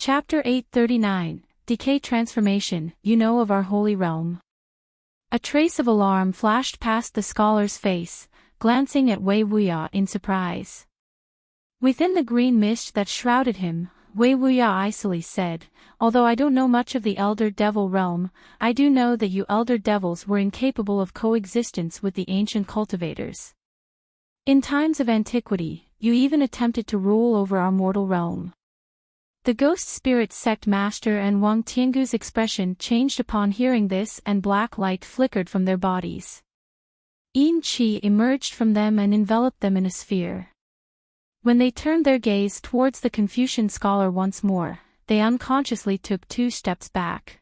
Chapter 839, Decay Transformation, You know of our holy realm. A trace of alarm flashed past the scholar's face, glancing at Wei Wuya in surprise. Within the green mist that shrouded him, Wei Wuya icily said, "Although I don't know much of the Elder Devil realm, I do know that you Elder Devils were incapable of coexistence with the ancient cultivators. In times of antiquity, you even attempted to rule over our mortal realm." The ghost spirit sect master and Wang Tiangu's expression changed upon hearing this, and black light flickered from their bodies. Yin Qi emerged from them and enveloped them in a sphere. When they turned their gaze towards the Confucian scholar once more, they unconsciously took 2 steps back.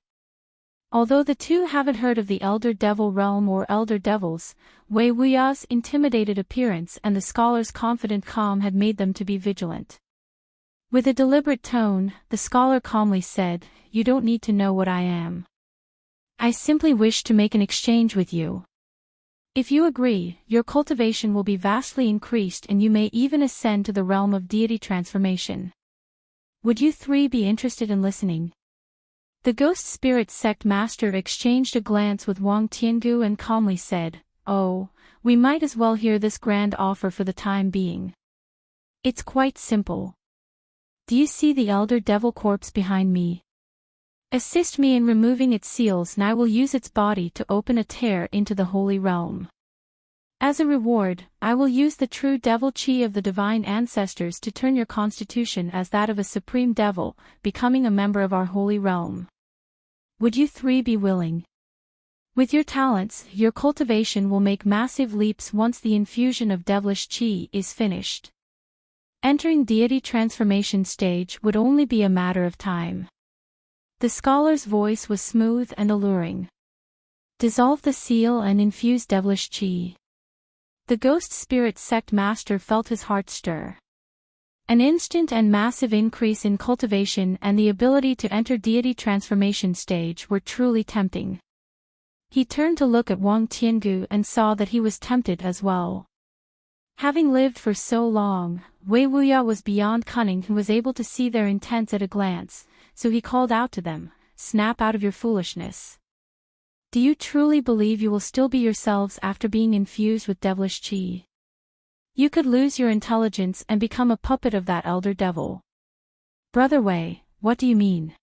Although the two haven't heard of the Elder Devil realm or Elder Devils, Wei Wuya's intimidated appearance and the scholar's confident calm had made them to be vigilant. With a deliberate tone, the scholar calmly said, "You don't need to know what I am. I simply wish to make an exchange with you. If you agree, your cultivation will be vastly increased and you may even ascend to the realm of deity transformation. Would you 3 be interested in listening?" The ghost spirit sect master exchanged a glance with Wang Tiangu and calmly said, "Oh, we might as well hear this grand offer for the time being. It's quite simple. Do you see the Elder Devil corpse behind me? Assist me in removing its seals and I will use its body to open a tear into the holy realm. As a reward, I will use the true devil chi of the divine ancestors to turn your constitution as that of a supreme devil, becoming a member of our holy realm. Would you 3 be willing? With your talents, your cultivation will make massive leaps once the infusion of devilish chi is finished. Entering deity transformation stage would only be a matter of time." The scholar's voice was smooth and alluring. "Dissolve the seal and infuse devilish chi." The ghost spirit sect master felt his heart stir. An instant and massive increase in cultivation and the ability to enter deity transformation stage were truly tempting. He turned to look at Wang Tiangu and saw that he was tempted as well. Having lived for so long, Wei Wuya was beyond cunning and was able to see their intents at a glance, so he called out to them, "Snap out of your foolishness. Do you truly believe you will still be yourselves after being infused with devilish chi? You could lose your intelligence and become a puppet of that elder devil. Brother Wei, what do you mean?"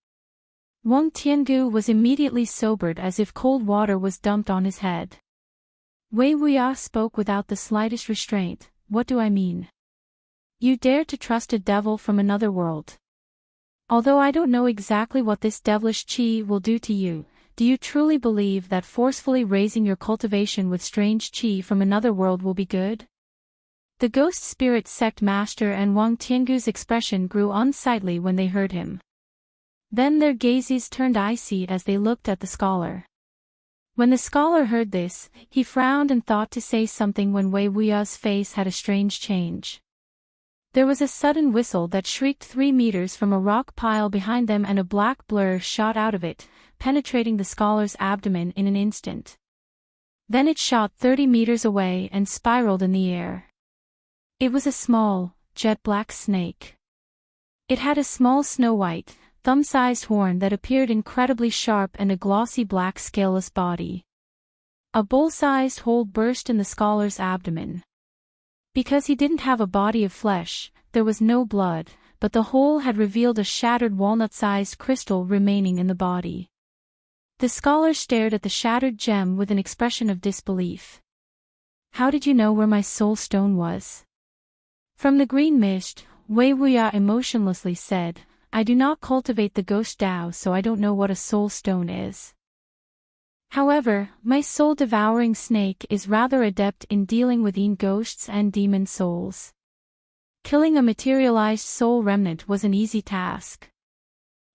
Wang Tiangu was immediately sobered as if cold water was dumped on his head. Wei Wuya spoke without the slightest restraint. "What do I mean? You dare to trust a devil from another world. Although I don't know exactly what this devilish chi will do to you, do you truly believe that forcefully raising your cultivation with strange chi from another world will be good?" The ghost spirit sect master and Wang Tiangu's expression grew unsightly when they heard him. Then their gazes turned icy as they looked at the scholar. When the scholar heard this, he frowned and thought to say something when Wei Wuya's face had a strange change. There was a sudden whistle that shrieked 3 meters from a rock pile behind them and a black blur shot out of it, penetrating the scholar's abdomen in an instant. Then it shot 30 meters away and spiraled in the air. It was a small, jet-black snake. It had a small snow-white, thumb-sized horn that appeared incredibly sharp and a glossy black scaleless body. A bowl-sized hole burst in the scholar's abdomen. Because he didn't have a body of flesh, there was no blood, but the hole had revealed a shattered walnut-sized crystal remaining in the body. The scholar stared at the shattered gem with an expression of disbelief. "How did you know where my soul stone was?" From the green mist, Wei Wuya emotionlessly said, "I do not cultivate the ghost Tao, so I don't know what a soul stone is. However, my soul-devouring snake is rather adept in dealing with ghosts and demon souls. Killing a materialized soul remnant was an easy task."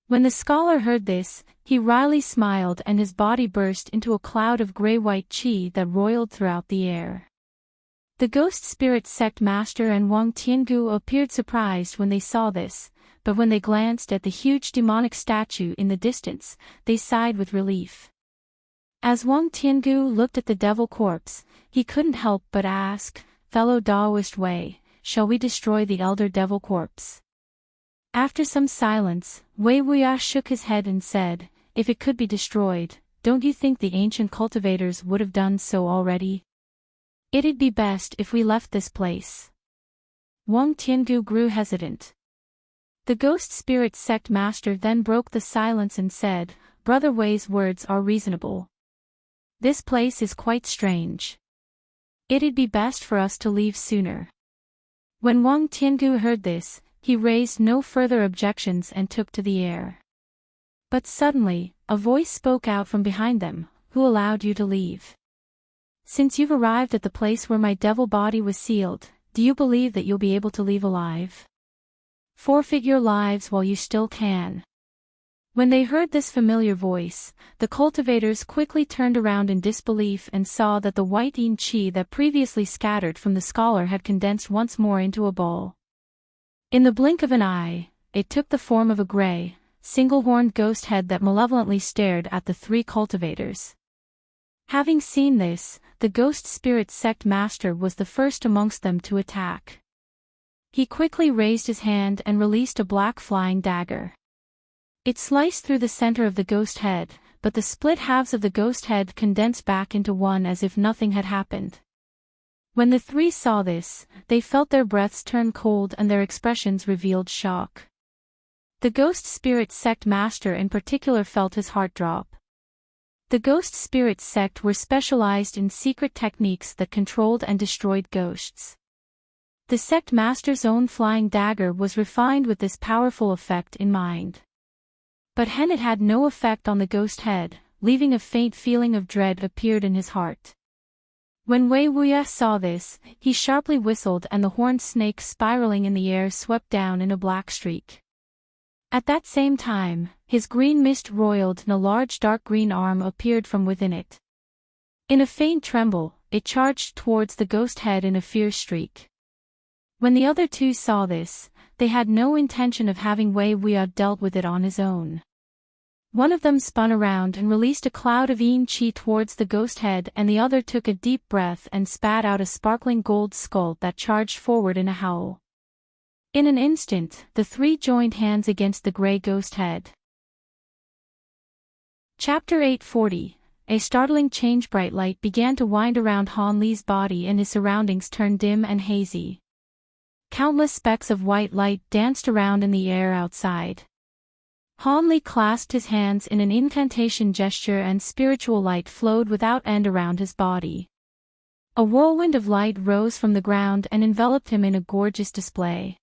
When the scholar heard this, he wryly smiled and his body burst into a cloud of gray-white chi that roiled throughout the air. The ghost spirit sect master and Wang Tiangu appeared surprised when they saw this, but when they glanced at the huge demonic statue in the distance, they sighed with relief. As Wang Tiangu looked at the devil corpse, he couldn't help but ask, "Fellow Taoist Wei, shall we destroy the elder devil corpse?" After some silence, Wei Wuya shook his head and said, "If it could be destroyed, don't you think the ancient cultivators would have done so already? It'd be best if we left this place." Wang Tiangu grew hesitant. The ghost spirit sect master then broke the silence and said, "Brother Wei's words are reasonable. This place is quite strange. It'd be best for us to leave sooner." When Wang Tiangu heard this, he raised no further objections and took to the air. But suddenly, a voice spoke out from behind them, "Who allowed you to leave? Since you've arrived at the place where my devil body was sealed, do you believe that you'll be able to leave alive? Forfeit your lives while you still can." When they heard this familiar voice, the cultivators quickly turned around in disbelief and saw that the white yin qi that previously scattered from the scholar had condensed once more into a ball. In the blink of an eye, it took the form of a gray, single-horned ghost head that malevolently stared at the three cultivators. Having seen this, the ghost spirit sect master was the first amongst them to attack. He quickly raised his hand and released a black flying dagger. It sliced through the center of the ghost head, but the split halves of the ghost head condensed back into one as if nothing had happened. When the three saw this, they felt their breaths turn cold and their expressions revealed shock. The ghost spirit sect master in particular felt his heart drop. The ghost spirit sect were specialized in secret techniques that controlled and destroyed ghosts. The sect master's own flying dagger was refined with this powerful effect in mind. But it had no effect on the ghost head, leaving a faint feeling of dread appeared in his heart. When Wei Wuya saw this, he sharply whistled and the horned snake spiraling in the air swept down in a black streak. At that same time, his green mist roiled and a large dark green arm appeared from within it. In a faint tremble, it charged towards the ghost head in a fierce streak. When the other two saw this, they had no intention of having Wei Wuya dealt with it on his own. One of them spun around and released a cloud of yin qi towards the ghost head, and the other took a deep breath and spat out a sparkling gold skull that charged forward in a howl. In an instant, the three joined hands against the gray ghost head. Chapter 840. A startling change. Bright light began to wind around Han Li's body and his surroundings turned dim and hazy. Countless specks of white light danced around in the air outside. Han Li clasped his hands in an incantation gesture and spiritual light flowed without end around his body. A whirlwind of light rose from the ground and enveloped him in a gorgeous display.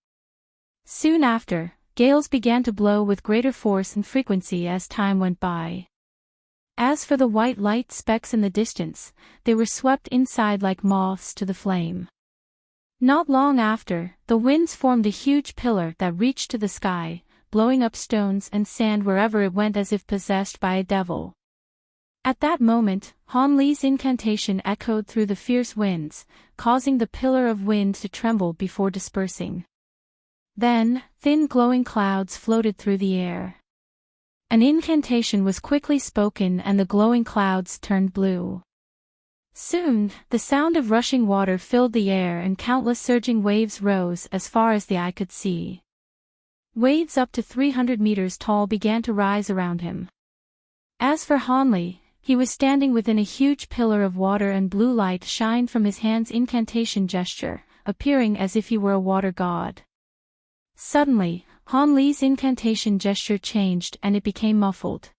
Soon after, gales began to blow with greater force and frequency as time went by. As for the white light specks in the distance, they were swept inside like moths to the flame. Not long after, the winds formed a huge pillar that reached to the sky, blowing up stones and sand wherever it went as if possessed by a devil. At that moment, Han Li's incantation echoed through the fierce winds, causing the pillar of wind to tremble before dispersing. Then, thin glowing clouds floated through the air. An incantation was quickly spoken and the glowing clouds turned blue. Soon, the sound of rushing water filled the air and countless surging waves rose as far as the eye could see. Waves up to 300 meters tall began to rise around him. As for Han Li, he was standing within a huge pillar of water and blue light shined from his hand's incantation gesture, appearing as if he were a water god. Suddenly, Han Li's incantation gesture changed and it became muffled.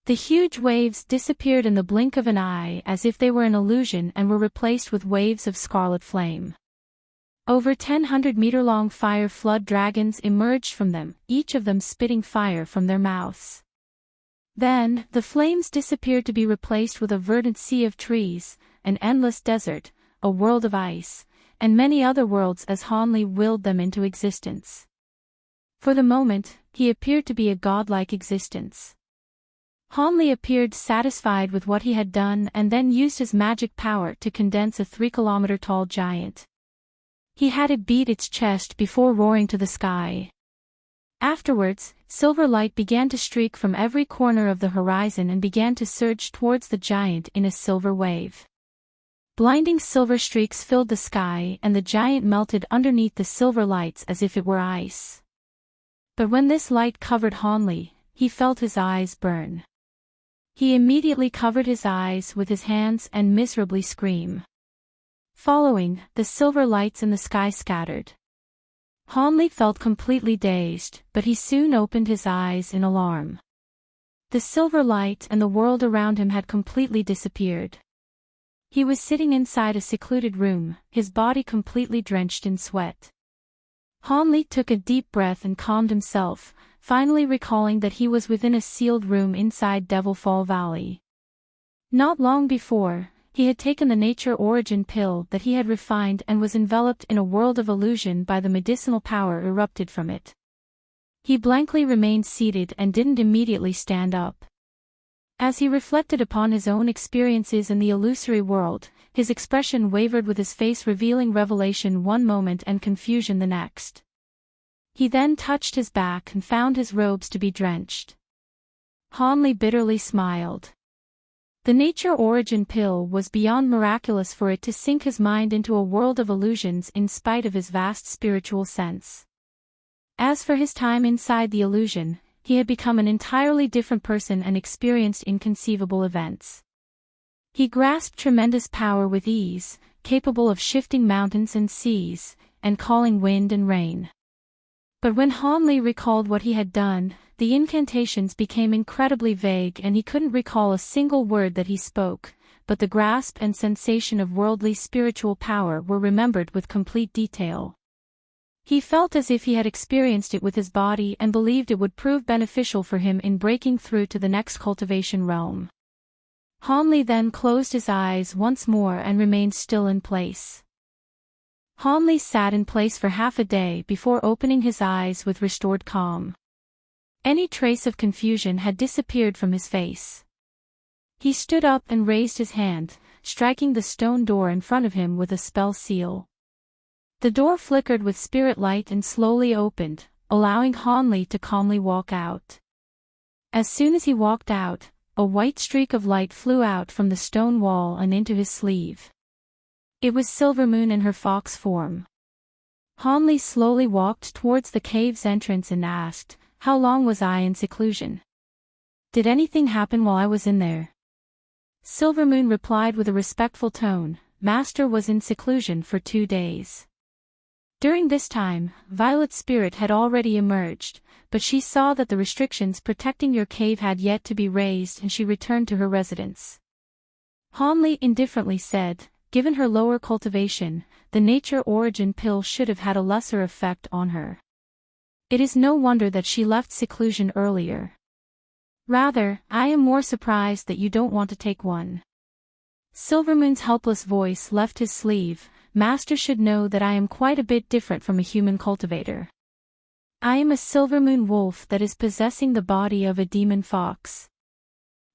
The huge waves disappeared in the blink of an eye as if they were an illusion and were replaced with waves of scarlet flame. Over 100-meter-long fire flood dragons emerged from them, each of them spitting fire from their mouths. Then, the flames disappeared to be replaced with a verdant sea of trees, an endless desert, a world of ice, and many other worlds as Han Li willed them into existence. For the moment, he appeared to be a godlike existence. Han Li appeared satisfied with what he had done and then used his magic power to condense a 3-kilometer-tall giant. He had it beat its chest before roaring to the sky. Afterwards, silver light began to streak from every corner of the horizon and began to surge towards the giant in a silver wave. Blinding silver streaks filled the sky and the giant melted underneath the silver lights as if it were ice. But when this light covered Hanli, he felt his eyes burn. He immediately covered his eyes with his hands and miserably screamed. Following, the silver lights in the sky scattered. Hanli felt completely dazed, but he soon opened his eyes in alarm. The silver light and the world around him had completely disappeared. He was sitting inside a secluded room, his body completely drenched in sweat. Hanli took a deep breath and calmed himself, finally recalling that he was within a sealed room inside Devilfall Valley. Not long before, he had taken the nature origin pill that he had refined and was enveloped in a world of illusion by the medicinal power erupted from it. He blankly remained seated and didn't immediately stand up. As he reflected upon his own experiences in the illusory world, his expression wavered with his face revealing revelation one moment and confusion the next. He then touched his back and found his robes to be drenched. Hanli bitterly smiled. The nature origin pill was beyond miraculous for it to sink his mind into a world of illusions in spite of his vast spiritual sense. As for his time inside the illusion, he had become an entirely different person and experienced inconceivable events. He grasped tremendous power with ease, capable of shifting mountains and seas, and calling wind and rain. But when Hanli recalled what he had done, the incantations became incredibly vague and he couldn't recall a single word that he spoke, but the grasp and sensation of worldly spiritual power were remembered with complete detail. He felt as if he had experienced it with his body and believed it would prove beneficial for him in breaking through to the next cultivation realm. Hanli then closed his eyes once more and remained still in place. Hanli sat in place for half a day before opening his eyes with restored calm. Any trace of confusion had disappeared from his face. He stood up and raised his hand, striking the stone door in front of him with a spell seal. The door flickered with spirit light and slowly opened, allowing Hanli to calmly walk out. As soon as he walked out, a white streak of light flew out from the stone wall and into his sleeve. It was Silvermoon in her fox form. Hanli slowly walked towards the cave's entrance and asked, "How long was I in seclusion? Did anything happen while I was in there?" Silvermoon replied with a respectful tone, "Master was in seclusion for 2 days." During this time, Violet's spirit had already emerged, but she saw that the restrictions protecting your cave had yet to be raised and she returned to her residence. Hanli indifferently said, given her lower cultivation, the nature origin pill should have had a lesser effect on her. It is no wonder that she left seclusion earlier. Rather, I am more surprised that you don't want to take one. Silvermoon's helpless voice left his sleeve. Master should know that I am quite a bit different from a human cultivator. I am a Silvermoon wolf that is possessing the body of a demon fox.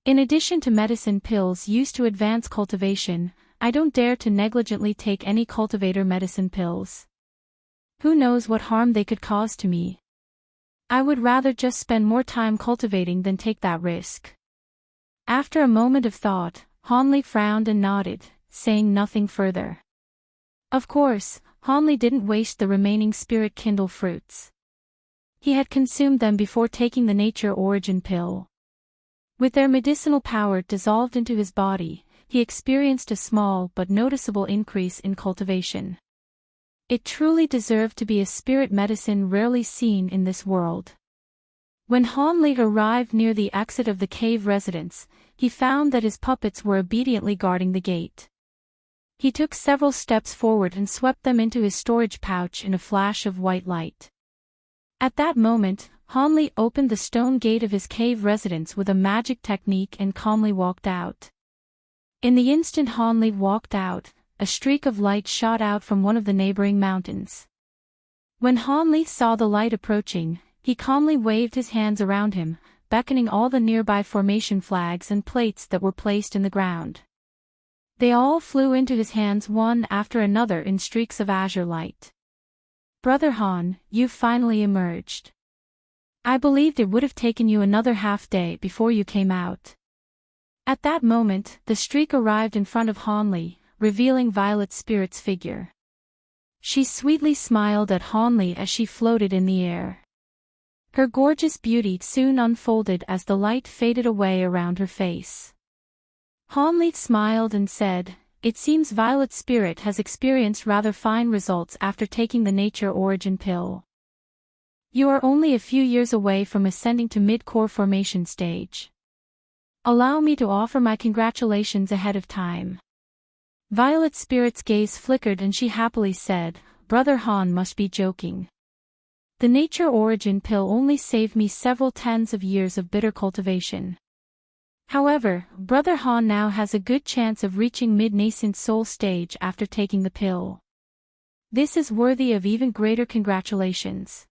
In addition to medicine pills used to advance cultivation, I don't dare to negligently take any cultivator medicine pills. Who knows what harm they could cause to me? I would rather just spend more time cultivating than take that risk. After a moment of thought, Hanli frowned and nodded, saying nothing further. Of course, Hanli didn't waste the remaining spirit kindle fruits. He had consumed them before taking the nature origin pill. With their medicinal power dissolved into his body, he experienced a small but noticeable increase in cultivation. It truly deserved to be a spirit medicine rarely seen in this world. When Hanli arrived near the exit of the cave residence, he found that his puppets were obediently guarding the gate. He took several steps forward and swept them into his storage pouch in a flash of white light. At that moment, Hanli opened the stone gate of his cave residence with a magic technique and calmly walked out. In the instant Hanli walked out, a streak of light shot out from one of the neighboring mountains. When Hanli saw the light approaching, he calmly waved his hands around him, beckoning all the nearby formation flags and plates that were placed in the ground. They all flew into his hands one after another in streaks of azure light. Brother Han, you've finally emerged. I believed it would have taken you another half-day before you came out. At that moment, the streak arrived in front of Hanli, revealing Violet's spirit's figure. She sweetly smiled at Hanli as she floated in the air. Her gorgeous beauty soon unfolded as the light faded away around her face. Hanli smiled and said, "It seems Violet Spirit has experienced rather fine results after taking the Nature Origin pill. You are only a few years away from ascending to mid-core formation stage. Allow me to offer my congratulations ahead of time." Violet Spirit's gaze flickered and she happily said, "Brother Han must be joking. The Nature Origin pill only saved me several tens of years of bitter cultivation. However, Brother Han now has a good chance of reaching mid-nascent soul stage after taking the pill. This is worthy of even greater congratulations."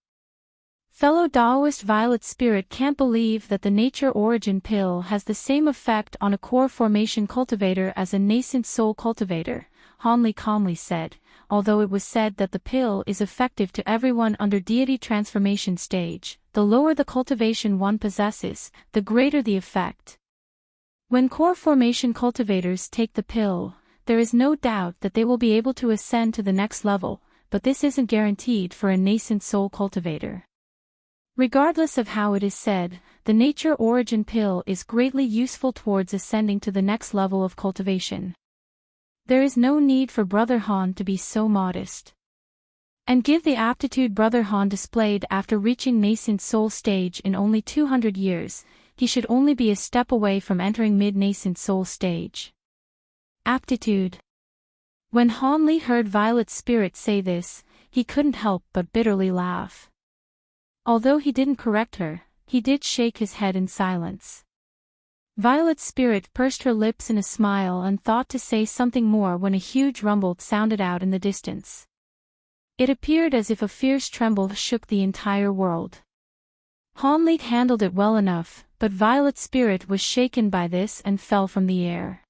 Fellow Taoist Violet Spirit can't believe that the Nature Origin pill has the same effect on a core formation cultivator as a nascent soul cultivator, Hanli calmly said, although it was said that the pill is effective to everyone under deity transformation stage, the lower the cultivation one possesses, the greater the effect. When core formation cultivators take the pill, there is no doubt that they will be able to ascend to the next level, but this isn't guaranteed for a nascent soul cultivator. Regardless of how it is said, the Nature Origin pill is greatly useful towards ascending to the next level of cultivation. There is no need for Brother Han to be so modest. And give the aptitude Brother Han displayed after reaching nascent soul stage in only 200 years, he should only be a step away from entering mid-nascent soul stage. Aptitude. When Hanli heard Violet Spirit say this, he couldn't help but bitterly laugh. Although he didn't correct her, he did shake his head in silence. Violet Spirit pursed her lips in a smile and thought to say something more when a huge rumble sounded out in the distance. It appeared as if a fierce tremble shook the entire world. Hanli handled it well enough, but Violet Spirit was shaken by this and fell from the air.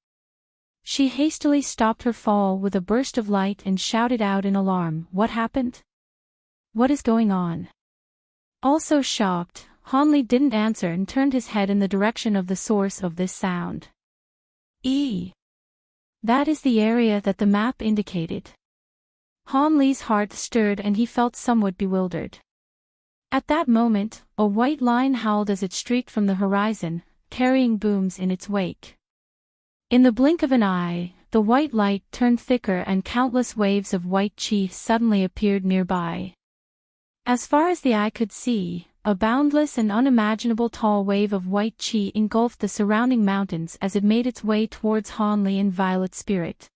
She hastily stopped her fall with a burst of light and shouted out in alarm, "What happened? What is going on?" Also shocked, Hanli didn't answer and turned his head in the direction of the source of this sound. That is the area that the map indicated. Hanli's heart stirred and he felt somewhat bewildered. At that moment, a white line howled as it streaked from the horizon, carrying booms in its wake. In the blink of an eye, the white light turned thicker and countless waves of white chi suddenly appeared nearby. As far as the eye could see, a boundless and unimaginable tall wave of white chi engulfed the surrounding mountains as it made its way towards Hanli and Violet Spirit.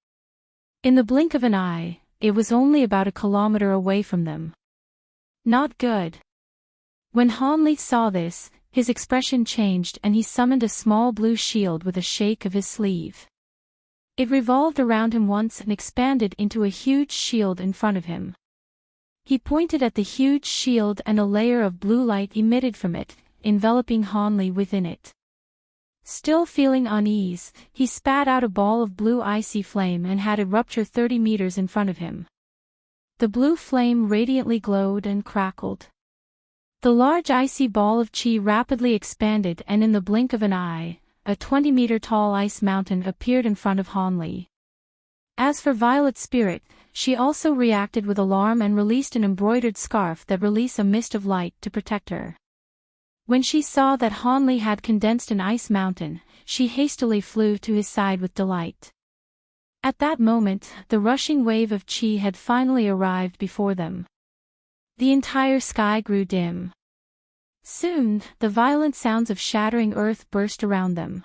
In the blink of an eye, it was only about a kilometer away from them. Not good. When Hanli saw this, his expression changed and he summoned a small blue shield with a shake of his sleeve. It revolved around him once and expanded into a huge shield in front of him. He pointed at the huge shield and a layer of blue light emitted from it, enveloping Hanli within it. Still feeling unease, he spat out a ball of blue icy flame and had it rupture 30 meters in front of him. The blue flame radiantly glowed and crackled. The large icy ball of chi rapidly expanded and in the blink of an eye, a 20-meter-tall ice mountain appeared in front of Hanli. As for Violet Spirit, she also reacted with alarm and released an embroidered scarf that released a mist of light to protect her. When she saw that Hanli had condensed an ice mountain, she hastily flew to his side with delight. At that moment, the rushing wave of chi had finally arrived before them. The entire sky grew dim. Soon, the violent sounds of shattering earth burst around them.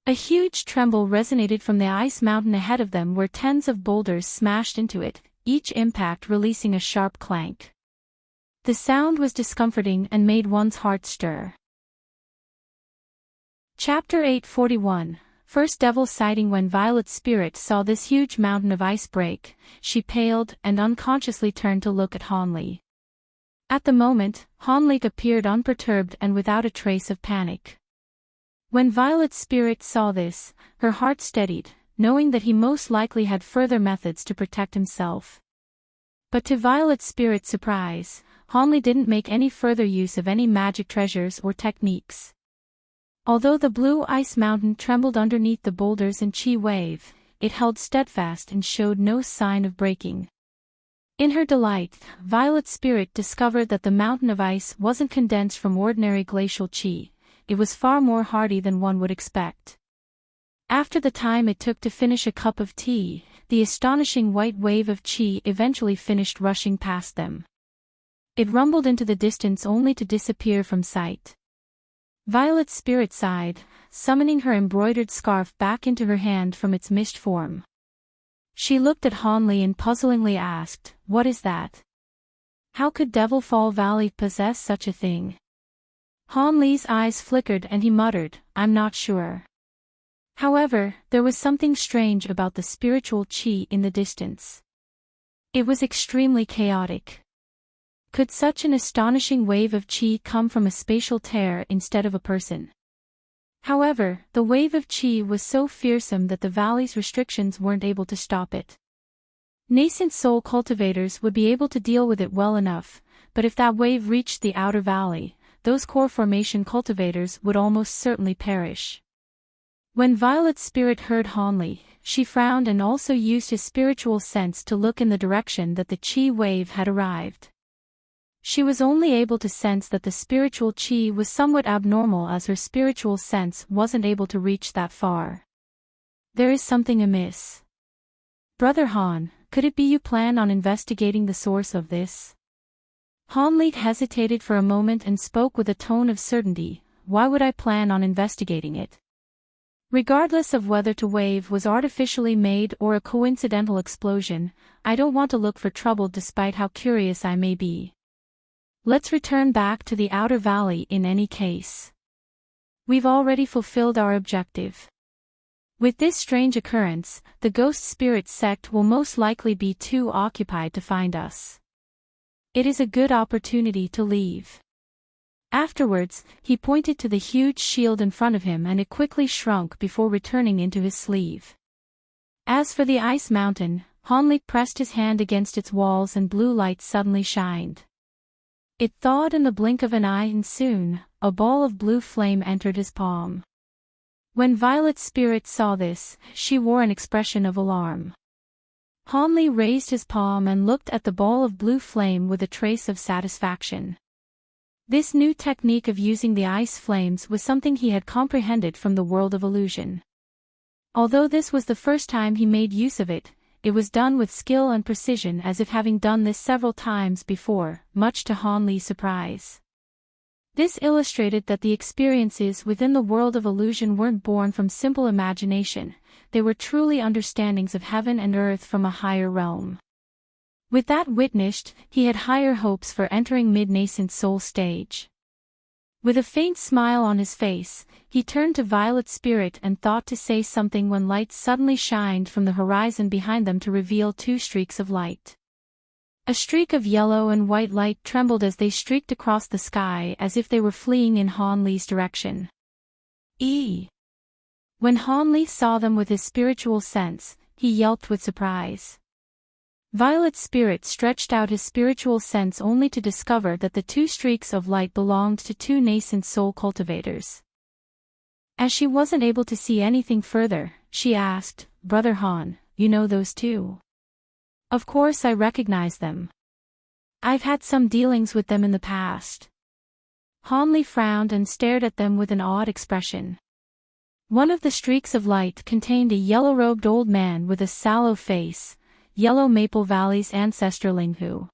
A huge tremble resonated from the ice mountain ahead of them where tens of boulders smashed into it, each impact releasing a sharp clank. The sound was discomforting and made one's heart stir. Chapter 841, First Devil Sighting. When Violet Spirit saw this huge mountain of ice break, she paled and unconsciously turned to look at Hanli. At the moment, Hanli appeared unperturbed and without a trace of panic. When Violet Spirit saw this, her heart steadied, knowing that he most likely had further methods to protect himself. But to Violet Spirit's surprise, Hanli didn't make any further use of any magic treasures or techniques. Although the blue ice mountain trembled underneath the boulders and chi wave, it held steadfast and showed no sign of breaking. In her delight, Violet's spirit discovered that the mountain of ice wasn't condensed from ordinary glacial chi, it was far more hardy than one would expect. After the time it took to finish a cup of tea, the astonishing white wave of chi eventually finished rushing past them. It rumbled into the distance only to disappear from sight. Violet's spirit sighed, summoning her embroidered scarf back into her hand from its mist form. She looked at Hanli and puzzlingly asked, "What is that? How could Devil Fall Valley possess such a thing?" Hanli's eyes flickered and he muttered, "I'm not sure." However, there was something strange about the spiritual chi in the distance. It was extremely chaotic. Could such an astonishing wave of chi come from a spatial tear instead of a person? However, the wave of chi was so fearsome that the valley's restrictions weren't able to stop it. Nascent soul cultivators would be able to deal with it well enough, but if that wave reached the outer valley, those core formation cultivators would almost certainly perish. When Violet's spirit heard Hanli, she frowned and also used his spiritual sense to look in the direction that the chi wave had arrived. She was only able to sense that the spiritual chi was somewhat abnormal as her spiritual sense wasn't able to reach that far. There is something amiss. Brother Han, could it be you plan on investigating the source of this? Hanli hesitated for a moment and spoke with a tone of certainty, "Why would I plan on investigating it? Regardless of whether the wave was artificially made or a coincidental explosion, I don't want to look for trouble despite how curious I may be. Let's return back to the outer valley in any case. We've already fulfilled our objective. With this strange occurrence, the ghost spirit sect will most likely be too occupied to find us. It is a good opportunity to leave." Afterwards, he pointed to the huge shield in front of him and it quickly shrunk before returning into his sleeve. As for the ice mountain, Hanli pressed his hand against its walls and blue light suddenly shined. It thawed in the blink of an eye and soon, a ball of blue flame entered his palm. When Violet's spirit saw this, she wore an expression of alarm. Hanli raised his palm and looked at the ball of blue flame with a trace of satisfaction. This new technique of using the ice flames was something he had comprehended from the world of illusion. Although this was the first time he made use of it, it was done with skill and precision as if having done this several times before, much to Hanli's surprise. This illustrated that the experiences within the world of illusion weren't born from simple imagination, they were truly understandings of heaven and earth from a higher realm. With that witnessed, he had higher hopes for entering mid-nascent soul stage. With a faint smile on his face, he turned to Violet's spirit and thought to say something when light suddenly shined from the horizon behind them to reveal two streaks of light. A streak of yellow and white light trembled as they streaked across the sky as if they were fleeing in Hanli's direction. When Hanli saw them with his spiritual sense, he yelped with surprise. Violet's spirit stretched out his spiritual sense only to discover that the two streaks of light belonged to two nascent soul cultivators. As she wasn't able to see anything further, she asked, "Brother Han, you know those two?" "Of course I recognize them. I've had some dealings with them in the past." Hanli frowned and stared at them with an odd expression. One of the streaks of light contained a yellow-robed old man with a sallow face, Yellow Maple Valley's ancestor Linghu.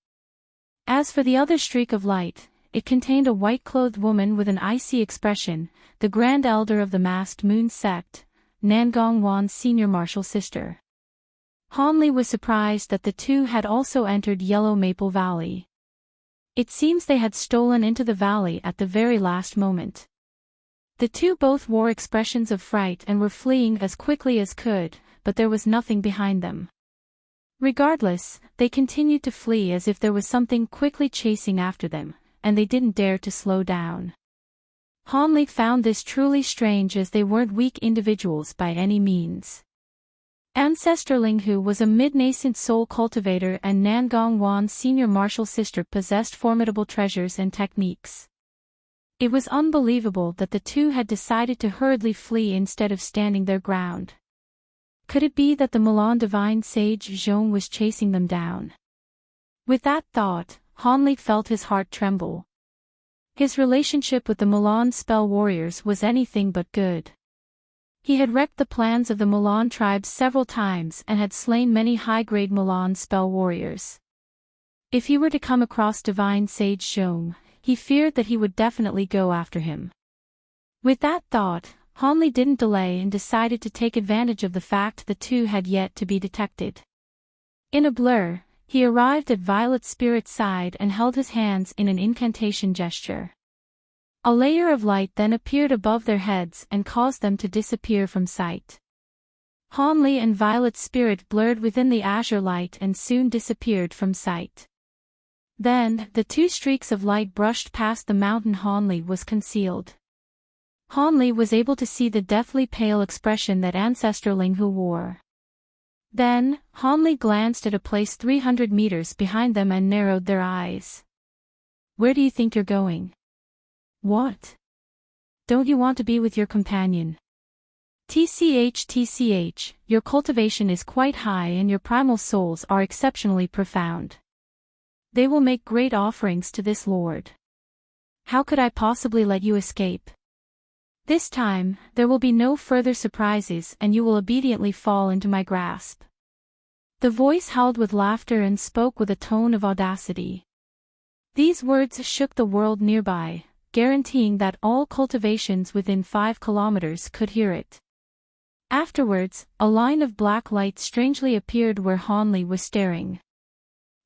As for the other streak of light, it contained a white-clothed woman with an icy expression, the Grand Elder of the Masked Moon Sect, Nangong Wan's senior martial sister. Hanli was surprised that the two had also entered Yellow Maple Valley. It seems they had stolen into the valley at the very last moment. The two both wore expressions of fright and were fleeing as quickly as could, but there was nothing behind them. Regardless, they continued to flee as if there was something quickly chasing after them, and they didn't dare to slow down. Hanli found this truly strange as they weren't weak individuals by any means. Ancestor Linghu was a mid-nascent soul cultivator and Nangong Wan's senior martial sister possessed formidable treasures and techniques. It was unbelievable that the two had decided to hurriedly flee instead of standing their ground. Could it be that the Milan divine sage Zhong was chasing them down? With that thought, Hanli felt his heart tremble. His relationship with the Milan spell warriors was anything but good. He had wrecked the plans of the Milan tribes several times and had slain many high-grade Milan spell warriors. If he were to come across divine sage Shom, he feared that he would definitely go after him. With that thought, Hanli didn't delay and decided to take advantage of the fact the two had yet to be detected. In a blur, he arrived at Violet's spirit's side and held his hands in an incantation gesture. A layer of light then appeared above their heads and caused them to disappear from sight. Hanli and Violet's spirit blurred within the azure light and soon disappeared from sight. Then, the two streaks of light brushed past the mountain Hanli was concealed. Hanli was able to see the deathly pale expression that Ancestor Linghu wore. Then, Hanli glanced at a place 300 meters behind them and narrowed their eyes. "Where do you think you're going?" "What? Don't you want to be with your companion?" TCH, your cultivation is quite high and your primal souls are exceptionally profound. They will make great offerings to this Lord. How could I possibly let you escape? This time, there will be no further surprises and you will obediently fall into my grasp. The voice howled with laughter and spoke with a tone of audacity. These words shook the world nearby, guaranteeing that all cultivations within 5 kilometers could hear it. Afterwards, a line of black light strangely appeared where Hanli was staring.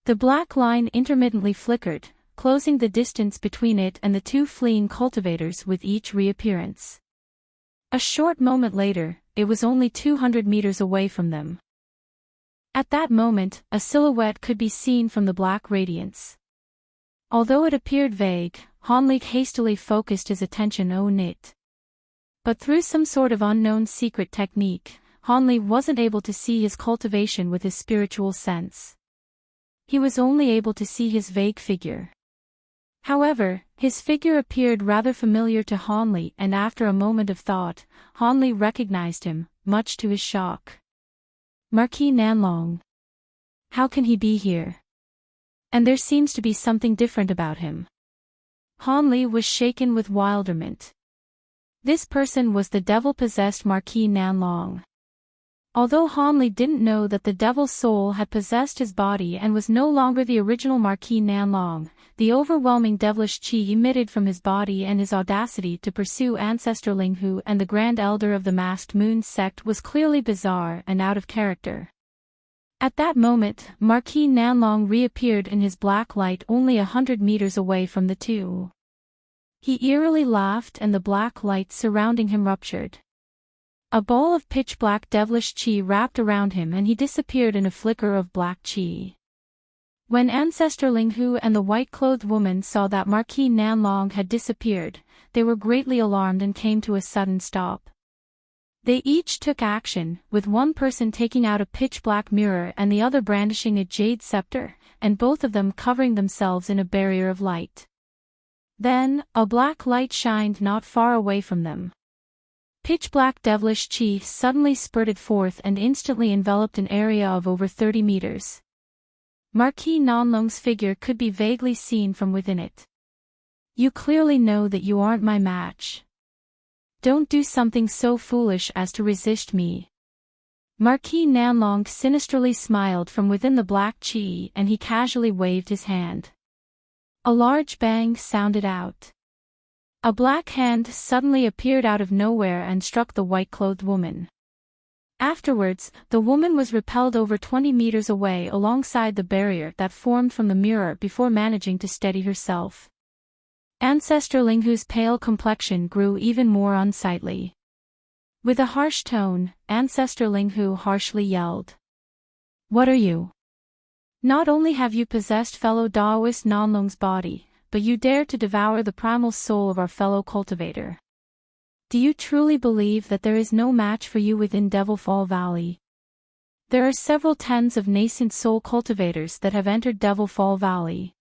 The black line intermittently flickered, closing the distance between it and the two fleeing cultivators with each reappearance. A short moment later, it was only 200 meters away from them. At that moment, a silhouette could be seen from the black radiance. Although it appeared vague, Hanli hastily focused his attention on it. But through some sort of unknown secret technique, Hanli wasn't able to see his cultivation with his spiritual sense. He was only able to see his vague figure. However, his figure appeared rather familiar to Hanli and after a moment of thought, Hanli recognized him, much to his shock. Marquis Nanlong. How can he be here? And there seems to be something different about him. Hanli was shaken with bewilderment. This person was the devil-possessed Marquis Nanlong. Although Hanli didn't know that the devil's soul had possessed his body and was no longer the original Marquis Nanlong, the overwhelming devilish qi emitted from his body and his audacity to pursue Ancestor Linghu and the Grand Elder of the Masked Moon sect was clearly bizarre and out of character. At that moment, Marquis Nanlong reappeared in his black light only 100 meters away from the two. He eerily laughed and the black light surrounding him ruptured. A ball of pitch-black devilish qi wrapped around him and he disappeared in a flicker of black qi. When Ancestor Linghu and the white-clothed woman saw that Marquis Nanlong had disappeared, they were greatly alarmed and came to a sudden stop. They each took action, with one person taking out a pitch-black mirror and the other brandishing a jade scepter, and both of them covering themselves in a barrier of light. Then, a black light shined not far away from them. Pitch-black devilish qi suddenly spurted forth and instantly enveloped an area of over 30 meters. Marquis Nanlong's figure could be vaguely seen from within it. "You clearly know that you aren't my match. Don't do something so foolish as to resist me." Marquis Nanlong sinisterly smiled from within the black qi and he casually waved his hand. A large bang sounded out. A black hand suddenly appeared out of nowhere and struck the white-clothed woman. Afterwards, the woman was repelled over 20 meters away alongside the barrier that formed from the mirror before managing to steady herself. Ancestor Linghu's pale complexion grew even more unsightly. With a harsh tone, Ancestor Linghu harshly yelled. "What are you? Not only have you possessed fellow Daoist Nanlong's body, but you dare to devour the primal soul of our fellow cultivator. Do you truly believe that there is no match for you within Devilfall Valley? There are several tens of nascent soul cultivators that have entered Devilfall Valley.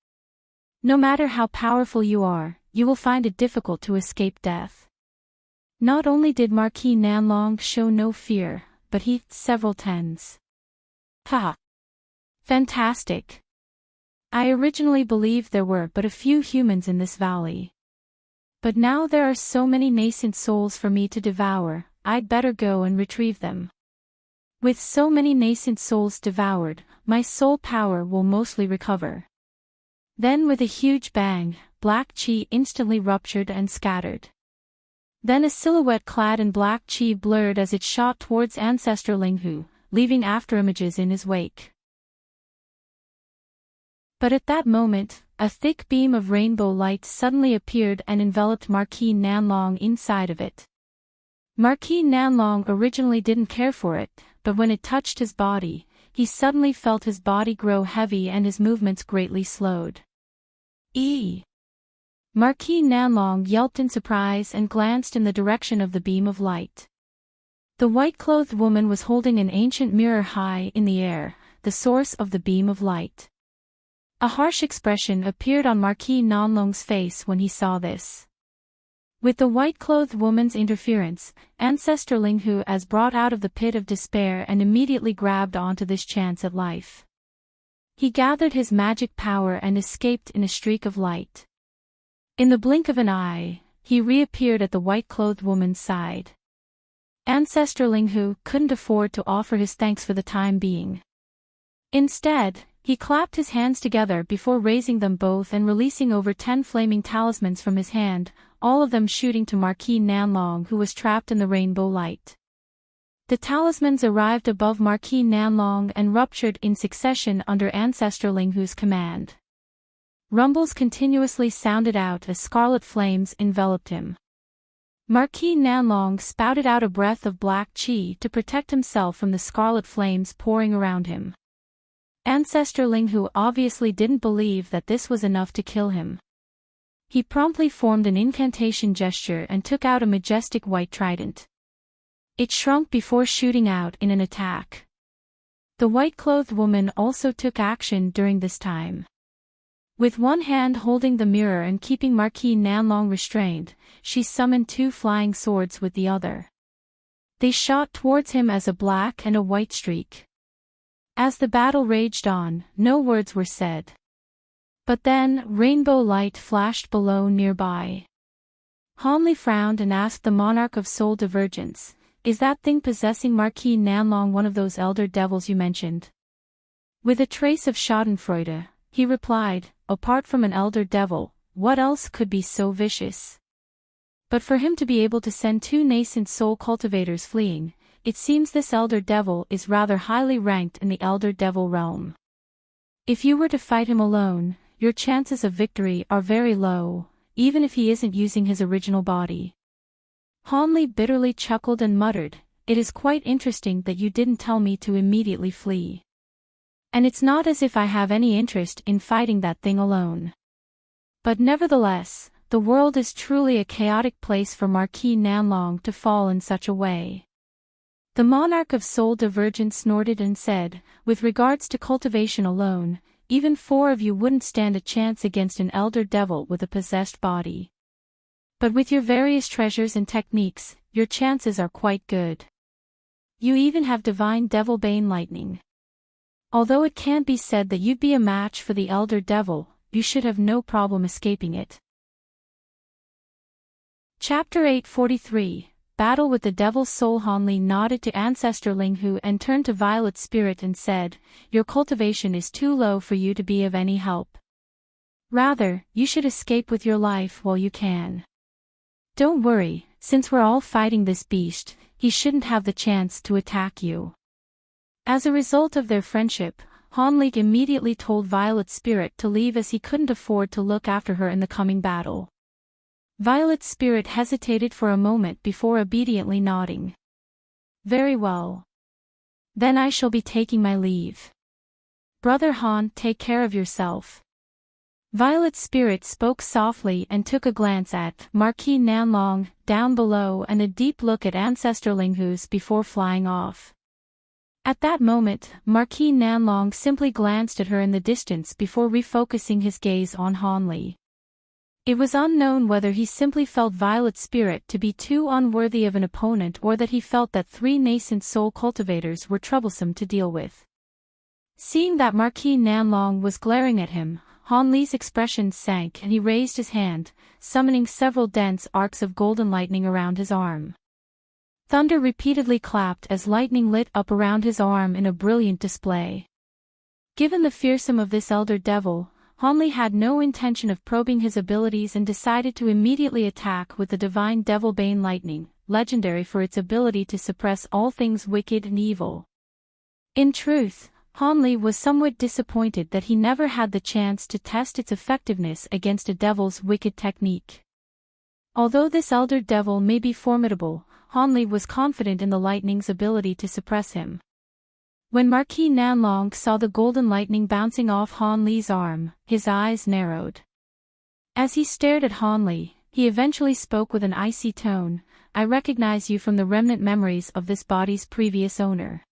No matter how powerful you are, you will find it difficult to escape death." Not only did Marquis Nanlong show no fear, but he several tens. Ha! Fantastic! I originally believed there were but a few humans in this valley. But now there are so many nascent souls for me to devour, I'd better go and retrieve them. With so many nascent souls devoured, my soul power will mostly recover. Then with a huge bang, black chi instantly ruptured and scattered. Then a silhouette clad in black chi blurred as it shot towards Ancestor Linghu, leaving afterimages in his wake. But at that moment, a thick beam of rainbow light suddenly appeared and enveloped Marquis Nanlong inside of it. Marquis Nanlong originally didn't care for it, but when it touched his body, he suddenly felt his body grow heavy and his movements greatly slowed. Marquis Nanlong yelped in surprise and glanced in the direction of the beam of light. The white-clothed woman was holding an ancient mirror high in the air, the source of the beam of light. A harsh expression appeared on Marquis Nanlong's face when he saw this. With the white-clothed woman's interference, Ancestor Linghu was brought out of the pit of despair and immediately grabbed onto this chance at life. He gathered his magic power and escaped in a streak of light. In the blink of an eye, he reappeared at the white-clothed woman's side. Ancestor Linghu couldn't afford to offer his thanks for the time being. Instead, he clapped his hands together before raising them both and releasing over 10 flaming talismans from his hand, all of them shooting to Marquis Nanlong, who was trapped in the rainbow light. The talismans arrived above Marquis Nanlong and ruptured in succession under Ancestor Linghu's command. Rumbles continuously sounded out as scarlet flames enveloped him. Marquis Nanlong spouted out a breath of black chi to protect himself from the scarlet flames pouring around him. Ancestor Linghu obviously didn't believe that this was enough to kill him. He promptly formed an incantation gesture and took out a majestic white trident. It shrunk before shooting out in an attack. The white-clothed woman also took action during this time. With one hand holding the mirror and keeping Marquis Nanlong restrained, she summoned 2 flying swords with the other. They shot towards him as a black and a white streak. As the battle raged on, no words were said. But then, rainbow light flashed below nearby. Hanli frowned and asked the monarch of soul divergence, "Is that thing possessing Marquis Nanlong one of those elder devils you mentioned?" With a trace of schadenfreude, he replied, "Apart from an elder devil, what else could be so vicious?" But for him to be able to send 2 nascent soul cultivators fleeing, it seems this elder devil is rather highly ranked in the elder devil realm. If you were to fight him alone, your chances of victory are very low, even if he isn't using his original body. Hanli bitterly chuckled and muttered, "It is quite interesting that you didn't tell me to immediately flee. And it's not as if I have any interest in fighting that thing alone. But nevertheless, the world is truly a chaotic place for Marquis Nanlong to fall in such a way." The monarch of soul divergence snorted and said, "With regards to cultivation alone, even 4 of you wouldn't stand a chance against an elder devil with a possessed body. But with your various treasures and techniques, your chances are quite good. You even have divine devil bane lightning. Although it can't be said that you'd be a match for the elder devil, you should have no problem escaping it." Chapter 843, Battle with the Devil's Soul. Hanli nodded to Ancestor Linghu and turned to Violet Spirit and said, "Your cultivation is too low for you to be of any help. Rather, you should escape with your life while you can. Don't worry, since we're all fighting this beast, he shouldn't have the chance to attack you." As a result of their friendship, Hanli immediately told Violet Spirit to leave as he couldn't afford to look after her in the coming battle. Violet Spirit hesitated for a moment before obediently nodding. "Very well. Then I shall be taking my leave. Brother Han, take care of yourself." Violet Spirit spoke softly and took a glance at Marquis Nanlong down below and a deep look at Ancestor Linghu's before flying off. At that moment, Marquis Nanlong simply glanced at her in the distance before refocusing his gaze on Hanli. It was unknown whether he simply felt Violet Spirit to be too unworthy of an opponent or that he felt that 3 nascent soul cultivators were troublesome to deal with. Seeing that Marquis Nanlong was glaring at him, Han Li's expression sank and he raised his hand, summoning several dense arcs of golden lightning around his arm. Thunder repeatedly clapped as lightning lit up around his arm in a brilliant display. Given the fearsome of this elder devil, Han Li had no intention of probing his abilities and decided to immediately attack with the divine Devil Bane lightning, legendary for its ability to suppress all things wicked and evil. In truth, Han Li was somewhat disappointed that he never had the chance to test its effectiveness against a devil's wicked technique. Although this elder devil may be formidable, Han Li was confident in the lightning's ability to suppress him. When Marquis Nanlong saw the golden lightning bouncing off Han Li's arm, his eyes narrowed. As he stared at Han Li, he eventually spoke with an icy tone, "I recognize you from the remnant memories of this body's previous owner.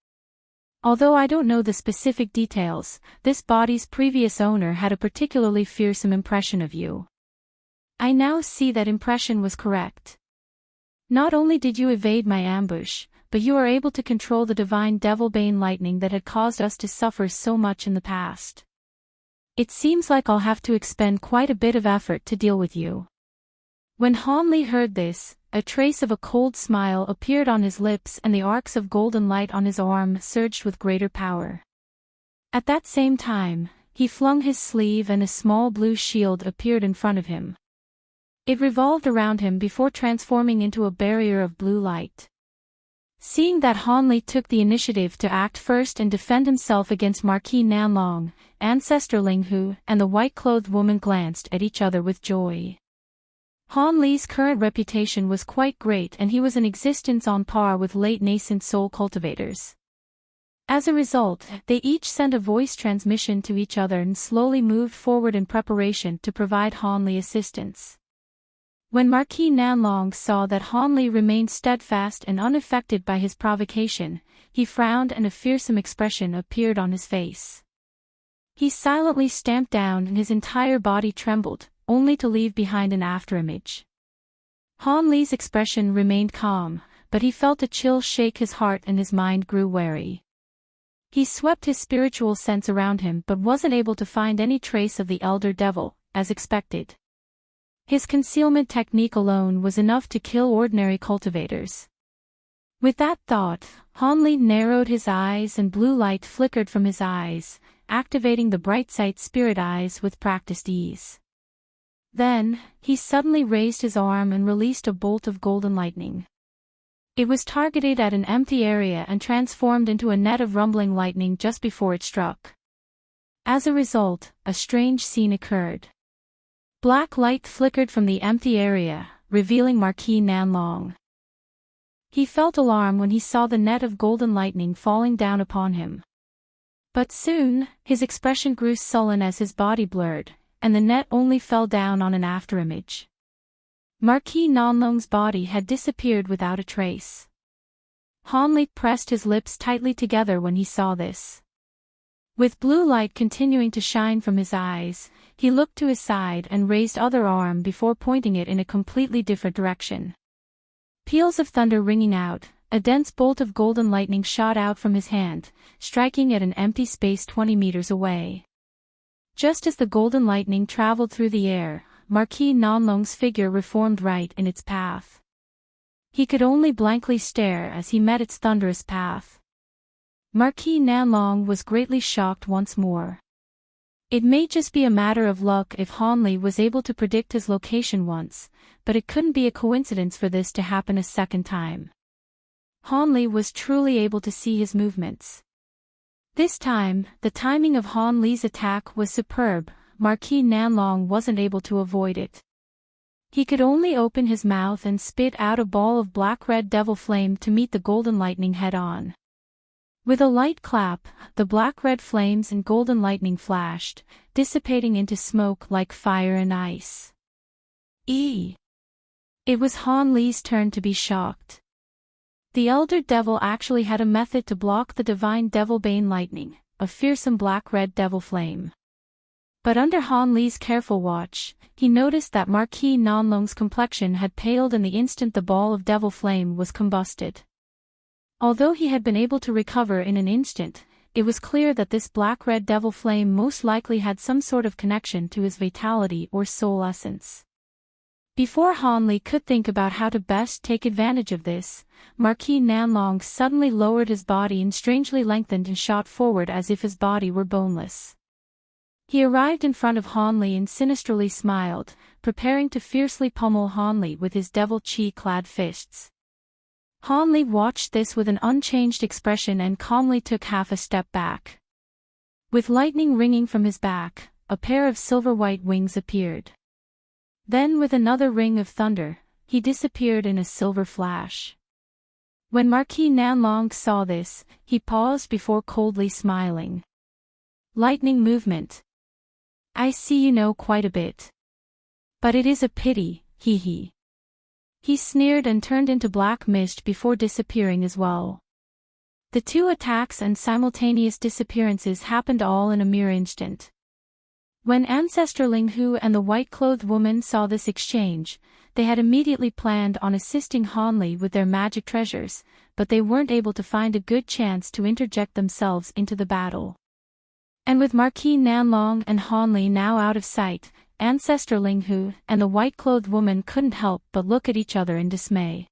Although I don't know the specific details, this body's previous owner had a particularly fearsome impression of you. I now see that impression was correct. Not only did you evade my ambush, but you are able to control the divine Devil Bane lightning that had caused us to suffer so much in the past. It seems like I'll have to expend quite a bit of effort to deal with you." When Han Li heard this, a trace of a cold smile appeared on his lips and the arcs of golden light on his arm surged with greater power. At that same time, he flung his sleeve and a small blue shield appeared in front of him. It revolved around him before transforming into a barrier of blue light. Seeing that Han Li took the initiative to act first and defend himself against Marquis Nanlong, Ancestor Ling Hu and the white-clothed woman glanced at each other with joy. Han Li's current reputation was quite great and he was in existence on par with late nascent soul cultivators. As a result, they each sent a voice transmission to each other and slowly moved forward in preparation to provide Han Li assistance. When Marquis Nanlong saw that Han Li remained steadfast and unaffected by his provocation, he frowned and a fearsome expression appeared on his face. He silently stamped down and his entire body trembled, only to leave behind an afterimage. Han Li's expression remained calm, but he felt a chill shake his heart and his mind grew wary. He swept his spiritual sense around him but wasn't able to find any trace of the elder devil, as expected. His concealment technique alone was enough to kill ordinary cultivators. With that thought, Han Li narrowed his eyes and blue light flickered from his eyes, activating the bright sight spirit eyes with practiced ease. Then, he suddenly raised his arm and released a bolt of golden lightning. It was targeted at an empty area and transformed into a net of rumbling lightning just before it struck. As a result, a strange scene occurred. Black light flickered from the empty area, revealing Marquis Nanlong. He felt alarm when he saw the net of golden lightning falling down upon him. But soon, his expression grew sullen as his body blurred, and the net only fell down on an afterimage. Marquis Nanlong's body had disappeared without a trace. Han Li pressed his lips tightly together when he saw this. With blue light continuing to shine from his eyes, he looked to his side and raised other arm before pointing it in a completely different direction. Peals of thunder ringing out, a dense bolt of golden lightning shot out from his hand, striking at an empty space 20 meters away. Just as the golden lightning traveled through the air, Marquis Nanlong's figure reformed right in its path. He could only blankly stare as he met its thunderous path. Marquis Nanlong was greatly shocked once more. It may just be a matter of luck if Han Li was able to predict his location once, but it couldn't be a coincidence for this to happen a second time. Han Li was truly able to see his movements. This time, the timing of Han Li's attack was superb. Marquis Nanlong wasn't able to avoid it. He could only open his mouth and spit out a ball of black-red devil flame to meet the golden lightning head-on. With a light clap, the black-red flames and golden lightning flashed, dissipating into smoke like fire and ice. It was Han Li's turn to be shocked. The elder devil actually had a method to block the divine Devil Bane lightning, a fearsome black-red devil flame. But under Han Li's careful watch, he noticed that Marquis Nanlong's complexion had paled and the instant the ball of devil flame was combusted. Although he had been able to recover in an instant, it was clear that this black-red devil flame most likely had some sort of connection to his vitality or soul essence. Before Han Li could think about how to best take advantage of this, Marquis Nanlong suddenly lowered his body and strangely lengthened and shot forward as if his body were boneless. He arrived in front of Han Li and sinisterly smiled, preparing to fiercely pummel Han Li with his devil chi-clad fists. Han Li watched this with an unchanged expression and calmly took half a step back. With lightning ringing from his back, a pair of silver-white wings appeared. Then with another ring of thunder, he disappeared in a silver flash. When Marquis Nanlong saw this, he paused before coldly smiling. Lightning movement. I see you know quite a bit. But it is a pity, hee. He sneered and turned into black mist before disappearing as well. The two attacks and simultaneous disappearances happened all in a mere instant. When Ancestor Ling Hu and the white-clothed woman saw this exchange, they had immediately planned on assisting Han Li with their magic treasures, but they weren't able to find a good chance to interject themselves into the battle. And with Marquis Nanlong and Han Li now out of sight, Ancestor Ling Hu and the white-clothed woman couldn't help but look at each other in dismay.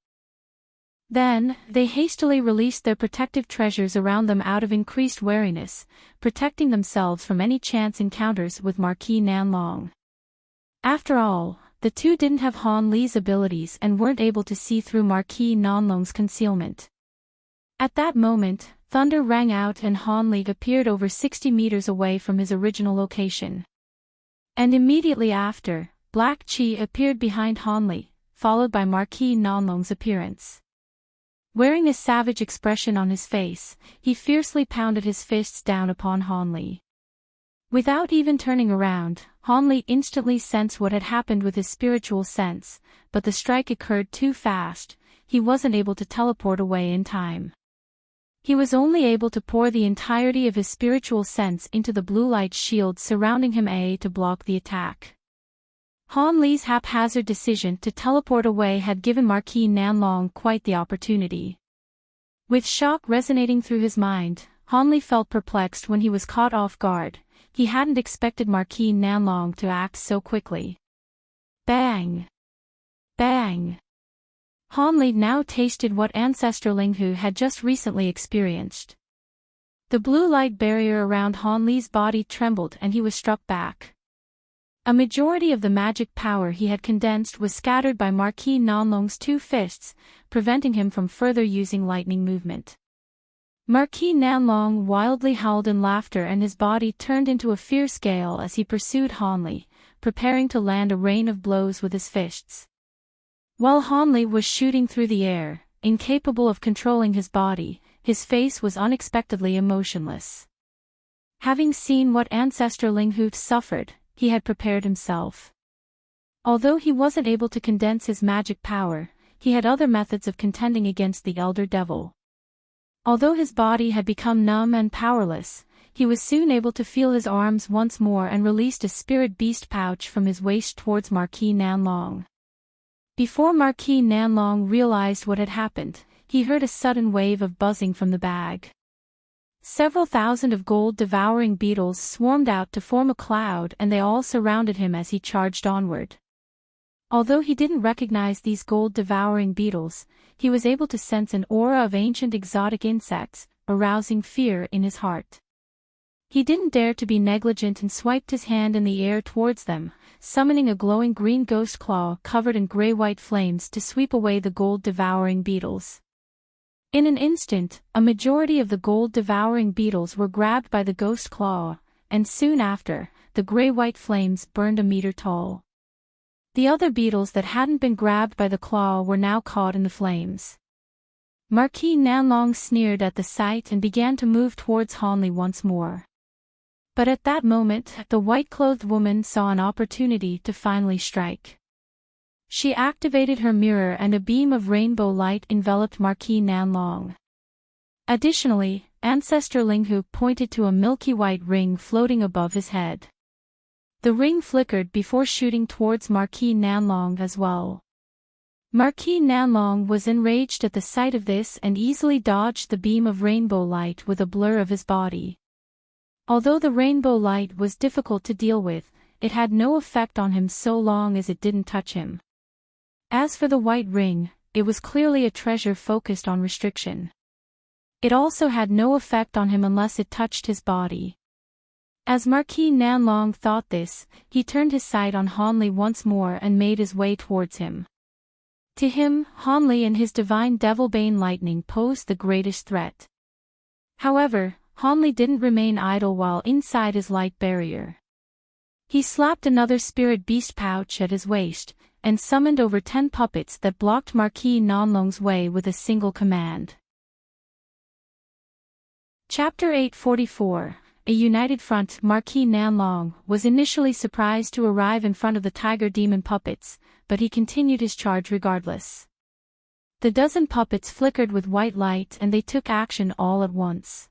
Then, they hastily released their protective treasures around them out of increased wariness, protecting themselves from any chance encounters with Marquis Nanlong. After all, the two didn't have Han Li's abilities and weren't able to see through Marquis Nanlong's concealment. At that moment, thunder rang out and Han Li appeared over 60 meters away from his original location. And immediately after, Black Chi appeared behind Han Li, followed by Marquis Nanlong's appearance. Wearing a savage expression on his face, he fiercely pounded his fists down upon Han Li. Without even turning around, Han Li instantly sensed what had happened with his spiritual sense, but the strike occurred too fast, he wasn't able to teleport away in time. He was only able to pour the entirety of his spiritual sense into the blue light shield surrounding him to block the attack. Han Li's haphazard decision to teleport away had given Marquis Nanlong quite the opportunity. With shock resonating through his mind, Han Li felt perplexed when he was caught off guard. He hadn't expected Marquis Nanlong to act so quickly. Bang! Bang! Han Li now tasted what Ancestor Ling Hu had just recently experienced. The blue light barrier around Han Li's body trembled and he was struck back. A majority of the magic power he had condensed was scattered by Marquis Nanlong's two fists, preventing him from further using lightning movement. Marquis Nanlong wildly howled in laughter and his body turned into a fierce gale as he pursued Han Li, preparing to land a rain of blows with his fists. While Han Li was shooting through the air, incapable of controlling his body, his face was unexpectedly emotionless. Having seen what Ancestor Ling Hu suffered, he had prepared himself. Although he wasn't able to condense his magic power, he had other methods of contending against the Elder Devil. Although his body had become numb and powerless, he was soon able to feel his arms once more and released a spirit beast pouch from his waist towards Marquis Nanlong. Before Marquis Nanlong realized what had happened, he heard a sudden wave of buzzing from the bag. Several thousand of gold-devouring beetles swarmed out to form a cloud and they all surrounded him as he charged onward. Although he didn't recognize these gold-devouring beetles, he was able to sense an aura of ancient exotic insects, arousing fear in his heart. He didn't dare to be negligent and swiped his hand in the air towards them, summoning a glowing green ghost claw covered in gray-white flames to sweep away the gold-devouring beetles. In an instant, a majority of the gold-devouring beetles were grabbed by the ghost claw, and soon after, the gray-white flames burned a meter tall. The other beetles that hadn't been grabbed by the claw were now caught in the flames. Marquis Nanlong sneered at the sight and began to move towards Han Li once more. But at that moment, the white-clothed woman saw an opportunity to finally strike. She activated her mirror and a beam of rainbow light enveloped Marquis Nanlong. Additionally, Ancestor Ling Hu pointed to a milky white ring floating above his head. The ring flickered before shooting towards Marquis Nanlong as well. Marquis Nanlong was enraged at the sight of this and easily dodged the beam of rainbow light with a blur of his body. Although the rainbow light was difficult to deal with, it had no effect on him so long as it didn't touch him. As for the white ring, it was clearly a treasure focused on restriction. It also had no effect on him unless it touched his body. As Marquis Nanlong thought this, he turned his sight on Hanli once more and made his way towards him. To him, Hanli and his divine Devilbane lightning posed the greatest threat. However, Hanli didn't remain idle while inside his light barrier. He slapped another spirit beast pouch at his waist, and summoned over 10 puppets that blocked Marquis Nanlong's way with a single command. Chapter 844. A united front. Marquis Nanlong was initially surprised to arrive in front of the tiger demon puppets, but he continued his charge regardless. The dozen puppets flickered with white light and they took action all at once.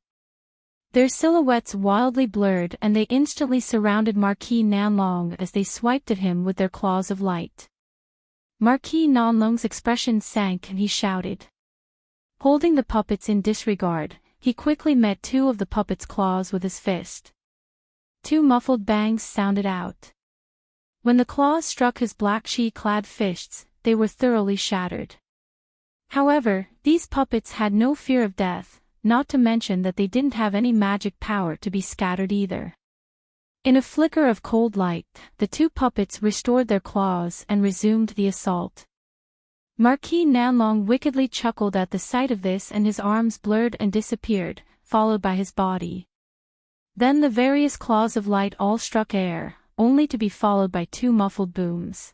Their silhouettes wildly blurred and they instantly surrounded Marquis Nanlong as they swiped at him with their claws of light. Marquis Nanlong's expression sank and he shouted. Holding the puppets in disregard, he quickly met 2 of the puppets' claws with his fist. 2 muffled bangs sounded out. When the claws struck his black chi-clad fists, they were thoroughly shattered. However, these puppets had no fear of death, not to mention that they didn't have any magic power to be scattered either. In a flicker of cold light, the 2 puppets restored their claws and resumed the assault. Marquis Nanlong wickedly chuckled at the sight of this and his arms blurred and disappeared, followed by his body. Then the various claws of light all struck air, only to be followed by 2 muffled booms.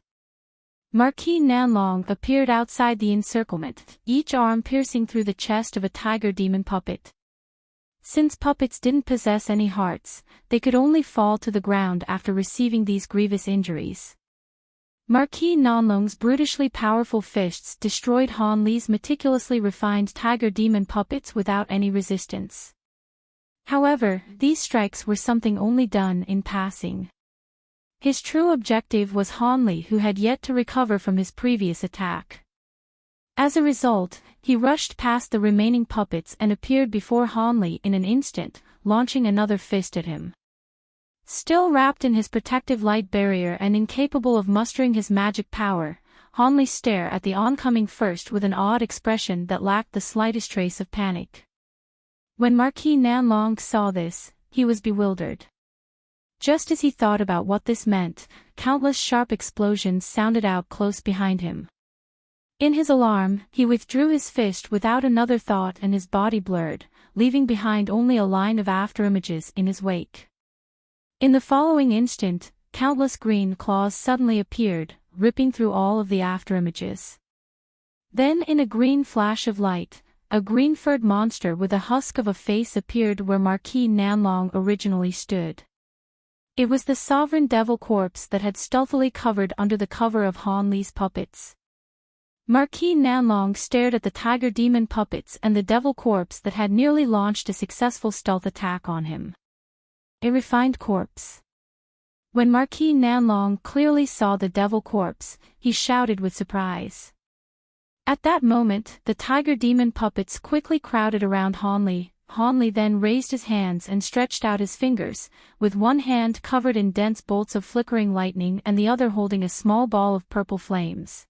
Marquis Nanlong appeared outside the encirclement, each arm piercing through the chest of a tiger demon puppet. Since puppets didn't possess any hearts, they could only fall to the ground after receiving these grievous injuries. Marquis Nanlong's brutishly powerful fists destroyed Hanli's meticulously refined tiger demon puppets without any resistance. However, these strikes were something only done in passing. His true objective was Hanli, who had yet to recover from his previous attack. As a result, he rushed past the remaining puppets and appeared before Hanli in an instant, launching another fist at him. Still wrapped in his protective light barrier and incapable of mustering his magic power, Hanli stared at the oncoming first with an odd expression that lacked the slightest trace of panic. When Marquis Nanlong saw this, he was bewildered. Just as he thought about what this meant, countless sharp explosions sounded out close behind him. In his alarm, he withdrew his fist without another thought and his body blurred, leaving behind only a line of afterimages in his wake. In the following instant, countless green claws suddenly appeared, ripping through all of the afterimages. Then in a green flash of light, a green-furred monster with a husk of a face appeared where Marquis Nanlong originally stood. It was the sovereign devil corpse that had stealthily covered under the cover of Hanli's puppets. Marquis Nanlong stared at the tiger demon puppets and the devil corpse that had nearly launched a successful stealth attack on him. A refined corpse. When Marquis Nanlong clearly saw the devil corpse, he shouted with surprise. At that moment, the tiger demon puppets quickly crowded around Hanli. Hanli then raised his hands and stretched out his fingers, with one hand covered in dense bolts of flickering lightning and the other holding a small ball of purple flames.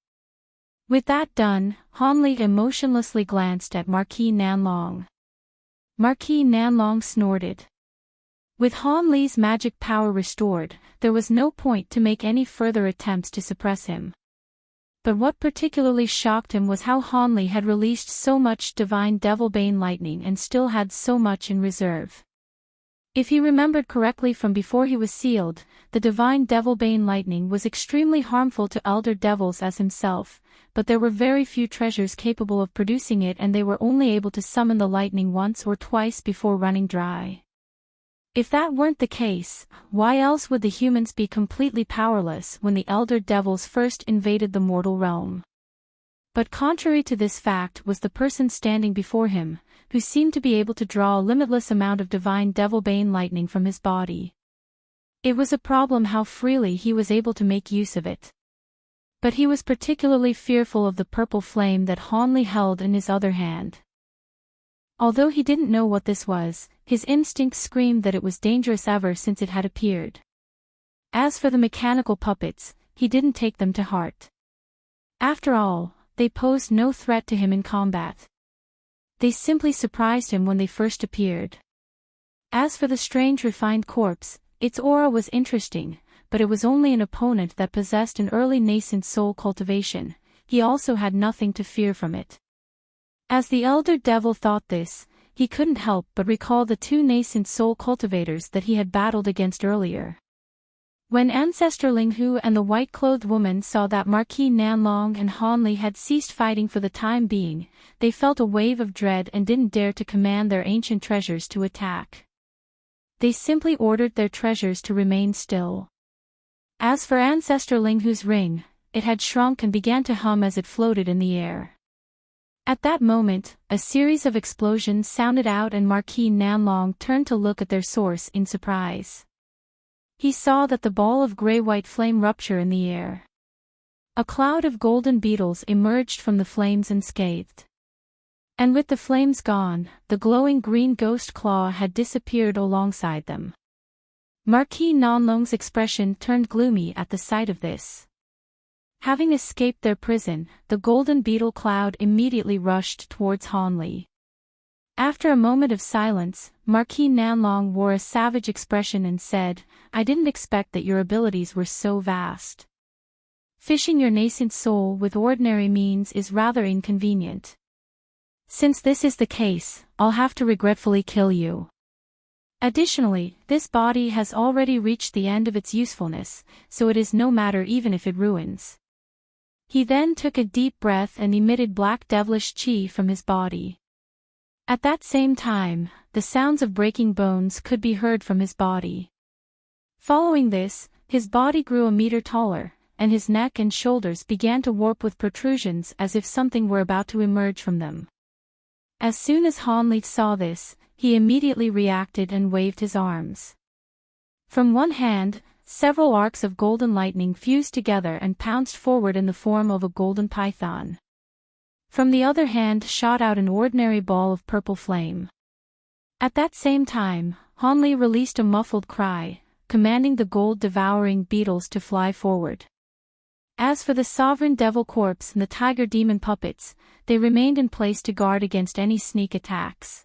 With that done, Hanli emotionlessly glanced at Marquis Nanlong. Marquis Nanlong snorted. With Hanli's magic power restored, there was no point to make any further attempts to suppress him. But what particularly shocked him was how Hanli had released so much divine Devilbane lightning and still had so much in reserve. If he remembered correctly from before he was sealed, the divine Devilbane lightning was extremely harmful to elder devils as himself, but there were very few treasures capable of producing it and they were only able to summon the lightning once or twice before running dry. If that weren't the case, why else would the humans be completely powerless when the elder devils first invaded the mortal realm? But contrary to this fact was the person standing before him, who seemed to be able to draw a limitless amount of divine Devilbane lightning from his body. It was a problem how freely he was able to make use of it. But he was particularly fearful of the purple flame that Hanli held in his other hand. Although he didn't know what this was, his instinct screamed that it was dangerous ever since it had appeared. As for the mechanical puppets, he didn't take them to heart. After all, they posed no threat to him in combat. They simply surprised him when they first appeared. As for the strange refined corpse, its aura was interesting, but it was only an opponent that possessed an early nascent soul cultivation. He also had nothing to fear from it. As the elder devil thought this, he couldn't help but recall the two nascent soul cultivators that he had battled against earlier. When Ancestor Linghu and the white-clothed woman saw that Marquis Nanlong and Hanli had ceased fighting for the time being, they felt a wave of dread and didn't dare to command their ancient treasures to attack. They simply ordered their treasures to remain still. As for Ancestor Linghu's ring, it had shrunk and began to hum as it floated in the air. At that moment, a series of explosions sounded out and Marquis Nanlong turned to look at their source in surprise. He saw that the ball of gray-white flame ruptured in the air. A cloud of golden beetles emerged from the flames unscathed. And with the flames gone, the glowing green ghost claw had disappeared alongside them. Marquis Nanlong's expression turned gloomy at the sight of this. Having escaped their prison, the golden beetle cloud immediately rushed towards Hanli. After a moment of silence, Marquis Nanlong wore a savage expression and said, "I didn't expect that your abilities were so vast. Fishing your nascent soul with ordinary means is rather inconvenient. Since this is the case, I'll have to regretfully kill you. Additionally, this body has already reached the end of its usefulness, so it is no matter even if it ruins." He then took a deep breath and emitted black devilish chi from his body. At that same time, the sounds of breaking bones could be heard from his body. Following this, his body grew a meter taller, and his neck and shoulders began to warp with protrusions as if something were about to emerge from them. As soon as Hanli saw this, he immediately reacted and waved his arms. From one hand, several arcs of golden lightning fused together and pounced forward in the form of a golden python. From the other hand shot out an ordinary ball of purple flame. At that same time, Hanli released a muffled cry, commanding the gold-devouring beetles to fly forward. As for the sovereign devil corpse and the tiger demon puppets, they remained in place to guard against any sneak attacks.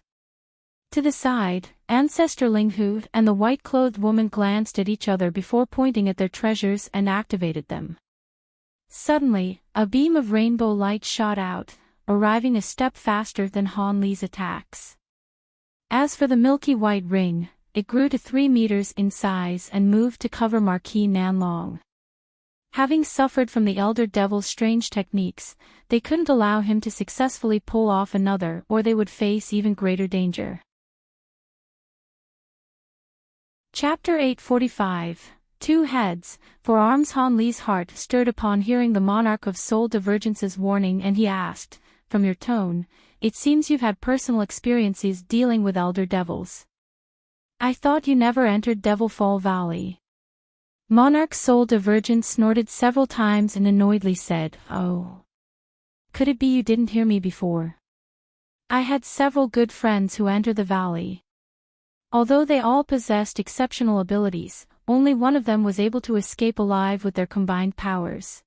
To the side, Ancestor Linghu and the white-clothed woman glanced at each other before pointing at their treasures and activated them. Suddenly, a beam of rainbow light shot out, arriving a step faster than Hanli's attacks. As for the milky white ring, it grew to 3 meters in size and moved to cover Marquis Nanlong. Having suffered from the elder devil's strange techniques, they couldn't allow him to successfully pull off another or they would face even greater danger. Chapter 845. Two Heads. For arms. Hanli's heart stirred upon hearing the Monarch of Soul Divergence's warning and he asked, "From your tone, it seems you've had personal experiences dealing with elder devils. I thought you never entered Devilfall Valley." Monarch Soul Divergence snorted several times and annoyedly said, "Oh. Could it be you didn't hear me before? I had several good friends who entered the valley. Although they all possessed exceptional abilities, only one of them was able to escape alive with their combined powers.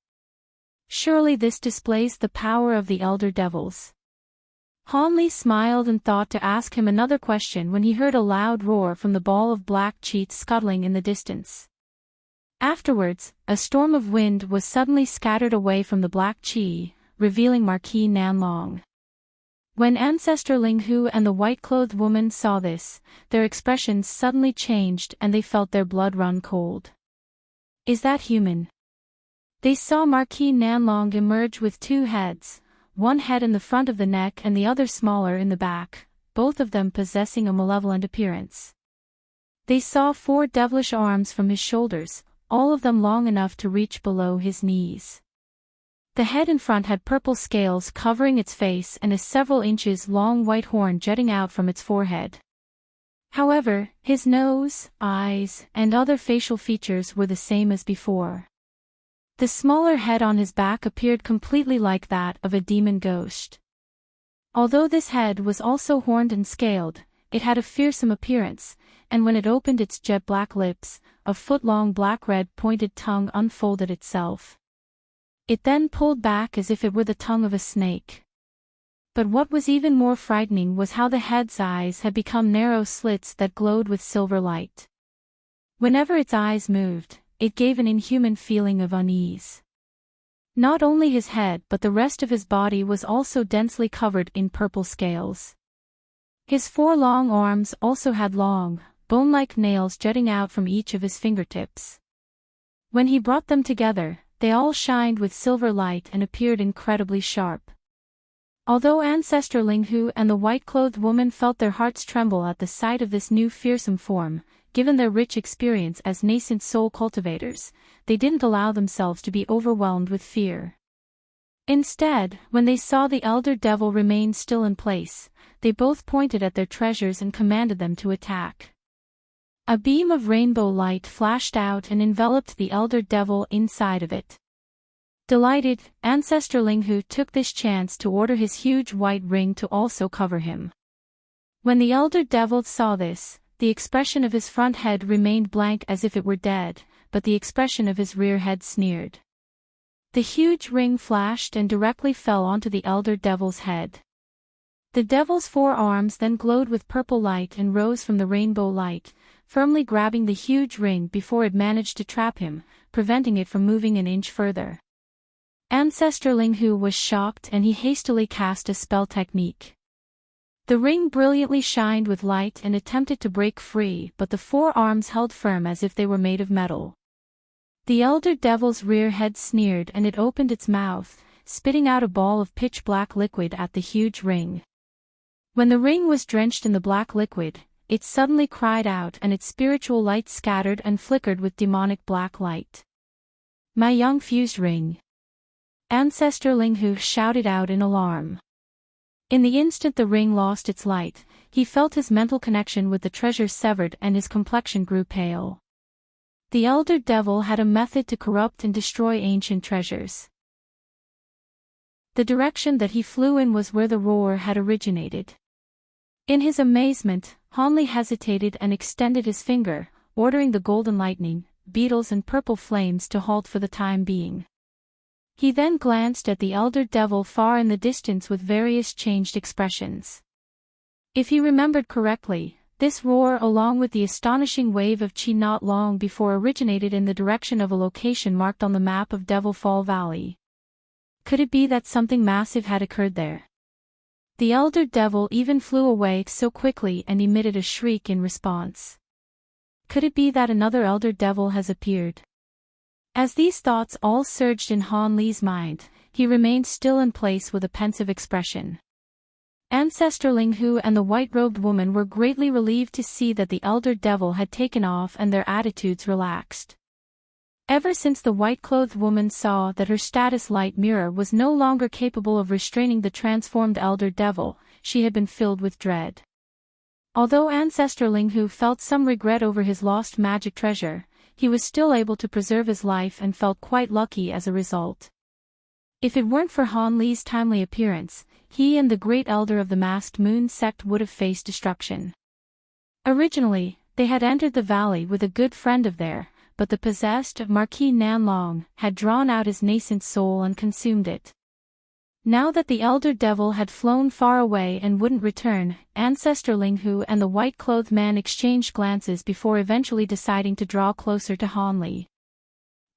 Surely this displays the power of the elder devils." Hanli smiled and thought to ask him another question when he heard a loud roar from the ball of black cheats scuttling in the distance. Afterwards, a storm of wind was suddenly scattered away from the black chi, revealing Marquis Nanlong. When Ancestor Linghu and the white-clothed woman saw this, their expressions suddenly changed and they felt their blood run cold. "Is that human?" They saw Marquis Nanlong emerge with 2 heads, one head in the front of the neck and the other smaller in the back, both of them possessing a malevolent appearance. They saw 4 devilish arms from his shoulders, all of them long enough to reach below his knees. The head in front had purple scales covering its face and a several inches long white horn jutting out from its forehead. However, his nose, eyes, and other facial features were the same as before. The smaller head on his back appeared completely like that of a demon ghost. Although this head was also horned and scaled, it had a fearsome appearance, and when it opened its jet-black lips, a foot-long black-red pointed tongue unfolded itself. It then pulled back as if it were the tongue of a snake. But what was even more frightening was how the head's eyes had become narrow slits that glowed with silver light. Whenever its eyes moved, it gave an inhuman feeling of unease. Not only his head but the rest of his body was also densely covered in purple scales. His 4 long arms also had long, bone-like nails jutting out from each of his fingertips. When he brought them together, they all shined with silver light and appeared incredibly sharp. Although Ancestor Linghu and the white-clothed woman felt their hearts tremble at the sight of this new fearsome form, given their rich experience as nascent soul cultivators, they didn't allow themselves to be overwhelmed with fear. Instead, when they saw the elder devil remain still in place, they both pointed at their treasures and commanded them to attack. A beam of rainbow light flashed out and enveloped the elder devil inside of it. Delighted, Ancestor Linghu took this chance to order his huge white ring to also cover him. When the elder devil saw this, the expression of his front head remained blank as if it were dead, but the expression of his rear head sneered. The huge ring flashed and directly fell onto the elder devil's head. The devil's 4 arms then glowed with purple light and rose from the rainbow light, firmly grabbing the huge ring before it managed to trap him, preventing it from moving an inch further. Ancestor Linghu was shocked and he hastily cast a spell technique. The ring brilliantly shined with light and attempted to break free, but the 4 arms held firm as if they were made of metal. The elder devil's rear head sneered and it opened its mouth, spitting out a ball of pitch-black liquid at the huge ring. When the ring was drenched in the black liquid, it suddenly cried out and its spiritual light scattered and flickered with demonic black light. "My young fused ring!" Ancestor Linghu shouted out in alarm. In the instant the ring lost its light, he felt his mental connection with the treasure severed and his complexion grew pale. The elder devil had a method to corrupt and destroy ancient treasures. The direction that he flew in was where the roar had originated. In his amazement, Hanli hesitated and extended his finger, ordering the golden lightning, beetles and purple flames to halt for the time being. He then glanced at the elder devil far in the distance with various changed expressions. If he remembered correctly, this roar along with the astonishing wave of chi not long before originated in the direction of a location marked on the map of Devil Fall Valley. Could it be that something massive had occurred there? The elder devil even flew away so quickly and emitted a shriek in response. Could it be that another elder devil has appeared? As these thoughts all surged in Han Li's mind, he remained still in place with a pensive expression. Ancestor Linghu and the white-robed woman were greatly relieved to see that the elder devil had taken off and their attitudes relaxed. Ever since the white-clothed woman saw that her status light mirror was no longer capable of restraining the transformed elder devil, she had been filled with dread. Although Ancestor Linghu felt some regret over his lost magic treasure, he was still able to preserve his life and felt quite lucky as a result. If it weren't for Han Li's timely appearance, he and the great elder of the masked moon sect would have faced destruction. Originally, they had entered the valley with a good friend of theirs, but the possessed Marquis Nanlong had drawn out his nascent soul and consumed it. Now that the elder devil had flown far away and wouldn't return, Ancestor Linghu and the white-clothed man exchanged glances before eventually deciding to draw closer to Han Li.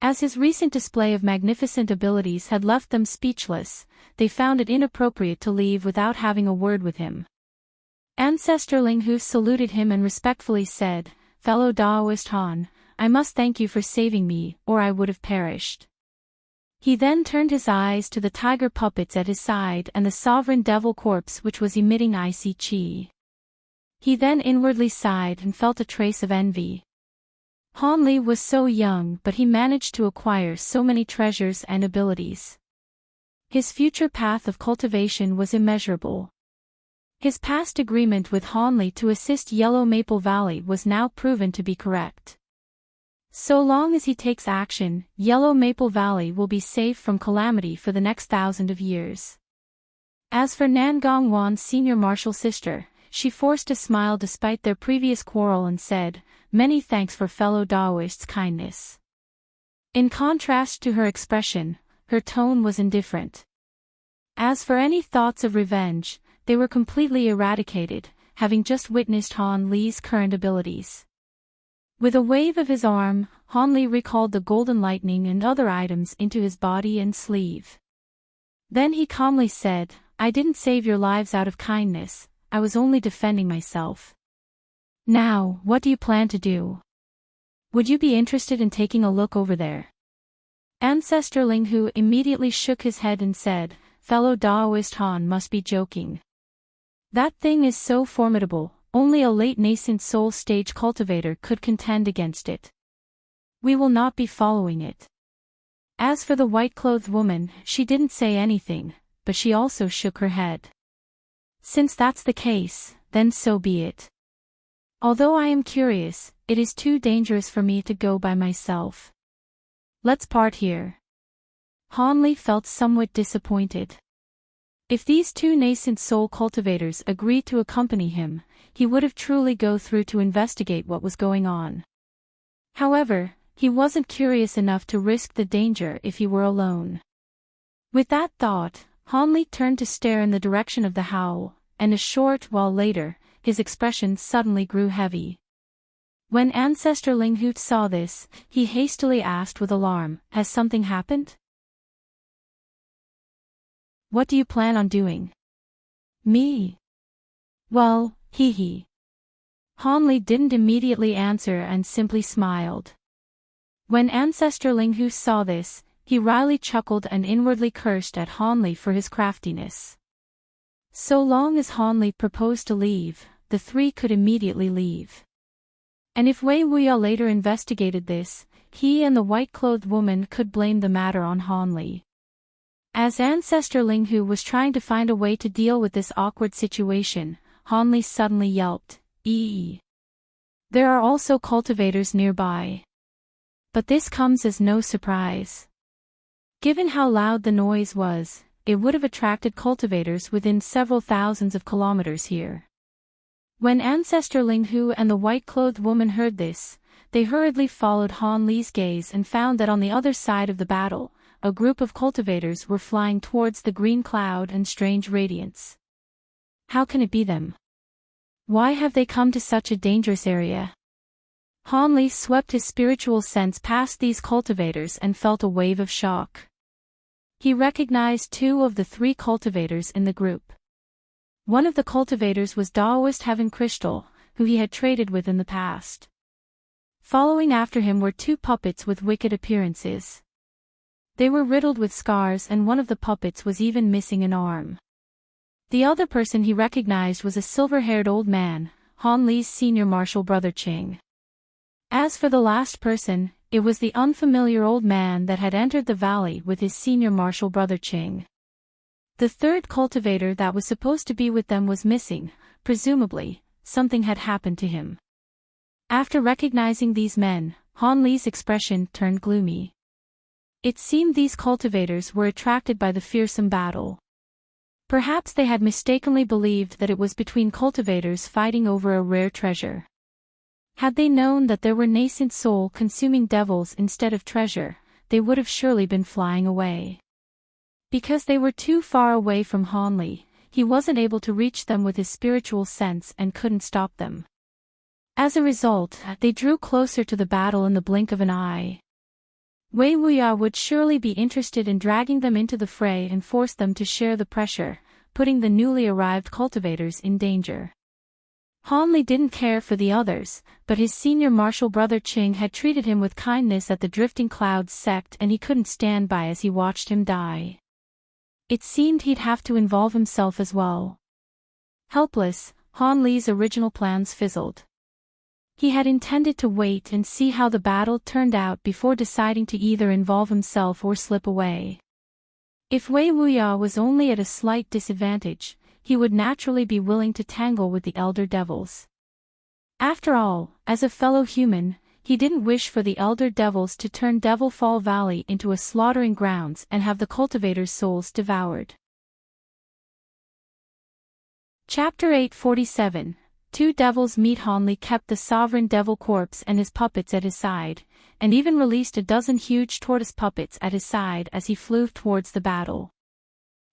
As his recent display of magnificent abilities had left them speechless, they found it inappropriate to leave without having a word with him. Ancestor Linghu saluted him and respectfully said, "Fellow Daoist Han, I must thank you for saving me, or I would have perished." He then turned his eyes to the tiger puppets at his side and the sovereign devil corpse which was emitting icy chi. He then inwardly sighed and felt a trace of envy. Han Li was so young but he managed to acquire so many treasures and abilities. His future path of cultivation was immeasurable. His past agreement with Han Li to assist Yellow Maple Valley was now proven to be correct. So long as he takes action, Yellow Maple Valley will be safe from calamity for the next 1,000 of years. As for Nan Gong Wan's senior martial sister, she forced a smile despite their previous quarrel and said, "Many thanks for fellow Daoist's kindness." In contrast to her expression, her tone was indifferent. As for any thoughts of revenge, they were completely eradicated, having just witnessed Han Li's current abilities. With a wave of his arm, Han Li recalled the golden lightning and other items into his body and sleeve. Then he calmly said, "I didn't save your lives out of kindness, I was only defending myself. Now, what do you plan to do? Would you be interested in taking a look over there?" Ancestor Ling Hu immediately shook his head and said, "Fellow Daoist Han must be joking. That thing is so formidable, only a late nascent soul stage cultivator could contend against it. We will not be following it." As for the white-clothed woman, she didn't say anything, but she also shook her head. "Since that's the case, then so be it. Although I am curious, it is too dangerous for me to go by myself. Let's part here." Han Li felt somewhat disappointed. If these two nascent soul cultivators agreed to accompany him, he would have truly go through to investigate what was going on. However, he wasn't curious enough to risk the danger if he were alone. With that thought, Han Li turned to stare in the direction of the howl, and a short while later, his expression suddenly grew heavy. When Ancestor Ling Hu saw this, he hastily asked with alarm, "Has something happened? What do you plan on doing?" "Me? Well, hee." Han Li didn't immediately answer and simply smiled. When Ancestor Ling Hu saw this, he wryly chuckled and inwardly cursed at Han Li for his craftiness. So long as Han Li proposed to leave, the three could immediately leave. And if Wei Wuya later investigated this, he and the white-clothed woman could blame the matter on Han Li. As Ancestor Ling Hu was trying to find a way to deal with this awkward situation, Han Li suddenly yelped, "Ee! There are also cultivators nearby." But this comes as no surprise. Given how loud the noise was, it would have attracted cultivators within several thousands of kilometers here. When Ancestor Ling Hu and the white-clothed woman heard this, they hurriedly followed Han Li's gaze and found that on the other side of the battle, a group of cultivators were flying towards the green cloud and strange radiance. How can it be them? Why have they come to such a dangerous area? Han Li swept his spiritual sense past these cultivators and felt a wave of shock. He recognized two of the three cultivators in the group. One of the cultivators was Daoist Heaven Crystal, who he had traded with in the past. Following after him were two puppets with wicked appearances. They were riddled with scars and one of the puppets was even missing an arm. The other person he recognized was a silver-haired old man, Han Li's senior martial brother Qing. As for the last person, it was the unfamiliar old man that had entered the valley with his senior martial brother Qing. The third cultivator that was supposed to be with them was missing, presumably, something had happened to him. After recognizing these men, Han Li's expression turned gloomy. It seemed these cultivators were attracted by the fearsome battle. Perhaps they had mistakenly believed that it was between cultivators fighting over a rare treasure. Had they known that there were nascent soul-consuming devils instead of treasure, they would have surely been flying away. Because they were too far away from Han Li, he wasn't able to reach them with his spiritual sense and couldn't stop them. As a result, they drew closer to the battle in the blink of an eye. Wei Wuya would surely be interested in dragging them into the fray and force them to share the pressure, putting the newly arrived cultivators in danger. Han Li didn't care for the others, but his senior martial brother Qing had treated him with kindness at the Drifting Clouds sect and he couldn't stand by as he watched him die. It seemed he'd have to involve himself as well. Helpless, Han Li's original plans fizzled. He had intended to wait and see how the battle turned out before deciding to either involve himself or slip away. If Wei Wuya was only at a slight disadvantage, he would naturally be willing to tangle with the elder devils. After all, as a fellow human, he didn't wish for the elder devils to turn Devil Fall Valley into a slaughtering grounds and have the cultivators' souls devoured. Chapter 847. Two devils meet. Hanli kept the sovereign devil corpse and his puppets at his side, and even released a dozen huge tortoise puppets at his side as he flew towards the battle.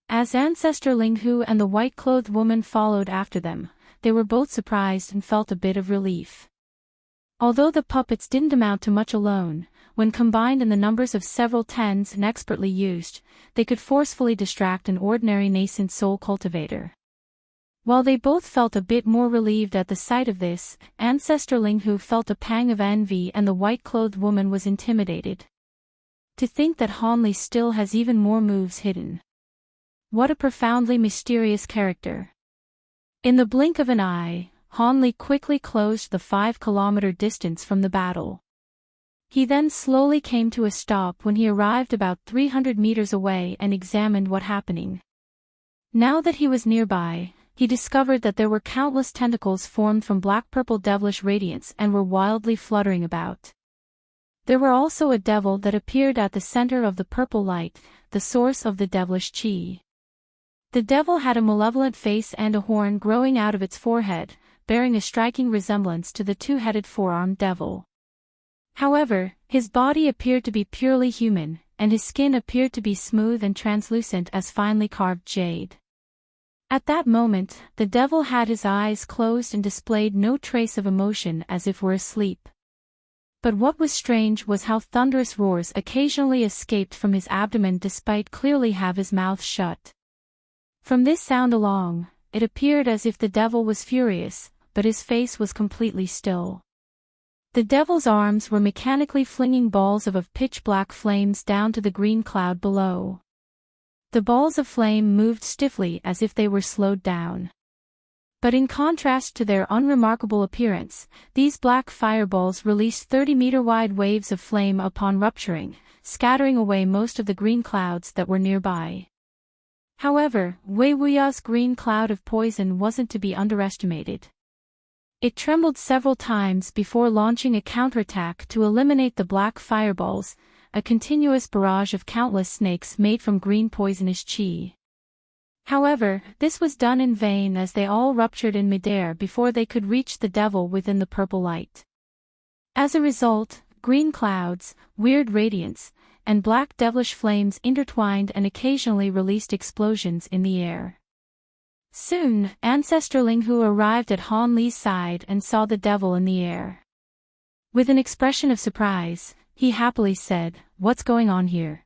As Ancestor Linghu and the white-clothed woman followed after them, they were both surprised and felt a bit of relief. Although the puppets didn't amount to much alone, when combined in the numbers of several tens and expertly used, they could forcefully distract an ordinary nascent soul cultivator. While they both felt a bit more relieved at the sight of this, Ancestor Linghu felt a pang of envy and the white-clothed woman was intimidated. To think that Hanli still has even more moves hidden. What a profoundly mysterious character. In the blink of an eye, Hanli quickly closed the 5-kilometer distance from the battle. He then slowly came to a stop when he arrived about 300 meters away and examined what happening. Now that he was nearby, he discovered that there were countless tentacles formed from black-purple devilish radiance and were wildly fluttering about. There were also a devil that appeared at the center of the purple light, the source of the devilish chi. The devil had a malevolent face and a horn growing out of its forehead, bearing a striking resemblance to the two-headed four-armed devil. However, his body appeared to be purely human, and his skin appeared to be smooth and translucent as finely carved jade. At that moment, the devil had his eyes closed and displayed no trace of emotion as if were asleep. But what was strange was how thunderous roars occasionally escaped from his abdomen despite clearly have his mouth shut. From this sound alone, it appeared as if the devil was furious, but his face was completely still. The devil's arms were mechanically flinging balls of pitch-black flames down to the green cloud below. The balls of flame moved stiffly as if they were slowed down. But in contrast to their unremarkable appearance, these black fireballs released 30-meter-wide waves of flame upon rupturing, scattering away most of the green clouds that were nearby. However, Wei Wuya's green cloud of poison wasn't to be underestimated. It trembled several times before launching a counterattack to eliminate the black fireballs, a continuous barrage of countless snakes made from green poisonous chi. However, this was done in vain as they all ruptured in midair before they could reach the devil within the purple light. As a result, green clouds, weird radiance, and black devilish flames intertwined and occasionally released explosions in the air. Soon, Ancestor Linghu arrived at Hanli's side and saw the devil in the air. With an expression of surprise, he happily said, "What's going on here?"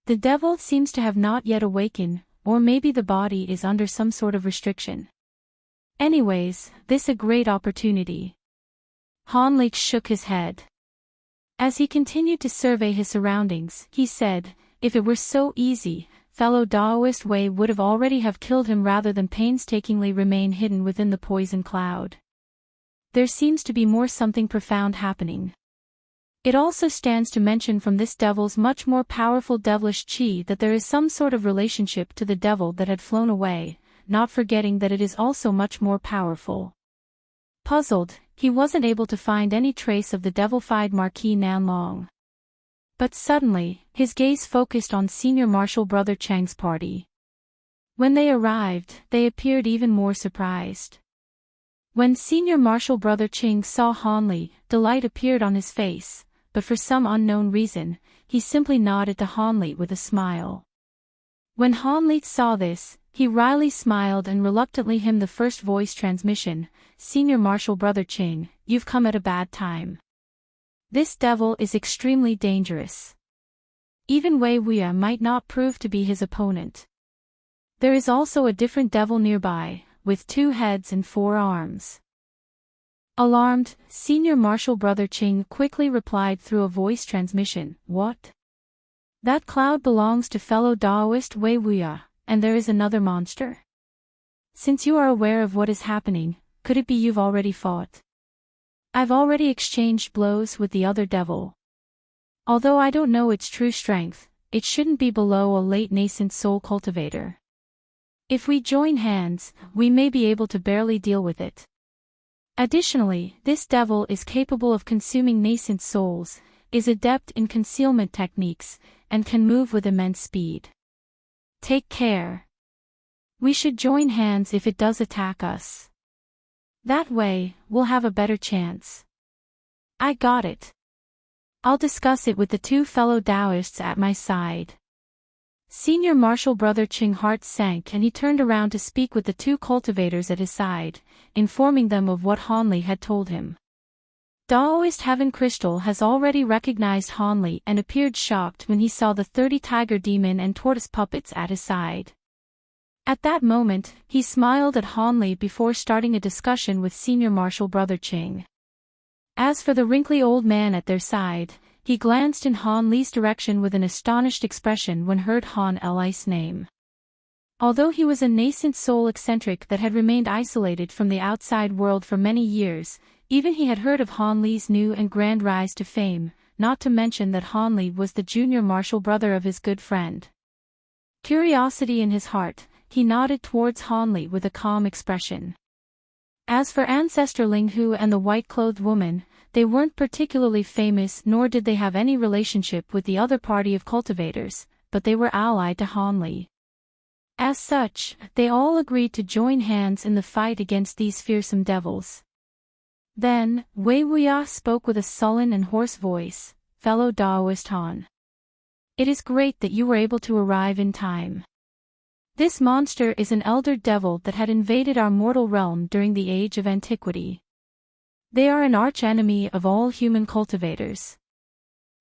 The devil seems to have not yet awakened, or maybe the body is under some sort of restriction. Anyways, this a great opportunity. Hanli shook his head. As he continued to survey his surroundings, he said, "If it were so easy, fellow Daoist Wei would have already have killed him rather than painstakingly remain hidden within the poison cloud. There seems to be something profound happening. It also stands to mention from this devil's much more powerful devilish chi that there is some sort of relationship to the devil that had flown away, not forgetting that it is also much more powerful." Puzzled, he wasn't able to find any trace of the devilified Marquis Nanlong. But suddenly, his gaze focused on Senior Marshal Brother Cheng's party. When they arrived, they appeared even more surprised. When Senior Marshal Brother Cheng saw Hanli, delight appeared on his face, but for some unknown reason, he simply nodded to Hanli with a smile. When Hanli saw this, he wryly smiled and reluctantly himmed the first voice transmission, "Senior Marshal Brother Cheng, you've come at a bad time. This devil is extremely dangerous. Even Wei Wuya might not prove to be his opponent. There is also a different devil nearby, with 2 heads and 4 arms." Alarmed, Senior Marshal Brother Cheng quickly replied through a voice transmission, "What? That cloud belongs to fellow Daoist Wei Wuya, and there is another monster? Since you are aware of what is happening, could it be you've already fought?" "I've already exchanged blows with the other devil. Although I don't know its true strength, it shouldn't be below a late nascent soul cultivator. If we join hands, we may be able to barely deal with it." Additionally, this devil is capable of consuming nascent souls, is adept in concealment techniques, and can move with immense speed. Take care. We should join hands if it does attack us. That way, we'll have a better chance. I got it. I'll discuss it with the two fellow Taoists at my side. Senior Marshal Brother Ching's heart sank and he turned around to speak with the two cultivators at his side, informing them of what Hanli had told him. Taoist Heaven Crystal has already recognized Hanli and appeared shocked when he saw the 30 tiger demon and tortoise puppets at his side. At that moment, he smiled at Hanli before starting a discussion with Senior Marshal Brother Ching. As for the wrinkly old man at their side, he glanced in Han Li's direction with an astonished expression when heard Han Li's name. Although he was a nascent soul eccentric that had remained isolated from the outside world for many years, even he had heard of Han Li's new and grand rise to fame, not to mention that Han Li was the junior martial brother of his good friend. Curiosity in his heart, he nodded towards Han Li with a calm expression. As for Ancestor Ling Hu and the white-clothed woman, they weren't particularly famous nor did they have any relationship with the other party of cultivators, but they were allied to Han Li. As such, they all agreed to join hands in the fight against these fearsome devils. Then, Wei Wuya spoke with a sullen and hoarse voice, "Fellow Taoist Han. It is great that you were able to arrive in time. This monster is an elder devil that had invaded our mortal realm during the age of antiquity. They are an arch-enemy of all human cultivators.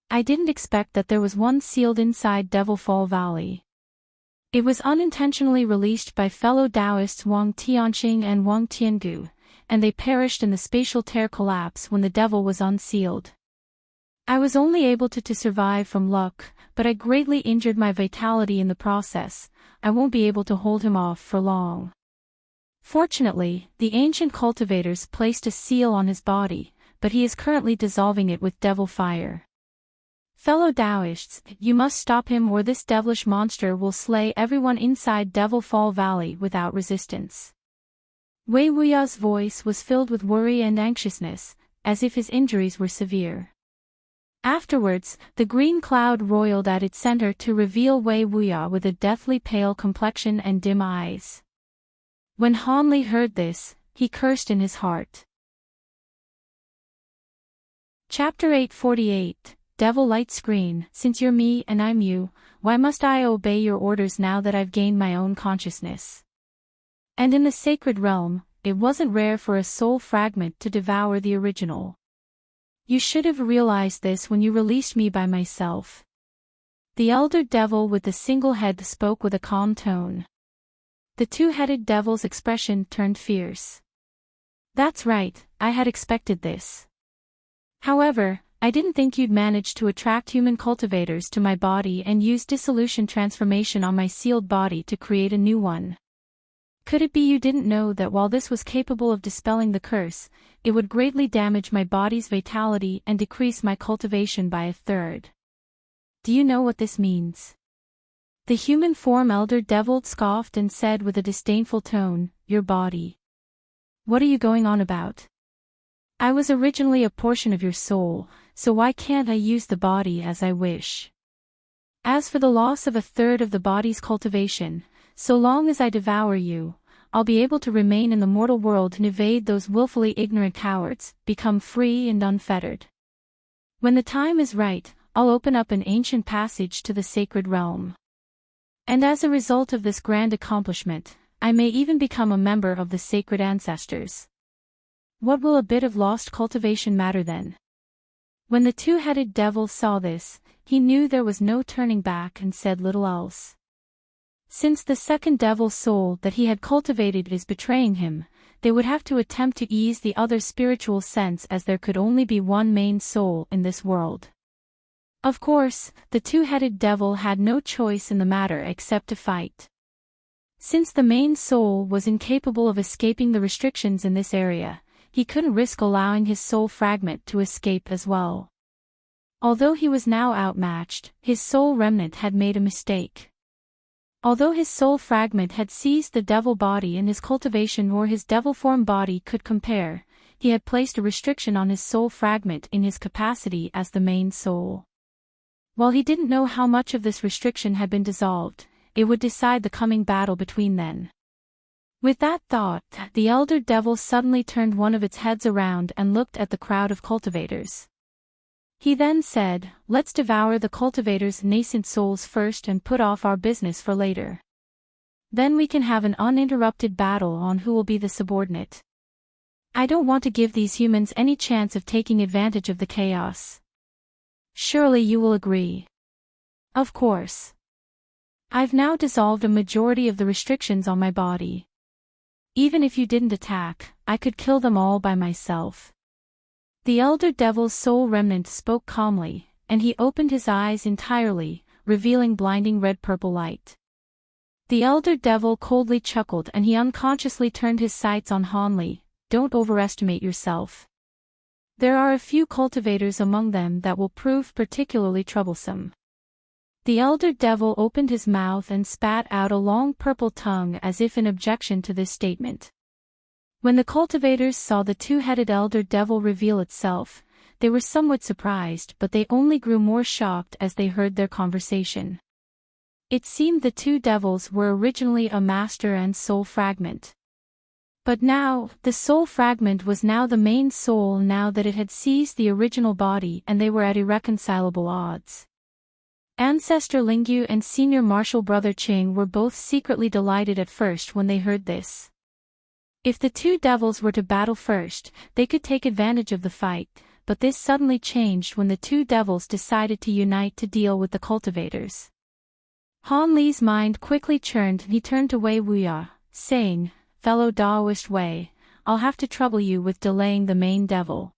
I didn't expect that there was one sealed inside Devil Fall Valley. It was unintentionally released by fellow Taoists Wang Tianqing and Wang Tiangu, and they perished in the spatial tear collapse when the devil was unsealed. I was only able to survive from luck, but I greatly injured my vitality in the process. I won't be able to hold him off for long. Fortunately, the ancient cultivators placed a seal on his body, but he is currently dissolving it with devil fire. Fellow Taoists, you must stop him or this devilish monster will slay everyone inside Devil Fall Valley without resistance." Wei Wuya's voice was filled with worry and anxiousness, as if his injuries were severe. Afterwards, the green cloud roiled at its center to reveal Wei Wuya with a deathly pale complexion and dim eyes. When Han Li heard this, he cursed in his heart. Chapter 848, Devil Light Screen. Since you're me and I'm you, why must I obey your orders now that I've gained my own consciousness? And in the sacred realm, it wasn't rare for a soul fragment to devour the original. You should have realized this when you released me by myself. The elder devil with the single head spoke with a calm tone. The two-headed devil's expression turned fierce. That's right, I had expected this. However, I didn't think you'd manage to attract human cultivators to my body and use dissolution transformation on my sealed body to create a new one. Could it be you didn't know that while this was capable of dispelling the curse, it would greatly damage my body's vitality and decrease my cultivation by a third? Do you know what this means? The human form elder devil scoffed and said with a disdainful tone, "Your body. What are you going on about? I was originally a portion of your soul, so why can't I use the body as I wish? As for the loss of a third of the body's cultivation, so long as I devour you, I'll be able to remain in the mortal world and evade those willfully ignorant cowards, become free and unfettered. When the time is right, I'll open up an ancient passage to the sacred realm. And as a result of this grand accomplishment, I may even become a member of the sacred ancestors. What will a bit of lost cultivation matter then?" When the two-headed devil saw this, he knew there was no turning back and said little else. Since the second devil's soul that he had cultivated is betraying him, they would have to attempt to ease the other's spiritual sense as there could only be one main soul in this world. Of course, the two-headed devil had no choice in the matter except to fight. Since the main soul was incapable of escaping the restrictions in this area, he couldn't risk allowing his soul fragment to escape as well. Although he was now outmatched, his soul remnant had made a mistake. Although his soul fragment had seized the devil body and his cultivation or his devil form body could compare, he had placed a restriction on his soul fragment in his capacity as the main soul. While he didn't know how much of this restriction had been dissolved, it would decide the coming battle between them. With that thought, the elder devil suddenly turned one of its heads around and looked at the crowd of cultivators. He then said, "Let's devour the cultivators' nascent souls first and put off our business for later. Then we can have an uninterrupted battle on who will be the subordinate. I don't want to give these humans any chance of taking advantage of the chaos. Surely you will agree." "Of course. I've now dissolved a majority of the restrictions on my body. Even if you didn't attack, I could kill them all by myself." The elder devil's soul remnant spoke calmly, and he opened his eyes entirely, revealing blinding red-purple light. The elder devil coldly chuckled and he unconsciously turned his sights on Hanli. "Don't overestimate yourself. There are a few cultivators among them that will prove particularly troublesome." The elder devil opened his mouth and spat out a long purple tongue as if in objection to this statement. When the cultivators saw the two-headed elder devil reveal itself, they were somewhat surprised, but they only grew more shocked as they heard their conversation. It seemed the two devils were originally a master and soul fragment. But now, the soul fragment was now the main soul now that it had seized the original body, and they were at irreconcilable odds. Ancestor Lingyu and Senior Martial Brother Qing were both secretly delighted at first when they heard this. If the two devils were to battle first, they could take advantage of the fight, but this suddenly changed when the two devils decided to unite to deal with the cultivators. Han Li's mind quickly churned and he turned to Wei Wuya, saying, "Fellow Daoist Wei, I'll have to trouble you with delaying the main devil."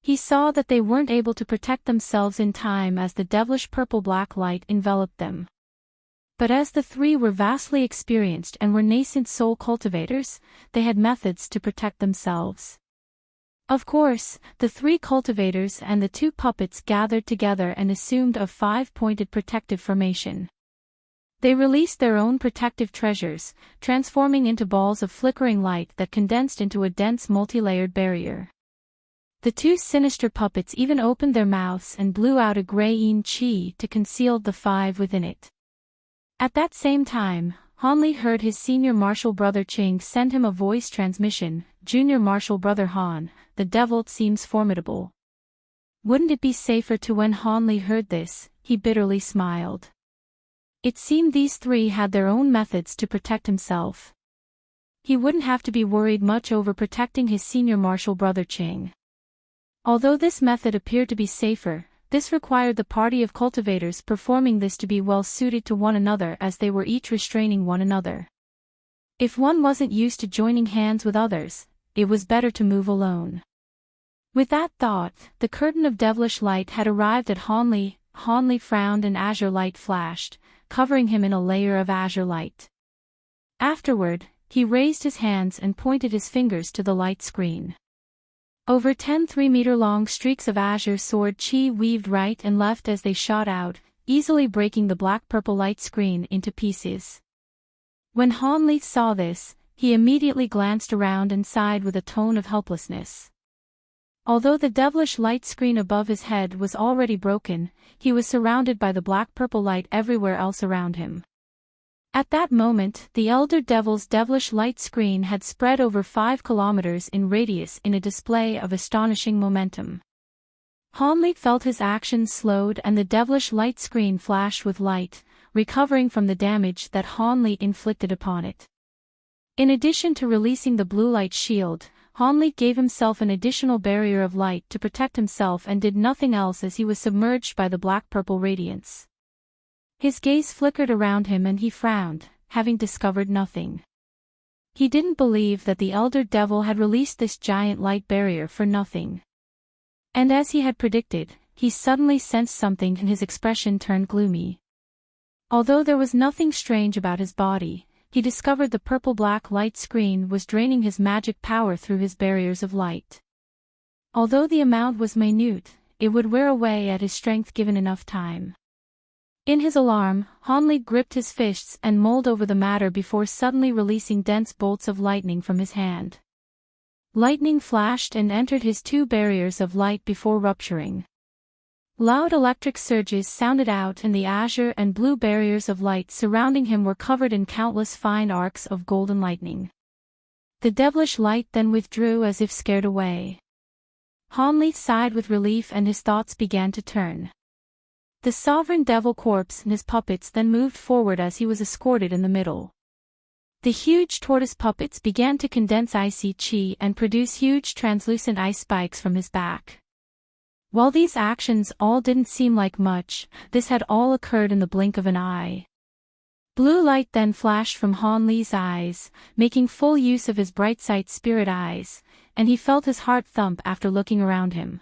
He saw that they weren't able to protect themselves in time as the devilish purple-black light enveloped them. But as the three were vastly experienced and were nascent soul cultivators, they had methods to protect themselves. Of course, the three cultivators and the two puppets gathered together and assumed a five-pointed protective formation. They released their own protective treasures, transforming into balls of flickering light that condensed into a dense multi-layered barrier. The two sinister puppets even opened their mouths and blew out a gray-yin qi to conceal the five within it. At that same time, Hanli heard his senior martial brother Qing send him a voice transmission. "Junior martial brother Han, the devil seems formidable." Wouldn't it be safer to? When Hanli heard this, he bitterly smiled. It seemed these three had their own methods to protect himself. He wouldn't have to be worried much over protecting his senior martial brother Qing. Although this method appeared to be safer, this required the party of cultivators performing this to be well suited to one another as they were each restraining one another. If one wasn't used to joining hands with others, it was better to move alone. With that thought, the curtain of devilish light had arrived at Hanli. Hanli frowned and azure light flashed, covering him in a layer of azure light. Afterward, he raised his hands and pointed his fingers to the light screen. Over 10 3-meter-long streaks of azure sword chi weaved right and left as they shot out, easily breaking the black-purple light screen into pieces. When Hanli saw this, he immediately glanced around and sighed with a tone of helplessness. Although the devilish light screen above his head was already broken, he was surrounded by the black-purple light everywhere else around him. At that moment, the elder devil's devilish light screen had spread over 5 kilometers in radius in a display of astonishing momentum. Hanli felt his actions slowed and the devilish light screen flashed with light, recovering from the damage that Hanli inflicted upon it. In addition to releasing the blue light shield, Hanli gave himself an additional barrier of light to protect himself and did nothing else as he was submerged by the black-purple radiance. His gaze flickered around him and he frowned, having discovered nothing. He didn't believe that the elder devil had released this giant light barrier for nothing. And as he had predicted, he suddenly sensed something and his expression turned gloomy. Although there was nothing strange about his body, he discovered the purple-black light screen was draining his magic power through his barriers of light. Although the amount was minute, it would wear away at his strength given enough time. In his alarm, Hanli gripped his fists and mulled over the matter before suddenly releasing dense bolts of lightning from his hand. Lightning flashed and entered his two barriers of light before rupturing. Loud electric surges sounded out and the azure and blue barriers of light surrounding him were covered in countless fine arcs of golden lightning. The devilish light then withdrew as if scared away. Hanli sighed with relief and his thoughts began to turn. The sovereign devil corpse and his puppets then moved forward as he was escorted in the middle. The huge tortoise puppets began to condense icy chi and produce huge translucent ice spikes from his back. While these actions all didn't seem like much, this had all occurred in the blink of an eye. Blue light then flashed from Han Li's eyes, making full use of his bright sight spirit eyes, and he felt his heart thump after looking around him.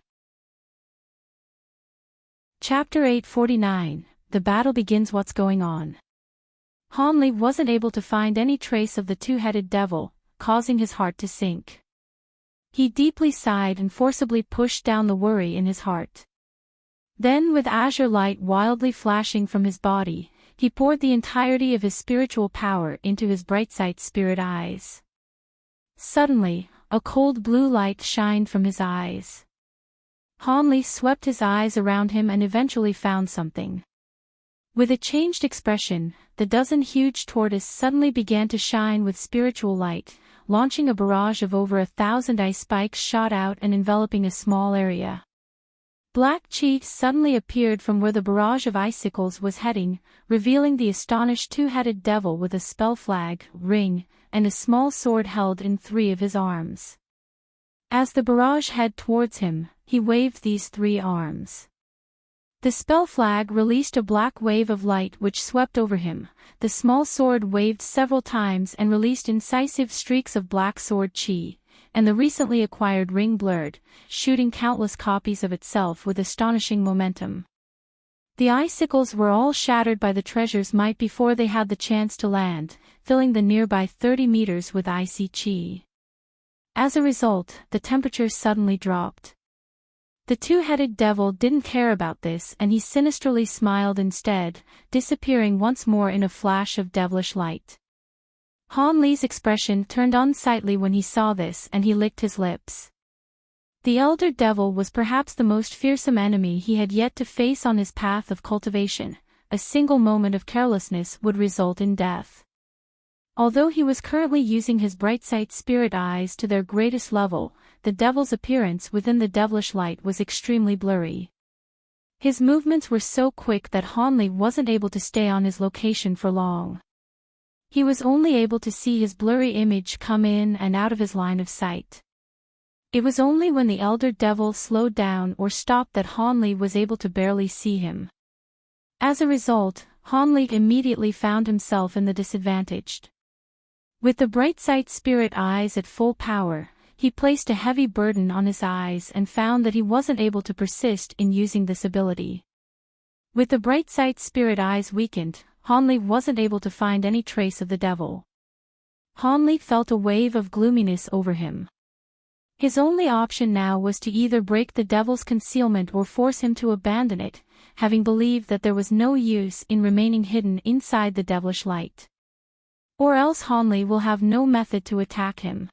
Chapter 849, The Battle Begins. What's going on? Han Li wasn't able to find any trace of the two-headed devil, causing his heart to sink. He deeply sighed and forcibly pushed down the worry in his heart. Then, with azure light wildly flashing from his body, he poured the entirety of his spiritual power into his bright sight spirit eyes. Suddenly, a cold blue light shined from his eyes. Han Li swept his eyes around him and eventually found something. With a changed expression, the dozen huge tortoise suddenly began to shine with spiritual light, launching a barrage of over 1,000 ice spikes shot out and enveloping a small area. Black chi suddenly appeared from where the barrage of icicles was heading, revealing the astonished two-headed devil with a spell flag, ring, and a small sword held in 3 of his arms. As the barrage headed towards him, he waved these 3 arms. The spell flag released a black wave of light which swept over him, the small sword waved several times and released incisive streaks of black sword chi, and the recently acquired ring blurred, shooting countless copies of itself with astonishing momentum. The icicles were all shattered by the treasure's might before they had the chance to land, filling the nearby 30 meters with icy chi. As a result, the temperature suddenly dropped. The two-headed devil didn't care about this and he sinisterly smiled instead, disappearing once more in a flash of devilish light. Han Li's expression turned unsightly when he saw this and he licked his lips. The elder devil was perhaps the most fearsome enemy he had yet to face on his path of cultivation. A single moment of carelessness would result in death. Although he was currently using his bright sight spirit eyes to their greatest level, the devil's appearance within the devilish light was extremely blurry. His movements were so quick that Han Li wasn't able to stay on his location for long. He was only able to see his blurry image come in and out of his line of sight. It was only when the elder devil slowed down or stopped that Han Li was able to barely see him. As a result, Han Li immediately found himself in the disadvantaged. With the bright sight spirit eyes at full power, he placed a heavy burden on his eyes and found that he wasn't able to persist in using this ability. With the bright sight spirit eyes weakened, Han Li wasn't able to find any trace of the devil. Han Li felt a wave of gloominess over him. His only option now was to either break the devil's concealment or force him to abandon it, having believed that there was no use in remaining hidden inside the devilish light. Or else Han Li will have no method to attack him.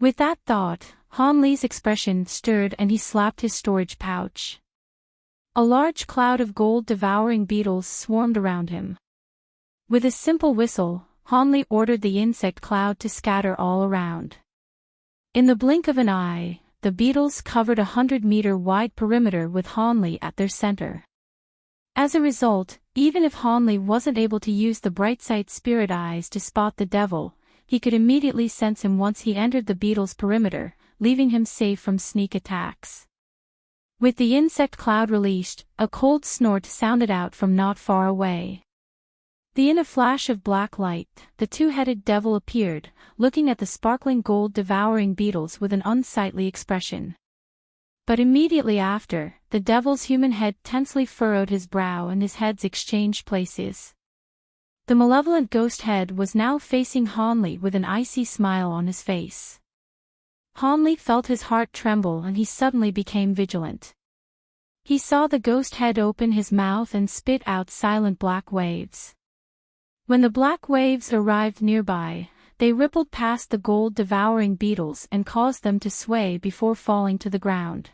With that thought, Han Li's expression stirred and he slapped his storage pouch. A large cloud of gold-devouring beetles swarmed around him. With a simple whistle, Han Li ordered the insect cloud to scatter all around. In the blink of an eye, the beetles covered a 100-meter wide perimeter with Han Li at their center. As a result, even if Han Li wasn't able to use the bright sight spirit eyes to spot the devil, he could immediately sense him once he entered the beetle's perimeter, leaving him safe from sneak attacks. With the insect cloud released, a cold snort sounded out from not far away. In a flash of black light, the two-headed devil appeared, looking at the sparkling gold-devouring beetles with an unsightly expression. But immediately after, the devil's human head tensely furrowed his brow and his heads exchanged places. The malevolent ghost head was now facing Han Li with an icy smile on his face. Han Li felt his heart tremble and he suddenly became vigilant. He saw the ghost head open his mouth and spit out silent black waves. When the black waves arrived nearby, They rippled past the gold-devouring beetles and caused them to sway before falling to the ground.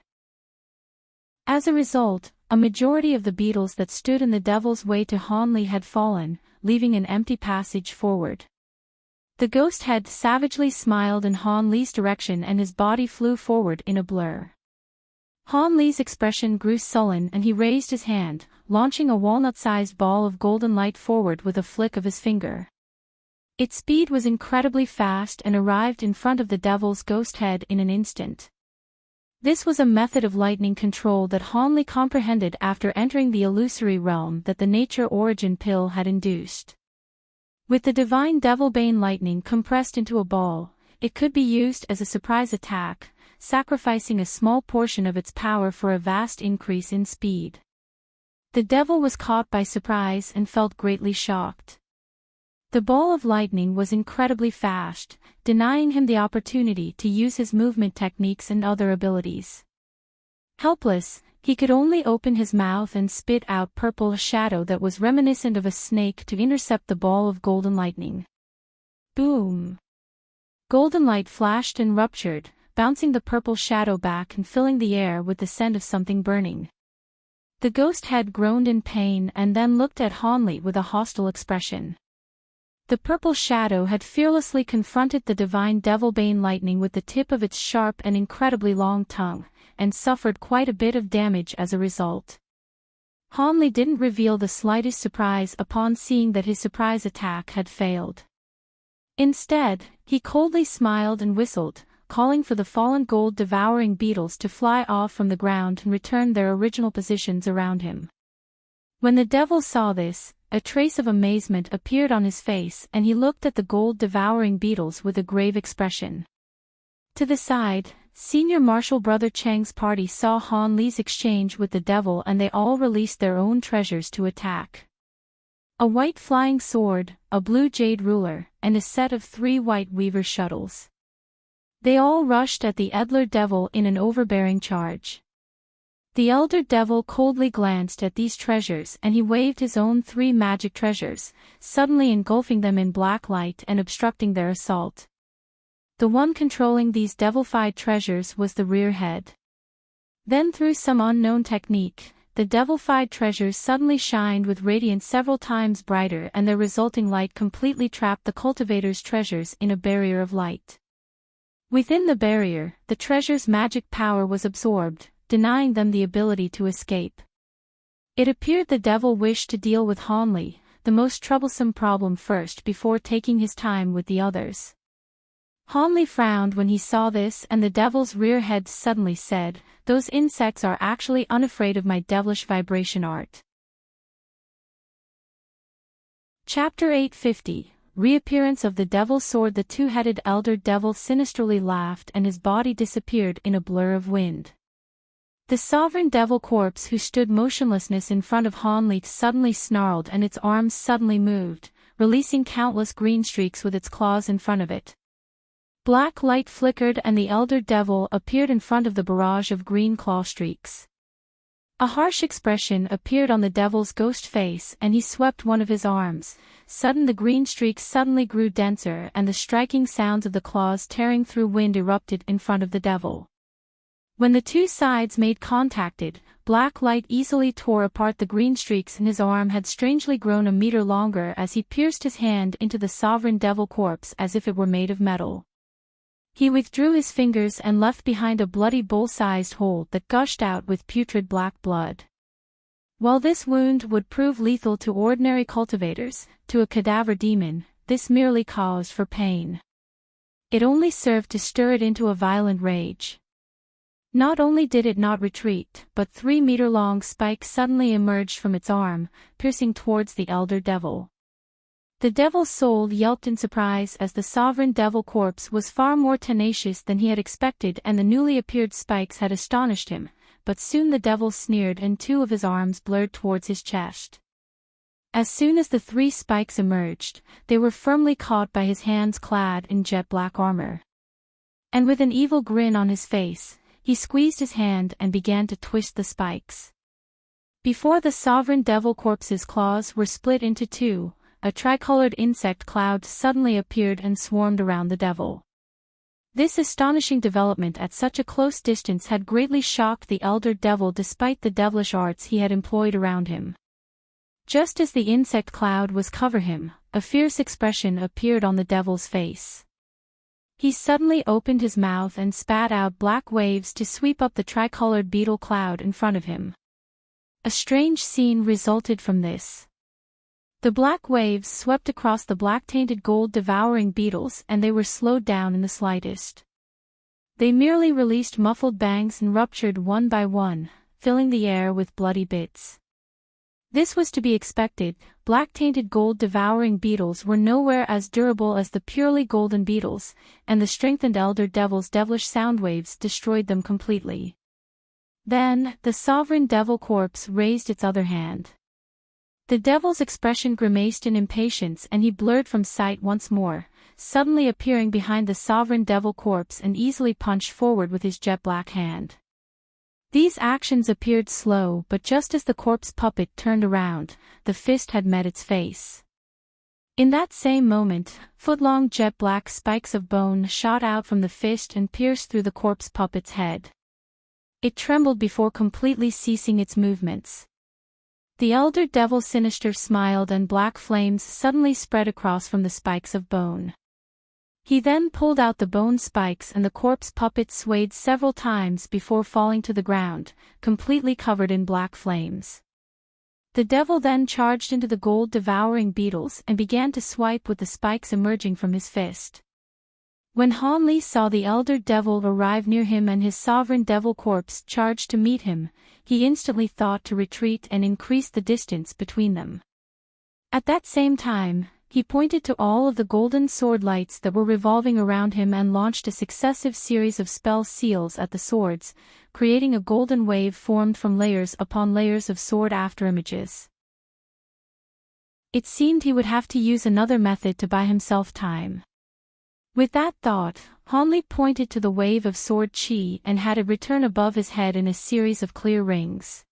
As a result, a majority of the beetles that stood in the devil's way to Hanli had fallen, leaving an empty passage forward. The ghost head savagely smiled in Hanli's direction and his body flew forward in a blur. Hanli's expression grew sullen and he raised his hand, launching a walnut-sized ball of golden light forward with a flick of his finger. Its speed was incredibly fast and arrived in front of the devil's ghost head in an instant. This was a method of lightning control that Hanli comprehended after entering the illusory realm that the nature origin pill had induced. With the divine Devilbane lightning compressed into a ball, it could be used as a surprise attack, sacrificing a small portion of its power for a vast increase in speed. The devil was caught by surprise and felt greatly shocked. The ball of lightning was incredibly fast, denying him the opportunity to use his movement techniques and other abilities. Helpless, he could only open his mouth and spit out purple shadow that was reminiscent of a snake to intercept the ball of golden lightning. Boom! Golden light flashed and ruptured, bouncing the purple shadow back and filling the air with the scent of something burning. The ghost head groaned in pain and then looked at Hanli with a hostile expression. The purple shadow had fearlessly confronted the divine Devilbane lightning with the tip of its sharp and incredibly long tongue, and suffered quite a bit of damage as a result. Hanli didn't reveal the slightest surprise upon seeing that his surprise attack had failed. Instead, he coldly smiled and whistled, calling for the fallen gold-devouring beetles to fly off from the ground and return their original positions around him. When the devil saw this, a trace of amazement appeared on his face and he looked at the gold-devouring beetles with a grave expression. To the side, Senior Marshal Brother Cheng's party saw Hanli's exchange with the devil and they all released their own treasures to attack. A white flying sword, a blue jade ruler, and a set of 3 white weaver shuttles. They all rushed at the Elder Devil in an overbearing charge. The Elder Devil coldly glanced at these treasures and he waved his own 3 magic treasures, suddenly engulfing them in black light and obstructing their assault. The one controlling these devilified treasures was the rear head. Then through some unknown technique, the devilified treasures suddenly shined with radiance several times brighter and their resulting light completely trapped the cultivator's treasures in a barrier of light. Within the barrier, the treasure's magic power was absorbed, denying them the ability to escape. It appeared the devil wished to deal with Hanli, the most troublesome problem first before taking his time with the others. Hanli frowned when he saw this and the devil's rear head suddenly said, "Those insects are actually unafraid of my devilish vibration art." Chapter 850, Reappearance of the Devil's Sword. The 2-headed Elder Devil sinisterly laughed and his body disappeared in a blur of wind. The sovereign devil corpse who stood motionlessness in front of Hanli suddenly snarled and its arms suddenly moved, releasing countless green streaks with its claws in front of it. Black light flickered and the Elder Devil appeared in front of the barrage of green claw streaks. A harsh expression appeared on the devil's ghost face and he swept one of his arms. The green streaks suddenly grew denser and the striking sounds of the claws tearing through wind erupted in front of the devil. When the 2 sides made contact, black light easily tore apart the green streaks and his arm had strangely grown a meter longer as he pierced his hand into the sovereign devil corpse as if it were made of metal. He withdrew his fingers and left behind a bloody bowl-sized hole that gushed out with putrid black blood. While this wound would prove lethal to ordinary cultivators, to a cadaver demon, this merely caused for pain. It only served to stir it into a violent rage. Not only did it not retreat, but 3-meter-long spikes suddenly emerged from its arm, piercing towards the Elder Devil. The devil's soul yelped in surprise as the sovereign devil corpse was far more tenacious than he had expected and the newly appeared spikes had astonished him, but soon the devil sneered and 2 of his arms blurred towards his chest. As soon as the 3 spikes emerged, they were firmly caught by his hands clad in jet-black armor. And with an evil grin on his face, he squeezed his hand and began to twist the spikes. Before the sovereign devil corpse's claws were split into 2, a tricolored insect cloud suddenly appeared and swarmed around the devil. This astonishing development at such a close distance had greatly shocked the elder devil despite the devilish arts he had employed around him. Just as the insect cloud was cover him, a fierce expression appeared on the devil's face. He suddenly opened his mouth and spat out black waves to sweep up the tricolored beetle cloud in front of him. A strange scene resulted from this. The black waves swept across the black-tainted gold-devouring beetles and they were slowed down in the slightest. They merely released muffled bangs and ruptured one by one, filling the air with bloody bits. This was to be expected. Black-tainted gold-devouring beetles were nowhere as durable as the purely golden beetles, and the strengthened elder devil's devilish sound waves destroyed them completely. Then, the sovereign devil corpse raised its other hand. The devil's expression grimaced in impatience and he blurred from sight once more, suddenly appearing behind the sovereign devil corpse and easily punched forward with his jet-black hand. These actions appeared slow, but just as the corpse puppet turned around, the fist had met its face. In that same moment, foot-long jet-black spikes of bone shot out from the fist and pierced through the corpse puppet's head. It trembled before completely ceasing its movements. The elder devil sinister smiled and black flames suddenly spread across from the spikes of bone. He then pulled out the bone spikes and the corpse puppet swayed several times before falling to the ground, completely covered in black flames. The devil then charged into the gold-devouring beetles and began to swipe with the spikes emerging from his fist. When Hanli saw the elder devil arrive near him and his sovereign devil corpse charge to meet him, he instantly thought to retreat and increase the distance between them. At that same time, he pointed to all of the golden sword lights that were revolving around him and launched a successive series of spell seals at the swords, creating a golden wave formed from layers upon layers of sword afterimages. It seemed he would have to use another method to buy himself time. With that thought, Hanli pointed to the wave of sword chi and had it return above his head in a series of clear rings.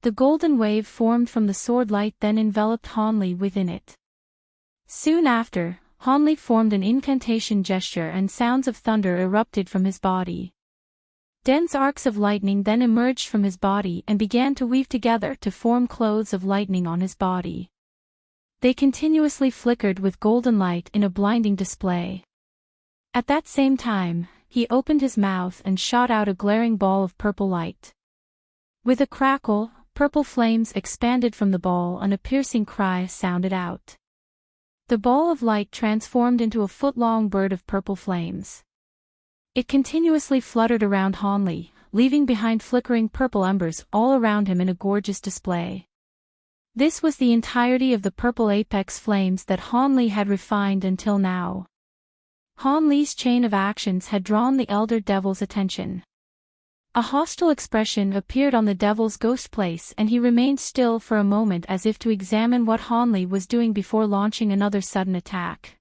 The golden wave formed from the sword light then enveloped Hanli within it. Soon after, Hanli formed an incantation gesture and sounds of thunder erupted from his body. Dense arcs of lightning then emerged from his body and began to weave together to form clothes of lightning on his body. They continuously flickered with golden light in a blinding display. At that same time, he opened his mouth and shot out a glaring ball of purple light. With a crackle, purple flames expanded from the ball and a piercing cry sounded out. The ball of light transformed into a foot-long bird of purple flames. It continuously fluttered around Hanli, leaving behind flickering purple embers all around him in a gorgeous display. This was the entirety of the purple apex flames that Hanli had refined until now. Hanli's chain of actions had drawn the elder devil's attention. A hostile expression appeared on the devil's ghost place and he remained still for a moment as if to examine what Hanli was doing before launching another sudden attack.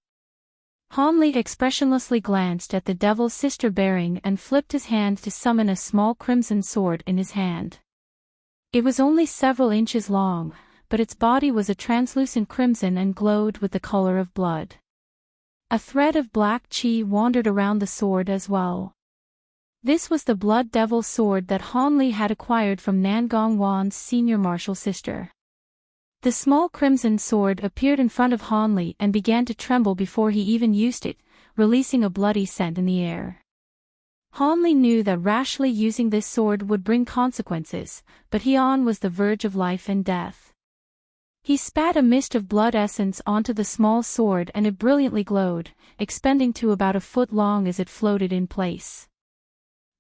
Hanli expressionlessly glanced at the devil's sister bearing and flipped his hand to summon a small crimson sword in his hand. It was only several inches long, but its body was a translucent crimson and glowed with the color of blood. A thread of black chi wandered around the sword as well. This was the Blood Devil sword that Hanli had acquired from Nangong Wan's senior martial sister. The small crimson sword appeared in front of Hanli and began to tremble before he even used it, releasing a bloody scent in the air. Hanli knew that rashly using this sword would bring consequences, but Hian was the verge of life and death. He spat a mist of blood essence onto the small sword and it brilliantly glowed, expanding to about a foot long as it floated in place.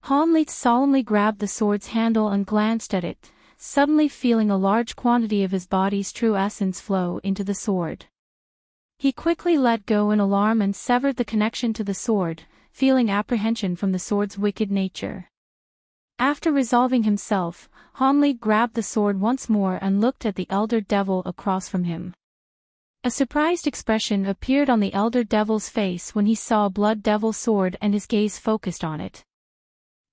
Hanli solemnly grabbed the sword's handle and glanced at it, suddenly feeling a large quantity of his body's true essence flow into the sword. He quickly let go in alarm and severed the connection to the sword, feeling apprehension from the sword's wicked nature. After resolving himself, Hanli grabbed the sword once more and looked at the elder devil across from him. A surprised expression appeared on the elder devil's face when he saw a Blood Devil sword and his gaze focused on it.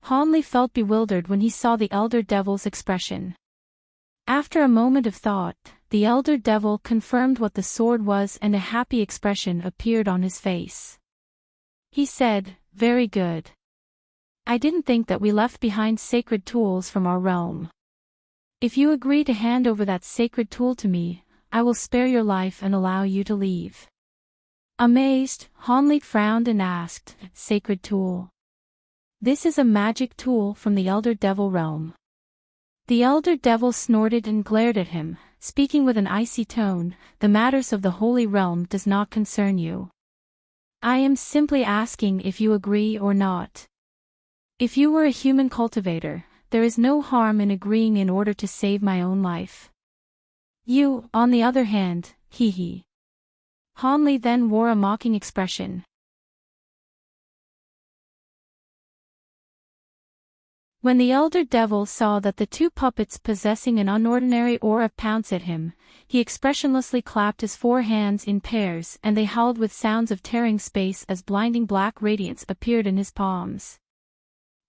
Hanli felt bewildered when he saw the elder devil's expression. After a moment of thought, the elder devil confirmed what the sword was and a happy expression appeared on his face. He said, "Very good. I didn't think that we left behind sacred tools from our realm. If you agree to hand over that sacred tool to me, I will spare your life and allow you to leave." Amazed, Hanli frowned and asked, "Sacred tool? This is a magic tool from the elder devil realm." The elder devil snorted and glared at him, speaking with an icy tone, "The matters of the holy realm does not concern you. I am simply asking if you agree or not. If you were a human cultivator, there is no harm in agreeing in order to save my own life. You, on the other hand, hee." Hanli then wore a mocking expression. When the elder devil saw that the two puppets possessing an unordinary aura pounced at him, he expressionlessly clapped his four hands in pairs and they howled with sounds of tearing space as blinding black radiance appeared in his palms.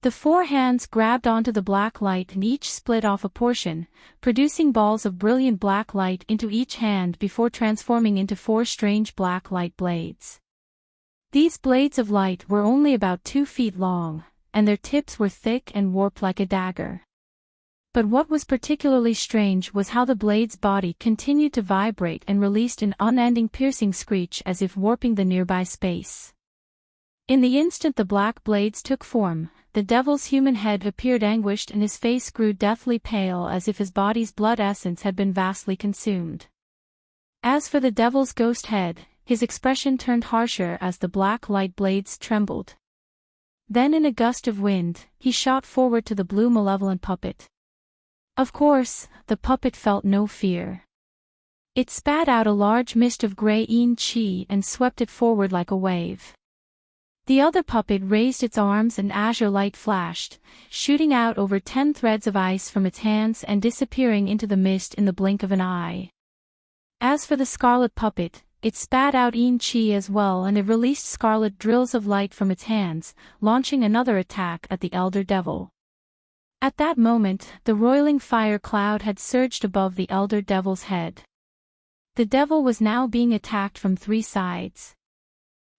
The four hands grabbed onto the black light and each split off a portion, producing balls of brilliant black light into each hand before transforming into four strange black light blades. These blades of light were only about 2 feet long, and their tips were thick and warped like a dagger. But what was particularly strange was how the blade's body continued to vibrate and released an unending piercing screech as if warping the nearby space. In the instant the black blades took form, the devil's human head appeared anguished and his face grew deathly pale as if his body's blood essence had been vastly consumed. As for the devil's ghost head, his expression turned harsher as the black light blades trembled. Then in a gust of wind, he shot forward to the blue malevolent puppet. Of course, the puppet felt no fear. It spat out a large mist of grey yin qi and swept it forward like a wave. The other puppet raised its arms and azure light flashed, shooting out over 10 threads of ice from its hands and disappearing into the mist in the blink of an eye. As for the scarlet puppet, it spat out yin qi as well and it released scarlet drills of light from its hands, launching another attack at the elder devil. At that moment, the roiling fire cloud had surged above the elder devil's head. The devil was now being attacked from 3 sides.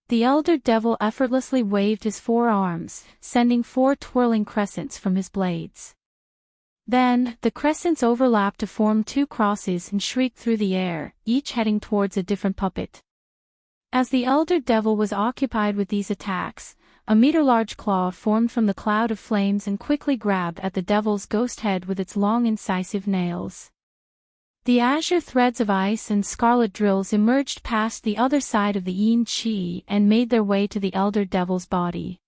The elder devil effortlessly waved his 4 arms, sending 4 twirling crescents from his blades. Then, the crescents overlapped to form 2 crosses and shrieked through the air, each heading towards a different puppet. As the elder devil was occupied with these attacks, a meter-large claw formed from the cloud of flames and quickly grabbed at the devil's ghost head with its long incisive nails. The azure threads of ice and scarlet drills emerged past the other side of the yin qi and made their way to the elder devil's body.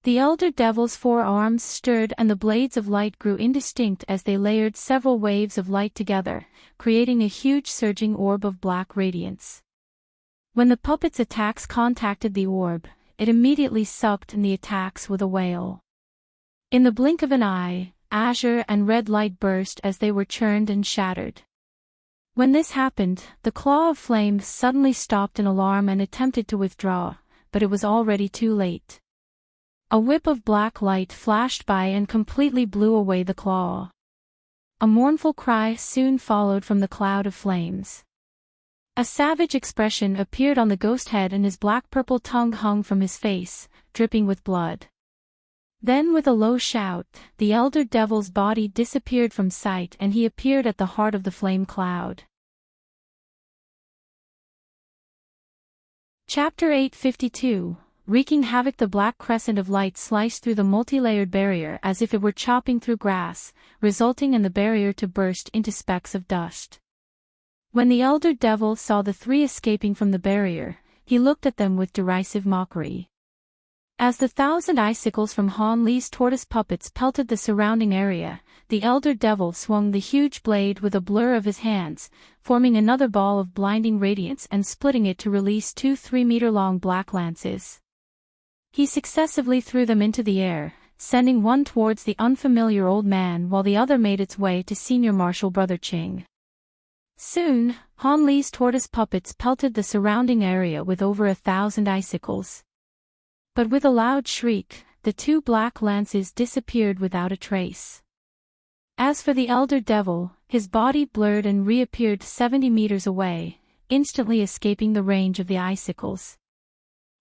The elder devil's 4 arms stirred and the blades of light grew indistinct as they layered several waves of light together, creating a huge surging orb of black radiance. When the puppet's attacks contacted the orb, it immediately sucked in the attacks with a wail. In the blink of an eye, azure and red light burst as they were churned and shattered. When this happened, the claw of flame suddenly stopped in alarm and attempted to withdraw, but it was already too late. A whip of black light flashed by and completely blew away the claw. A mournful cry soon followed from the cloud of flames. A savage expression appeared on the ghost head and his black-purple tongue hung from his face, dripping with blood. Then with a low shout, the elder devil's body disappeared from sight and he appeared at the heart of the flame cloud. Chapter 852. Wreaking havoc. The black crescent of light sliced through the multi-layered barrier as if it were chopping through grass, resulting in the barrier to burst into specks of dust. When the elder devil saw the 3 escaping from the barrier, he looked at them with derisive mockery. As the 1,000 icicles from Han Li's tortoise puppets pelted the surrounding area, the elder devil swung the huge blade with a blur of his hands, forming another ball of blinding radiance and splitting it to release 2 3-meter-long black lances. He successively threw them into the air, sending one towards the unfamiliar old man while the other made its way to Senior Marshal Brother Qing. Soon, Han Li's tortoise puppets pelted the surrounding area with over 1,000 icicles. But with a loud shriek, the 2 black lances disappeared without a trace. As for the elder devil, his body blurred and reappeared 70 meters away, instantly escaping the range of the icicles.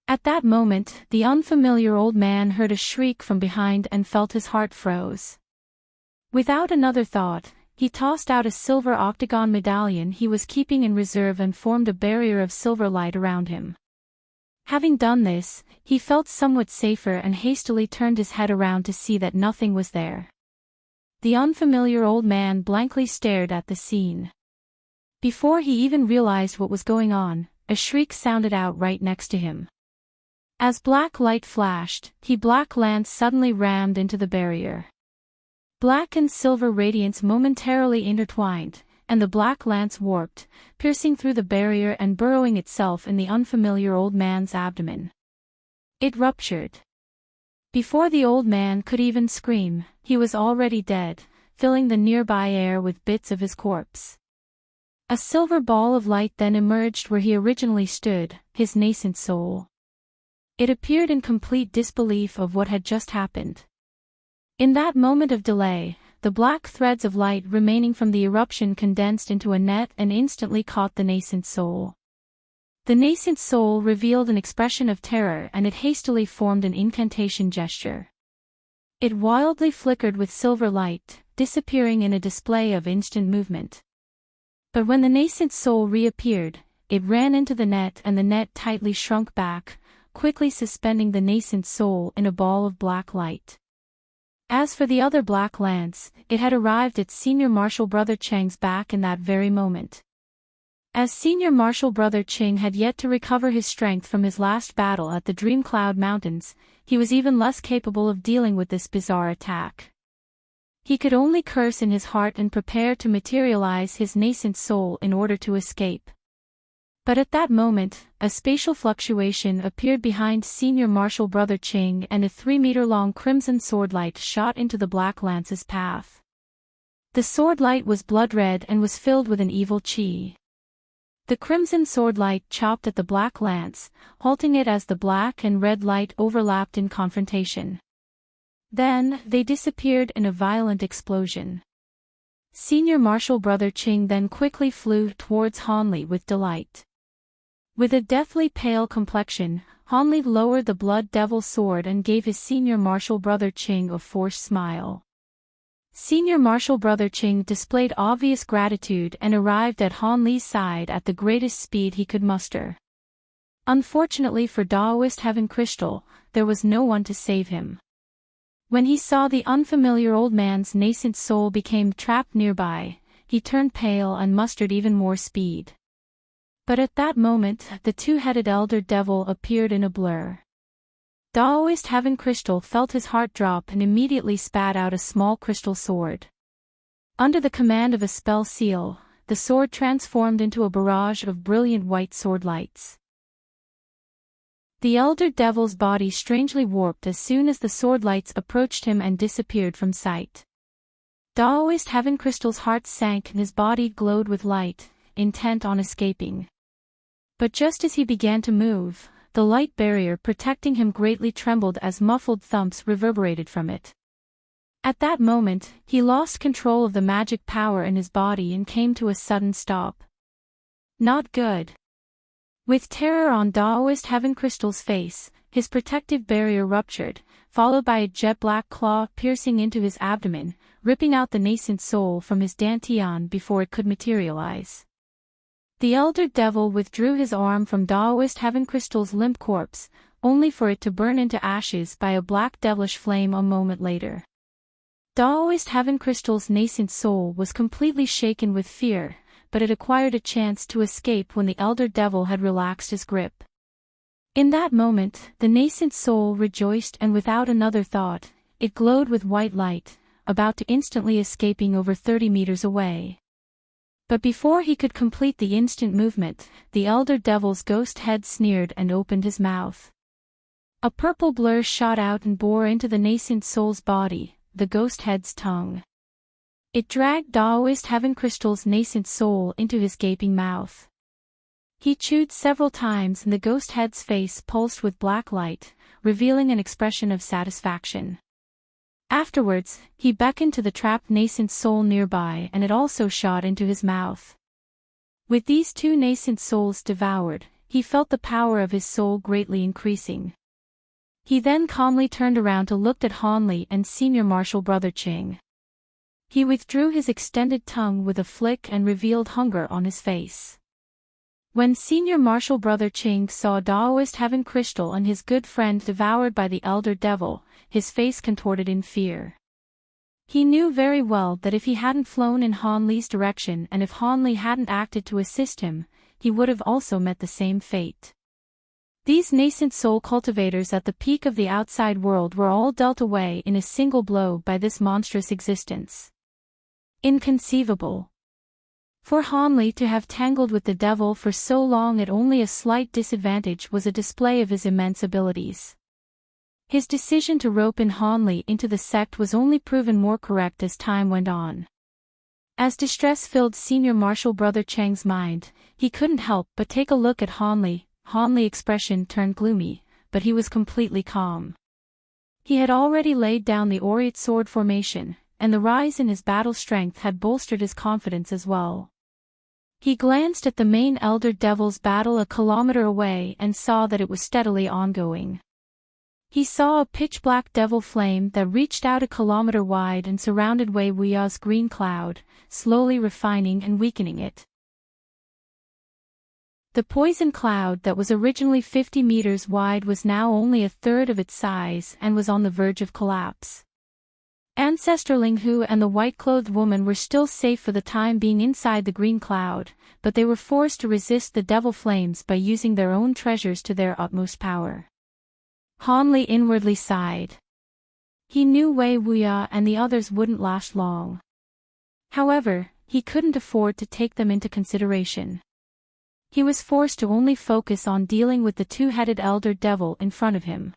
At that moment, the unfamiliar old man heard a shriek from behind and felt his heart froze. Without another thought, he tossed out a silver octagon medallion he was keeping in reserve and formed a barrier of silver light around him. Having done this, he felt somewhat safer and hastily turned his head around to see that nothing was there. The unfamiliar old man blankly stared at the scene. Before he even realized what was going on, a shriek sounded out right next to him. As black light flashed, the black lance suddenly rammed into the barrier. Black and silver radiance momentarily intertwined, and the black lance warped, piercing through the barrier and burrowing itself in the unfamiliar old man's abdomen. It ruptured. Before the old man could even scream, he was already dead, filling the nearby air with bits of his corpse. A silver ball of light then emerged where he originally stood, his nascent soul. It appeared in complete disbelief of what had just happened. In that moment of delay, the black threads of light remaining from the eruption condensed into a net and instantly caught the nascent soul. The nascent soul revealed an expression of terror and it hastily formed an incantation gesture. It wildly flickered with silver light, disappearing in a display of instant movement. But when the nascent soul reappeared, it ran into the net and the net tightly shrunk back, quickly suspending the nascent soul in a ball of black light. As for the other black lance, it had arrived at Senior Marshal Brother Cheng's back in that very moment. As Senior Marshal Brother Cheng had yet to recover his strength from his last battle at the Dream Cloud Mountains, he was even less capable of dealing with this bizarre attack. He could only curse in his heart and prepare to materialize his nascent soul in order to escape. But at that moment, a spatial fluctuation appeared behind Senior Marshal Brother Cheng and a 3-meter-long crimson sword light shot into the black lance's path. The sword light was blood red and was filled with an evil chi. The crimson sword light chopped at the black lance, halting it as the black and red light overlapped in confrontation. Then, they disappeared in a violent explosion. Senior Marshal Brother Cheng then quickly flew towards Hanli with delight. With a deathly pale complexion, Hanli lowered the Blood Devil sword and gave his Senior Marshal Brother Cheng a forced smile. Senior Marshal Brother Cheng displayed obvious gratitude and arrived at Hanli's side at the greatest speed he could muster. Unfortunately for Daoist Heaven Crystal, there was no one to save him. When he saw the unfamiliar old man's nascent soul became trapped nearby, he turned pale and mustered even more speed. But at that moment, the two-headed elder devil appeared in a blur. Daoist Heaven Crystal felt his heart drop and immediately spat out a small crystal sword. Under the command of a spell seal, the sword transformed into a barrage of brilliant white sword lights. The elder devil's body strangely warped as soon as the sword lights approached him and disappeared from sight. Daoist Heaven Crystal's heart sank and his body glowed with light, intent on escaping. But just as he began to move, the light barrier protecting him greatly trembled as muffled thumps reverberated from it. At that moment, he lost control of the magic power in his body and came to a sudden stop. Not good. With terror on Daoist Heaven Crystal's face, his protective barrier ruptured, followed by a jet-black claw piercing into his abdomen, ripping out the nascent soul from his dantian before it could materialize. The elder devil withdrew his arm from Daoist Heaven Crystal's limp corpse, only for it to burn into ashes by a black devilish flame a moment later. Daoist Heaven Crystal's nascent soul was completely shaken with fear, but it acquired a chance to escape when the elder devil had relaxed his grip. In that moment, the nascent soul rejoiced and without another thought, it glowed with white light, about to instantly escaping over 30 meters away. But before he could complete the instant movement, the elder devil's ghost head sneered and opened his mouth. A purple blur shot out and bore into the nascent soul's body, the ghost head's tongue. It dragged Daoist Heaven Crystal's nascent soul into his gaping mouth. He chewed several times and the ghost head's face pulsed with black light, revealing an expression of satisfaction. Afterwards, he beckoned to the trapped nascent soul nearby and it also shot into his mouth. With these two nascent souls devoured, he felt the power of his soul greatly increasing. He then calmly turned around to look at Han Li and Senior Marshal Brother Ching. He withdrew his extended tongue with a flick and revealed hunger on his face. When Senior Marshal Brother Ching saw Daoist Heaven Crystal and his good friend devoured by the Elder Devil, his face contorted in fear. He knew very well that if he hadn't flown in Han Li's direction and if Han Li hadn't acted to assist him, he would have also met the same fate. These nascent soul cultivators at the peak of the outside world were all dealt away in a single blow by this monstrous existence. Inconceivable. For Han Li to have tangled with the devil for so long at only a slight disadvantage was a display of his immense abilities. His decision to rope in Han Li into the sect was only proven more correct as time went on. As distress filled Senior Marshal Brother Chang's mind, he couldn't help but take a look at Han Li. Han Li's expression turned gloomy, but he was completely calm. He had already laid down the Aureate sword formation, and the rise in his battle strength had bolstered his confidence as well. He glanced at the main Elder Devil's battle a kilometer away and saw that it was steadily ongoing. He saw a pitch-black devil flame that reached out a kilometer wide and surrounded Wei Wuya's green cloud, slowly refining and weakening it. The poison cloud that was originally 50 meters wide was now only a third of its size and was on the verge of collapse. Ancestor Ling Hu and the white-clothed woman were still safe for the time being inside the green cloud, but they were forced to resist the devil flames by using their own treasures to their utmost power. Han Li inwardly sighed. He knew Wei Wuya and the others wouldn't last long. However, he couldn't afford to take them into consideration. He was forced to only focus on dealing with the two-headed Elder Devil in front of him.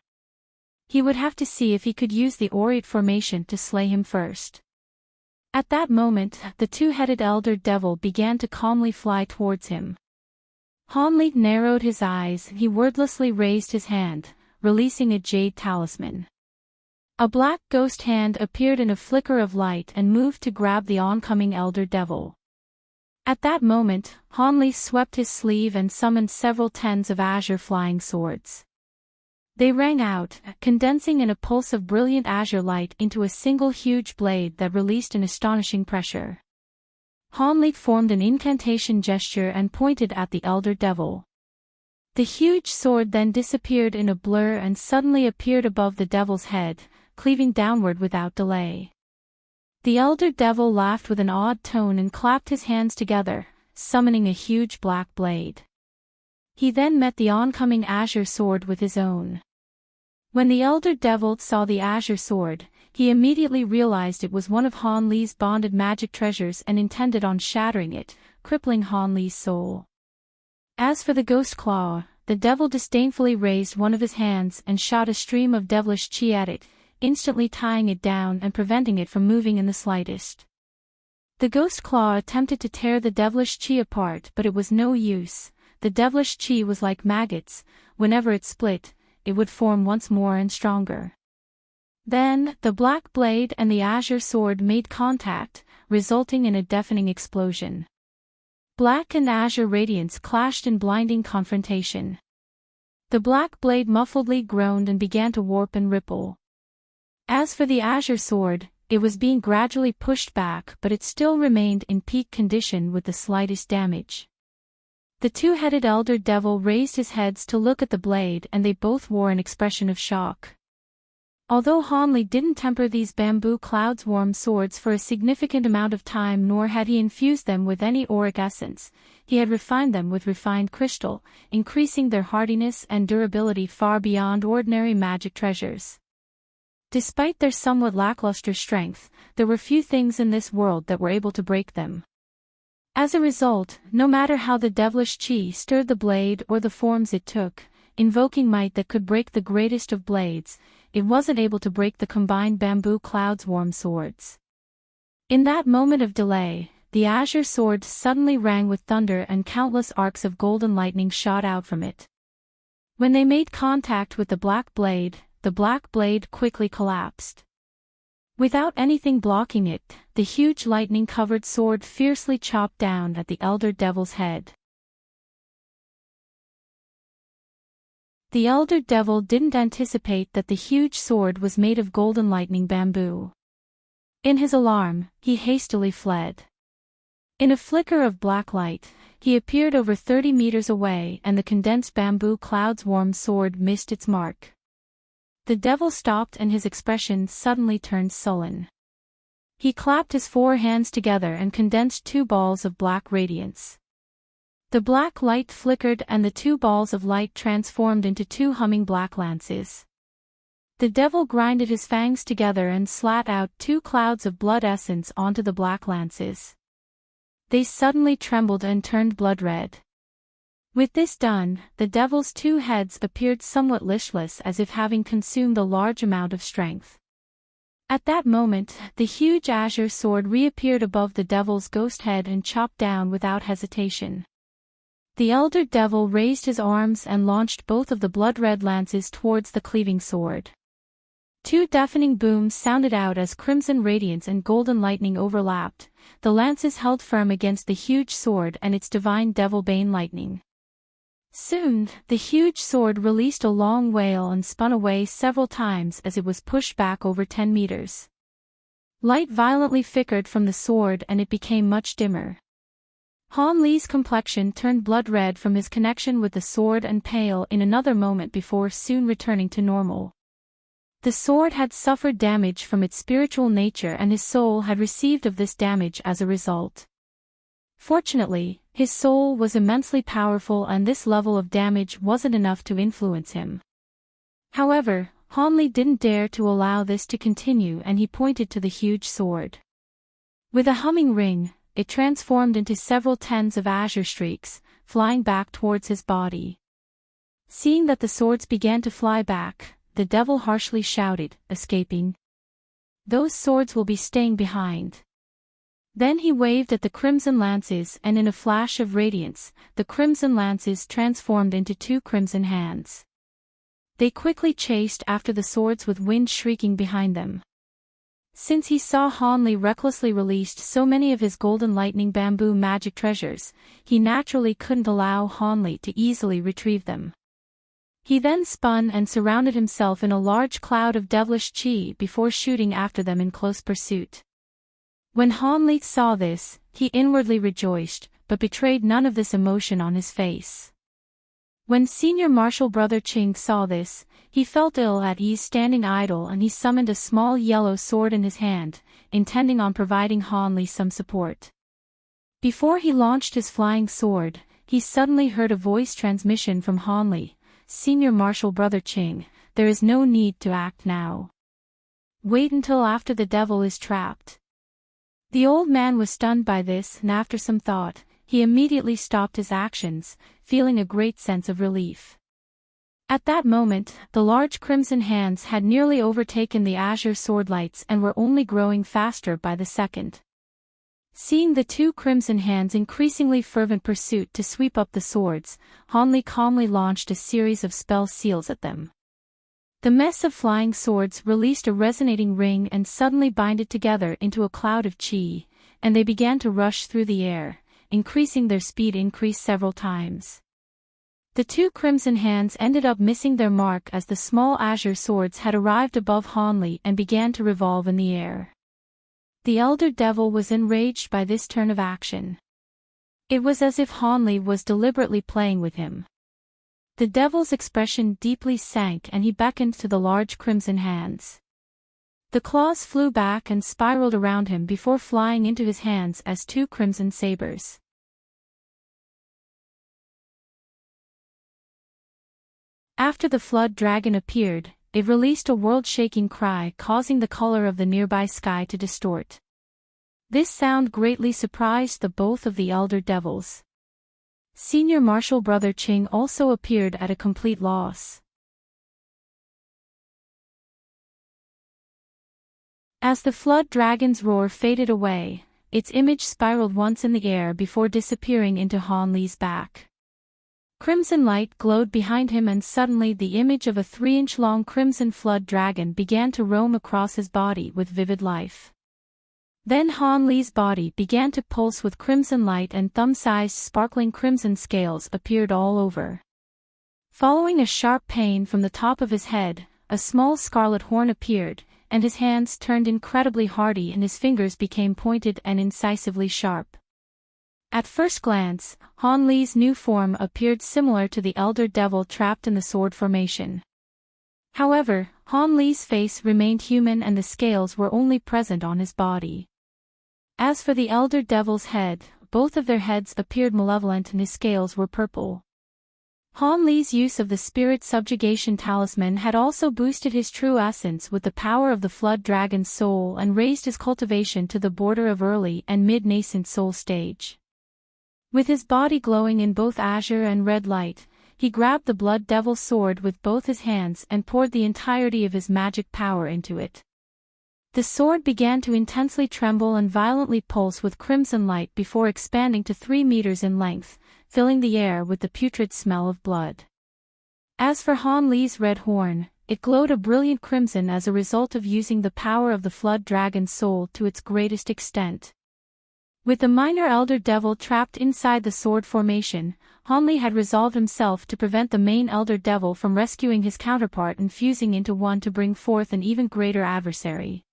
He would have to see if he could use the Aureate formation to slay him first. At that moment, the two-headed Elder Devil began to calmly fly towards him. Han Li narrowed his eyes, he wordlessly raised his hand, releasing a jade talisman. A black ghost hand appeared in a flicker of light and moved to grab the oncoming Elder Devil. At that moment, Han Li swept his sleeve and summoned several tens of azure flying swords. They rang out, condensing in a pulse of brilliant azure light into a single huge blade that released an astonishing pressure. Han Li formed an incantation gesture and pointed at the Elder Devil. The huge sword then disappeared in a blur and suddenly appeared above the devil's head, cleaving downward without delay. The Elder Devil laughed with an odd tone and clapped his hands together, summoning a huge black blade. He then met the oncoming azure sword with his own. When the Elder Devil saw the azure sword, he immediately realized it was one of Han Li's bonded magic treasures and intended on shattering it, crippling Han Li's soul. As for the ghost claw, the devil disdainfully raised one of his hands and shot a stream of devilish chi at it, instantly tying it down and preventing it from moving in the slightest. The ghost claw attempted to tear the devilish chi apart, but it was no use. The devilish chi was like maggots. Whenever it split, it would form once more and stronger. Then, the black blade and the azure sword made contact, resulting in a deafening explosion. Black and azure radiance clashed in blinding confrontation. The black blade muffledly groaned and began to warp and ripple. As for the azure sword, it was being gradually pushed back, but it still remained in peak condition with the slightest damage. The two-headed Elder Devil raised his heads to look at the blade and they both wore an expression of shock. Although Han Li didn't temper these bamboo clouds warm swords for a significant amount of time nor had he infused them with any auric essence, he had refined them with refined crystal, increasing their hardiness and durability far beyond ordinary magic treasures. Despite their somewhat lackluster strength, there were few things in this world that were able to break them. As a result, no matter how the devilish chi stirred the blade or the forms it took, invoking might that could break the greatest of blades, it wasn't able to break the combined bamboo clouds warm swords. In that moment of delay, the azure sword suddenly rang with thunder and countless arcs of golden lightning shot out from it. When they made contact with the black blade quickly collapsed. Without anything blocking it, the huge lightning-covered sword fiercely chopped down at the elder devil's head. The elder devil didn't anticipate that the huge sword was made of golden lightning bamboo. In his alarm, he hastily fled. In a flicker of black light, he appeared over 30 meters away, and the condensed bamboo cloud's warm sword missed its mark. The devil stopped and his expression suddenly turned sullen. He clapped his four hands together and condensed two balls of black radiance. The black light flickered and the two balls of light transformed into two humming black lances. The devil grinded his fangs together and slat out two clouds of blood essence onto the black lances. They suddenly trembled and turned blood red. With this done, the devil's two heads appeared somewhat listless, as if having consumed a large amount of strength. At that moment, the huge azure sword reappeared above the devil's ghost head and chopped down without hesitation. The elder devil raised his arms and launched both of the blood-red lances towards the cleaving sword. Two deafening booms sounded out as crimson radiance and golden lightning overlapped. The lances held firm against the huge sword and its divine devil-bane lightning. Soon, the huge sword released a long wail and spun away several times as it was pushed back over 10 meters. Light violently flickered from the sword and it became much dimmer. Han Li's complexion turned blood red from his connection with the sword and pale in another moment before soon returning to normal. The sword had suffered damage from its spiritual nature and his soul had received of this damage as a result. Fortunately, his soul was immensely powerful and this level of damage wasn't enough to influence him. However, Han Li didn't dare to allow this to continue and he pointed to the huge sword. With a humming ring, it transformed into several tens of azure streaks, flying back towards his body. Seeing that the swords began to fly back, the devil harshly shouted, escaping. "Those swords will be staying behind." Then he waved at the crimson lances and in a flash of radiance, the crimson lances transformed into two crimson hands. They quickly chased after the swords with wind shrieking behind them. Since he saw Han Li recklessly released so many of his golden lightning bamboo magic treasures, he naturally couldn't allow Han Li to easily retrieve them. He then spun and surrounded himself in a large cloud of devilish chi before shooting after them in close pursuit. When Han Li saw this, he inwardly rejoiced, but betrayed none of this emotion on his face. When Senior Marshal Brother Ching saw this, he felt ill at ease standing idle and he summoned a small yellow sword in his hand, intending on providing Han Li some support. Before he launched his flying sword, he suddenly heard a voice transmission from Han Li. "Senior Marshal Brother Ching, there is no need to act now. Wait until after the devil is trapped." The old man was stunned by this and after some thought, he immediately stopped his actions, feeling a great sense of relief. At that moment, the large crimson hands had nearly overtaken the azure sword lights and were only growing faster by the second. Seeing the two crimson hands' increasingly fervent pursuit to sweep up the swords, Han Li calmly launched a series of spell seals at them. The mess of flying swords released a resonating ring and suddenly binded together into a cloud of chi, and they began to rush through the air, increasing their speed increased several times. The two crimson hands ended up missing their mark as the small azure swords had arrived above Han Li and began to revolve in the air. The elder devil was enraged by this turn of action. It was as if Han Li was deliberately playing with him. The devil's expression deeply sank and he beckoned to the large crimson hands. The claws flew back and spiraled around him before flying into his hands as two crimson sabers. After the flood dragon appeared, it released a world-shaking cry causing the color of the nearby sky to distort. This sound greatly surprised the both of the elder devils. Senior Marshal Brother Ching also appeared at a complete loss. As the flood dragon's roar faded away, its image spiraled once in the air before disappearing into Han Li's back. Crimson light glowed behind him, and suddenly the image of a 3-inch-long crimson flood dragon began to roam across his body with vivid life. Then Han Li's body began to pulse with crimson light, and thumb-sized sparkling crimson scales appeared all over. Following a sharp pain from the top of his head, a small scarlet horn appeared, and his hands turned incredibly hardy and his fingers became pointed and incisively sharp. At first glance, Han Li's new form appeared similar to the elder devil trapped in the sword formation. However, Han Li's face remained human and the scales were only present on his body. As for the elder devil's head, both of their heads appeared malevolent and his scales were purple. Han Li's use of the spirit subjugation talisman had also boosted his true essence with the power of the flood dragon's soul and raised his cultivation to the border of early and mid-nascent soul stage. With his body glowing in both azure and red light, he grabbed the blood devil's sword with both his hands and poured the entirety of his magic power into it. The sword began to intensely tremble and violently pulse with crimson light before expanding to 3 meters in length, filling the air with the putrid smell of blood. As for Han Li's red horn, it glowed a brilliant crimson as a result of using the power of the flood dragon's soul to its greatest extent. With the minor elder devil trapped inside the sword formation, Han Li had resolved himself to prevent the main elder devil from rescuing his counterpart and fusing into one to bring forth an even greater adversary.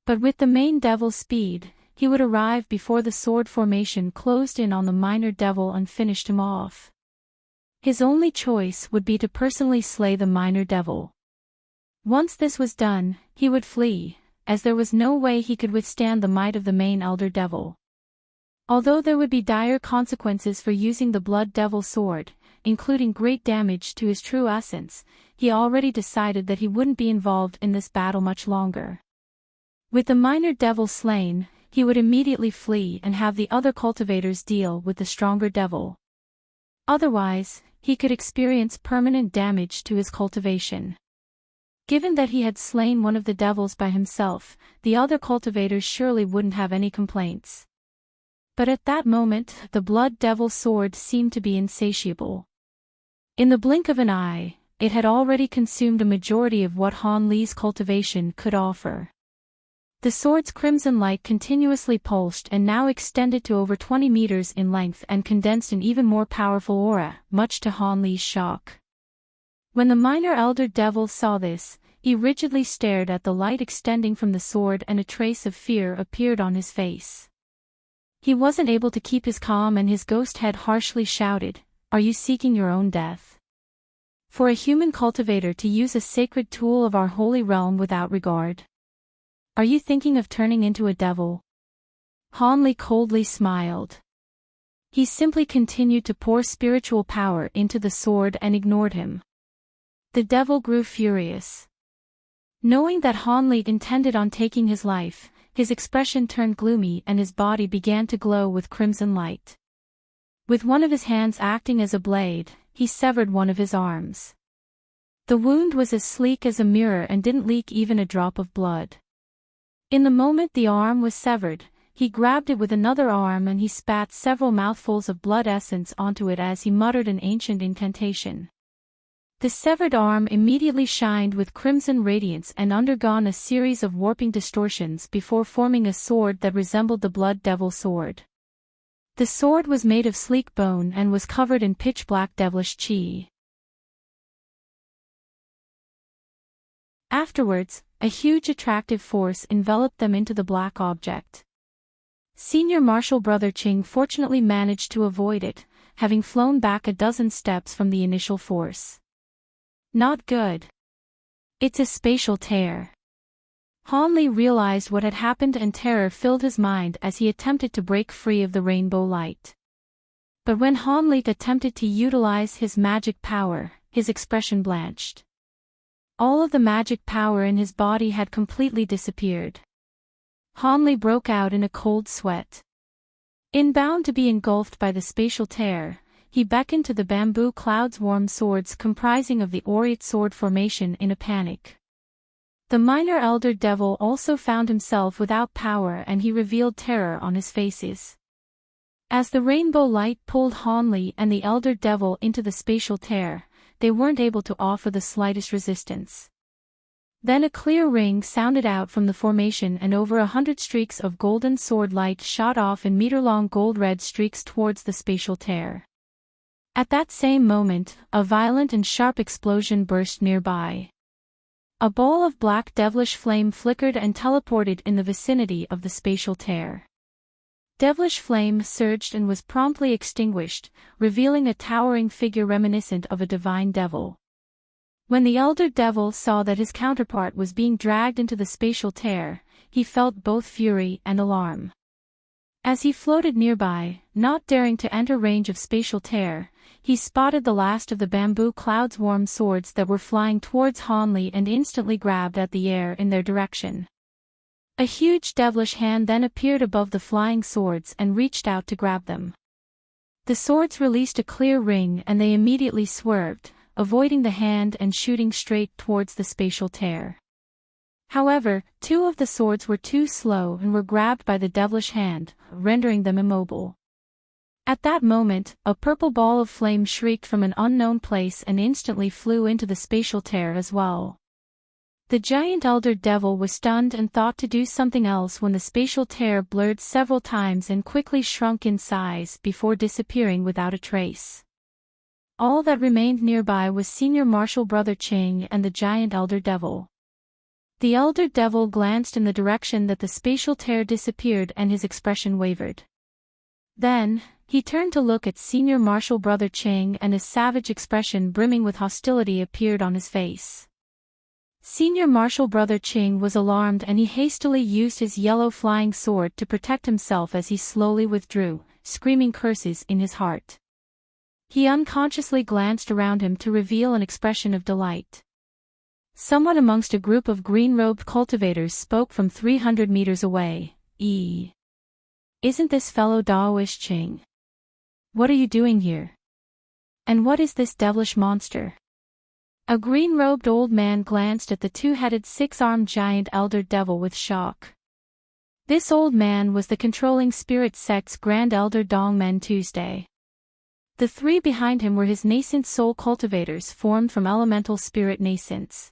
But with the main devil's speed, he would arrive before the sword formation closed in on the minor devil and finished him off. His only choice would be to personally slay the minor devil. Once this was done, he would flee, as there was no way he could withstand the might of the main elder devil. Although there would be dire consequences for using the blood devil sword, including great damage to his true essence, he already decided that he wouldn't be involved in this battle much longer. With the minor devil slain, he would immediately flee and have the other cultivators deal with the stronger devil. Otherwise, he could experience permanent damage to his cultivation. Given that he had slain one of the devils by himself, the other cultivators surely wouldn't have any complaints. But at that moment, the blood devil's sword seemed to be insatiable. In the blink of an eye, it had already consumed a majority of what Han Li's cultivation could offer. The sword's crimson light continuously pulsed and now extended to over 20 meters in length and condensed an even more powerful aura, much to Han Li's shock. When the minor elder devil saw this, he rigidly stared at the light extending from the sword and a trace of fear appeared on his face. He wasn't able to keep his calm and his ghost head harshly shouted, "Are you seeking your own death? For a human cultivator to use a sacred tool of our holy realm without regard? Are you thinking of turning into a devil?" Han Li coldly smiled. He simply continued to pour spiritual power into the sword and ignored him. The devil grew furious. Knowing that Han Li intended on taking his life, his expression turned gloomy and his body began to glow with crimson light. With one of his hands acting as a blade, he severed one of his arms. The wound was as sleek as a mirror and didn't leak even a drop of blood. In the moment the arm was severed, he grabbed it with another arm and he spat several mouthfuls of blood essence onto it as he muttered an ancient incantation. The severed arm immediately shined with crimson radiance and undergone a series of warping distortions before forming a sword that resembled the blood devil sword. The sword was made of sleek bone and was covered in pitch-black devilish chi. Afterwards, a huge attractive force enveloped them into the black object. Senior Marshal Brother Ching fortunately managed to avoid it, having flown back a dozen steps from the initial force. Not good. It's a spatial tear. Han Li realized what had happened and terror filled his mind as he attempted to break free of the rainbow light. But when Han Li attempted to utilize his magic power, his expression blanched. All of the magic power in his body had completely disappeared. Han Li broke out in a cold sweat. Bound to be engulfed by the spatial tear, he beckoned to the bamboo cloud's warm swords comprising of the aureate sword formation in a panic. The minor elder devil also found himself without power and he revealed terror on his faces. As the rainbow light pulled Hanli and the elder devil into the spatial tear, they weren't able to offer the slightest resistance. Then a clear ring sounded out from the formation and over 100 streaks of golden sword light shot off in meter-long gold-red streaks towards the spatial tear. At that same moment, a violent and sharp explosion burst nearby. A ball of black devilish flame flickered and teleported in the vicinity of the spatial tear. Devilish flame surged and was promptly extinguished, revealing a towering figure reminiscent of a divine devil. When the elder devil saw that his counterpart was being dragged into the spatial tear, he felt both fury and alarm. As he floated nearby, not daring to enter range of spatial tear, he spotted the last of the bamboo cloud's warm swords that were flying towards Hanli and instantly grabbed at the air in their direction. A huge devilish hand then appeared above the flying swords and reached out to grab them. The swords released a clear ring and they immediately swerved, avoiding the hand and shooting straight towards the spatial tear. However, two of the swords were too slow and were grabbed by the devilish hand, rendering them immobile. At that moment, a purple ball of flame shrieked from an unknown place and instantly flew into the spatial tear as well. The giant elder devil was stunned and thought to do something else when the spatial tear blurred several times and quickly shrunk in size before disappearing without a trace. All that remained nearby was Senior Marshal Brother Ching and the giant elder devil. The elder devil glanced in the direction that the spatial tear disappeared and his expression wavered. Then, he turned to look at Senior Marshal Brother Ching and a savage expression brimming with hostility appeared on his face. Senior Marshal Brother Ching was alarmed and he hastily used his yellow flying sword to protect himself as he slowly withdrew, screaming curses in his heart. He unconsciously glanced around him to reveal an expression of delight. Someone amongst a group of green-robed cultivators spoke from 300 meters away. Isn't this fellow Daoist Ching? What are you doing here? And what is this devilish monster? A green-robed old man glanced at the two-headed six-armed giant elder devil with shock. This old man was the controlling spirit sect's Grand Elder Dongmen Tuesday. The three behind him were his nascent soul cultivators formed from elemental spirit nascents.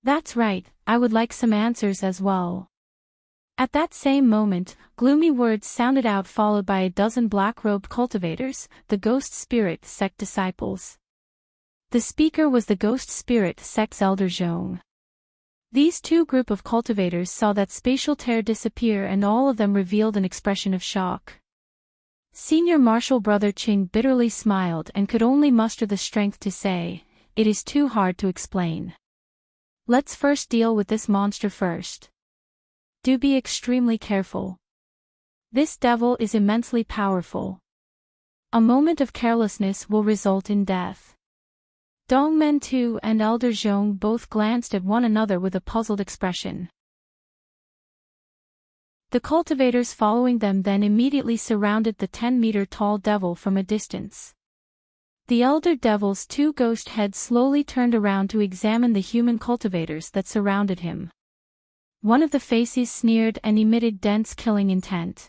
That's right, I would like some answers as well. At that same moment, gloomy words sounded out followed by a dozen black-robed cultivators, the ghost spirit sect disciples. The speaker was the ghost spirit sect's Elder Zhong. These two group of cultivators saw that spatial tear disappear and all of them revealed an expression of shock. Senior Marshal Brother Ching bitterly smiled and could only muster the strength to say, "It is too hard to explain. Let's first deal with this monster first. Do be extremely careful. This devil is immensely powerful. A moment of carelessness will result in death." Dongmen Tu and Elder Zhong both glanced at one another with a puzzled expression. The cultivators following them then immediately surrounded the 10-meter-tall devil from a distance. The elder devil's two ghost heads slowly turned around to examine the human cultivators that surrounded him. One of the faces sneered and emitted dense killing intent.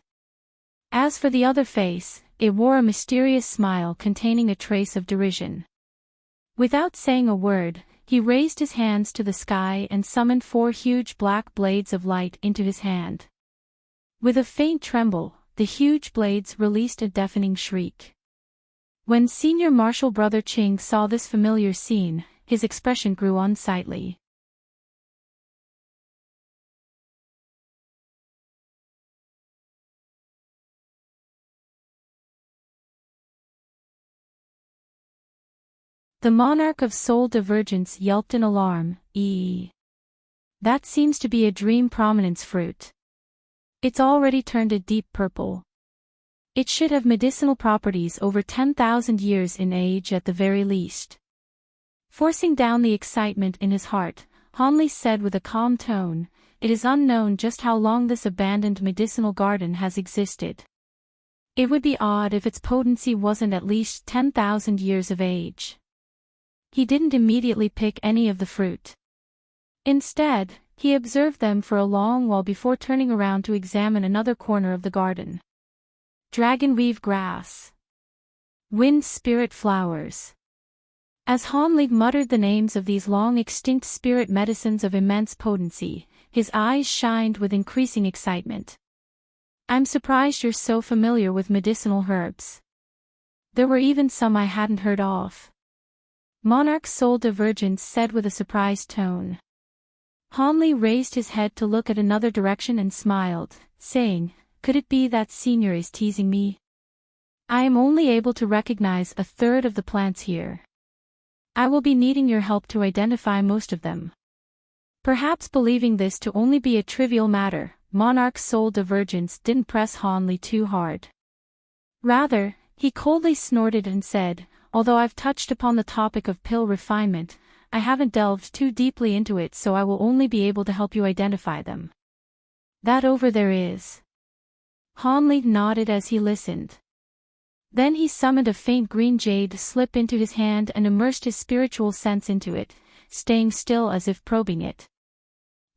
As for the other face, it wore a mysterious smile containing a trace of derision. Without saying a word, he raised his hands to the sky and summoned 4 huge black blades of light into his hand. With a faint tremble, the huge blades released a deafening shriek. When Senior Marshal Brother Ching saw this familiar scene, his expression grew unsightly. The monarch of soul divergence yelped in alarm, That seems to be a dream prominence fruit. It's already turned a deep purple. It should have medicinal properties over 10,000 years in age at the very least. Forcing down the excitement in his heart, Hanli said with a calm tone, "It is unknown just how long this abandoned medicinal garden has existed. It would be odd if its potency wasn't at least 10,000 years of age." He didn't immediately pick any of the fruit. Instead, he observed them for a long while before turning around to examine another corner of the garden. Dragonweave grass. Wind spirit flowers. As Hanli muttered the names of these long-extinct spirit medicines of immense potency, his eyes shined with increasing excitement. I'm surprised you're so familiar with medicinal herbs. There were even some I hadn't heard of. Monarch's Soul Divergence said with a surprised tone. Hanli raised his head to look at another direction and smiled, saying, "Could it be that Senior is teasing me? I am only able to recognize a third of the plants here. I will be needing your help to identify most of them." Perhaps believing this to only be a trivial matter, Monarch's Soul Divergence didn't press Hanli too hard. Rather, he coldly snorted and said, "Although I've touched upon the topic of pill refinement, I haven't delved too deeply into it, so I will only be able to help you identify them." "That over there is." Hanli nodded as he listened. Then he summoned a faint green jade slip into his hand and immersed his spiritual sense into it, staying still as if probing it.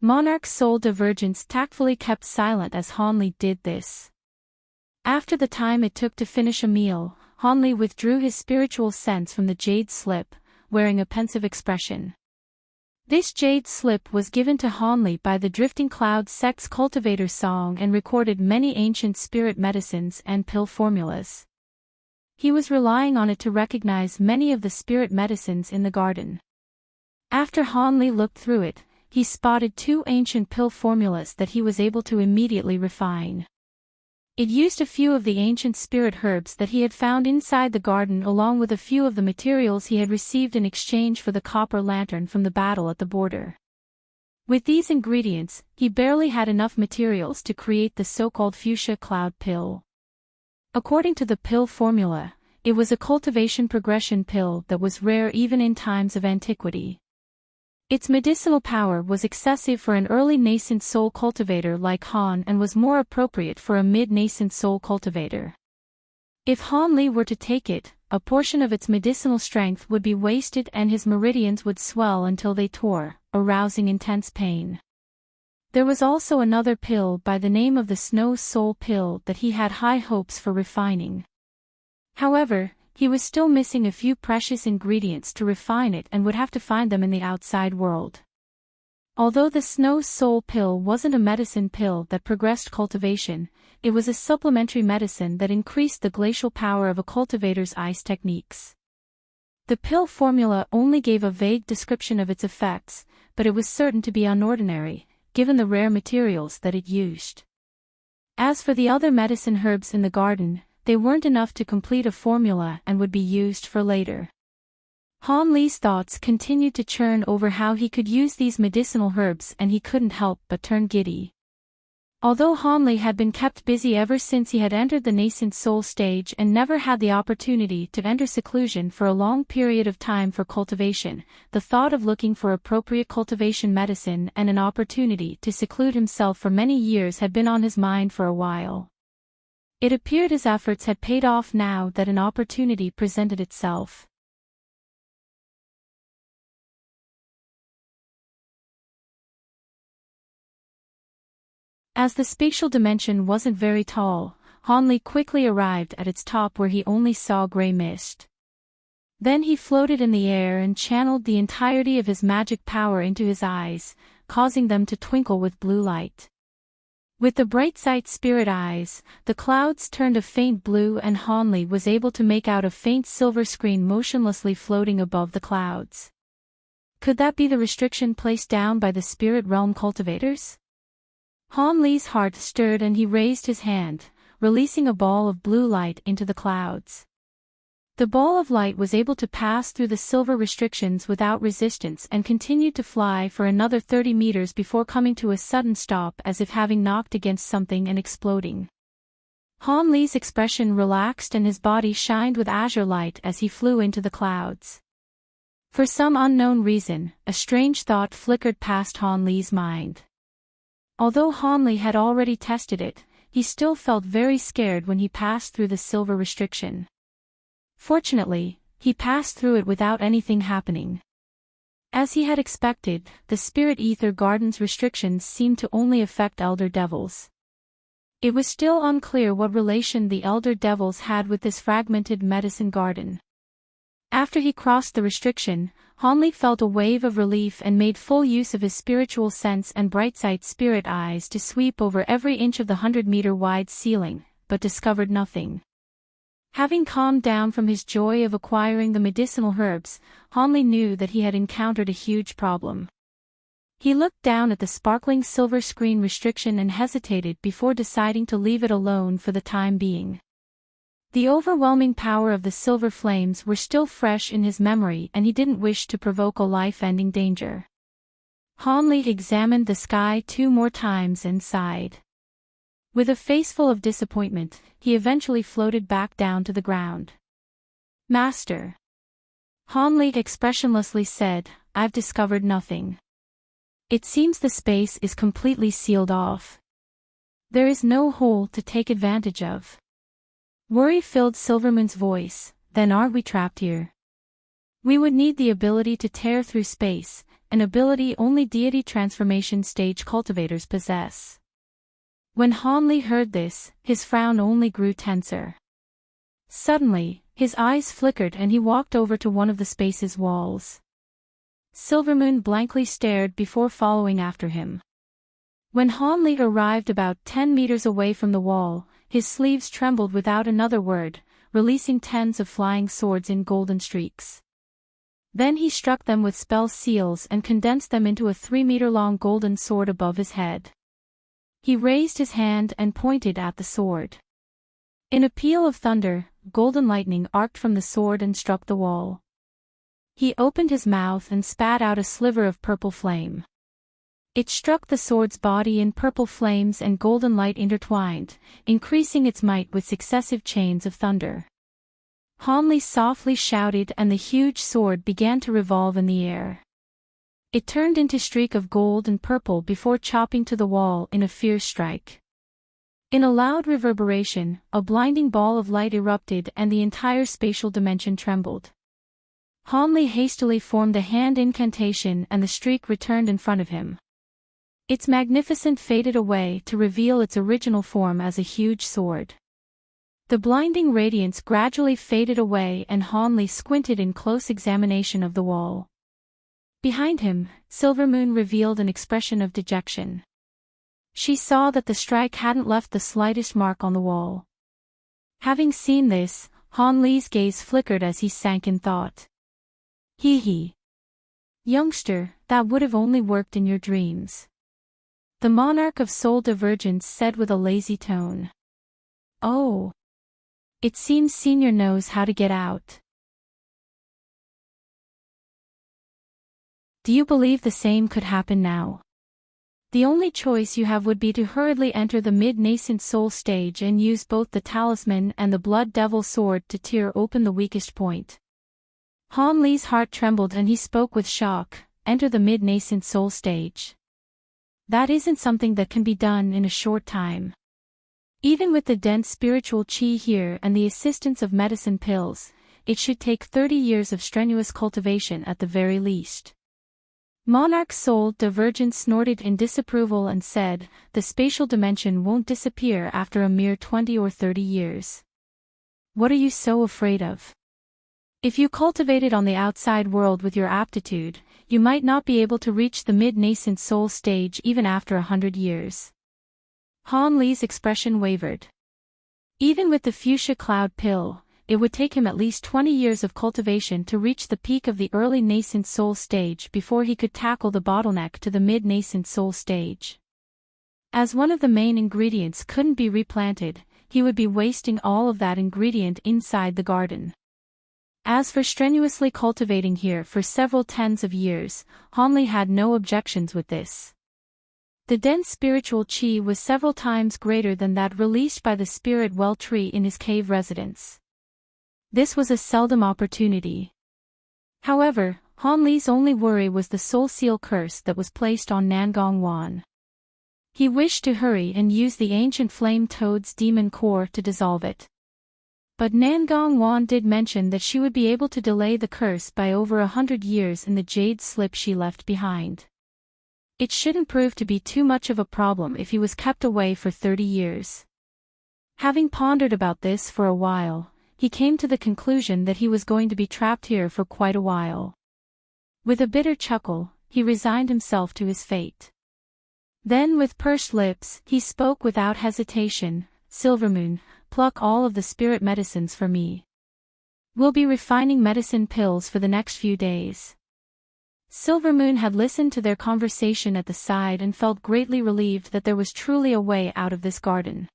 Monarch's Soul Divergence tactfully kept silent as Hanli did this. After the time it took to finish a meal, Hanli withdrew his spiritual sense from the jade slip, wearing a pensive expression. This jade slip was given to Hanli by the Drifting Cloud sect's cultivator song and recorded many ancient spirit medicines and pill formulas. He was relying on it to recognize many of the spirit medicines in the garden. After Hanli looked through it, he spotted 2 ancient pill formulas that he was able to immediately refine. It used a few of the ancient spirit herbs that he had found inside the garden along with a few of the materials he had received in exchange for the copper lantern from the battle at the border. With these ingredients, he barely had enough materials to create the so-called fuchsia cloud pill. According to the pill formula, it was a cultivation progression pill that was rare even in times of antiquity. Its medicinal power was excessive for an early nascent soul cultivator like Han and was more appropriate for a mid-nascent soul cultivator. If Hanli were to take it, a portion of its medicinal strength would be wasted and his meridians would swell until they tore, arousing intense pain. There was also another pill by the name of the Snow Soul Pill that he had high hopes for refining. However, he was still missing a few precious ingredients to refine it and would have to find them in the outside world. Although the Snow Soul Pill wasn't a medicine pill that progressed cultivation, it was a supplementary medicine that increased the glacial power of a cultivator's ice techniques. The pill formula only gave a vague description of its effects, but it was certain to be unordinary, given the rare materials that it used. As for the other medicine herbs in the garden, they weren't enough to complete a formula and would be used for later. Hanli's thoughts continued to churn over how he could use these medicinal herbs and he couldn't help but turn giddy. Although Hanli had been kept busy ever since he had entered the nascent soul stage and never had the opportunity to enter seclusion for a long period of time for cultivation, the thought of looking for appropriate cultivation medicine and an opportunity to seclude himself for many years had been on his mind for a while. It appeared his efforts had paid off now that an opportunity presented itself. As the spatial dimension wasn't very tall, Hanli quickly arrived at its top where he only saw gray mist. Then he floated in the air and channeled the entirety of his magic power into his eyes, causing them to twinkle with blue light. With the bright sight spirit eyes, the clouds turned a faint blue and Hanli was able to make out a faint silver screen motionlessly floating above the clouds. Could that be the restriction placed down by the spirit realm cultivators? Hanli's heart stirred and he raised his hand, releasing a ball of blue light into the clouds. The ball of light was able to pass through the silver restrictions without resistance and continued to fly for another 30 meters before coming to a sudden stop as if having knocked against something and exploding. Hanli's expression relaxed and his body shined with azure light as he flew into the clouds. For some unknown reason, a strange thought flickered past Hanli's mind. Although Hanli had already tested it, he still felt very scared when he passed through the silver restriction. Fortunately, he passed through it without anything happening. As he had expected, the Spirit Ether Garden's restrictions seemed to only affect elder devils. It was still unclear what relation the elder devils had with this fragmented medicine garden. After he crossed the restriction, Hanli felt a wave of relief and made full use of his spiritual sense and bright-sight spirit eyes to sweep over every inch of the 100-meter-wide ceiling, but discovered nothing. Having calmed down from his joy of acquiring the medicinal herbs, Hanli knew that he had encountered a huge problem. He looked down at the sparkling silver screen restriction and hesitated before deciding to leave it alone for the time being. The overwhelming power of the silver flames were still fresh in his memory and he didn't wish to provoke a life-ending danger. Hanli examined the sky 2 more times and sighed. With a face full of disappointment, he eventually floated back down to the ground. "Master," Hanli expressionlessly said, "I've discovered nothing. It seems the space is completely sealed off. There is no hole to take advantage of." Worry filled Silvermoon's voice. "Then aren't we trapped here? We would need the ability to tear through space, an ability only deity transformation stage cultivators possess." When Hanli heard this, his frown only grew tenser. Suddenly, his eyes flickered and he walked over to one of the space's walls. Silvermoon blankly stared before following after him. When Hanli arrived about 10 meters away from the wall, his sleeves trembled without another word, releasing tens of flying swords in golden streaks. Then he struck them with spell seals and condensed them into a 3-meter-long golden sword above his head. He raised his hand and pointed at the sword. In a peal of thunder, golden lightning arced from the sword and struck the wall. He opened his mouth and spat out a sliver of purple flame. It struck the sword's body in purple flames and golden light intertwined, increasing its might with successive chains of thunder. Hanli softly shouted and the huge sword began to revolve in the air. It turned into a streak of gold and purple before chopping to the wall in a fierce strike. In a loud reverberation, a blinding ball of light erupted and the entire spatial dimension trembled. Hanli hastily formed a hand incantation and the streak returned in front of him. Its magnificence faded away to reveal its original form as a huge sword. The blinding radiance gradually faded away and Hanli squinted in close examination of the wall. Behind him, Silvermoon revealed an expression of dejection. She saw that the strike hadn't left the slightest mark on the wall. Having seen this, Hanli's gaze flickered as he sank in thought. Hee. Youngster, that would have only worked in your dreams. The monarch of soul divergence said with a lazy tone. Oh. It seems Senior knows how to get out. Do you believe the same could happen now? The only choice you have would be to hurriedly enter the mid-nascent soul stage and use both the talisman and the blood devil sword to tear open the weakest point. Hanli's heart trembled and he spoke with shock. Enter the mid-nascent soul stage. That isn't something that can be done in a short time. Even with the dense spiritual chi here and the assistance of medicine pills, it should take 30 years of strenuous cultivation at the very least. Monarch's soul divergence snorted in disapproval and said, the spatial dimension won't disappear after a mere 20 or 30 years. What are you so afraid of? If you cultivated on the outside world with your aptitude, you might not be able to reach the mid-nascent soul stage even after 100 years. Hanli's expression wavered. Even with the fuchsia cloud pill, it would take him at least 20 years of cultivation to reach the peak of the early nascent soul stage before he could tackle the bottleneck to the mid-nascent soul stage. As one of the main ingredients couldn't be replanted, he would be wasting all of that ingredient inside the garden. As for strenuously cultivating here for several tens of years, Hanli had no objections with this. The dense spiritual chi was several times greater than that released by the spirit well tree in his cave residence. This was a seldom opportunity. However, Hanli's only worry was the soul seal curse that was placed on Nangong Wan. He wished to hurry and use the ancient flame toad's demon core to dissolve it. But Nangong Wan did mention that she would be able to delay the curse by over 100 years in the jade slip she left behind. It shouldn't prove to be too much of a problem if he was kept away for 30 years. Having pondered about this for a while, he came to the conclusion that he was going to be trapped here for quite a while. With a bitter chuckle, he resigned himself to his fate. Then with pursed lips, he spoke without hesitation, "Silvermoon, pluck all of the spirit medicines for me. We'll be refining medicine pills for the next few days." Silvermoon had listened to their conversation at the side and felt greatly relieved that there was truly a way out of this garden.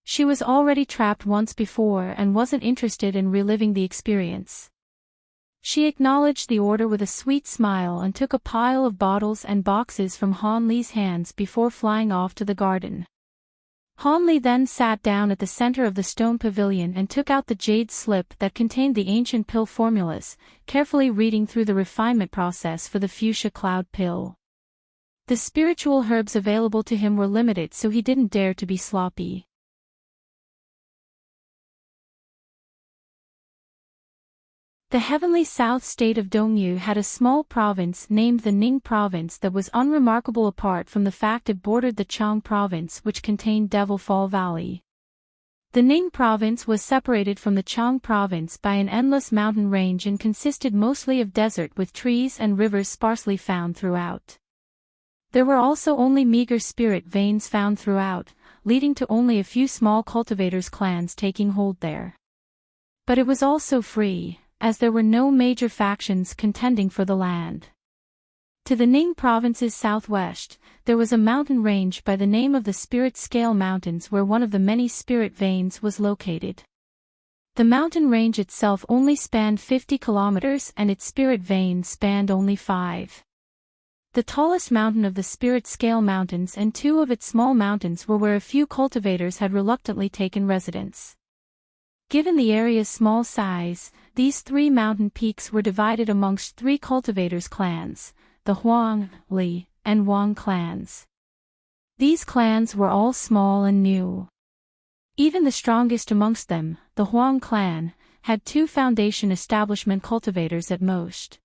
She was already trapped once before and wasn't interested in reliving the experience. She acknowledged the order with a sweet smile and took a pile of bottles and boxes from Han Li's hands before flying off to the garden. Han Li then sat down at the center of the stone pavilion and took out the jade slip that contained the ancient pill formulas, carefully reading through the refinement process for the fuchsia cloud pill. The spiritual herbs available to him were limited, so he didn't dare to be sloppy. The heavenly south state of Dongyu had a small province named the Ning province that was unremarkable apart from the fact it bordered the Chang province, which contained Devil Fall Valley. The Ning province was separated from the Chang province by an endless mountain range and consisted mostly of desert with trees and rivers sparsely found throughout. There were also only meager spirit veins found throughout, leading to only a few small cultivators' clans taking hold there. But it was also free, as there were no major factions contending for the land. To the Ning province's southwest, there was a mountain range by the name of the Spirit Scale Mountains where one of the many spirit veins was located. The mountain range itself only spanned 50 kilometers and its spirit vein spanned only 5. The tallest mountain of the Spirit Scale Mountains and 2 of its small mountains were where a few cultivators had reluctantly taken residence. Given the area's small size, these 3 mountain peaks were divided amongst 3 cultivators' clans, the Huang, Li, and Wang clans. These clans were all small and new. Even the strongest amongst them, the Huang clan, had 2 foundation establishment cultivators at most.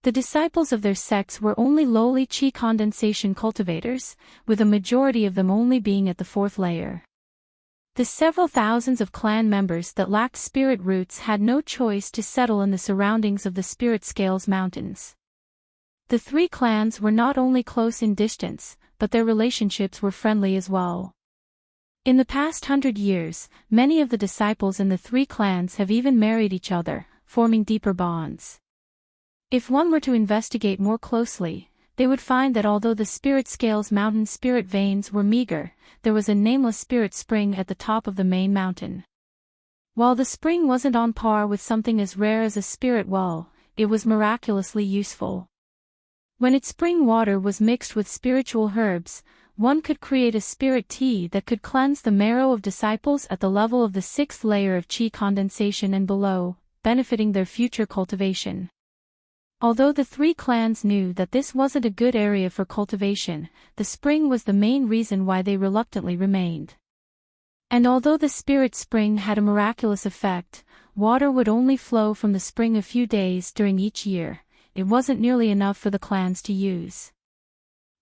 The disciples of their sects were only lowly qi condensation cultivators, with a majority of them only being at the 4th layer. The several thousands of clan members that lacked spirit roots had no choice to settle in the surroundings of the Spirit Scales Mountains. The 3 clans were not only close in distance, but their relationships were friendly as well. In the past 100 years, many of the disciples in the 3 clans have even married each other, forming deeper bonds. If one were to investigate more closely, they would find that although the Spirit Scales Mountain spirit veins were meager, there was a nameless spirit spring at the top of the main mountain. While the spring wasn't on par with something as rare as a spirit well, it was miraculously useful. When its spring water was mixed with spiritual herbs, one could create a spirit tea that could cleanse the marrow of disciples at the level of the 6th layer of qi condensation and below, benefiting their future cultivation. Although the 3 clans knew that this wasn't a good area for cultivation, the spring was the main reason why they reluctantly remained. And although the spirit spring had a miraculous effect, water would only flow from the spring a few days during each year. It wasn't nearly enough for the clans to use.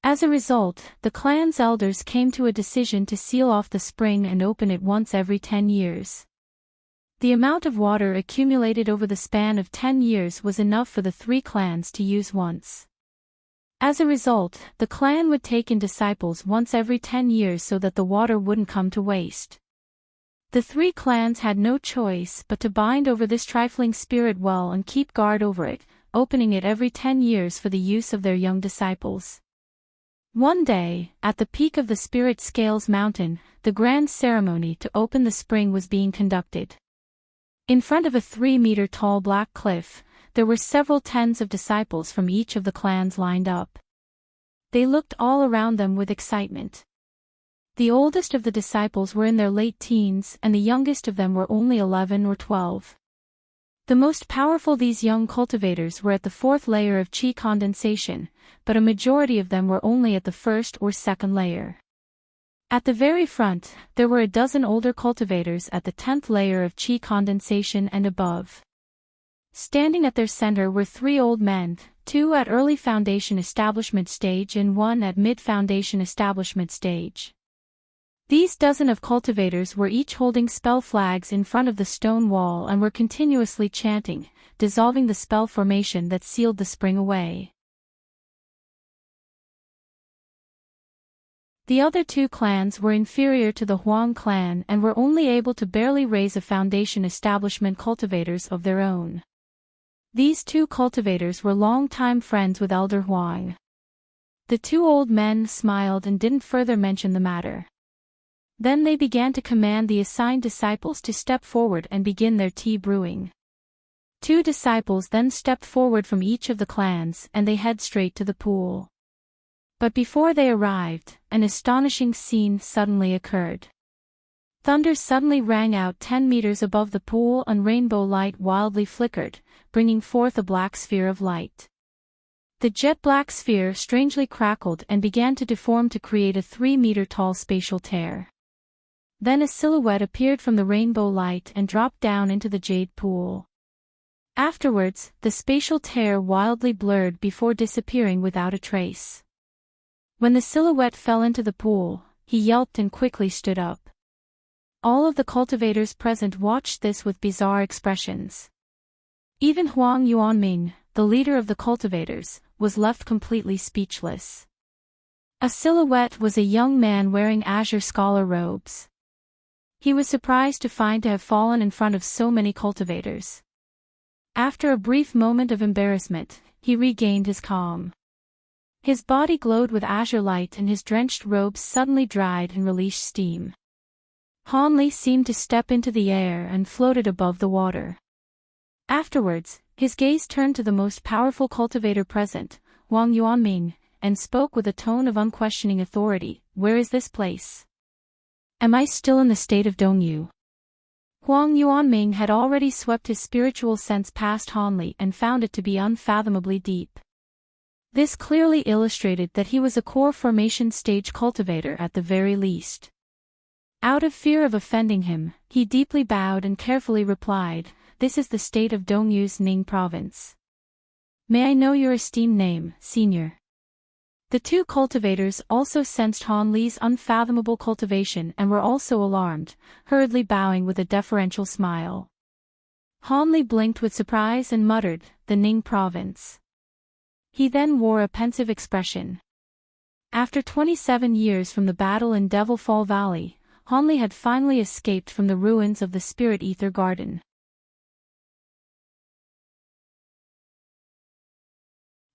As a result, the clan's elders came to a decision to seal off the spring and open it once every 10 years. The amount of water accumulated over the span of 10 years was enough for the 3 clans to use once. As a result, the clan would take in disciples once every 10 years so that the water wouldn't come to waste. The 3 clans had no choice but to bind over this trifling spirit well and keep guard over it, opening it every 10 years for the use of their young disciples. One day, at the peak of the Spirit Scales Mountain, the grand ceremony to open the spring was being conducted. In front of a 3-meter-tall black cliff, there were several tens of disciples from each of the clans lined up. They looked all around them with excitement. The oldest of the disciples were in their late teens and the youngest of them were only 11 or 12. The most powerful these young cultivators were at the 4th layer of qi condensation, but a majority of them were only at the 1st or 2nd layer. At the very front, there were a dozen older cultivators at the 10th layer of qi condensation and above. Standing at their center were 3 old men, 2 at early foundation establishment stage and 1 at mid-foundation establishment stage. These dozen of cultivators were each holding spell flags in front of the stone wall and were continuously chanting, dissolving the spell formation that sealed the spring away. The other two clans were inferior to the Huang clan and were only able to barely raise a foundation establishment cultivators of their own. These two cultivators were long-time friends with Elder Huang. The two old men smiled and didn't further mention the matter. Then they began to command the assigned disciples to step forward and begin their tea brewing. Two disciples then stepped forward from each of the clans and they head straight to the pool. But before they arrived, an astonishing scene suddenly occurred. Thunder suddenly rang out 10 meters above the pool and rainbow light wildly flickered, bringing forth a black sphere of light. The jet-black sphere strangely crackled and began to deform to create a 3-meter-tall spatial tear. Then a silhouette appeared from the rainbow light and dropped down into the jade pool. Afterwards, the spatial tear wildly blurred before disappearing without a trace. When the silhouette fell into the pool, he yelped and quickly stood up. All of the cultivators present watched this with bizarre expressions. Even Huang Yuanming, the leader of the cultivators, was left completely speechless. A silhouette was a young man wearing azure scholar robes. He was surprised to find to have fallen in front of so many cultivators. After a brief moment of embarrassment, he regained his calm. His body glowed with azure light and his drenched robes suddenly dried and released steam. Han Li seemed to step into the air and floated above the water. Afterwards, his gaze turned to the most powerful cultivator present, Huang Yuanming, and spoke with a tone of unquestioning authority, "Where is this place? Am I still in the state of Dongyu?" Huang Yuanming had already swept his spiritual sense past Han Li and found it to be unfathomably deep. This clearly illustrated that he was a core formation stage cultivator at the very least. Out of fear of offending him, he deeply bowed and carefully replied, "This is the state of Dongyu's Ning province. May I know your esteemed name, senior?" The two cultivators also sensed Han Li's unfathomable cultivation and were also alarmed, hurriedly bowing with a deferential smile. Han Li blinked with surprise and muttered, "The Ning province." He then wore a pensive expression. After 27 years from the battle in Devil Fall Valley, Han Li had finally escaped from the ruins of the Spirit Ether Garden.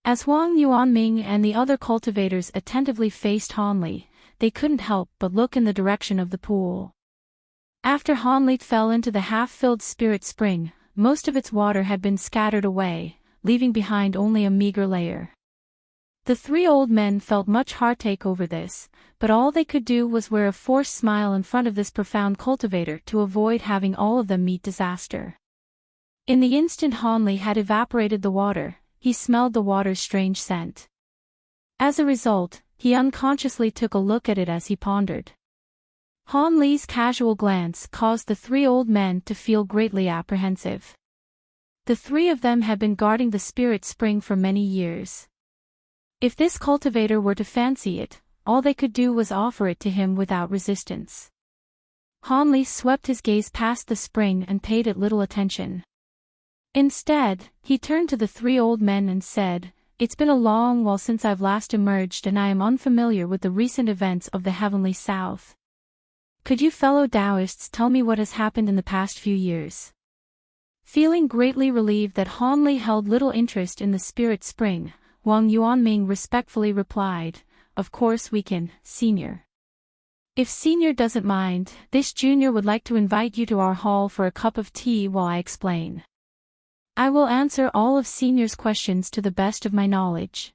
As Huang Yuanming and the other cultivators attentively faced Han Li, they couldn't help but look in the direction of the pool. After Han Li fell into the half-filled spirit spring, most of its water had been scattered away, leaving behind only a meager layer. The three old men felt much heartache over this, but all they could do was wear a forced smile in front of this profound cultivator to avoid having all of them meet disaster. In the instant Han Li had evaporated the water, he smelled the water's strange scent. As a result, he unconsciously took a look at it as he pondered. Han Li's casual glance caused the three old men to feel greatly apprehensive. The three of them had been guarding the spirit spring for many years. If this cultivator were to fancy it, all they could do was offer it to him without resistance. Han Li swept his gaze past the spring and paid it little attention. Instead, he turned to the three old men and said, "It's been a long while since I've last emerged and I am unfamiliar with the recent events of the Heavenly South. Could you fellow Taoists tell me what has happened in the past few years?" Feeling greatly relieved that Han Li held little interest in the spirit spring, Huang Yuanming respectfully replied, "Of course we can, senior. If senior doesn't mind, this junior would like to invite you to our hall for a cup of tea while I explain. I will answer all of senior's questions to the best of my knowledge."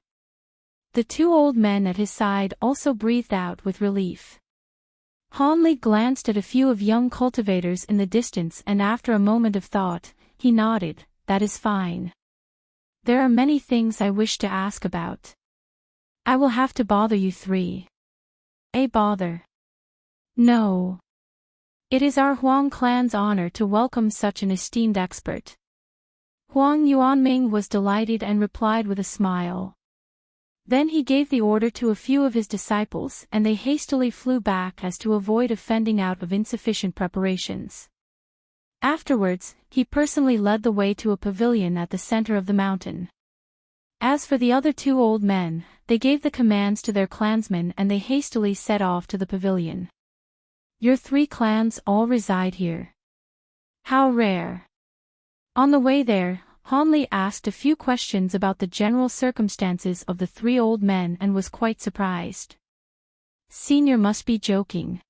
The two old men at his side also breathed out with relief. Han Li glanced at a few of young cultivators in the distance and after a moment of thought, he nodded, "That is fine. There are many things I wish to ask about. I will have to bother you three." "A bother? No. It is our Huang clan's honor to welcome such an esteemed expert." Huang Yuanming was delighted and replied with a smile. Then he gave the order to a few of his disciples, and they hastily flew back as to avoid offending out of insufficient preparations. Afterwards, he personally led the way to a pavilion at the center of the mountain. As for the other two old men, they gave the commands to their clansmen and they hastily set off to the pavilion. Your 3 clans all reside here. How rare. On the way there, Hanli asked a few questions about the general circumstances of the 3 old men and was quite surprised. Senior must be joking.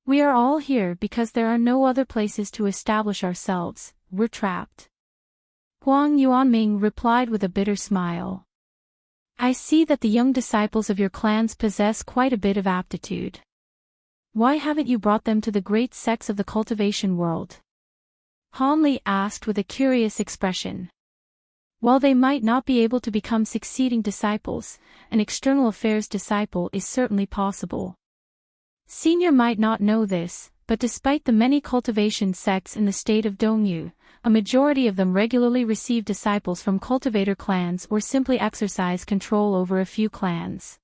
We are all here because there are no other places to establish ourselves, we're trapped. Huang Yuanming replied with a bitter smile. I see that the young disciples of your clans possess quite a bit of aptitude. Why haven't you brought them to the great sects of the cultivation world? Hanli asked with a curious expression. While they might not be able to become succeeding disciples, an external affairs disciple is certainly possible. Senior might not know this, but despite the many cultivation sects in the state of Dongyu, a majority of them regularly receive disciples from cultivator clans or simply exercise control over a few clans.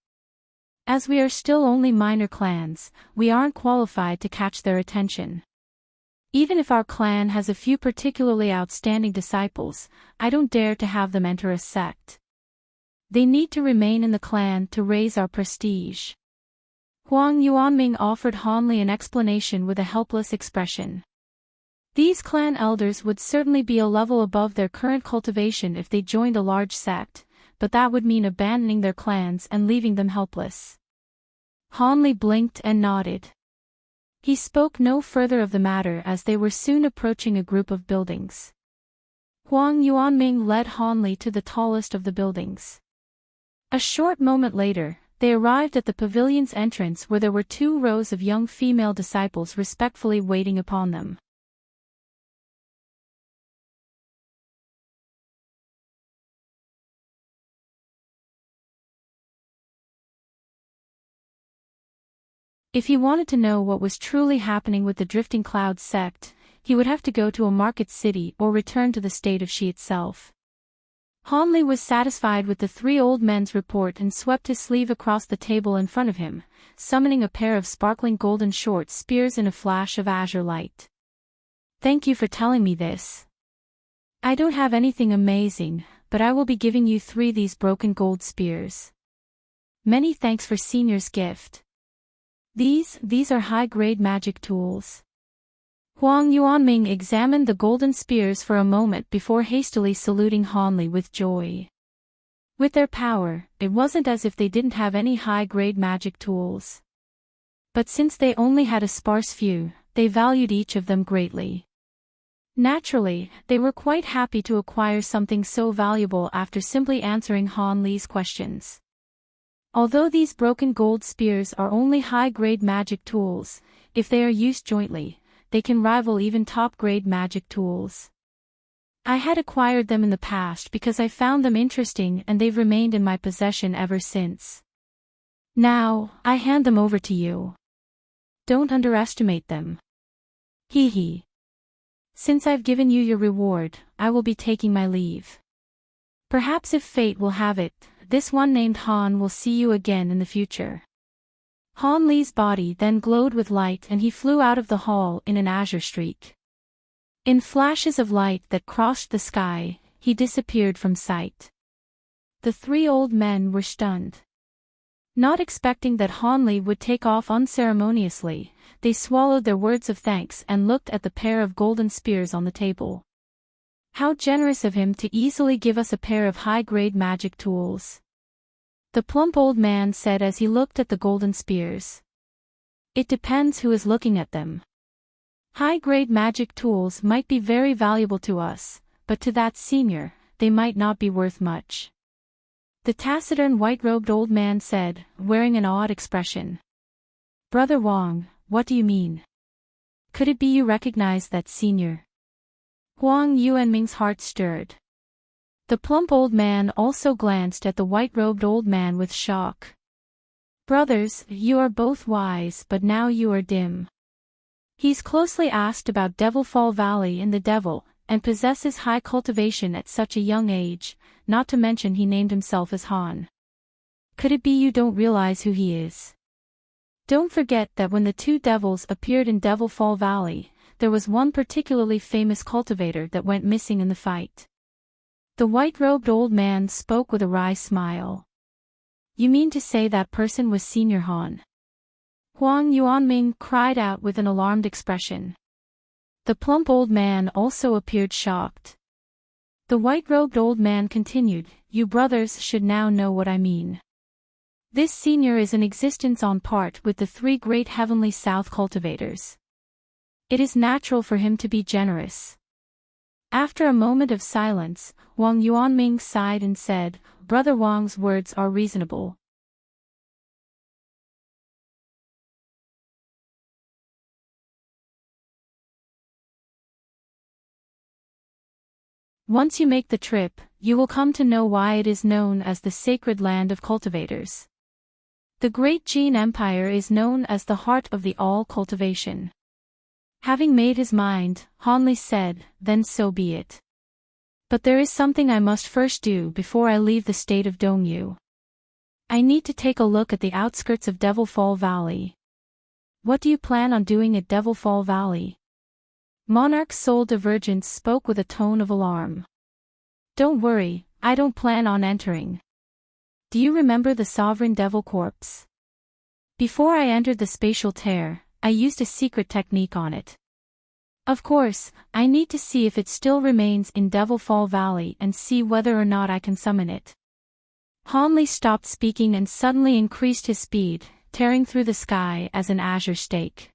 As we are still only minor clans, we aren't qualified to catch their attention. Even if our clan has a few particularly outstanding disciples, I don't dare to have them enter a sect. They need to remain in the clan to raise our prestige. Huang Yuanming offered Hanli an explanation with a helpless expression. These clan elders would certainly be a level above their current cultivation if they joined a large sect, but that would mean abandoning their clans and leaving them helpless. Hanli blinked and nodded. He spoke no further of the matter as they were soon approaching a group of buildings. Huang Yuanming led Hanli to the tallest of the buildings. A short moment later, they arrived at the pavilion's entrance where there were 2 rows of young female disciples respectfully waiting upon them. If he wanted to know what was truly happening with the Drifting Cloud sect, he would have to go to a market city or return to the state of Shi itself. Hanli was satisfied with the 3 old men's report and swept his sleeve across the table in front of him, summoning a pair of sparkling golden short spears in a flash of azure light. Thank you for telling me this. I don't have anything amazing, but I will be giving you 3 these broken gold spears. Many thanks for Senior's gift. These are high-grade magic tools. Huang Yuanming examined the golden spears for a moment before hastily saluting Hanli with joy. With their power, it wasn't as if they didn't have any high-grade magic tools. But since they only had a sparse few, they valued each of them greatly. Naturally, they were quite happy to acquire something so valuable after simply answering Hanli's questions. Although these broken gold spears are only high-grade magic tools, if they are used jointly, they can rival even top-grade magic tools. I had acquired them in the past because I found them interesting and they've remained in my possession ever since. Now, I hand them over to you. Don't underestimate them. Hee hee. Since I've given you your reward, I will be taking my leave. Perhaps if fate will have it, this one named Han will see you again in the future. Han Li's body then glowed with light and he flew out of the hall in an azure streak. In flashes of light that crossed the sky, he disappeared from sight. The 3 old men were stunned. Not expecting that Han Li would take off unceremoniously, they swallowed their words of thanks and looked at the pair of golden spears on the table. How generous of him to easily give us a pair of high-grade magic tools. The plump old man said as he looked at the golden spears. It depends who is looking at them. High-grade magic tools might be very valuable to us, but to that senior, they might not be worth much. The taciturn white-robed old man said, wearing an odd expression. Brother Wang, what do you mean? Could it be you recognize that senior? Huang Yuanming's heart stirred. The plump old man also glanced at the white-robed old man with shock. Brothers, you are both wise but now you are dim. He's closely asked about Devilfall Valley in the Devil, and possesses high cultivation at such a young age, not to mention he named himself as Han. Could it be you don't realize who he is? Don't forget that when the two devils appeared in Devil Fall Valley, there was one particularly famous cultivator that went missing in the fight. The white-robed old man spoke with a wry smile. You mean to say that person was Senior Han? Huang Yuanming cried out with an alarmed expression. The plump old man also appeared shocked. The white-robed old man continued, You brothers should now know what I mean. This senior is in existence on part with the three great heavenly south cultivators. It is natural for him to be generous. After a moment of silence, Wang Yuanming sighed and said, Brother Wang's words are reasonable. Once you make the trip, you will come to know why it is known as the sacred land of cultivators. The great Jin Empire is known as the heart of the all cultivation. Having made his mind, Han Li said, Then so be it. But there is something I must first do before I leave the state of Dongyu. I need to take a look at the outskirts of Devil Fall Valley. What do you plan on doing at Devil Fall Valley? Monarch Soul Divergence spoke with a tone of alarm. Don't worry, I don't plan on entering. Do you remember the Sovereign Devil Corpse? Before I entered the spatial tear, I used a secret technique on it. Of course, I need to see if it still remains in Devil Fall Valley and see whether or not I can summon it. Han Li stopped speaking and suddenly increased his speed, tearing through the sky as an azure stake.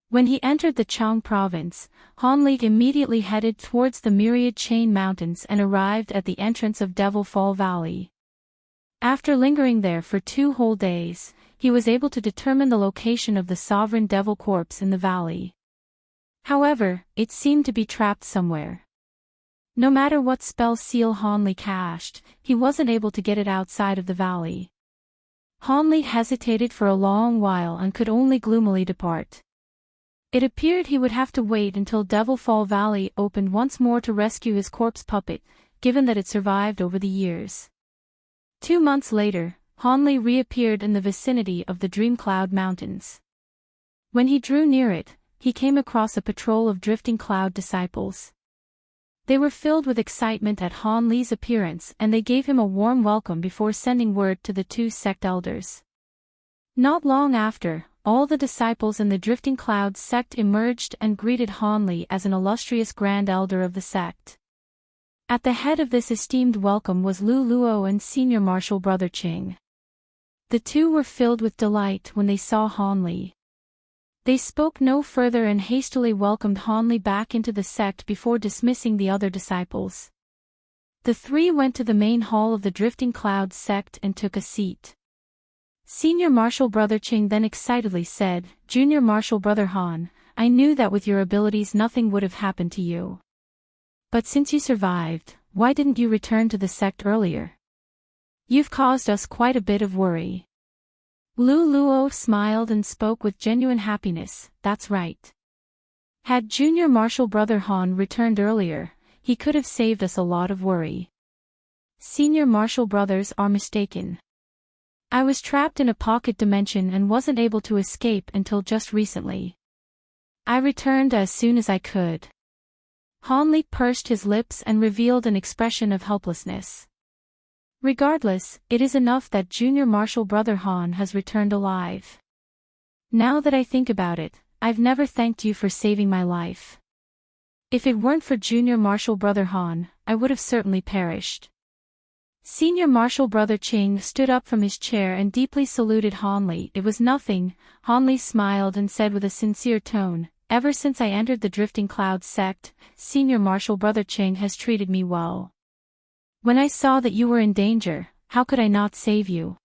When he entered the Chang province, Han Li immediately headed towards the myriad chain mountains and arrived at the entrance of Devil Fall Valley. After lingering there for 2 whole days, he was able to determine the location of the sovereign devil corpse in the valley. However, it seemed to be trapped somewhere. No matter what spell seal Han Li cast, he wasn't able to get it outside of the valley. Han Li hesitated for a long while and could only gloomily depart. It appeared he would have to wait until Devil Fall Valley opened once more to rescue his corpse puppet, given that it survived over the years. 2 months later, Han Li reappeared in the vicinity of the Dream Cloud Mountains. When he drew near it, he came across a patrol of Drifting Cloud disciples. They were filled with excitement at Han Li's appearance and they gave him a warm welcome before sending word to the 2 sect elders. Not long after, all the disciples in the Drifting Cloud sect emerged and greeted Han Li as an illustrious Grand Elder of the sect. At the head of this esteemed welcome was Lu Luo and Senior Marshal Brother Qing. The two were filled with delight when they saw Han Li. They spoke no further and hastily welcomed Han Li back into the sect before dismissing the other disciples. The 3 went to the main hall of the Drifting Cloud sect and took a seat. Senior Marshal Brother Qing then excitedly said, Junior Marshal Brother Han, I knew that with your abilities nothing would have happened to you. But since you survived, why didn't you return to the sect earlier? You've caused us quite a bit of worry. Lu Luo smiled and spoke with genuine happiness, that's right. Had Junior Marshal Brother Han returned earlier, he could have saved us a lot of worry. Senior Marshal Brothers are mistaken. I was trapped in a pocket dimension and wasn't able to escape until just recently. I returned as soon as I could. Han Li pursed his lips and revealed an expression of helplessness. Regardless, it is enough that Junior Marshal Brother Han has returned alive. Now that I think about it, I've never thanked you for saving my life. If it weren't for Junior Marshal Brother Han, I would have certainly perished. Senior Marshal Brother Qing stood up from his chair and deeply saluted Han Li. It was nothing, Han Li smiled and said with a sincere tone, ever since I entered the Drifting Cloud sect, Senior Marshal Brother Qing has treated me well. When I saw that you were in danger, how could I not save you?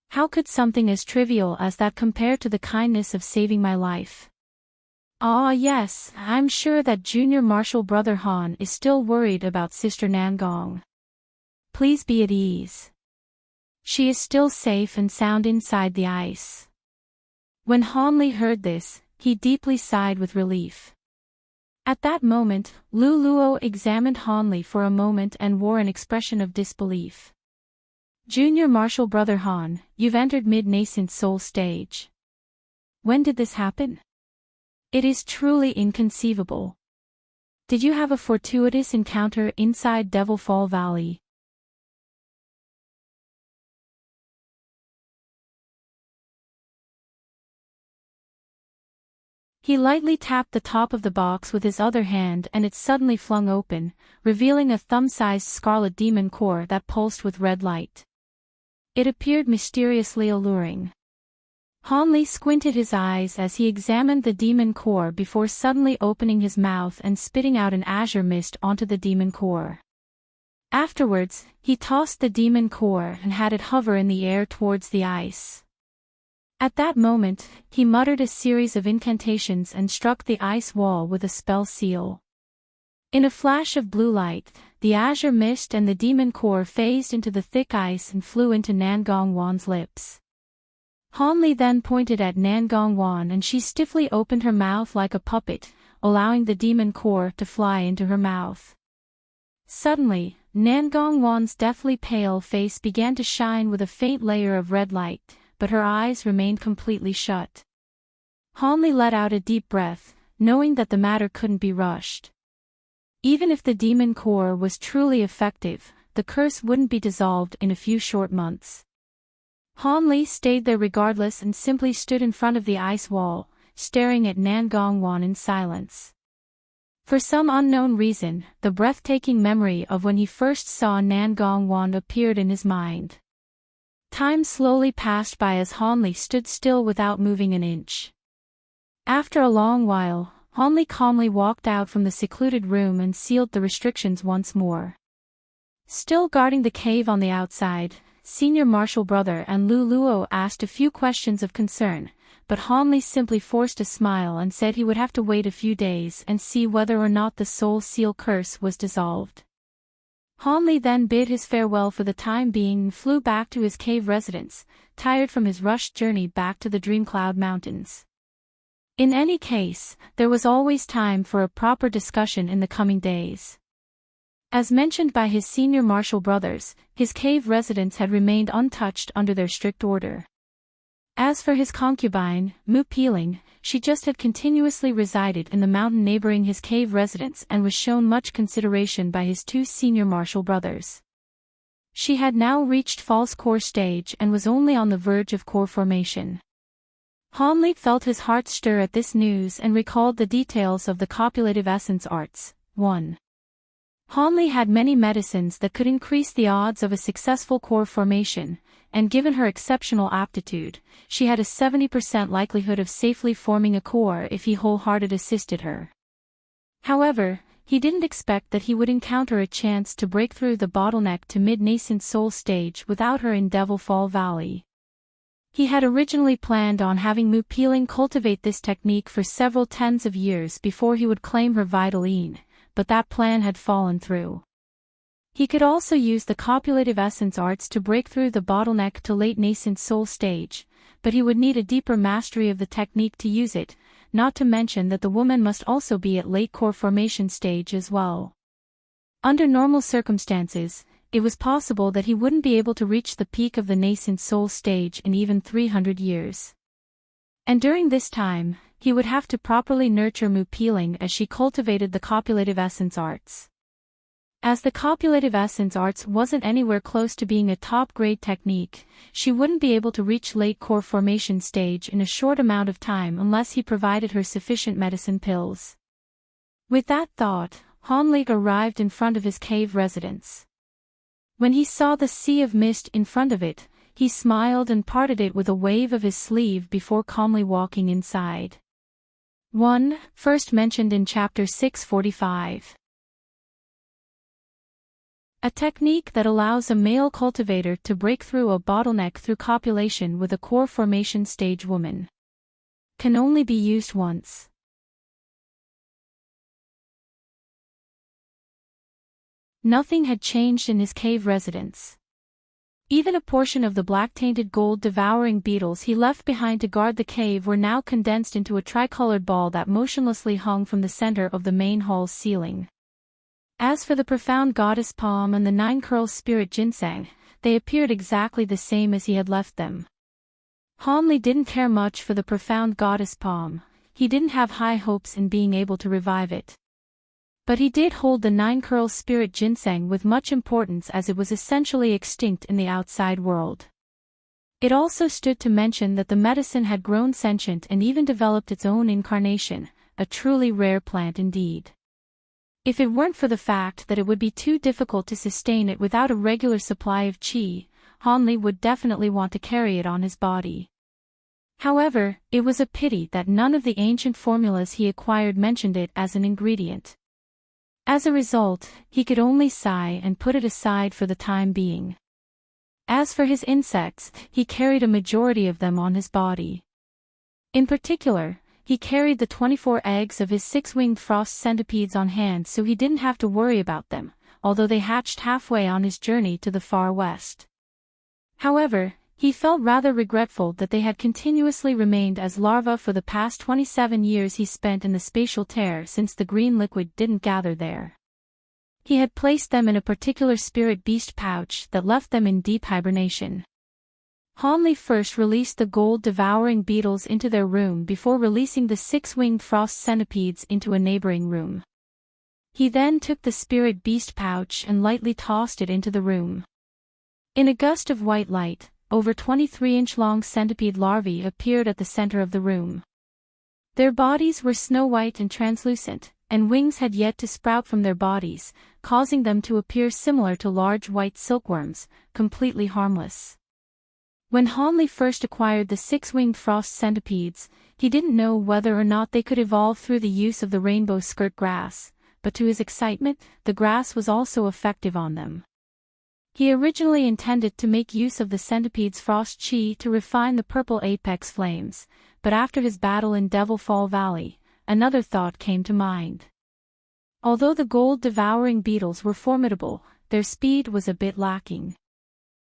How could something as trivial as that compare to the kindness of saving my life? Ah yes, I'm sure that Junior Marshal Brother Han is still worried about Sister Nangong. Please be at ease. She is still safe and sound inside the ice. When Han Li heard this, he deeply sighed with relief. At that moment, Lu Luo examined Han Li for a moment and wore an expression of disbelief. Junior Marshall Brother Han, you've entered mid-nascent soul stage. When did this happen? It is truly inconceivable. Did you have a fortuitous encounter inside Devil Fall Valley? He lightly tapped the top of the box with his other hand and it suddenly flung open, revealing a thumb-sized scarlet demon core that pulsed with red light. It appeared mysteriously alluring. Han Li squinted his eyes as he examined the demon core before suddenly opening his mouth and spitting out an azure mist onto the demon core. Afterwards, he tossed the demon core and had it hover in the air towards the ice. At that moment, he muttered a series of incantations and struck the ice wall with a spell seal. In a flash of blue light, the azure mist and the demon core phased into the thick ice and flew into Nan Gongwan's lips. Han Li then pointed at Nan Gongwan and she stiffly opened her mouth like a puppet, allowing the demon core to fly into her mouth. Suddenly, Nan Gongwan's deathly pale face began to shine with a faint layer of red light, but her eyes remained completely shut. Han Li let out a deep breath, knowing that the matter couldn't be rushed. Even if the demon core was truly effective, the curse wouldn't be dissolved in a few short months. Han Li stayed there regardless and simply stood in front of the ice wall, staring at Nan Gongwan in silence. For some unknown reason, the breathtaking memory of when he first saw Nan Gongwan appeared in his mind. Time slowly passed by as Han Li stood still without moving an inch. After a long while, Han Li calmly walked out from the secluded room and sealed the restrictions once more. Still guarding the cave on the outside, Senior Marshall Brother and Lu Luo asked a few questions of concern, but Han Li simply forced a smile and said he would have to wait a few days and see whether or not the soul seal curse was dissolved. Han Li then bid his farewell for the time being and flew back to his cave residence, tired from his rushed journey back to the Dreamcloud Mountains. In any case, there was always time for a proper discussion in the coming days. As mentioned by his senior martial brothers, his cave residence had remained untouched under their strict order. As for his concubine, Mu Peeling, she just had continuously resided in the mountain neighboring his cave residence and was shown much consideration by his two senior martial brothers. She had now reached false core stage and was only on the verge of core formation. Han Li felt his heart stir at this news and recalled the details of the copulative essence arts. 1. Han Li had many medicines that could increase the odds of a successful core formation, and given her exceptional aptitude, she had a 70% likelihood of safely forming a core if he wholeheartedly assisted her. However, he didn't expect that he would encounter a chance to break through the bottleneck to mid-nascent soul stage without her in Devil Fall Valley. He had originally planned on having Mu Peeling cultivate this technique for several tens of years before he would claim her Vitaline, but that plan had fallen through. He could also use the copulative essence arts to break through the bottleneck to late nascent soul stage, but he would need a deeper mastery of the technique to use it, not to mention that the woman must also be at late core formation stage as well. Under normal circumstances, it was possible that he wouldn't be able to reach the peak of the nascent soul stage in even 300 years. And during this time, he would have to properly nurture Mu Peeling as she cultivated the copulative essence arts. As the copulative essence arts wasn't anywhere close to being a top-grade technique, she wouldn't be able to reach late core formation stage in a short amount of time unless he provided her sufficient medicine pills. With that thought, Han Li arrived in front of his cave residence. When he saw the sea of mist in front of it, he smiled and parted it with a wave of his sleeve before calmly walking inside. 1. First mentioned in Chapter 645. A technique that allows a male cultivator to break through a bottleneck through copulation with a core formation stage woman. Can only be used once. Nothing had changed in his cave residence. Even a portion of the black-tainted gold devouring beetles he left behind to guard the cave were now condensed into a tricolored ball that motionlessly hung from the center of the main hall's ceiling. As for the profound goddess palm and the 9 curl spirit ginseng, they appeared exactly the same as he had left them. Hanli didn't care much for the profound goddess palm. He didn't have high hopes in being able to revive it. But he did hold the 9-curl spirit ginseng with much importance, as it was essentially extinct in the outside world. It also stood to mention that the medicine had grown sentient and even developed its own incarnation, a truly rare plant indeed. If it weren't for the fact that it would be too difficult to sustain it without a regular supply of qi, Hanli would definitely want to carry it on his body. However, it was a pity that none of the ancient formulas he acquired mentioned it as an ingredient. As a result, he could only sigh and put it aside for the time being. As for his insects, he carried a majority of them on his body. In particular, he carried the 24 eggs of his 6-winged frost centipedes on hand, so he didn't have to worry about them, although they hatched halfway on his journey to the far west. However, he felt rather regretful that they had continuously remained as larvae for the past 27 years he spent in the spatial tear, since the green liquid didn't gather there. He had placed them in a particular spirit beast pouch that left them in deep hibernation. Hanli first released the gold-devouring beetles into their room before releasing the 6-winged frost centipedes into a neighboring room. He then took the spirit beast pouch and lightly tossed it into the room. In a gust of white light, over 23-inch-long centipede larvae appeared at the center of the room. Their bodies were snow-white and translucent, and wings had yet to sprout from their bodies, causing them to appear similar to large white silkworms, completely harmless. When Hanli first acquired the 6-winged frost centipedes, he didn't know whether or not they could evolve through the use of the rainbow skirt grass, but to his excitement, the grass was also effective on them. He originally intended to make use of the centipede's frost chi to refine the purple apex flames, but after his battle in Devil Fall Valley, another thought came to mind. Although the gold-devouring beetles were formidable, their speed was a bit lacking.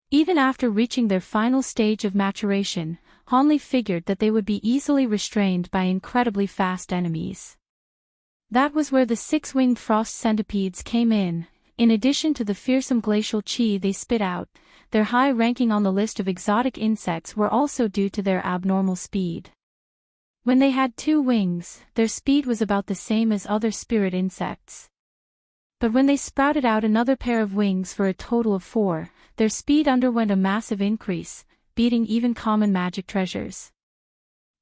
Even after reaching their final stage of maturation, Hanli figured that they would be easily restrained by incredibly fast enemies. That was where the 6-winged frost centipedes came in. In addition to the fearsome glacial chi they spit out, their high ranking on the list of exotic insects were also due to their abnormal speed. When they had 2 wings, their speed was about the same as other spirit insects. But when they sprouted out another pair of wings for a total of 4, their speed underwent a massive increase, beating even common magic treasures.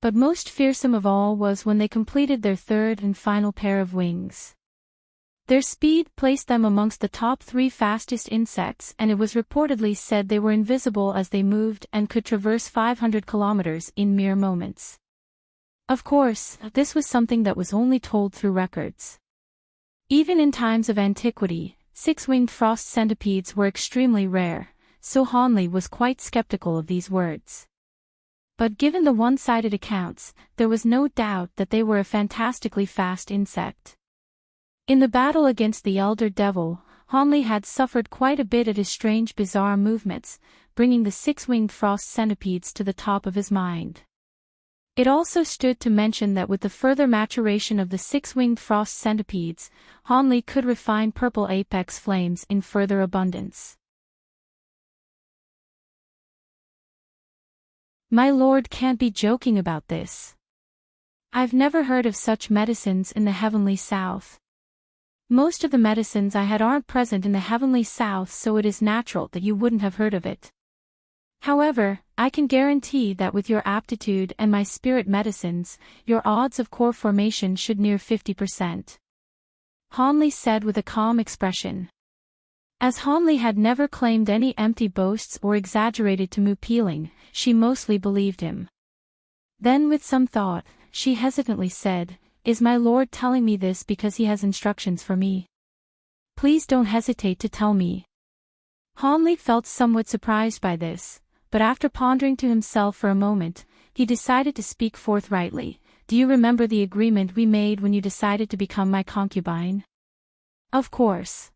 But most fearsome of all was when they completed their 3rd and final pair of wings. Their speed placed them amongst the top 3 fastest insects, and it was reportedly said they were invisible as they moved and could traverse 500 kilometers in mere moments. Of course, this was something that was only told through records. Even in times of antiquity, 6-winged frost centipedes were extremely rare, so Hanli was quite skeptical of these words. But given the one-sided accounts, there was no doubt that they were a fantastically fast insect. In the battle against the Elder Devil, Hanli had suffered quite a bit at his strange bizarre movements, bringing the 6-winged frost centipedes to the top of his mind. It also stood to mention that with the further maturation of the 6-winged frost centipedes, Hanli could refine purple apex flames in further abundance. My lord can't be joking about this. I've never heard of such medicines in the heavenly south. Most of the medicines I had aren't present in the heavenly south, so it is natural that you wouldn't have heard of it. However, I can guarantee that with your aptitude and my spirit medicines, your odds of core formation should near 50%. Hanli said with a calm expression. As Hanli had never claimed any empty boasts or exaggerated to Mu Peeling, she mostly believed him. Then with some thought, she hesitantly said, "Is my lord telling me this because he has instructions for me? Please don't hesitate to tell me." Hanli felt somewhat surprised by this, but after pondering to himself for a moment, he decided to speak forthrightly. "Do you remember the agreement we made when you decided to become my concubine?" "Of course.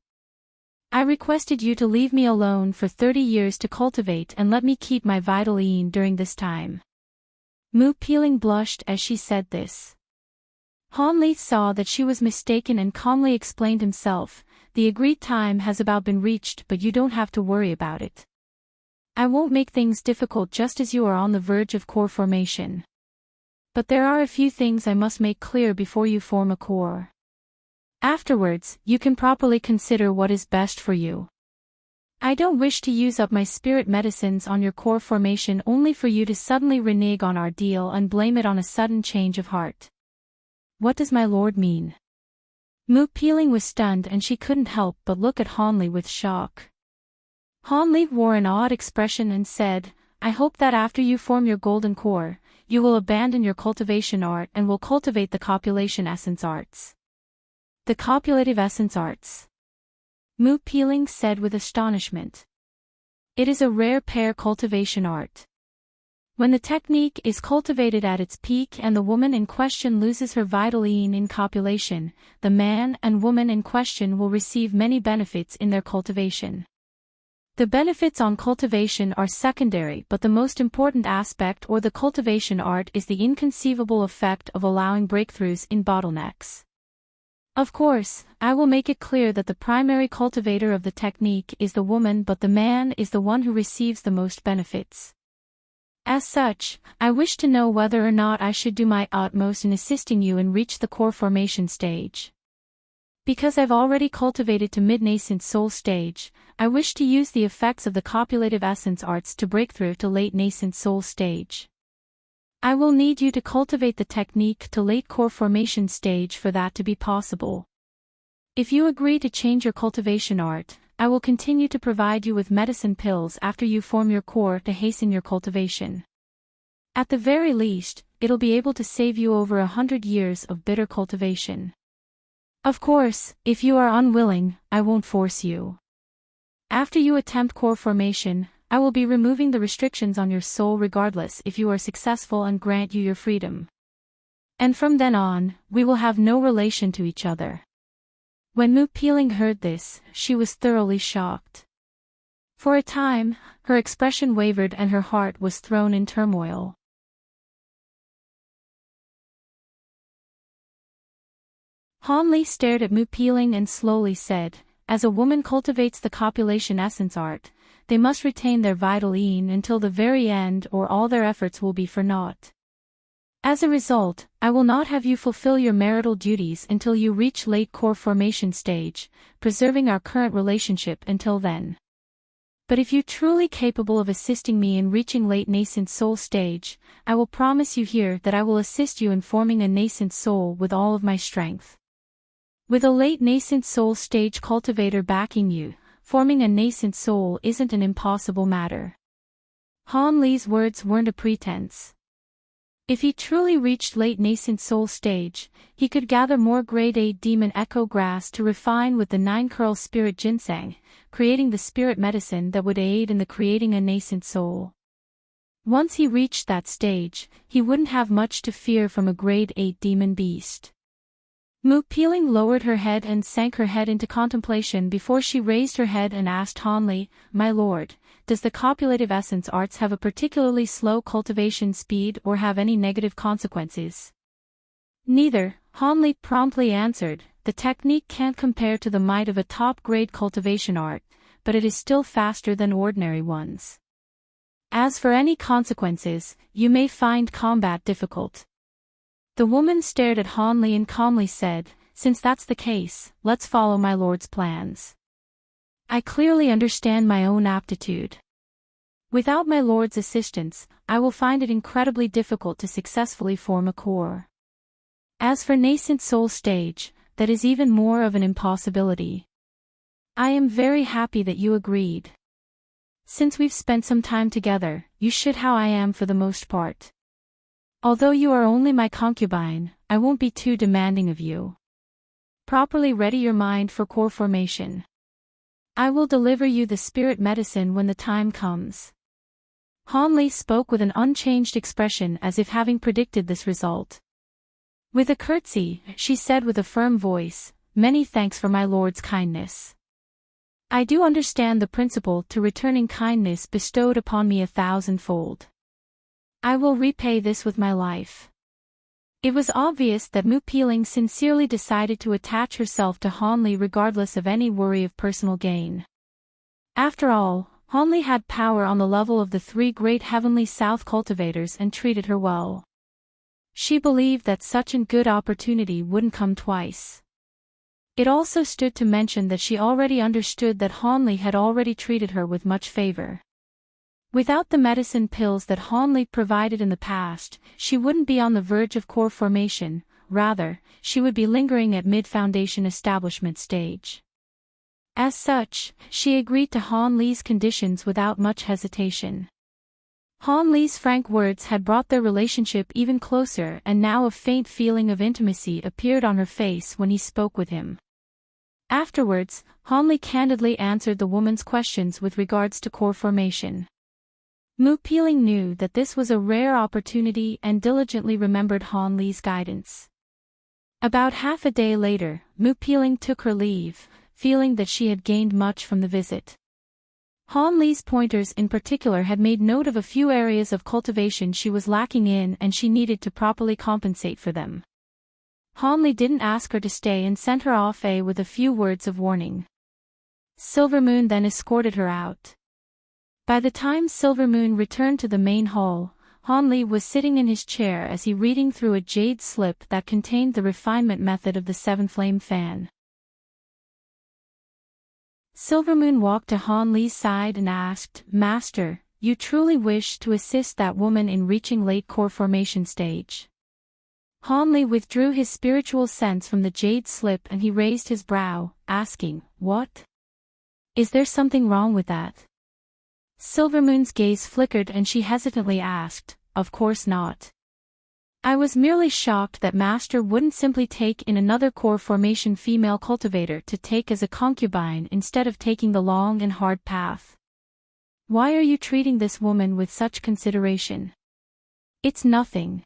I requested you to leave me alone for 30 years to cultivate and let me keep my vital yin during this time." Mu Peeling blushed as she said this. Hanli saw that she was mistaken and calmly explained himself, "The agreed time has about been reached, but you don't have to worry about it. I won't make things difficult just as you are on the verge of core formation. But there are a few things I must make clear before you form a core. Afterwards, you can properly consider what is best for you. I don't wish to use up my spirit medicines on your core formation only for you to suddenly renege on our deal and blame it on a sudden change of heart. What does my lord mean? Mu Peeling was stunned and she couldn't help but look at Hanli with shock. Hanli wore an odd expression and said, I hope that after you form your golden core, you will abandon your cultivation art and will cultivate the copulation essence arts. The copulative essence arts. Mu Peeling said with astonishment. It is a rare pair cultivation art. When the technique is cultivated at its peak and the woman in question loses her vital yin in copulation, the man and woman in question will receive many benefits in their cultivation. The benefits on cultivation are secondary, but the most important aspect or the cultivation art is the inconceivable effect of allowing breakthroughs in bottlenecks. Of course, I will make it clear that the primary cultivator of the technique is the woman, but the man is the one who receives the most benefits. As such, I wish to know whether or not I should do my utmost in assisting you and reach the core formation stage. Because I've already cultivated to mid-nascent soul stage, I wish to use the effects of the copulative essence arts to break through to late nascent soul stage. I will need you to cultivate the technique to late core formation stage for that to be possible. If you agree to change your cultivation art, I will continue to provide you with medicine pills after you form your core to hasten your cultivation. At the very least, it'll be able to save you over 100 years of bitter cultivation. Of course, if you are unwilling, I won't force you. After you attempt core formation, I will be removing the restrictions on your soul regardless if you are successful and grant you your freedom. And from then on, we will have no relation to each other. When Mu Peeling heard this, she was thoroughly shocked. For a time, her expression wavered and her heart was thrown in turmoil. Hanli stared at Mu Peeling and slowly said, as a woman cultivates the copulation essence art, they must retain their vital yin until the very end or all their efforts will be for naught. As a result, I will not have you fulfill your marital duties until you reach late core formation stage, preserving our current relationship until then. But if you're truly capable of assisting me in reaching late nascent soul stage, I will promise you here that I will assist you in forming a nascent soul with all of my strength. With a late nascent soul stage cultivator backing you, forming a nascent soul isn't an impossible matter. Hanli's words weren't a pretense. If he truly reached late nascent soul stage, he could gather more grade 8 demon echo grass to refine with the 9-curl spirit ginseng, creating the spirit medicine that would aid in the creating a nascent soul. Once he reached that stage, he wouldn't have much to fear from a grade 8 demon beast. Mu Peeling lowered her head and sank her head into contemplation before she raised her head and asked Hanli, My lord, does the copulative essence arts have a particularly slow cultivation speed or have any negative consequences? Neither, Hanli promptly answered, the technique can't compare to the might of a top-grade cultivation art, but it is still faster than ordinary ones. As for any consequences, you may find combat difficult. The woman stared at Hanli and calmly said, Since that's the case, let's follow my lord's plans. I clearly understand my own aptitude. Without my lord's assistance, I will find it incredibly difficult to successfully form a core. As for nascent soul stage, that is even more of an impossibility. I am very happy that you agreed. Since we've spent some time together, you should how I am for the most part. Although you are only my concubine, I won't be too demanding of you. Properly ready your mind for core formation. I will deliver you the spirit medicine when the time comes. Hanli spoke with an unchanged expression as if having predicted this result. With a curtsy, she said with a firm voice, Many thanks for my lord's kindness. I do understand the principle to returning kindness bestowed upon me 1,000-fold. I will repay this with my life. It was obvious that Mu Peeling sincerely decided to attach herself to Hanli regardless of any worry of personal gain. After all, Hanli had power on the level of the three great heavenly south cultivators and treated her well. She believed that such a good opportunity wouldn't come twice. It also stood to mention that she already understood that Hanli had already treated her with much favor. Without the medicine pills that Hanli provided in the past, she wouldn't be on the verge of core formation, rather, she would be lingering at mid-foundation establishment stage. As such, she agreed to Hanli's conditions without much hesitation. Hanli's frank words had brought their relationship even closer, and now a faint feeling of intimacy appeared on her face when he spoke with him. Afterwards, Hanli candidly answered the woman's questions with regards to core formation. Mu Piling knew that this was a rare opportunity and diligently remembered Hanli's guidance. About half a day later, Mu Piling took her leave, feeling that she had gained much from the visit. Hanli's pointers in particular had made note of a few areas of cultivation she was lacking in, and she needed to properly compensate for them. Hanli didn't ask her to stay and sent her off with a few words of warning. Silvermoon then escorted her out. By the time Silvermoon returned to the main hall, Hanli was sitting in his chair as he reading through a jade slip that contained the refinement method of the seven-flame fan. Silvermoon walked to Hanli's side and asked, "Master, you truly wish to assist that woman in reaching late core formation stage?" Hanli withdrew his spiritual sense from the jade slip and he raised his brow, asking, "What? Is there something wrong with that?" Silvermoon's gaze flickered and she hesitantly asked, "Of course not. I was merely shocked that Master wouldn't simply take in another core formation female cultivator to take as a concubine instead of taking the long and hard path. Why are you treating this woman with such consideration?" "It's nothing.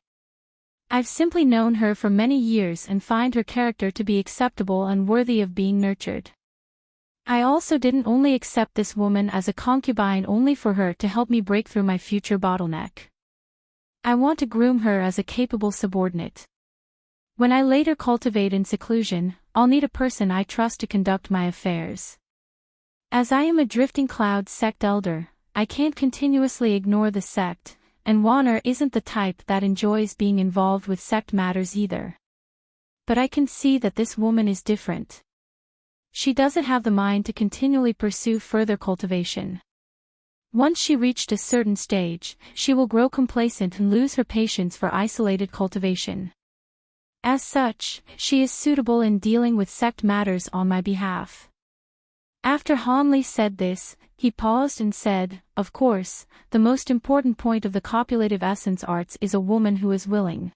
I've simply known her for many years and find her character to be acceptable and worthy of being nurtured. I also didn't only accept this woman as a concubine only for her to help me break through my future bottleneck. I want to groom her as a capable subordinate. When I later cultivate in seclusion, I'll need a person I trust to conduct my affairs. As I am a drifting cloud sect elder, I can't continuously ignore the sect, and Warner isn't the type that enjoys being involved with sect matters either. But I can see that this woman is different. She doesn't have the mind to continually pursue further cultivation. Once she reached a certain stage, she will grow complacent and lose her patience for isolated cultivation. As such, she is suitable in dealing with sect matters on my behalf." After Hanli said this, he paused and said, "Of course, the most important point of the copulative essence arts is a woman who is willing.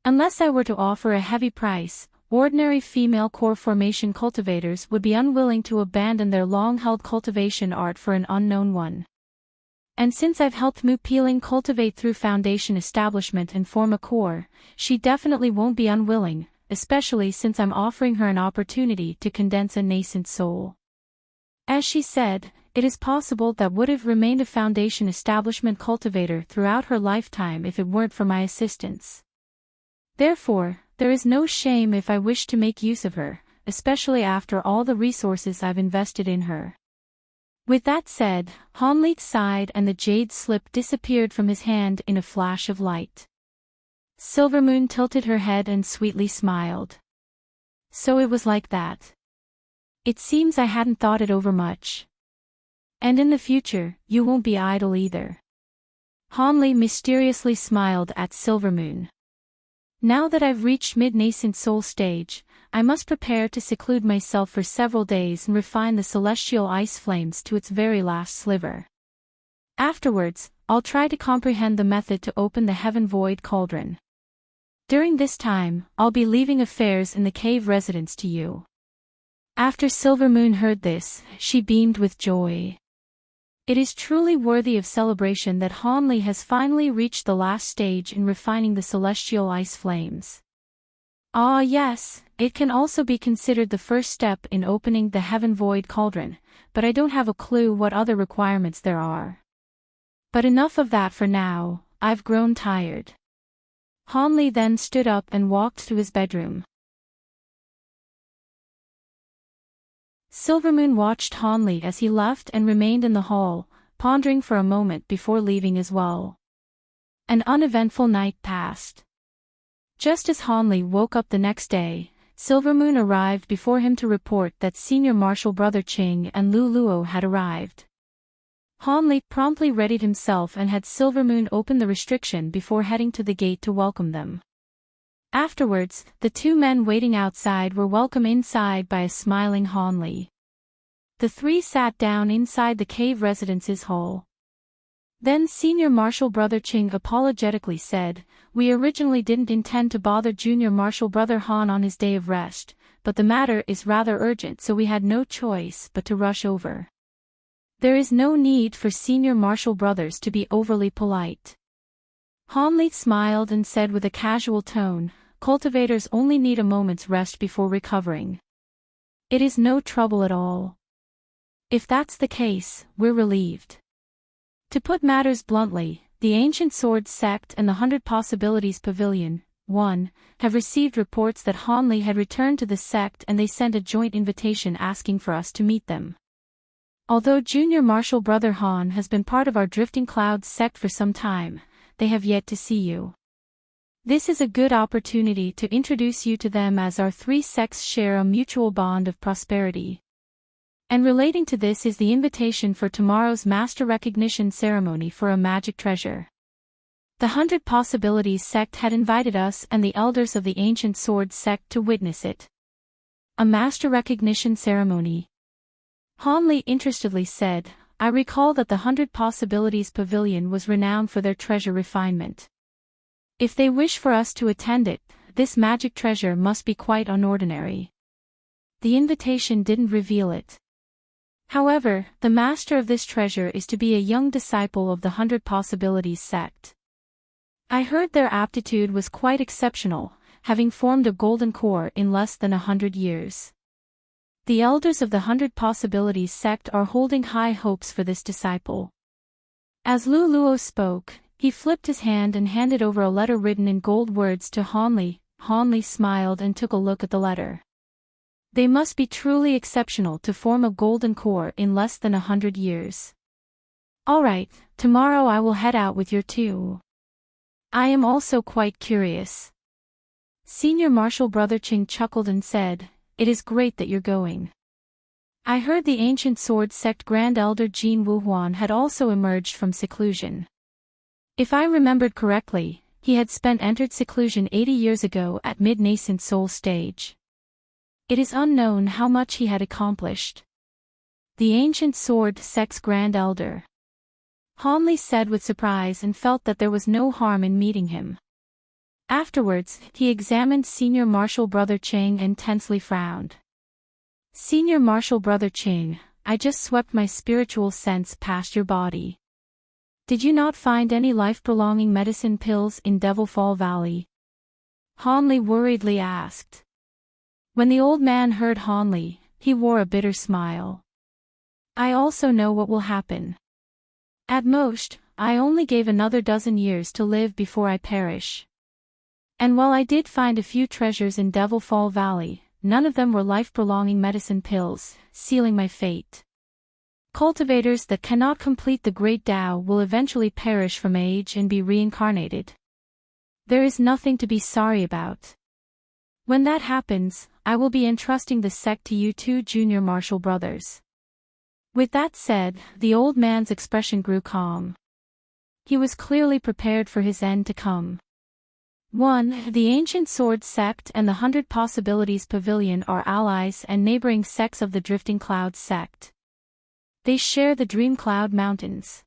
Unless I were to offer a heavy price, ordinary female core formation cultivators would be unwilling to abandon their long-held cultivation art for an unknown one. And since I've helped Mu Piling cultivate through foundation establishment and form a core, she definitely won't be unwilling, especially since I'm offering her an opportunity to condense a nascent soul." As she said, it is possible that would have remained a foundation establishment cultivator throughout her lifetime if it weren't for my assistance. Therefore, there is no shame if I wish to make use of her, especially after all the resources I've invested in her. With that said, Hanli sighed and the jade slip disappeared from his hand in a flash of light. Silvermoon tilted her head and sweetly smiled. "So it was like that. It seems I hadn't thought it over much. And in the future, you won't be idle either." Hanli mysteriously smiled at Silvermoon. "Now that I've reached mid-nascent soul stage, I must prepare to seclude myself for several days and refine the celestial ice flames to its very last sliver. Afterwards, I'll try to comprehend the method to open the heaven void cauldron. During this time, I'll be leaving affairs in the cave residence to you." After Silvermoon heard this, she beamed with joy. It is truly worthy of celebration that Hanli has finally reached the last stage in refining the celestial ice flames. Ah yes, it can also be considered the first step in opening the heaven void cauldron, but I don't have a clue what other requirements there are. But enough of that for now, I've grown tired. Hanli then stood up and walked to his bedroom. Silvermoon watched Hanli as he left and remained in the hall, pondering for a moment before leaving as well. An uneventful night passed. Just as Hanli woke up the next day, Silvermoon arrived before him to report that Senior Marshal Brother Ching and Lu Luo had arrived. Hanli promptly readied himself and had Silvermoon open the restriction before heading to the gate to welcome them. Afterwards, the two men waiting outside were welcomed inside by a smiling Hanli. The three sat down inside the cave residence's hall. Then Senior Marshal Brother Ching apologetically said, "We originally didn't intend to bother Junior Marshal Brother Han on his day of rest, but the matter is rather urgent, so we had no choice but to rush over." There is no need for Senior Marshal Brothers to be overly polite. Hanli smiled and said with a casual tone, "Cultivators only need a moment's rest before recovering. It is no trouble at all." "If that's the case, we're relieved." To put matters bluntly, the Ancient Sword Sect and the 100 Possibilities Pavilion, 1, have received reports that Hanli had returned to the sect, and they sent a joint invitation asking for us to meet them. Although Junior Marshal Brother Han has been part of our Drifting Clouds sect for some time, they have yet to see you. This is a good opportunity to introduce you to them, as our three sects share a mutual bond of prosperity. And relating to this is the invitation for tomorrow's Master Recognition Ceremony for a magic treasure. The 100 Possibilities sect had invited us and the elders of the Ancient Sword sect to witness it. A Master Recognition Ceremony. Hanli interestedly said, "I recall that the 100 Possibilities Pavilion was renowned for their treasure refinement. If they wish for us to attend it, this magic treasure must be quite unordinary." The invitation didn't reveal it. However, the master of this treasure is to be a young disciple of the 100 Possibilities sect. I heard their aptitude was quite exceptional, having formed a golden core in less than 100 years. The elders of the 100 Possibilities sect are holding high hopes for this disciple. As Lu Luo spoke, he flipped his hand and handed over a letter written in gold words to Hanli. Hanli smiled and took a look at the letter. They must be truly exceptional to form a golden core in less than 100 years. "All right, tomorrow I will head out with your two. I am also quite curious." Senior Marshal Brother Ching chuckled and said, "It is great that you're going. I heard the Ancient Sword Sect Grand Elder Jin Wuhuan had also emerged from seclusion. If I remembered correctly, he had entered seclusion 80 years ago at mid-nascent soul stage. It is unknown how much he had accomplished." The Ancient Sword Sect's Grand Elder. Hanli said with surprise and felt that there was no harm in meeting him. Afterwards, he examined Senior Marshal Brother Ching and tensely frowned. "Senior Marshal Brother Ching, I just swept my spiritual sense past your body. Did you not find any life-prolonging medicine pills in Devil Fall Valley?" Hanli worriedly asked. When the old man heard Hanli, he wore a bitter smile. "I also know what will happen. At most, I only gave another dozen years to live before I perish. And while I did find a few treasures in Devil Fall Valley, none of them were life-prolonging medicine pills, sealing my fate. Cultivators that cannot complete the Great Tao will eventually perish from age and be reincarnated. There is nothing to be sorry about. When that happens, I will be entrusting the sect to you two Junior Marshal Brothers." With that said, the old man's expression grew calm. He was clearly prepared for his end to come. 1. The Ancient Sword Sect and the 100 Possibilities Pavilion are allies and neighboring sects of the Drifting Clouds sect. They share the Dream Cloud Mountains.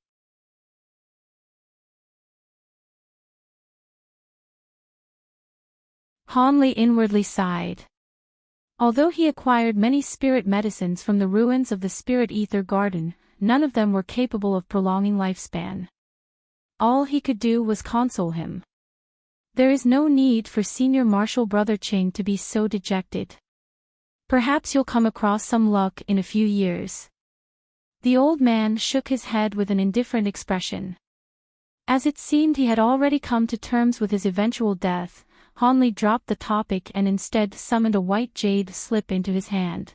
Hanli inwardly sighed. Although he acquired many spirit medicines from the ruins of the Spirit Ether Garden, none of them were capable of prolonging lifespan. All he could do was console him. There is no need for Senior Marshal Brother Ching to be so dejected. Perhaps you'll come across some luck in a few years. The old man shook his head with an indifferent expression. As it seemed he had already come to terms with his eventual death, Hanli dropped the topic and instead summoned a white jade slip into his hand.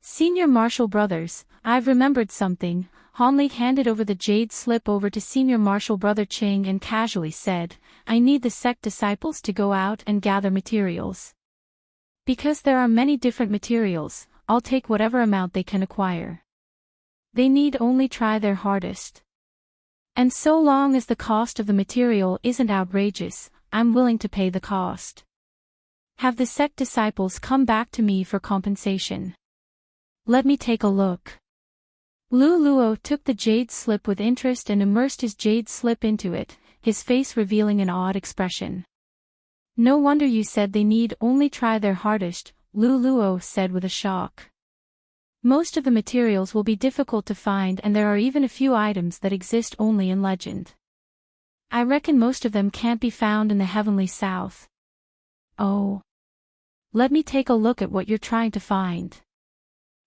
Senior Marshal Brothers, I've remembered something. Han Li handed over the jade slip over to Senior Marshal Brother Ching and casually said, I need the sect disciples to go out and gather materials. Because there are many different materials, I'll take whatever amount they can acquire. They need only try their hardest. And so long as the cost of the material isn't outrageous, I'm willing to pay the cost. Have the sect disciples come back to me for compensation. Let me take a look. Lu Luo took the jade slip with interest and immersed his jade slip into it, his face revealing an awed expression. No wonder you said they need only try their hardest, Lu Luo said with a shock. Most of the materials will be difficult to find and there are even a few items that exist only in legend. I reckon most of them can't be found in the heavenly south. Oh. Let me take a look at what you're trying to find.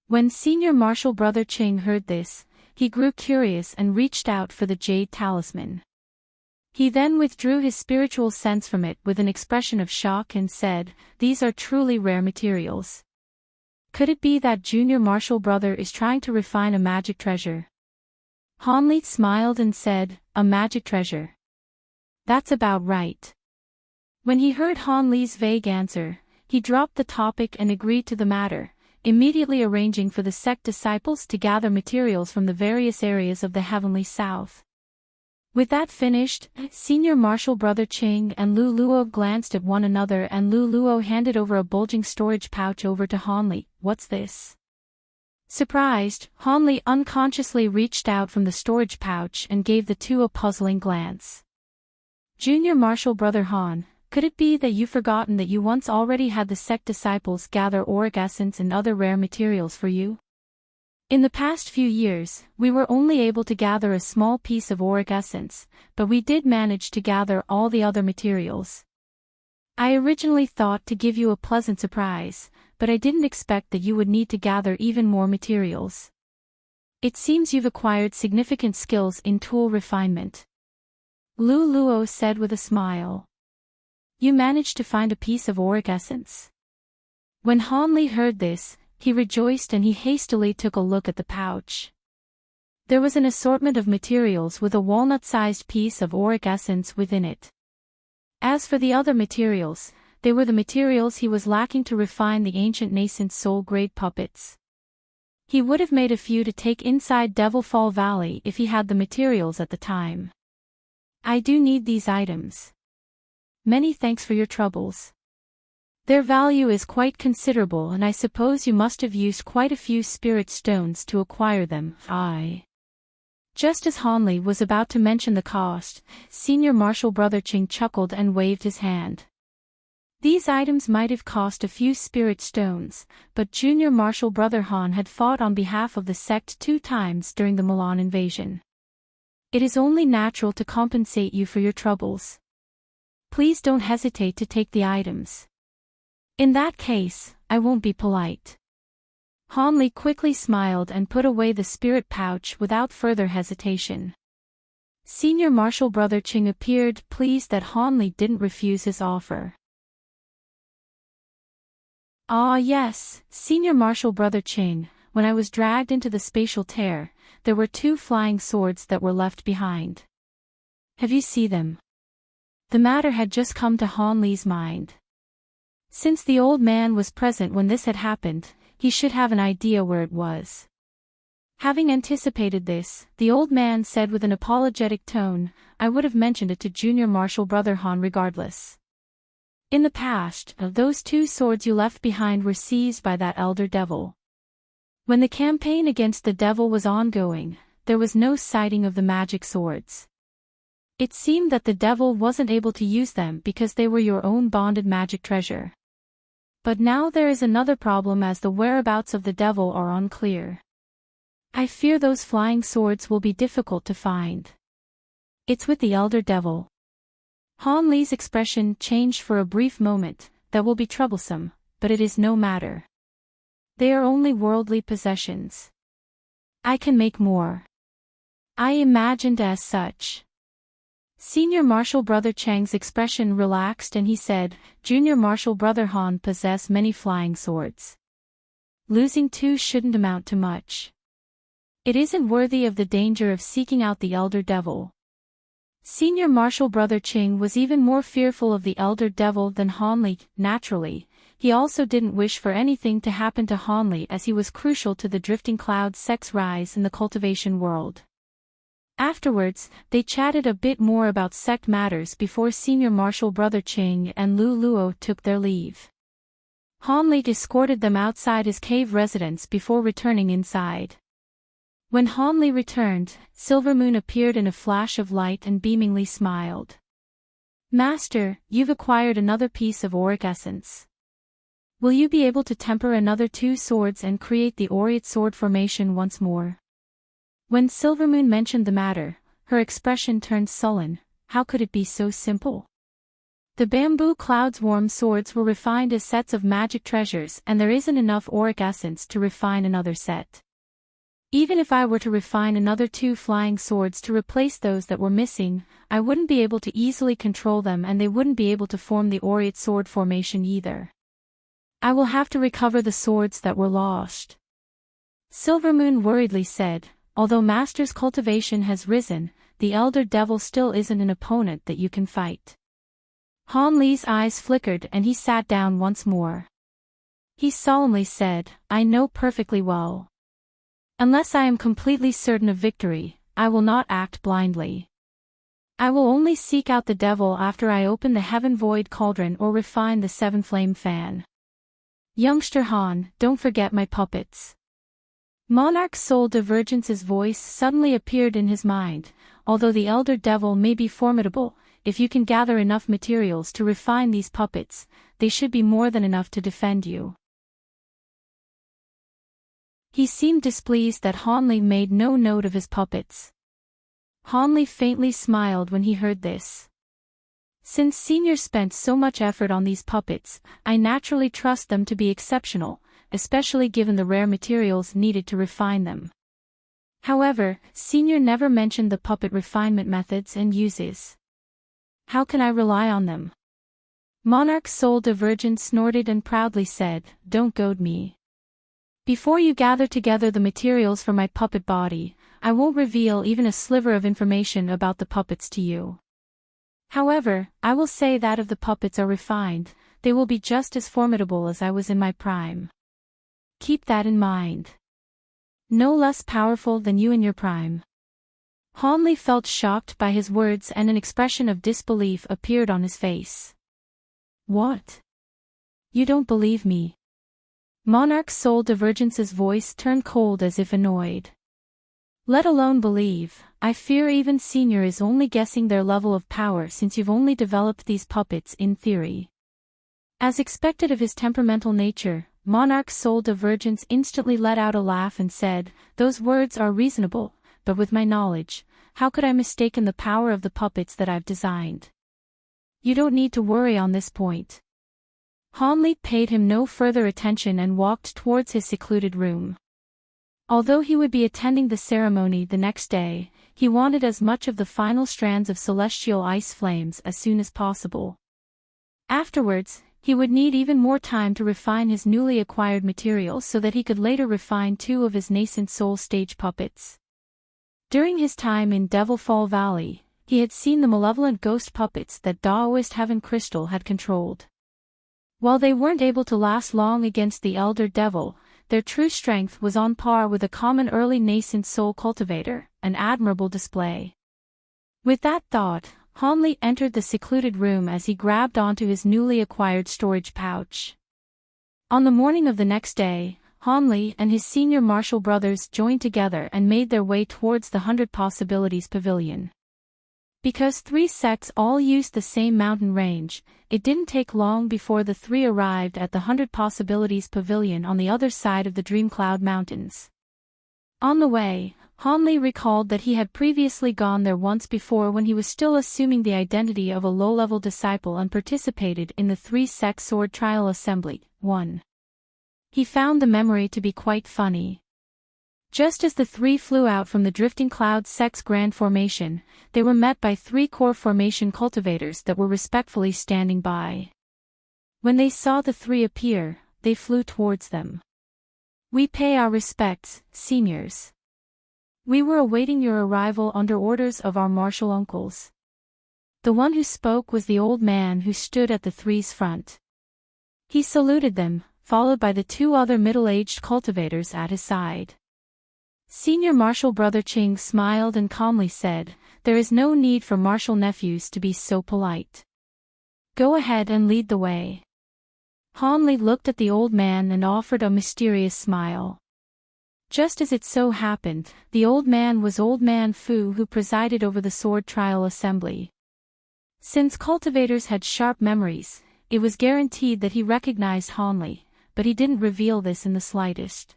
When Senior Marshal Brother Ching heard this, he grew curious and reached out for the jade talisman. He then withdrew his spiritual sense from it with an expression of shock and said, These are truly rare materials. Could it be that Junior Marshal Brother is trying to refine a magic treasure? Han Li smiled and said, A magic treasure. That's about right. When he heard Han Li's vague answer, he dropped the topic and agreed to the matter, immediately arranging for the sect disciples to gather materials from the various areas of the heavenly south. With that finished, Senior Marshal Brother Ching and Lu Luo glanced at one another and Lu Luo handed over a bulging storage pouch over to Han Li. What's this? Surprised, Han Li unconsciously reached out from the storage pouch and gave the two a puzzling glance. Junior Marshal Brother Han, could it be that you've forgotten that you once already had the sect disciples gather auric essence and other rare materials for you? In the past few years, we were only able to gather a small piece of auric essence, but we did manage to gather all the other materials. I originally thought to give you a pleasant surprise, but I didn't expect that you would need to gather even more materials. It seems you've acquired significant skills in tool refinement. Lu Luo said with a smile. You managed to find a piece of auric essence? When Han Li heard this, he rejoiced and he hastily took a look at the pouch. There was an assortment of materials with a walnut-sized piece of auric essence within it. As for the other materials, they were the materials he was lacking to refine the ancient nascent soul-grade puppets. He would have made a few to take inside Devil Fall Valley if he had the materials at the time. I do need these items. Many thanks for your troubles. Their value is quite considerable and I suppose you must have used quite a few spirit stones to acquire them. Just as Han Li was about to mention the cost, Senior Marshal Brother Ching chuckled and waved his hand. These items might have cost a few spirit stones, but Junior Marshal Brother Han had fought on behalf of the sect 2 times during the Milan invasion. It is only natural to compensate you for your troubles. Please don't hesitate to take the items. In that case, I won't be polite. Han Li quickly smiled and put away the spirit pouch without further hesitation. Senior Marshal Brother Ching appeared pleased that Han Li didn't refuse his offer. Ah yes, Senior Marshal Brother Ching, when I was dragged into the spatial tear, there were 2 flying swords that were left behind. Have you seen them? The matter had just come to Han Li's mind. Since the old man was present when this had happened, he should have an idea where it was. Having anticipated this, the old man said with an apologetic tone, I would have mentioned it to Junior Marshal Brother Han regardless. In the past, those 2 swords you left behind were seized by that elder devil. When the campaign against the devil was ongoing, there was no sighting of the magic swords. It seemed that the devil wasn't able to use them because they were your own bonded magic treasure. But now there is another problem as the whereabouts of the devil are unclear. I fear those flying swords will be difficult to find. It's with the elder devil. Han Li's expression changed for a brief moment. That will be troublesome, but it is no matter. They are only worldly possessions. I can make more. I imagined as such. Senior Marshal Brother Chang's expression relaxed and he said, Junior Marshal Brother Han possess many flying swords. losing two shouldn't amount to much. It isn't worthy of the danger of seeking out the elder devil. Senior Marshal Brother Ching was even more fearful of the elder devil than Han Li. Naturally, he also didn't wish for anything to happen to Han Li, as he was crucial to the Drifting Cloud sect's rise in the cultivation world. Afterwards, they chatted a bit more about sect matters before Senior Marshal Brother Ching and Lu Luo took their leave. Han Li escorted them outside his cave residence before returning inside. When Han Li returned, Silvermoon appeared in a flash of light and beamingly smiled. "Master, you've acquired another piece of auric essence. Will you be able to temper another 2 swords and create the aureate sword formation once more?" When Silvermoon mentioned the matter, her expression turned sullen. How could it be so simple? The bamboo cloud's warm swords were refined as sets of magic treasures, and there isn't enough auric essence to refine another set. Even if I were to refine another 2 flying swords to replace those that were missing, I wouldn't be able to easily control them, and they wouldn't be able to form the aureate sword formation either. I will have to recover the swords that were lost. Silvermoon worriedly said, "Although Master's cultivation has risen, the elder devil still isn't an opponent that you can fight." Han Li's eyes flickered and he sat down once more. He solemnly said, "I know perfectly well. Unless I am completely certain of victory, I will not act blindly. I will only seek out the devil after I open the Heaven Void Cauldron or refine the 7-flame fan. Youngster Han, don't forget my puppets." Monarch Soul Divergence's voice suddenly appeared in his mind. "Although the elder devil may be formidable, if you can gather enough materials to refine these puppets, they should be more than enough to defend you." He seemed displeased that Han Li made no note of his puppets. Han Li faintly smiled when he heard this. "Since Senior spent so much effort on these puppets, I naturally trust them to be exceptional, especially given the rare materials needed to refine them. However, Senior never mentioned the puppet refinement methods and uses. How can I rely on them?" Monarch Soul Divergent snorted and proudly said, "Don't goad me. Before you gather together the materials for my puppet body, I won't reveal even a sliver of information about the puppets to you. However, I will say that if the puppets are refined, they will be just as formidable as I was in my prime. Keep that in mind. No less powerful than you in your prime." Han Li felt shocked by his words and an expression of disbelief appeared on his face. "What? You don't believe me?" Monarch Soul Divergence's voice turned cold as if annoyed. "Let alone believe, I fear even Senior is only guessing their level of power since you've only developed these puppets in theory." As expected of his temperamental nature, Monarch Soul Divergence instantly let out a laugh and said, "Those words are reasonable, but with my knowledge, how could I mistaken the power of the puppets that I've designed? You don't need to worry on this point." Han Li paid him no further attention and walked towards his secluded room. Although he would be attending the ceremony the next day, he wanted as much of the final strands of celestial ice flames as soon as possible. Afterwards, he would need even more time to refine his newly acquired materials so that he could later refine 2 of his nascent soul stage puppets. During his time in Devil Fall Valley, he had seen the malevolent ghost puppets that Daoist Heaven Crystal had controlled. While they weren't able to last long against the Elder Devil, their true strength was on par with a common early nascent soul cultivator, an admirable display. With that thought, Han Li entered the secluded room as he grabbed onto his newly acquired storage pouch. On the morning of the next day, Han Li and his senior martial brothers joined together and made their way towards the 100 Possibilities Pavilion. Because 3 sects all used the same mountain range, it didn't take long before the 3 arrived at the 100 Possibilities Pavilion on the other side of the Dreamcloud Mountains. On the way, Han Li recalled that he had previously gone there once before when he was still assuming the identity of a low-level disciple and participated in the 3-sect sword trial assembly. 1. He found the memory to be quite funny. Just as the 3 flew out from the Drifting Cloud sect's grand formation, they were met by 3 core formation cultivators that were respectfully standing by. When they saw the 3 appear, they flew towards them. We pay our respects, seniors. We were awaiting your arrival under orders of our martial uncles. The one who spoke was the old man who stood at the three's front. He saluted them, followed by the two other middle-aged cultivators at his side. Senior Marshal Brother Ching smiled and calmly said, "There is no need for martial nephews to be so polite. Go ahead and lead the way." Han Li looked at the old man and offered a mysterious smile. Just as it so happened, the old man was Old Man Fu, who presided over the sword trial assembly. Since cultivators had sharp memories, it was guaranteed that he recognized Han Li, but he didn't reveal this in the slightest.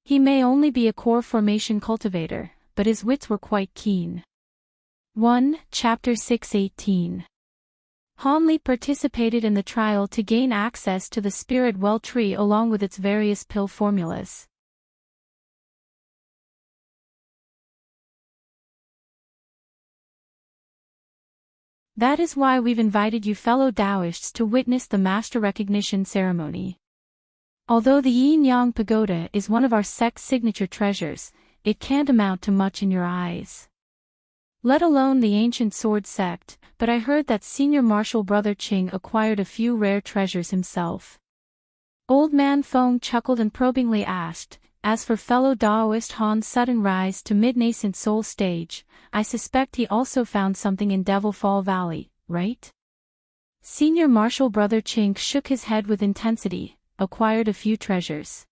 He may only be a core formation cultivator, but his wits were quite keen. 1. Chapter 6:18. Han Li participated in the trial to gain access to the Spirit Well tree along with its various pill formulas. That is why we've invited you fellow Taoists to witness the master recognition ceremony. Although the Yin-Yang Pagoda is one of our sect's signature treasures, it can't amount to much in your eyes. Let alone the ancient sword sect, but I heard that Senior Marshal Brother Ching acquired a few rare treasures himself. Old Man Feng chuckled and probingly asked, "As for fellow Daoist Han's sudden rise to mid-nascent soul stage, I suspect he also found something in Devil Fall Valley, right?" Senior Marshal Brother Ching shook his head with intensity, "Acquired a few treasures.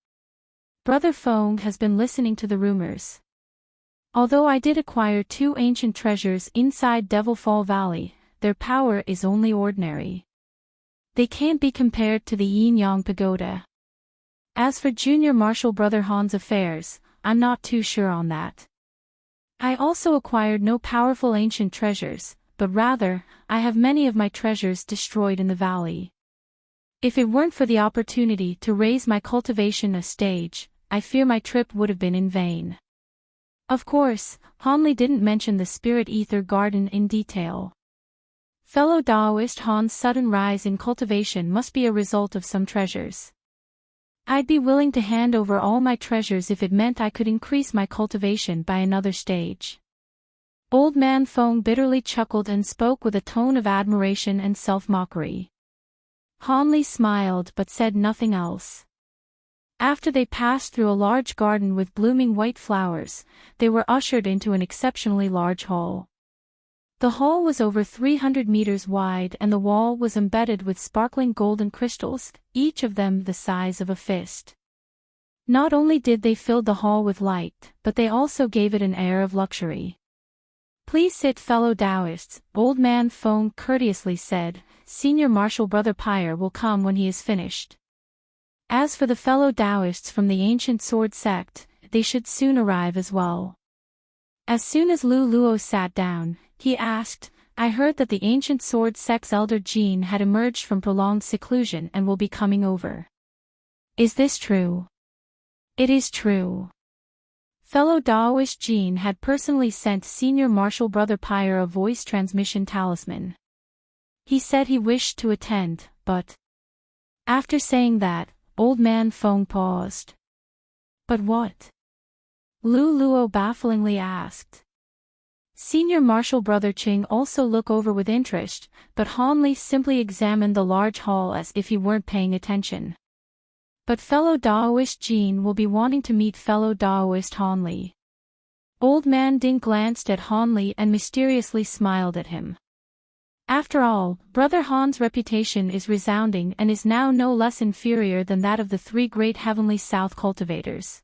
Brother Feng has been listening to the rumors. Although I did acquire 2 ancient treasures inside Devil Fall Valley, their power is only ordinary. They can't be compared to the Yin-Yang Pagoda. As for Junior Marshal Brother Han's affairs, I'm not too sure on that. I also acquired no powerful ancient treasures, but rather, I have many of my treasures destroyed in the valley. If it weren't for the opportunity to raise my cultivation a stage, I fear my trip would have been in vain." Of course, Han Li didn't mention the Spirit Ether Garden in detail. Fellow Daoist Han's sudden rise in cultivation must be a result of some treasures. I'd be willing to hand over all my treasures if it meant I could increase my cultivation by another stage. Old Man Feng bitterly chuckled and spoke with a tone of admiration and self-mockery. Han Li smiled but said nothing else. After they passed through a large garden with blooming white flowers, they were ushered into an exceptionally large hall. The hall was over 300 meters wide and the wall was embedded with sparkling golden crystals, each of them the size of a fist. Not only did they fill the hall with light, but they also gave it an air of luxury. "Please sit, fellow Taoists," Old Man Feng courteously said. "Senior Marshal Brother Pyre will come when he is finished. As for the fellow Taoists from the ancient sword sect, they should soon arrive as well." As soon as Lu Luo sat down, he asked, "I heard that the ancient sword sect's elder Jean had emerged from prolonged seclusion and will be coming over. Is this true?" "It is true." Fellow Daoist Jean had personally sent Senior Marshal Brother Pyre a voice transmission talisman. He said he wished to attend, but... After saying that, Old Man Feng paused. "But what?" Lu Luo bafflingly asked. Senior Marshal Brother Ching also looked over with interest, but Han Li simply examined the large hall as if he weren't paying attention. "But fellow Daoist Jean will be wanting to meet fellow Daoist Han Li." Old Man Ding glanced at Han Li and mysteriously smiled at him. After all, Brother Han's reputation is resounding and is now no less inferior than that of the 3 great Heavenly South cultivators.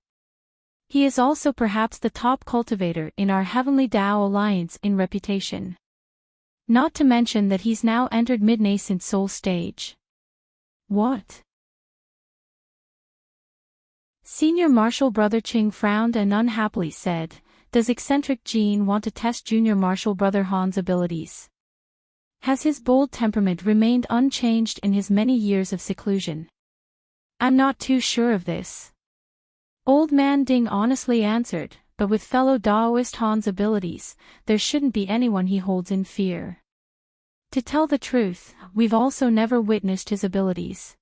He is also perhaps the top cultivator in our Heavenly Tao Alliance in reputation. Not to mention that he's now entered mid-nascent soul stage. What? Senior Marshal Brother Ching frowned and unhappily said, "Does eccentric Jean want to test Junior Marshal Brother Han's abilities? Has his bold temperament remained unchanged in his many years of seclusion?" "I'm not too sure of this," Old Man Ding honestly answered, "but with fellow Daoist Han's abilities, there shouldn't be anyone he holds in fear. To tell the truth, we've also never witnessed his abilities."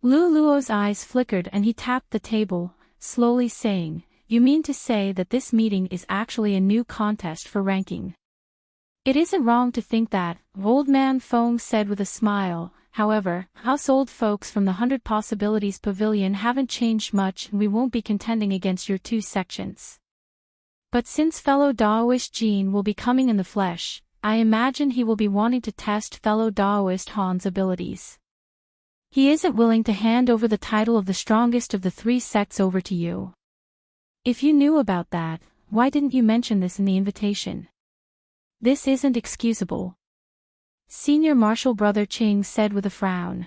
Lu Luo's eyes flickered and he tapped the table, slowly saying, "You mean to say that this meeting is actually a new contest for ranking?" "It isn't wrong to think that," Old Man Feng said with a smile. "However, us old folks from the 100 Possibilities Pavilion haven't changed much and we won't be contending against your two sections. But since fellow Daoist Jean will be coming in the flesh, I imagine he will be wanting to test fellow Daoist Han's abilities. He isn't willing to hand over the title of the strongest of the three sects over to you. If you knew about that, why didn't you mention this in the invitation? This isn't excusable," Senior Marshal Brother Ching said with a frown.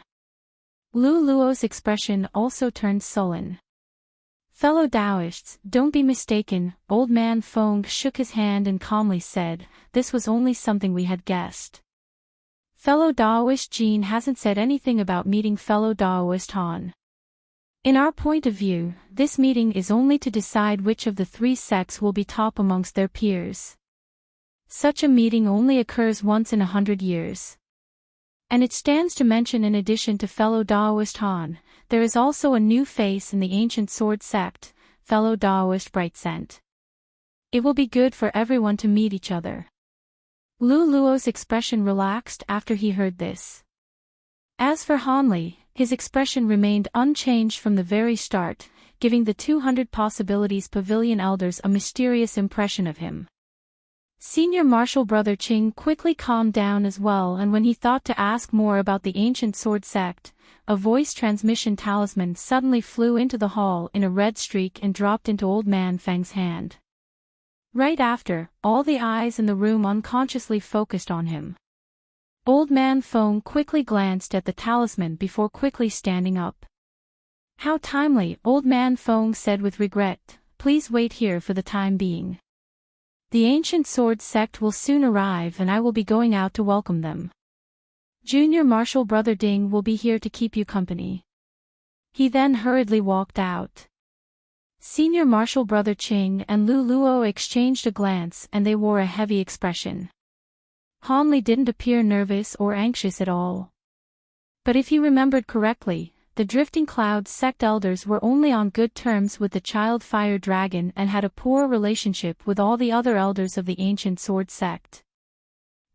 Lu Luo's expression also turned sullen. "Fellow Taoists, don't be mistaken," Old Man Feng shook his hand and calmly said, "this was only something we had guessed. Fellow Daoist Jean hasn't said anything about meeting fellow Daoist Han. In our point of view, this meeting is only to decide which of the three sects will be top amongst their peers. Such a meeting only occurs once in 100 years. And it stands to mention, in addition to fellow Daoist Han, there is also a new face in the ancient sword sect, fellow Daoist Bright Scent. It will be good for everyone to meet each other." Lu Luo's expression relaxed after he heard this. As for Hanli, his expression remained unchanged from the very start, giving the 200 Possibilities Pavilion elders a mysterious impression of him. Senior Marshal Brother Ching quickly calmed down as well, and when he thought to ask more about the ancient sword sect, a voice transmission talisman suddenly flew into the hall in a red streak and dropped into Old Man Feng's hand. Right after, all the eyes in the room unconsciously focused on him. Old Man Feng quickly glanced at the talisman before quickly standing up. "How timely," Old Man Feng said with regret. "Please wait here for the time being. The ancient sword sect will soon arrive and I will be going out to welcome them. Junior Marshal Brother Ding will be here to keep you company." He then hurriedly walked out. Senior Marshal Brother Ching and Lu Luo exchanged a glance and they wore a heavy expression. Hanli didn't appear nervous or anxious at all. But if he remembered correctly, the Drifting Cloud sect elders were only on good terms with the Child Fire Dragon and had a poor relationship with all the other elders of the ancient sword sect.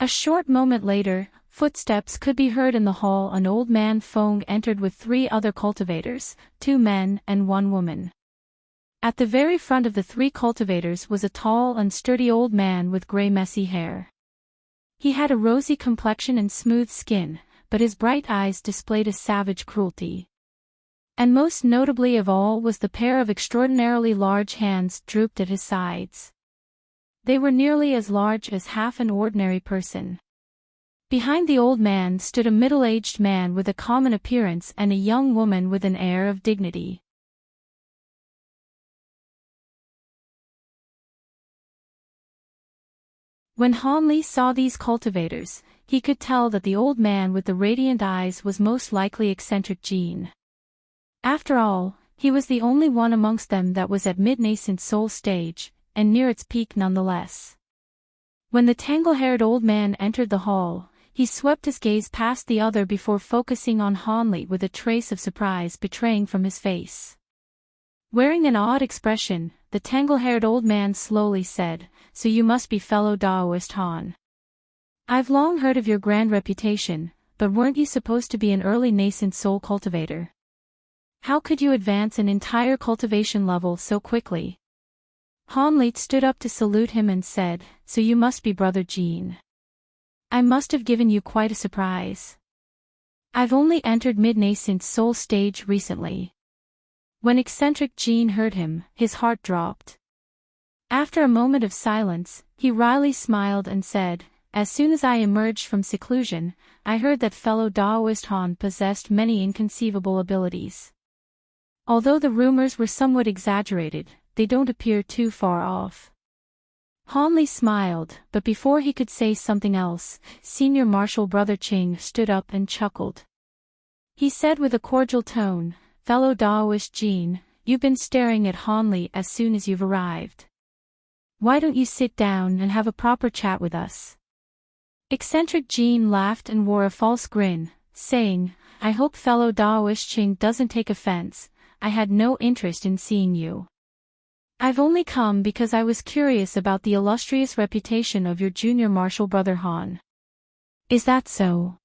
A short moment later, footsteps could be heard in the hall and Old Man Feng entered with 3 other cultivators, 2 men and 1 woman. At the very front of the 3 cultivators was a tall and sturdy old man with gray messy hair. He had a rosy complexion and smooth skin, but his bright eyes displayed a savage cruelty. And most notably of all was the pair of extraordinarily large hands drooped at his sides. They were nearly as large as half an ordinary person. Behind the old man stood a middle-aged man with a common appearance and a young woman with an air of dignity. When Hanli saw these cultivators, he could tell that the old man with the radiant eyes was most likely eccentric Jean. After all, he was the only one amongst them that was at mid-nascent soul stage, and near its peak nonetheless. When the tangle-haired old man entered the hall, he swept his gaze past the other before focusing on Hanli with a trace of surprise betraying from his face. Wearing an odd expression, the tangle-haired old man slowly said, "So you must be fellow Daoist Han. I've long heard of your grand reputation, but weren't you supposed to be an early nascent soul cultivator? How could you advance an entire cultivation level so quickly?" Hanli stood up to salute him and said, "So you must be Brother Jean. I must have given you quite a surprise. I've only entered mid-nascent soul stage recently." When eccentric Jean heard him, his heart dropped. After a moment of silence, he wryly smiled and said, "As soon as I emerged from seclusion, I heard that fellow Daoist Han possessed many inconceivable abilities. Although the rumors were somewhat exaggerated, they don't appear too far off." Hanli smiled, but before he could say something else, Senior Marshal Brother Ching stood up and chuckled. He said with a cordial tone, "Fellow Daoist Jean, you've been staring at Hanli as soon as you've arrived. Why don't you sit down and have a proper chat with us?" Eccentric Jean laughed and wore a false grin, saying, "I hope fellow Daoist Ching doesn't take offense, I had no interest in seeing you. I've only come because I was curious about the illustrious reputation of your junior martial brother Han." "Is that so?"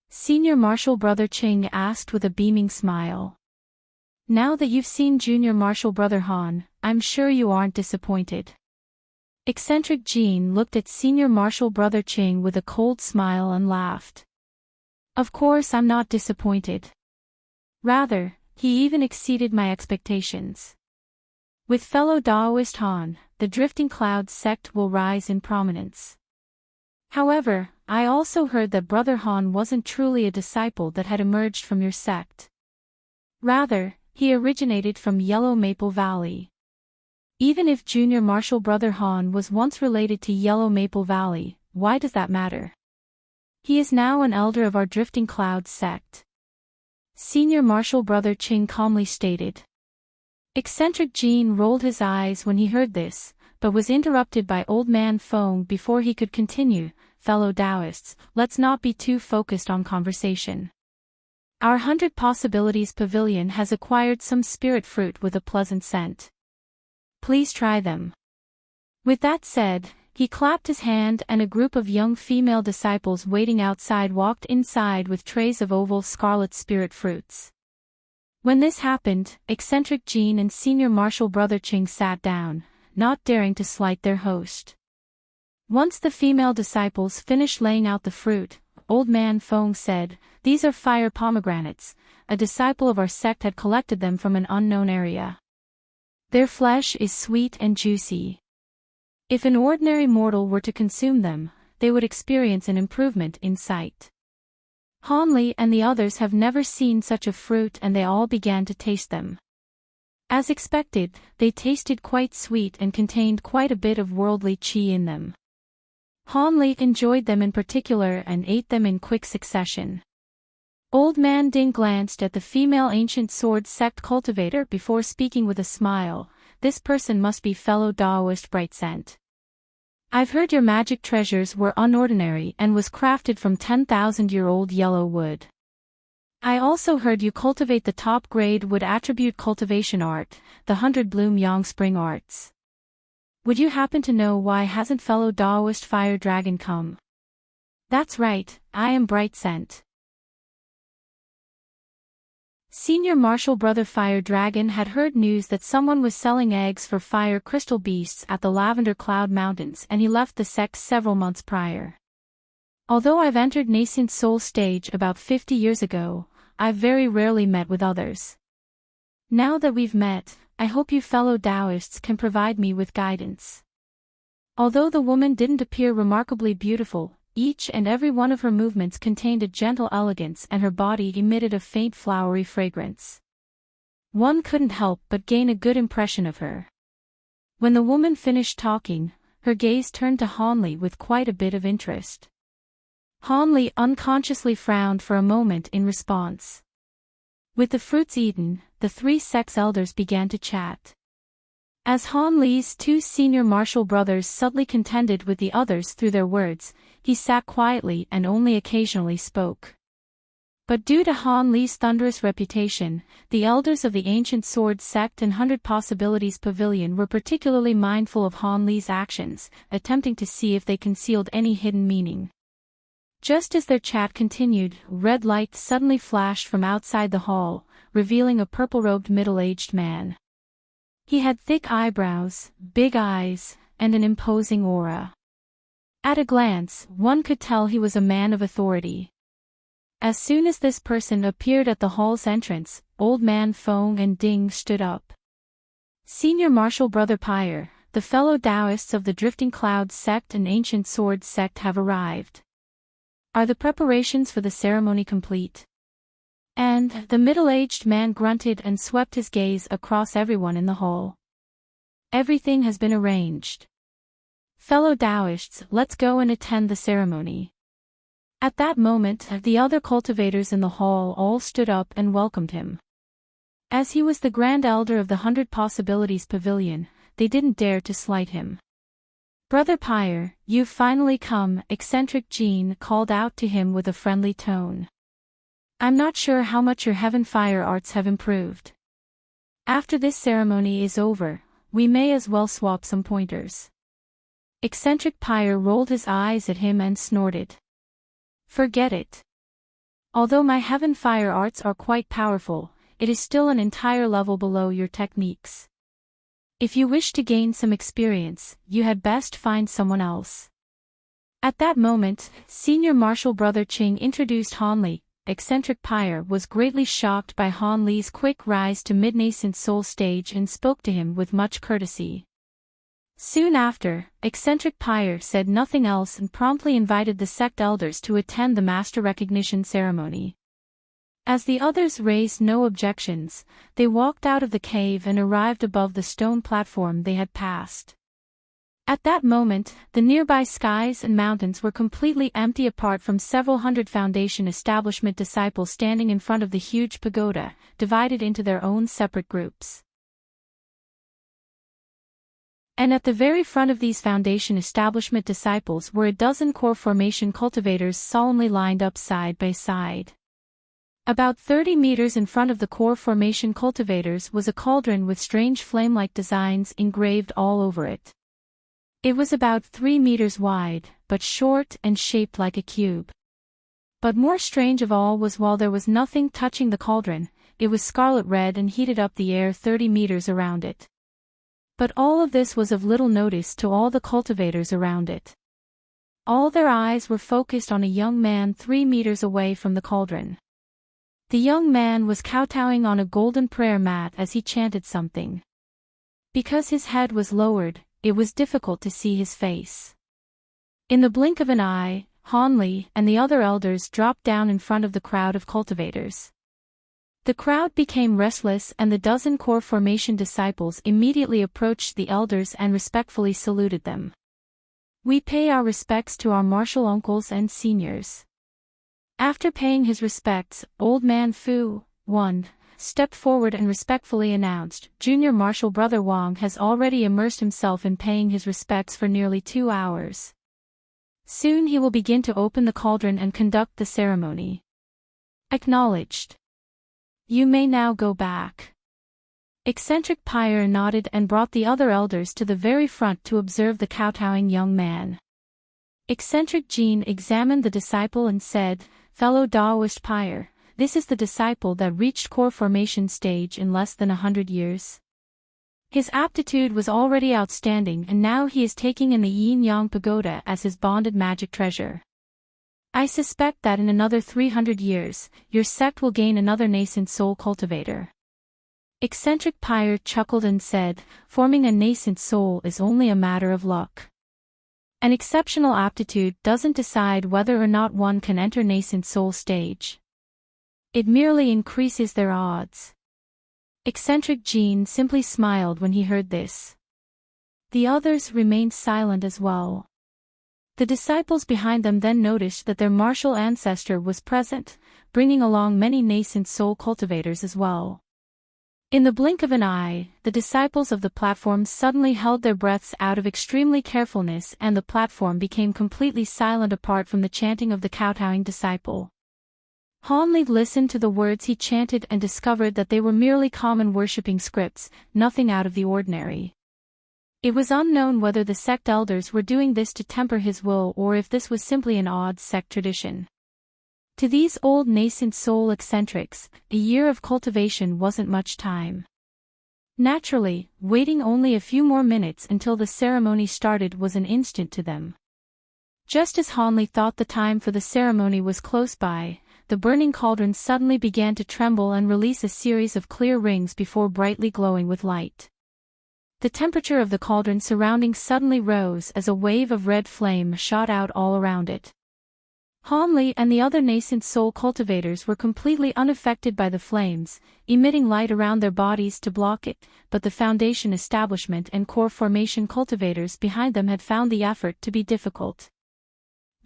Senior martial brother Ching asked with a beaming smile. "Now that you've seen junior martial brother Han, I'm sure you aren't disappointed." Eccentric Jean looked at senior martial brother Ching with a cold smile and laughed. "Of course I'm not disappointed. Rather, he even exceeded my expectations. With fellow Daoist Han, the Drifting Clouds sect will rise in prominence. However, I also heard that Brother Han wasn't truly a disciple that had emerged from your sect. Rather, he originated from Yellow Maple Valley. Even if junior martial brother Han was once related to Yellow Maple Valley, why does that matter? He is now an elder of our Drifting Clouds sect," senior martial brother Ching calmly stated. Eccentric Jean rolled his eyes when he heard this, but was interrupted by Old Man Fong before he could continue. "Fellow Taoists, let's not be too focused on conversation. Our 100 Possibilities Pavilion has acquired some spirit fruit with a pleasant scent. Please try them." With that said, he clapped his hand and a group of young female disciples waiting outside walked inside with trays of oval scarlet spirit fruits. When this happened, Eccentric Jean and senior martial brother Ching sat down, not daring to slight their host. Once the female disciples finished laying out the fruit, Old Man Fong said, "These are fire pomegranates. A disciple of our sect had collected them from an unknown area. Their flesh is sweet and juicy. If an ordinary mortal were to consume them, they would experience an improvement in sight. Han Li and the others have never seen such a fruit and they all began to taste them. As expected, they tasted quite sweet and contained quite a bit of worldly qi in them. Han Li enjoyed them in particular and ate them in quick succession." Old Man Ding glanced at the female ancient sword sect cultivator before speaking with a smile. "This person must be fellow Daoist Bright Scent. I've heard your magic treasures were unordinary and was crafted from 10,000-year-old yellow wood. I also heard you cultivate the top-grade wood attribute cultivation art, the 100 Bloom Yang Spring Arts. Would you happen to know why hasn't fellow Daoist Fire Dragon come?" "That's right, I am Bright Scent." Senior martial brother Fire Dragon had heard news that someone was selling eggs for fire crystal beasts at the Lavender Cloud Mountains and he left the sect several months prior. "Although I've entered nascent soul stage about 50 years ago, I've very rarely met with others. Now that we've met, I hope you fellow Taoists can provide me with guidance." Although the woman didn't appear remarkably beautiful, each and every one of her movements contained a gentle elegance and her body emitted a faint flowery fragrance. One couldn't help but gain a good impression of her. When the woman finished talking, her gaze turned to Han Li with quite a bit of interest. Han Li unconsciously frowned for a moment in response. With the fruits eaten, the three sex elders began to chat. As Han Li's two senior martial brothers subtly contended with the others through their words, he sat quietly and only occasionally spoke. But due to Han Li's thunderous reputation, the elders of the Ancient Sword Sect and 100 Possibilities Pavilion were particularly mindful of Han Li's actions, attempting to see if they concealed any hidden meaning. Just as their chat continued, red light suddenly flashed from outside the hall, revealing a purple-robed middle-aged man. He had thick eyebrows, big eyes, and an imposing aura. At a glance, one could tell he was a man of authority. As soon as this person appeared at the hall's entrance, Old Man Fong and Ding stood up. Senior Martial Brother Pyre, the fellow Taoists of the Drifting Clouds Sect and Ancient Sword Sect have arrived. Are the preparations for the ceremony complete? And the middle-aged man grunted and swept his gaze across everyone in the hall. Everything has been arranged. Fellow Taoists, let's go and attend the ceremony. At that moment, the other cultivators in the hall all stood up and welcomed him. As he was the Grand Elder of the 100 Possibilities Pavilion, they didn't dare to slight him. Brother Pyre, you've finally come, Eccentric Jean called out to him with a friendly tone. I'm not sure how much your heaven fire arts have improved. After this ceremony is over, we may as well swap some pointers. Eccentric Pyre rolled his eyes at him and snorted. Forget it. Although my heaven fire arts are quite powerful, it is still an entire level below your techniques. If you wish to gain some experience, you had best find someone else. At that moment, Senior Marshal Brother Ching introduced Han Li. Eccentric Pyre was greatly shocked by Han Li's quick rise to mid-nascent soul stage and spoke to him with much courtesy. Soon after, Eccentric Pyre said nothing else and promptly invited the sect elders to attend the master recognition ceremony. As the others raised no objections, they walked out of the cave and arrived above the stone platform they had passed. At that moment, the nearby skies and mountains were completely empty apart from several hundred Foundation establishment disciples standing in front of the huge pagoda, divided into their own separate groups. And at the very front of these Foundation establishment disciples were a dozen core formation cultivators solemnly lined up side by side. About 30 meters in front of the core formation cultivators was a cauldron with strange flame-like designs engraved all over it. It was about 3 meters wide, but short and shaped like a cube. But more strange of all was while there was nothing touching the cauldron, it was scarlet red and heated up the air 30 meters around it. But all of this was of little notice to all the cultivators around it. All their eyes were focused on a young man 3 meters away from the cauldron. The young man was kowtowing on a golden prayer mat as he chanted something. Because his head was lowered, it was difficult to see his face. In the blink of an eye, Han Li and the other elders dropped down in front of the crowd of cultivators. The crowd became restless and the dozen core formation disciples immediately approached the elders and respectfully saluted them. We pay our respects to our martial uncles and seniors. After paying his respects, Old Man Fu, 1, stepped forward and respectfully announced, Junior Marshal Brother Wang has already immersed himself in paying his respects for nearly 2 hours. Soon he will begin to open the cauldron and conduct the ceremony. Acknowledged. You may now go back. Eccentric Pyre nodded and brought the other elders to the very front to observe the kowtowing young man. Eccentric Jean examined the disciple and said, Fellow Taoist Pyre, this is the disciple that reached core formation stage in less than 100 years. His aptitude was already outstanding and now he is taking in the Yin-Yang Pagoda as his bonded magic treasure. I suspect that in another 300 years, your sect will gain another nascent soul cultivator. Eccentric Pyre chuckled and said, forming a nascent soul is only a matter of luck. An exceptional aptitude doesn't decide whether or not one can enter nascent soul stage. It merely increases their odds. Eccentric Jean simply smiled when he heard this. The others remained silent as well. The disciples behind them then noticed that their martial ancestor was present, bringing along many nascent soul cultivators as well. In the blink of an eye, the disciples of the platform suddenly held their breaths out of extremely carefulness and the platform became completely silent apart from the chanting of the kowtowing disciple. Han Li listened to the words he chanted and discovered that they were merely common worshipping scripts, nothing out of the ordinary. It was unknown whether the sect elders were doing this to temper his will or if this was simply an odd sect tradition. To these old nascent soul eccentrics, a year of cultivation wasn't much time. Naturally, waiting only a few more minutes until the ceremony started was an instant to them. Just as Han Li thought the time for the ceremony was close by, the burning cauldron suddenly began to tremble and release a series of clear rings before brightly glowing with light. The temperature of the cauldron surrounding suddenly rose as a wave of red flame shot out all around it. Han Li and the other nascent soul cultivators were completely unaffected by the flames, emitting light around their bodies to block it, but the Foundation establishment and core formation cultivators behind them had found the effort to be difficult.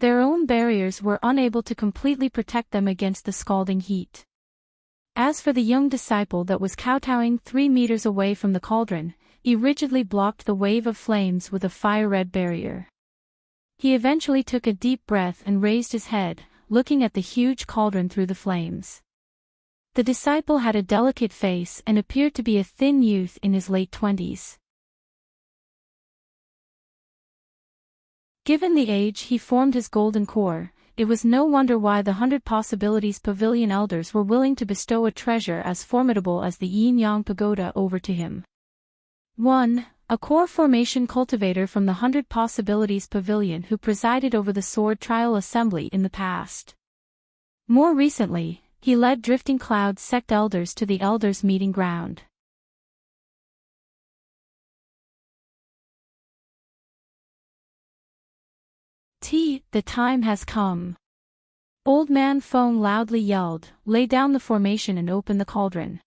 Their own barriers were unable to completely protect them against the scalding heat. As for the young disciple that was kowtowing 3 meters away from the cauldron, he rigidly blocked the wave of flames with a fire-red barrier. He eventually took a deep breath and raised his head, looking at the huge cauldron through the flames. The disciple had a delicate face and appeared to be a thin youth in his late 20s. Given the age he formed his golden core, it was no wonder why the 100 Possibilities Pavilion elders were willing to bestow a treasure as formidable as the Yin-Yang Pagoda over to him. 1. A core formation cultivator from the 100 Possibilities Pavilion who presided over the Sword Trial Assembly in the past. More recently, he led Drifting Cloud sect elders to the elders' meeting ground. The time has come. Old Man Feng loudly yelled, lay down the formation and open the cauldron.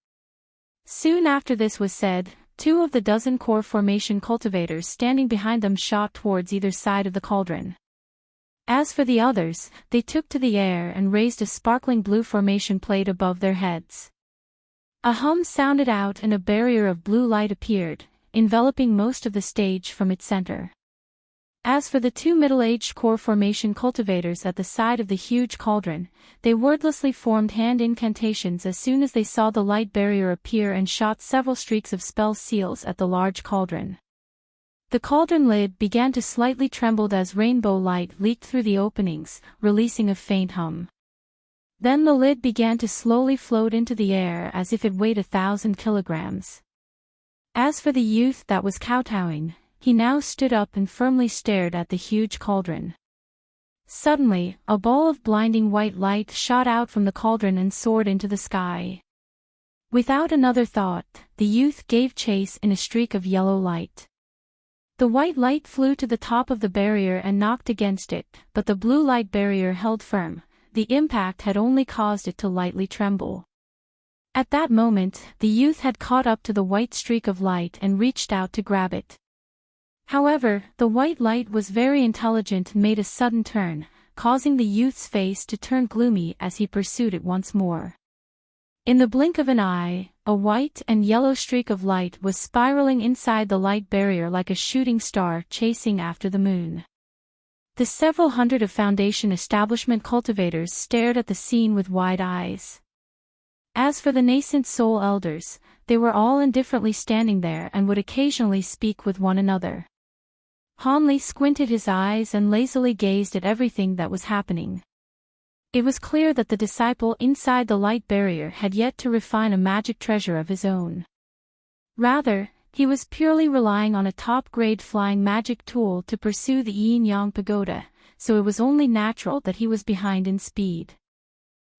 Soon after this was said, 2 of the dozen core formation cultivators standing behind them shot towards either side of the cauldron. As for the others, they took to the air and raised a sparkling blue formation plate above their heads. A hum sounded out and a barrier of blue light appeared, enveloping most of the stage from its center. As for the 2 middle-aged core formation cultivators at the side of the huge cauldron, they wordlessly formed hand incantations as soon as they saw the light barrier appear and shot several streaks of spell seals at the large cauldron. The cauldron lid began to slightly tremble as rainbow light leaked through the openings, releasing a faint hum. Then the lid began to slowly float into the air as if it weighed 1,000 kilograms. As for the youth that was kowtowing, he now stood up and firmly stared at the huge cauldron. Suddenly, a ball of blinding white light shot out from the cauldron and soared into the sky. Without another thought, the youth gave chase in a streak of yellow light. The white light flew to the top of the barrier and knocked against it, but the blue light barrier held firm. The impact had only caused it to lightly tremble. At that moment, the youth had caught up to the white streak of light and reached out to grab it. However, the white light was very intelligent and made a sudden turn, causing the youth's face to turn gloomy as he pursued it once more. In the blink of an eye, a white and yellow streak of light was spiraling inside the light barrier like a shooting star chasing after the moon. The several hundred of Foundation establishment cultivators stared at the scene with wide eyes. As for the nascent soul elders, they were all indifferently standing there and would occasionally speak with one another. Hanli squinted his eyes and lazily gazed at everything that was happening. It was clear that the disciple inside the light barrier had yet to refine a magic treasure of his own. Rather, he was purely relying on a top-grade flying magic tool to pursue the Yin-Yang Pagoda, so it was only natural that he was behind in speed.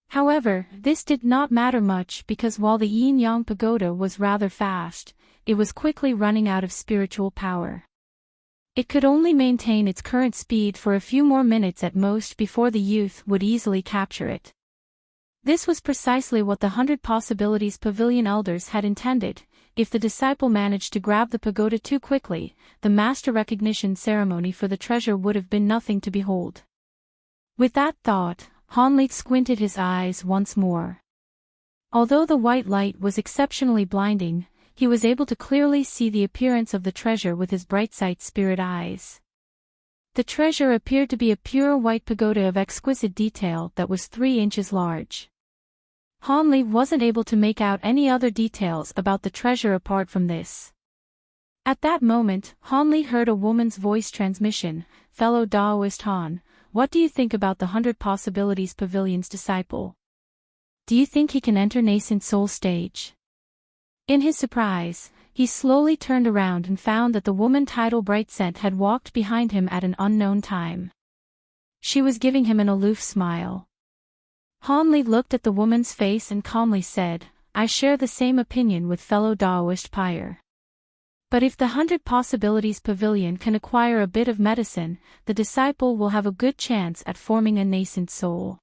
However, this did not matter much because while the Yin-Yang Pagoda was rather fast, it was quickly running out of spiritual power. It could only maintain its current speed for a few more minutes at most before the youth would easily capture it. This was precisely what the 100 Possibilities Pavilion elders had intended. If the disciple managed to grab the pagoda too quickly, the master recognition ceremony for the treasure would have been nothing to behold. With that thought, Hanli squinted his eyes once more. Although the white light was exceptionally blinding, he was able to clearly see the appearance of the treasure with his bright sight spirit eyes. The treasure appeared to be a pure white pagoda of exquisite detail that was 3 inches large. Hanli wasn't able to make out any other details about the treasure apart from this. At that moment, Hanli heard a woman's voice transmission, "Fellow Daoist Han, what do you think about the 100 Possibilities Pavilion's disciple? Do you think he can enter Nascent Soul stage?" In his surprise, he slowly turned around and found that the woman titled Brightscent had walked behind him at an unknown time. She was giving him an aloof smile. Hanli looked at the woman's face and calmly said, "I share the same opinion with fellow Daoist Pyre. But if the 100 Possibilities Pavilion can acquire a bit of medicine, the disciple will have a good chance at forming a nascent soul.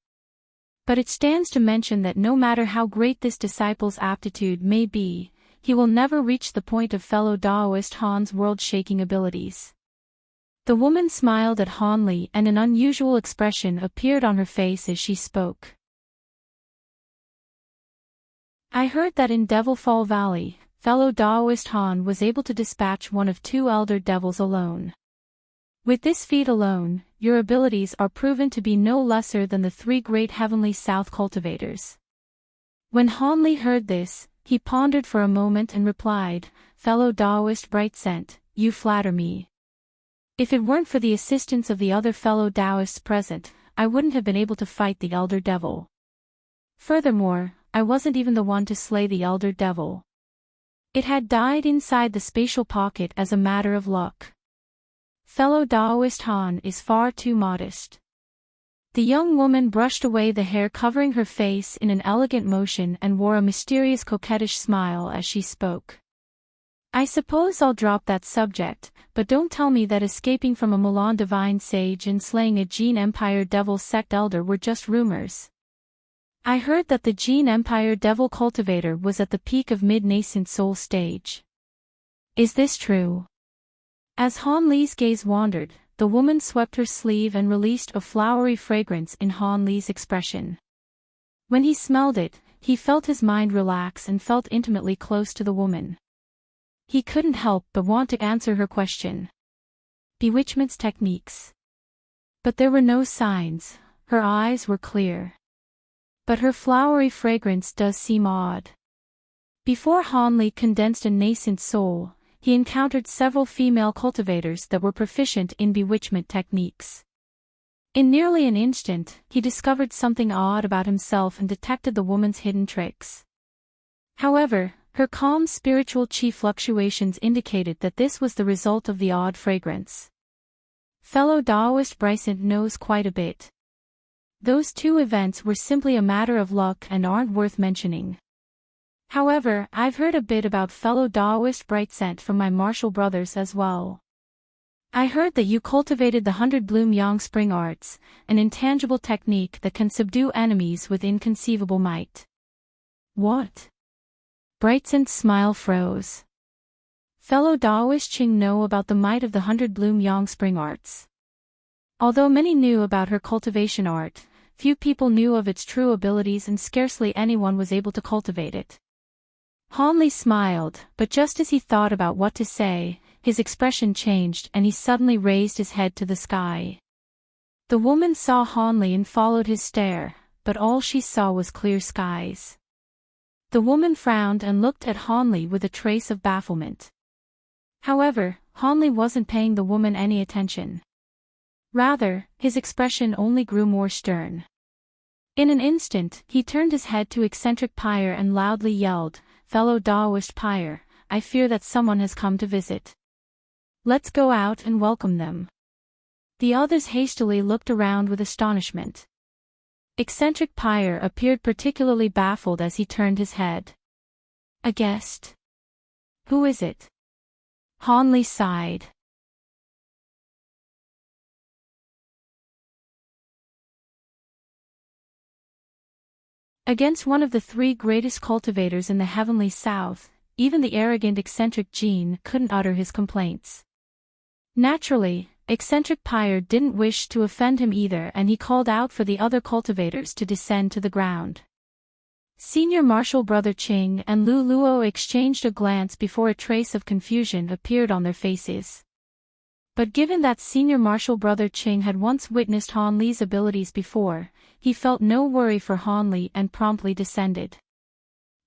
But it stands to mention that no matter how great this disciple's aptitude may be, he will never reach the point of fellow Daoist Han's world-shaking abilities." The woman smiled at Hanli and an unusual expression appeared on her face as she spoke. "I heard that in Devil Fall Valley, fellow Daoist Han was able to dispatch one of 2 elder devils alone. With this feat alone, your abilities are proven to be no lesser than the 3 great heavenly south cultivators. When Hanli heard this, he pondered for a moment and replied, "Fellow Taoist Bright Scent, you flatter me. If it weren't for the assistance of the other fellow Taoists present, I wouldn't have been able to fight the Elder Devil. Furthermore, I wasn't even the one to slay the Elder Devil. It had died inside the spatial pocket as a matter of luck. Fellow Taoist Han is far too modest." The young woman brushed away the hair covering her face in an elegant motion and wore a mysterious coquettish smile as she spoke. "I suppose I'll drop that subject, but don't tell me that escaping from a Mulan divine sage and slaying a Jin Empire Devil sect elder were just rumors. I heard that the Jin Empire Devil cultivator was at the peak of mid-nascent soul stage. Is this true?" As Han Li's gaze wandered, the woman swept her sleeve and released a flowery fragrance in Han Li's expression. When he smelled it, he felt his mind relax and felt intimately close to the woman. He couldn't help but want to answer her question. Bewitchment's techniques. But there were no signs, her eyes were clear. But her flowery fragrance does seem odd. Before Han Li condensed a nascent soul, he encountered several female cultivators that were proficient in bewitchment techniques. In nearly an instant, he discovered something odd about himself and detected the woman's hidden tricks. However, her calm spiritual chi fluctuations indicated that this was the result of the odd fragrance. Fellow Taoist Bryson knows quite a bit. Those two events were simply a matter of luck and aren't worth mentioning. However, I've heard a bit about fellow Taoist Bright Scent from my martial brothers as well. I heard that you cultivated the 100 Bloom Yang Spring Arts, an intangible technique that can subdue enemies with inconceivable might. What? Brightscent's smile froze. Fellow Taoist Ching know about the might of the 100 Bloom Yang Spring Arts. Although many knew about her cultivation art, few people knew of its true abilities and scarcely anyone was able to cultivate it. Han Li smiled, but just as he thought about what to say, his expression changed and he suddenly raised his head to the sky. The woman saw Han Li and followed his stare, but all she saw was clear skies. The woman frowned and looked at Han Li with a trace of bafflement. However, Han Li wasn't paying the woman any attention. Rather, his expression only grew more stern. In an instant, he turned his head to eccentric Pyre and loudly yelled, "Fellow Taoist Pyre, I fear that someone has come to visit. Let's go out and welcome them." The others hastily looked around with astonishment. Eccentric Pyre appeared particularly baffled as he turned his head. "A guest? Who is it?" Han Li sighed. Against one of the three greatest cultivators in the heavenly south, even the arrogant eccentric Jin couldn't utter his complaints. Naturally, eccentric Pyre didn't wish to offend him either and he called out for the other cultivators to descend to the ground. Senior Marshal Brother Ching and Lu Luo exchanged a glance before a trace of confusion appeared on their faces. But given that Senior Marshal Brother Ching had once witnessed Han Li's abilities before, he felt no worry for Han Li and promptly descended.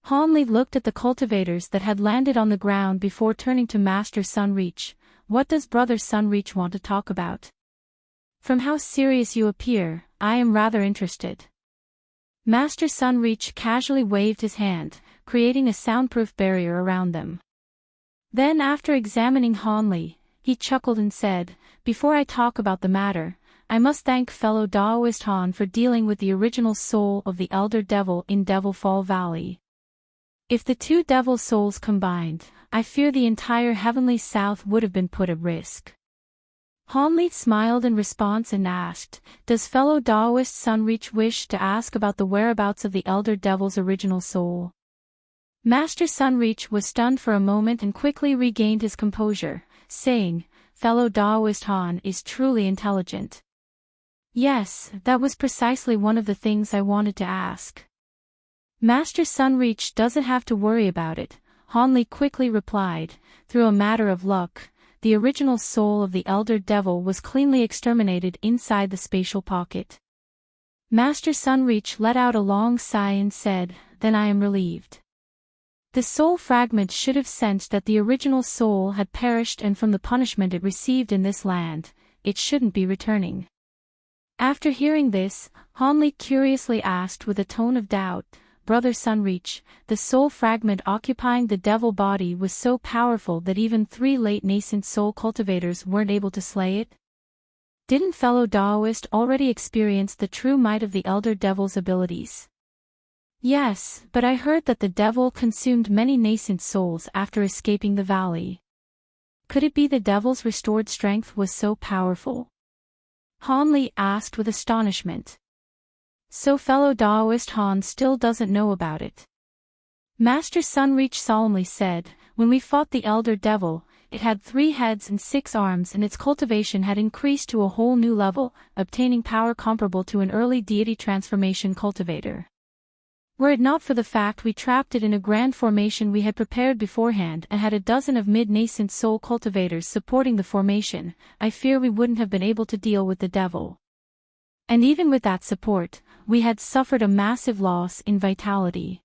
Han Li looked at the cultivators that had landed on the ground before turning to Master Sunreach. "What does Brother Sunreach want to talk about? From how serious you appear, I am rather interested." Master Sunreach casually waved his hand, creating a soundproof barrier around them. Then after examining Han Li, he chuckled and said, "Before I talk about the matter, I must thank fellow Taoist Han for dealing with the original soul of the Elder Devil in Devil Fall Valley. If the two devil souls combined, I fear the entire heavenly south would have been put at risk." Han Li smiled in response and asked, "Does fellow Taoist Sunreach wish to ask about the whereabouts of the Elder Devil's original soul?" Master Sunreach was stunned for a moment and quickly regained his composure, saying, "Fellow Taoist Han is truly intelligent. Yes, that was precisely one of the things I wanted to ask." "Master Sunreach doesn't have to worry about it," Han Li quickly replied. "Through a matter of luck, the original soul of the Elder Devil was cleanly exterminated inside the spatial pocket." Master Sunreach let out a long sigh and said, "Then I am relieved." The soul fragment should have sensed that the original soul had perished, and from the punishment it received in this land, it shouldn't be returning. After hearing this, Hanli curiously asked with a tone of doubt, "Brother Sunreach, the soul fragment occupying the devil body was so powerful that even 3 late nascent soul cultivators weren't able to slay it? Didn't fellow Daoist already experience the true might of the elder devil's abilities?" "Yes, but I heard that the devil consumed many nascent souls after escaping the valley. Could it be the devil's restored strength was so powerful?" Hanli asked with astonishment. "So fellow Daoist Han still doesn't know about it." Master Sunreach solemnly said, "When we fought the elder devil, it had 3 heads and 6 arms, and its cultivation had increased to a whole new level, obtaining power comparable to an early deity transformation cultivator. Were it not for the fact we trapped it in a grand formation we had prepared beforehand and had a dozen of mid-nascent soul cultivators supporting the formation, I fear we wouldn't have been able to deal with the devil. And even with that support, we had suffered a massive loss in vitality.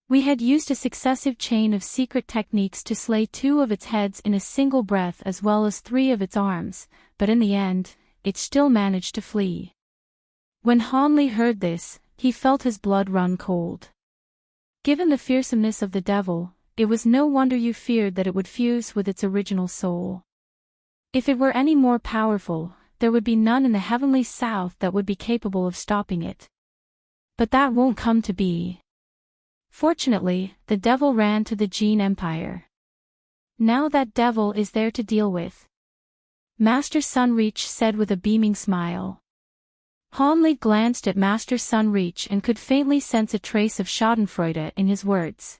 We had used a successive chain of secret techniques to slay 2 of its heads in a single breath as well as 3 of its arms, but in the end, it still managed to flee." When Hanli heard this, he felt his blood run cold. Given the fearsomeness of the devil, it was no wonder you feared that it would fuse with its original soul. If it were any more powerful, there would be none in the heavenly south that would be capable of stopping it. But that won't come to be. Fortunately, the devil ran to the Gene Empire. Now that devil is there to deal with," Master Sunreach said with a beaming smile. Hanli glanced at Master Sunreach and could faintly sense a trace of schadenfreude in his words.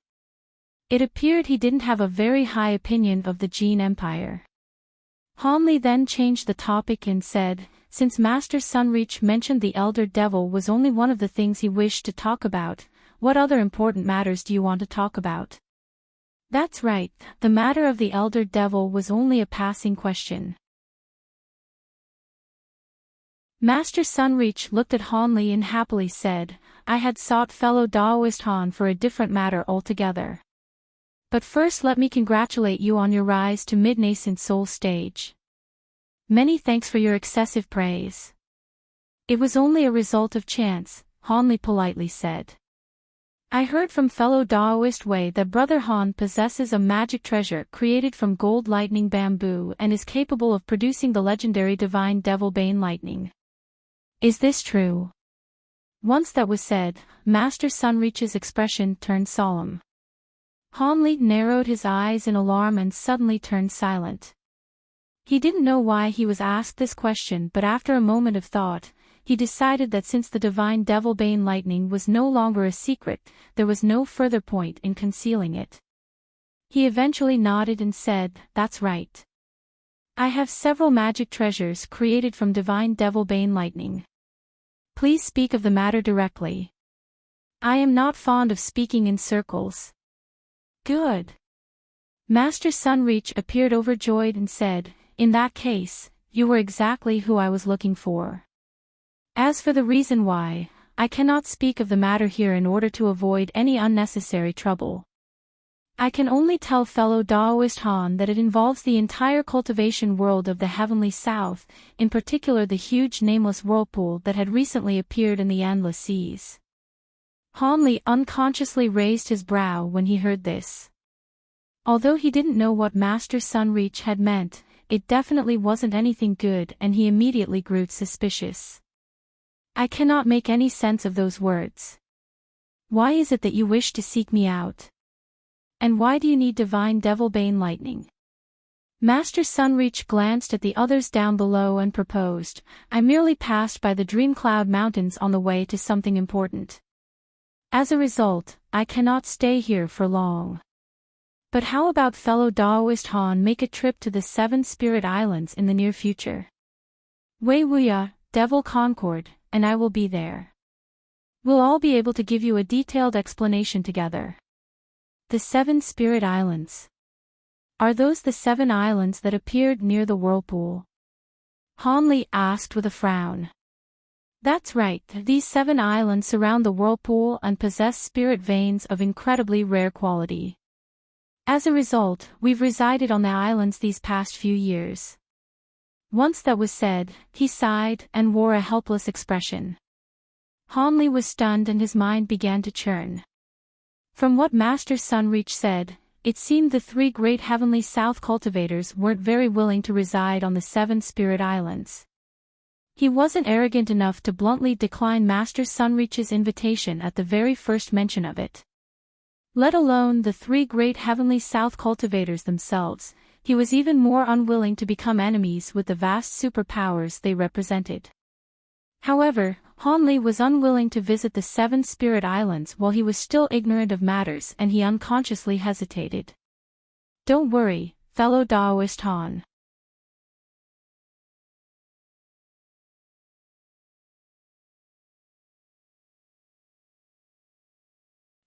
It appeared he didn't have a very high opinion of the Gene Empire. Hanli then changed the topic and said, "Since Master Sunreach mentioned the Elder Devil was only one of the things he wished to talk about, what other important matters do you want to talk about?" "That's right, the matter of the Elder Devil was only a passing question." Master Sunreach looked at Hanli and happily said, "I had sought fellow Daoist Han for a different matter altogether. But first let me congratulate you on your rise to mid-nascent soul stage. Many thanks for your excessive praise." "It was only a result of chance," Hanli politely said. "I heard from fellow Daoist Wei that Brother Han possesses a magic treasure created from gold lightning bamboo and is capable of producing the legendary divine Devil Bane lightning. Is this true?" Once that was said, Master Sunreach's expression turned solemn. Hanli narrowed his eyes in alarm and suddenly turned silent. He didn't know why he was asked this question, but after a moment of thought, he decided that since the divine Devil Bane lightning was no longer a secret, there was no further point in concealing it. He eventually nodded and said, "That's right. I have several magic treasures created from divine Devil Bane lightning. Please speak of the matter directly. I am not fond of speaking in circles." "Good." Master Sunreach appeared overjoyed and said, "In that case, you were exactly who I was looking for. As for the reason why, I cannot speak of the matter here in order to avoid any unnecessary trouble. I can only tell fellow Daoist Han that it involves the entire cultivation world of the Heavenly South, in particular the huge nameless whirlpool that had recently appeared in the endless seas." Hanli unconsciously raised his brow when he heard this. Although he didn't know what Master Sunreach had meant, it definitely wasn't anything good and he immediately grew suspicious. "I cannot make any sense of those words. Why is it that you wish to seek me out? And why do you need divine Devil Bane lightning?" Master Sunreach glanced at the others down below and proposed, "I merely passed by the Dreamcloud Mountains on the way to something important. As a result, I cannot stay here for long. But how about fellow Daoist Han make a trip to the 7 Spirit Islands in the near future? Wei Wuya, Devil Concord, and I will be there. We'll all be able to give you a detailed explanation together." The 7 Spirit Islands. Are those the 7 islands that appeared near the whirlpool? Hanli asked with a frown. That's right, these 7 islands surround the whirlpool and possess spirit veins of incredibly rare quality. As a result, we've resided on the islands these past few years. Once that was said, he sighed and wore a helpless expression. Hanli was stunned and his mind began to churn. From what Master Sunreach said, it seemed the 3 great heavenly south cultivators weren't very willing to reside on the 7 spirit islands. He wasn't arrogant enough to bluntly decline Master Sunreach's invitation at the very first mention of it. Let alone the 3 great heavenly south cultivators themselves, he was even more unwilling to become enemies with the vast superpowers they represented. However, Hanli was unwilling to visit the 7 spirit islands while he was still ignorant of matters, and he unconsciously hesitated. Don't worry, fellow Daoist Han.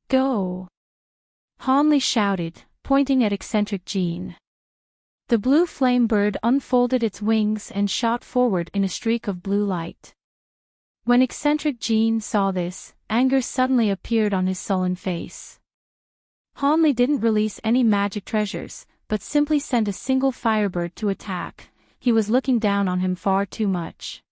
Go! Hanli shouted, pointing at eccentric Jean. The blue flame bird unfolded its wings and shot forward in a streak of blue light. When eccentric Jean saw this, anger suddenly appeared on his sullen face. Hanli didn't release any magic treasures, but simply sent a single firebird to attack. He was looking down on him far too much.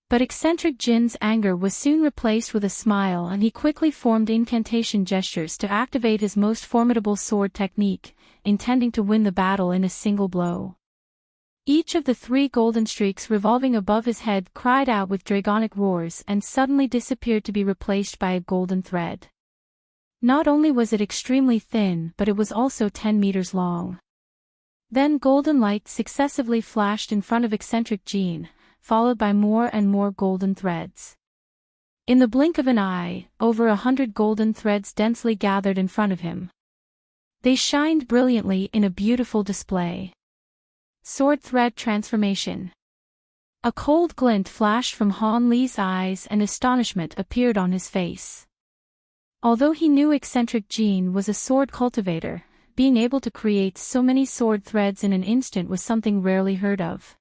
But eccentric Jin's anger was soon replaced with a smile, and he quickly formed incantation gestures to activate his most formidable sword technique, intending to win the battle in a single blow. Each of the 3 golden streaks revolving above his head cried out with dragonic roars and suddenly disappeared to be replaced by a golden thread. Not only was it extremely thin, but it was also 10 meters long. Then golden light successively flashed in front of eccentric Jean, followed by more and more golden threads. In the blink of an eye, over 100 golden threads densely gathered in front of him. They shined brilliantly in a beautiful display. Sword thread transformation. A cold glint flashed from Han Li's eyes and astonishment appeared on his face. Although he knew eccentric Jean was a sword cultivator, being able to create so many sword threads in an instant was something rarely heard of.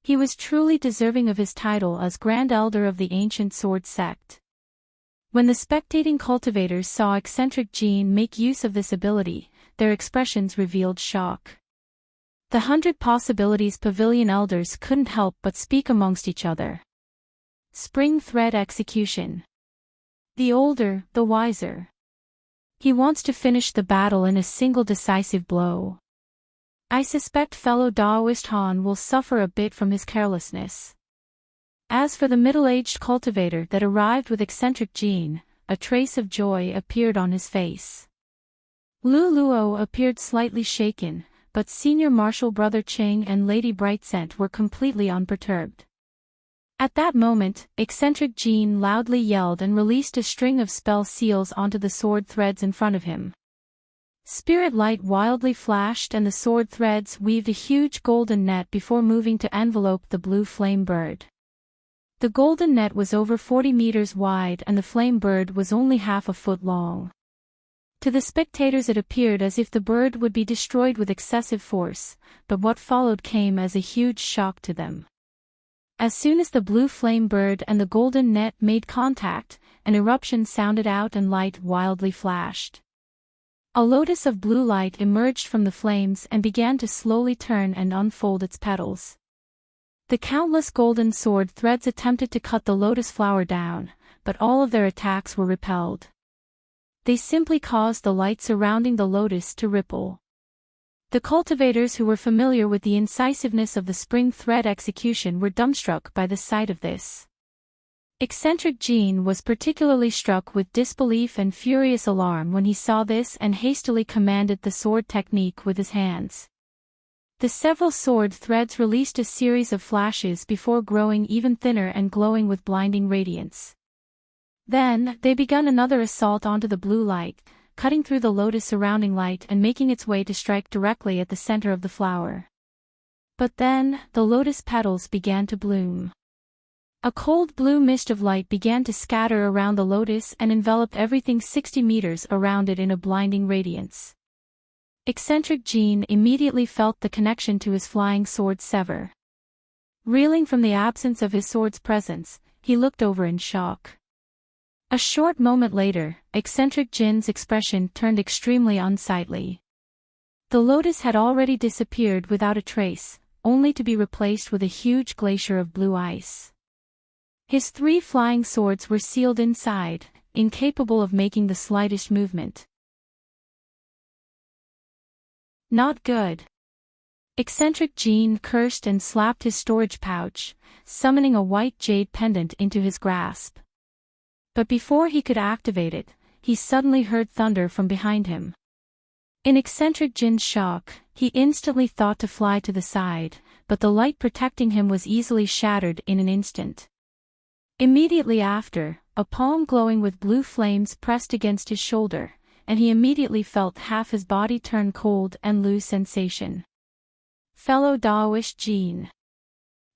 He was truly deserving of his title as Grand Elder of the Ancient Sword Sect. When the spectating cultivators saw eccentric Jean make use of this ability, their expressions revealed shock. The 100 Possibilities Pavilion elders couldn't help but speak amongst each other. Spring thread execution. The older, the wiser. He wants to finish the battle in a single decisive blow. I suspect fellow Daoist Han will suffer a bit from his carelessness. As for the middle-aged cultivator that arrived with eccentric Jean, a trace of joy appeared on his face. Lu Luo appeared slightly shaken, but Senior Marshal Brother Ching and Lady Brightscent were completely unperturbed. At that moment, eccentric Jean loudly yelled and released a string of spell seals onto the sword threads in front of him. Spirit light wildly flashed and the sword threads weaved a huge golden net before moving to envelope the blue flame bird. The golden net was over 40 meters wide and the flame bird was only half a foot long. To the spectators it appeared as if the bird would be destroyed with excessive force, but what followed came as a huge shock to them. As soon as the blue flame bird and the golden net made contact, an eruption sounded out and light wildly flashed. A lotus of blue light emerged from the flames and began to slowly turn and unfold its petals. The countless golden sword threads attempted to cut the lotus flower down, but all of their attacks were repelled. They simply caused the light surrounding the lotus to ripple. The cultivators who were familiar with the incisiveness of the spring thread execution were dumbstruck by the sight of this. Eccentric Jean was particularly struck with disbelief and furious alarm when he saw this and hastily commanded the sword technique with his hands. The several sword threads released a series of flashes before growing even thinner and glowing with blinding radiance. Then, they began another assault onto the blue light, cutting through the lotus surrounding light and making its way to strike directly at the center of the flower. But then, the lotus petals began to bloom. A cold blue mist of light began to scatter around the lotus and enveloped everything 60 meters around it in a blinding radiance. Eccentric Jean immediately felt the connection to his flying sword sever. Reeling from the absence of his sword's presence, he looked over in shock. A short moment later, eccentric Jin's expression turned extremely unsightly. The lotus had already disappeared without a trace, only to be replaced with a huge glacier of blue ice. His 3 flying swords were sealed inside, incapable of making the slightest movement. Not good. Eccentric Jin cursed and slapped his storage pouch, summoning a white jade pendant into his grasp. But before he could activate it, he suddenly heard thunder from behind him. In eccentric Jin's shock, he instantly thought to fly to the side, but the light protecting him was easily shattered in an instant. Immediately after, a palm glowing with blue flames pressed against his shoulder, and he immediately felt half his body turn cold and lose sensation. Fellow Daoist Jin.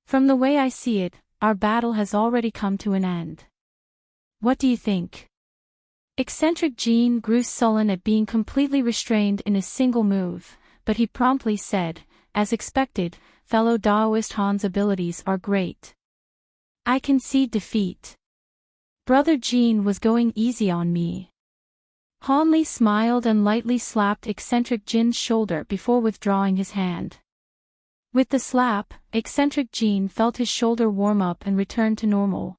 From the way I see it, our battle has already come to an end. What do you think? Eccentric Jin grew sullen at being completely restrained in a single move, but he promptly said, as expected, fellow Daoist Han's abilities are great. I concede defeat. Brother Jin was going easy on me. Han Li smiled and lightly slapped eccentric Jin's shoulder before withdrawing his hand. With the slap, eccentric Jin felt his shoulder warm up and return to normal.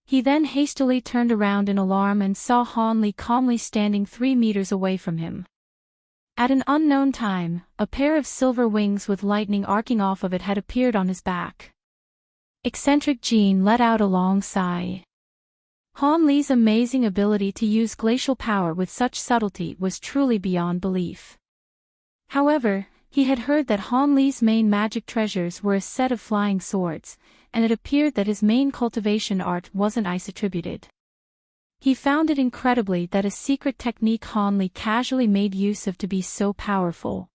He then hastily turned around in alarm and saw Han Li calmly standing 3 meters away from him. At an unknown time, a pair of silver wings with lightning arcing off of it had appeared on his back. Eccentric Jin let out a long sigh. Han Li's amazing ability to use glacial power with such subtlety was truly beyond belief. However, he had heard that Han Li's main magic treasures were a set of flying swords, and it appeared that his main cultivation art wasn't ice attributed. He found it incredibly that a secret technique Han Li casually made use of to be so powerful.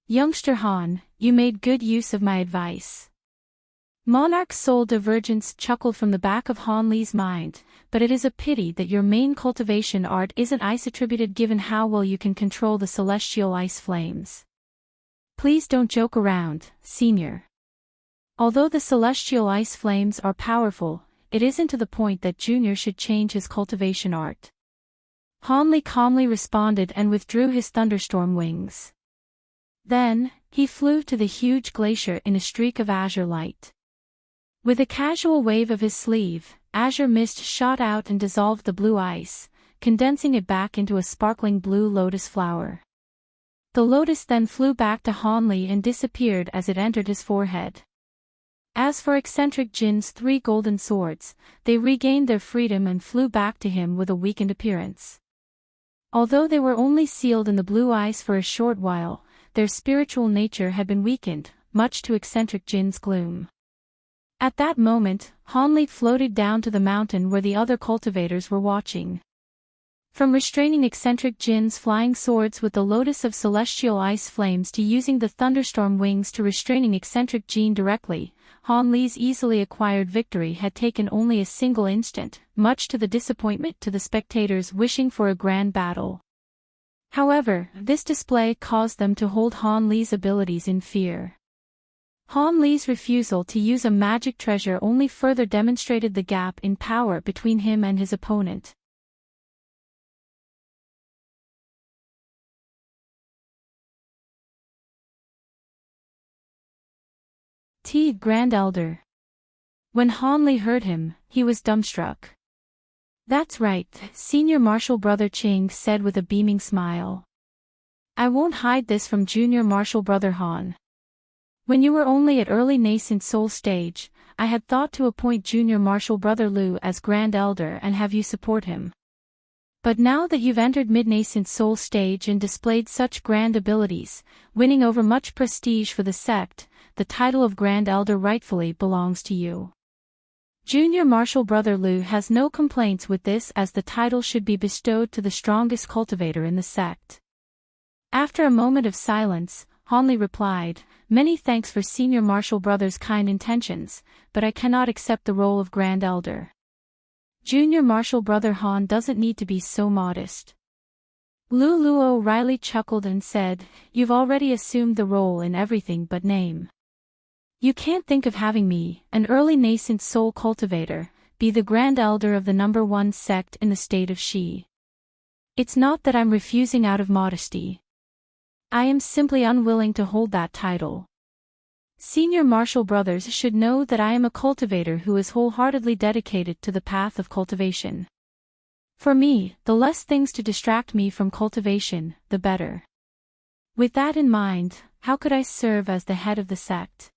Youngster Han, you made good use of my advice. Monarch Soul Divergence chuckled from the back of Han Li's mind, but it is a pity that your main cultivation art isn't ice attributed given how well you can control the celestial ice flames. Please don't joke around, senior. Although the celestial ice flames are powerful, it isn't to the point that Junior should change his cultivation art. Han Li calmly responded and withdrew his thunderstorm wings. Then, he flew to the huge glacier in a streak of azure light. With a casual wave of his sleeve, azure mist shot out and dissolved the blue ice, condensing it back into a sparkling blue lotus flower. The lotus then flew back to Han Li and disappeared as it entered his forehead. As for eccentric Jin's 3 golden swords, they regained their freedom and flew back to him with a weakened appearance. Although they were only sealed in the blue ice for a short while, their spiritual nature had been weakened, much to eccentric Jin's gloom. At that moment, Han Li floated down to the mountain where the other cultivators were watching. From restraining eccentric Jin's flying swords with the lotus of celestial ice flames to using the thunderstorm wings to restraining eccentric Jin directly, Han Li's easily acquired victory had taken only a single instant, much to the disappointment to the spectators wishing for a grand battle. However, this display caused them to hold Han Li's abilities in fear. Han Li's refusal to use a magic treasure only further demonstrated the gap in power between him and his opponent. Grand Elder. When Han Li heard him, he was dumbstruck. That's right, Senior Martial Brother Ching said with a beaming smile. I won't hide this from Junior Martial Brother Han. When you were only at early nascent soul stage, I had thought to appoint Junior Martial Brother Lu as Grand Elder and have you support him. But now that you've entered mid-nascent soul stage and displayed such grand abilities, winning over much prestige for the sect, the title of Grand Elder rightfully belongs to you. Junior Martial Brother Lu has no complaints with this as the title should be bestowed to the strongest cultivator in the sect. After a moment of silence, Han Li replied, Many thanks for Senior Martial Brother's kind intentions, but I cannot accept the role of Grand Elder. Junior Martial Brother Han doesn't need to be so modest. Lu Luo wryly chuckled and said, You've already assumed the role in everything but name. You can't think of having me, an early nascent soul cultivator, be the Grand Elder of the number one sect in the state of Shi. It's not that I'm refusing out of modesty. I am simply unwilling to hold that title. Senior Martial Brothers should know that I am a cultivator who is wholeheartedly dedicated to the path of cultivation. For me, the less things to distract me from cultivation, the better. With that in mind, how could I serve as the head of the sect?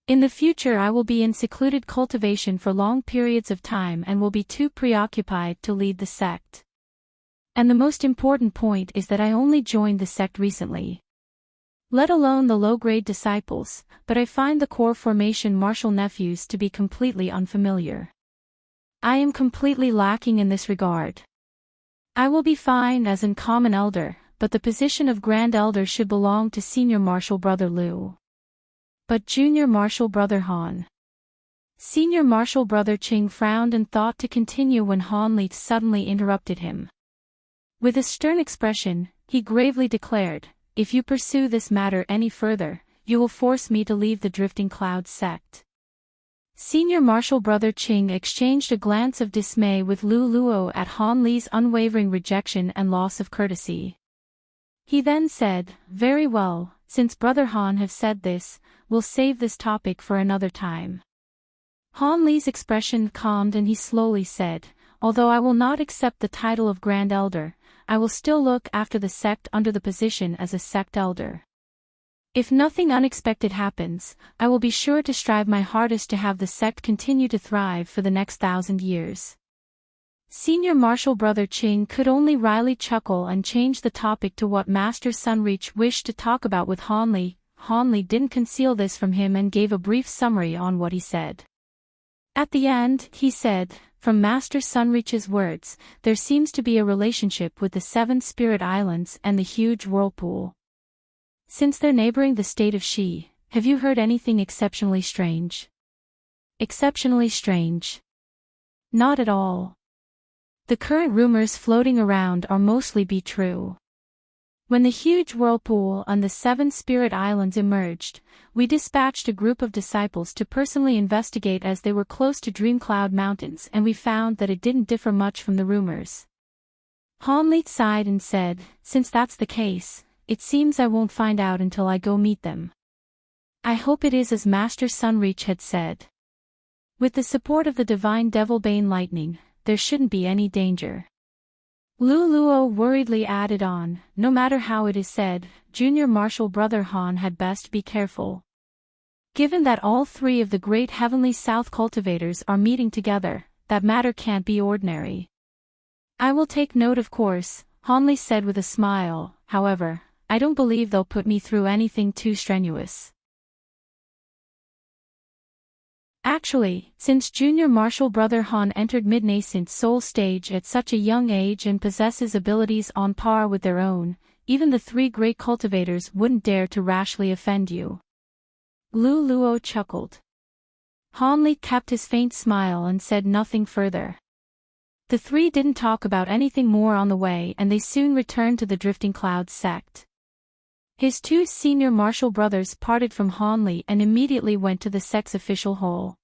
In the future I will be in secluded cultivation for long periods of time and will be too preoccupied to lead the sect. And the most important point is that I only joined the sect recently. Let alone the low-grade disciples, but I find the core formation martial nephews to be completely unfamiliar. I am completely lacking in this regard. I will be fine as an common elder, but the position of Grand Elder should belong to Senior Martial Brother Liu. But Junior Martial Brother Han. Senior Martial Brother Qing frowned and thought to continue when Han Li suddenly interrupted him. With a stern expression, he gravely declared, "If you pursue this matter any further, you will force me to leave the Drifting Clouds sect." Senior Martial Brother Qing exchanged a glance of dismay with Lu Luo at Han Li's unwavering rejection and loss of courtesy. He then said, "Very well, since Brother Han have said this, we'll save this topic for another time." Han Li's expression calmed and he slowly said, "Although I will not accept the title of Grand Elder, I will still look after the sect under the position as a sect elder. If nothing unexpected happens, I will be sure to strive my hardest to have the sect continue to thrive for the next 1,000 years." Senior Martial Brother Qing could only wryly chuckle and change the topic to what Master Sunreach wished to talk about with Han Li. Han Li didn't conceal this from him and gave a brief summary on what he said. At the end, he said, "From Master Sunreach's words, there seems to be a relationship with the 7 Spirit Islands and the huge whirlpool. Since they're neighboring the state of Shi, have you heard anything exceptionally strange?" "Exceptionally strange? Not at all. The current rumors floating around are mostly be true. When the huge whirlpool and the 7 Spirit Islands emerged, we dispatched a group of disciples to personally investigate as they were close to Dream Cloud Mountains and we found that it didn't differ much from the rumors." Han Li sighed and said, "Since that's the case, it seems I won't find out until I go meet them. I hope it is as Master Sunreach had said. With the support of the divine Devilbane lightning, there shouldn't be any danger." Lu Luo worriedly added on, "No matter how it is said, Junior Martial Brother Han had best be careful. Given that all 3 of the great heavenly South cultivators are meeting together, that matter can't be ordinary." "I will take note of course," Han Li said with a smile. "However, I don't believe they'll put me through anything too strenuous." Actually, since Junior Martial Brother Han entered mid-nascent soul stage at such a young age and possesses abilities on par with their own, even the 3 great cultivators wouldn't dare to rashly offend you. Lu Luo chuckled. Han Li kept his faint smile and said nothing further. The 3 didn't talk about anything more on the way and they soon returned to the Drifting Clouds sect. His 2 senior martial brothers parted from Han Li and immediately went to the sect's official hall.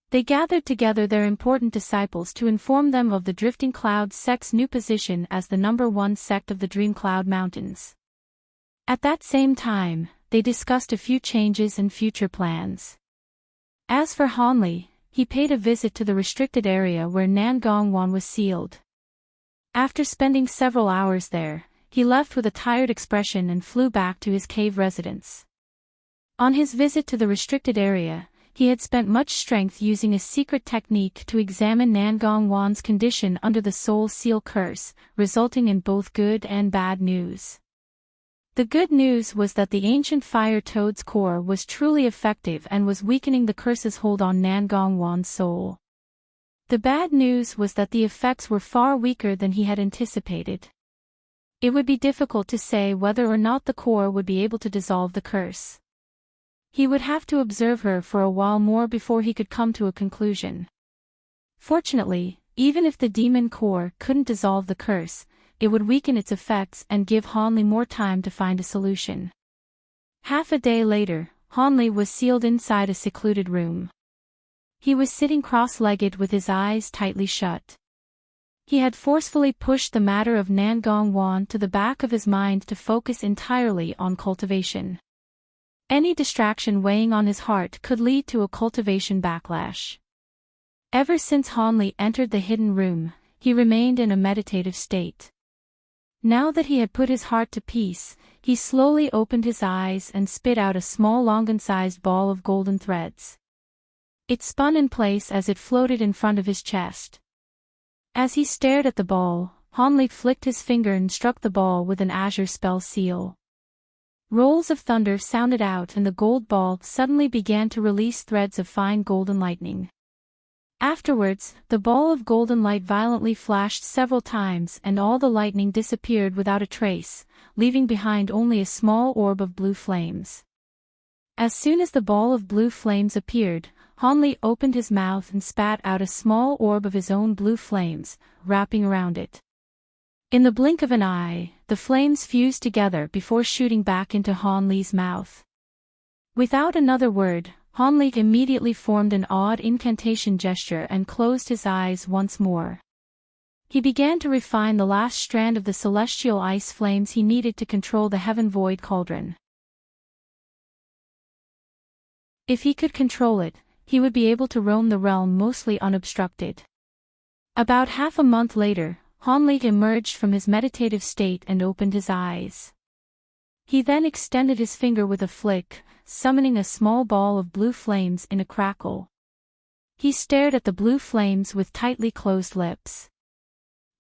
They gathered together their important disciples to inform them of the Drifting Cloud sect's new position as the number 1 sect of the Dream Cloud Mountains. At that same time, they discussed a few changes and future plans. As for Han Li, he paid a visit to the restricted area where Nangongwan was sealed. After spending several hours there, he left with a tired expression and flew back to his cave residence. On his visit to the restricted area, he had spent much strength using a secret technique to examine Nangongwan's condition under the Soul Seal curse, resulting in both good and bad news. The good news was that the ancient fire toad's core was truly effective and was weakening the curse's hold on Nangongwan's soul. The bad news was that the effects were far weaker than he had anticipated. It would be difficult to say whether or not the core would be able to dissolve the curse. He would have to observe her for a while more before he could come to a conclusion. Fortunately, even if the demon core couldn't dissolve the curse, it would weaken its effects and give Han Li more time to find a solution. Half a day later, Hanli was sealed inside a secluded room. He was sitting cross-legged with his eyes tightly shut. He had forcefully pushed the matter of Nangong Wan to the back of his mind to focus entirely on cultivation. Any distraction weighing on his heart could lead to a cultivation backlash. Ever since Hanli entered the hidden room, he remained in a meditative state. Now that he had put his heart to peace, he slowly opened his eyes and spit out a small longan-sized ball of golden threads. It spun in place as it floated in front of his chest. As he stared at the ball, Hanli flicked his finger and struck the ball with an azure spell seal. Rolls of thunder sounded out and the gold ball suddenly began to release threads of fine golden lightning. Afterwards, the ball of golden light violently flashed several times and all the lightning disappeared without a trace, leaving behind only a small orb of blue flames. As soon as the ball of blue flames appeared, Hanli opened his mouth and spat out a small orb of his own blue flames, wrapping around it. In the blink of an eye, the flames fused together before shooting back into Hanli's mouth. Without another word, Hanli immediately formed an odd incantation gesture and closed his eyes once more. He began to refine the last strand of the celestial ice flames he needed to control the heaven void cauldron. If he could control it, he would be able to roam the realm mostly unobstructed. About half a month later, Hanli emerged from his meditative state and opened his eyes. He then extended his finger with a flick, summoning a small ball of blue flames in a crackle. He stared at the blue flames with tightly closed lips.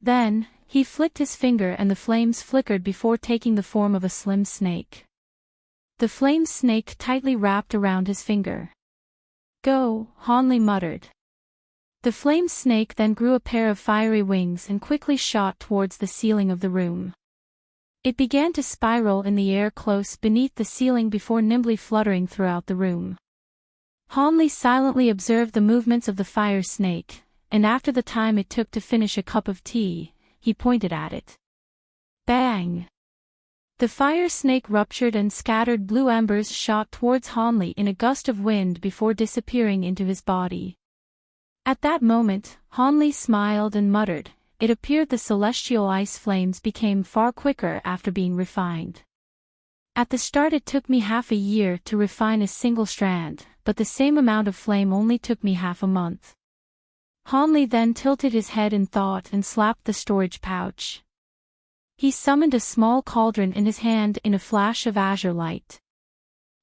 Then, he flicked his finger and the flames flickered before taking the form of a slim snake. The flame snake tightly wrapped around his finger. "Go," Hanli muttered. The flame snake then grew a pair of fiery wings and quickly shot towards the ceiling of the room. It began to spiral in the air close beneath the ceiling before nimbly fluttering throughout the room. Hanli silently observed the movements of the fire snake, and after the time it took to finish a cup of tea, he pointed at it. Bang! The fire snake ruptured and scattered blue embers shot towards Hanli in a gust of wind before disappearing into his body. At that moment, Hanli smiled and muttered, "It appeared the celestial ice flames became far quicker after being refined. At the start it took me half a year to refine a single strand, but the same amount of flame only took me half a month." Hanli then tilted his head in thought and slapped the storage pouch. He summoned a small cauldron in his hand in a flash of azure light.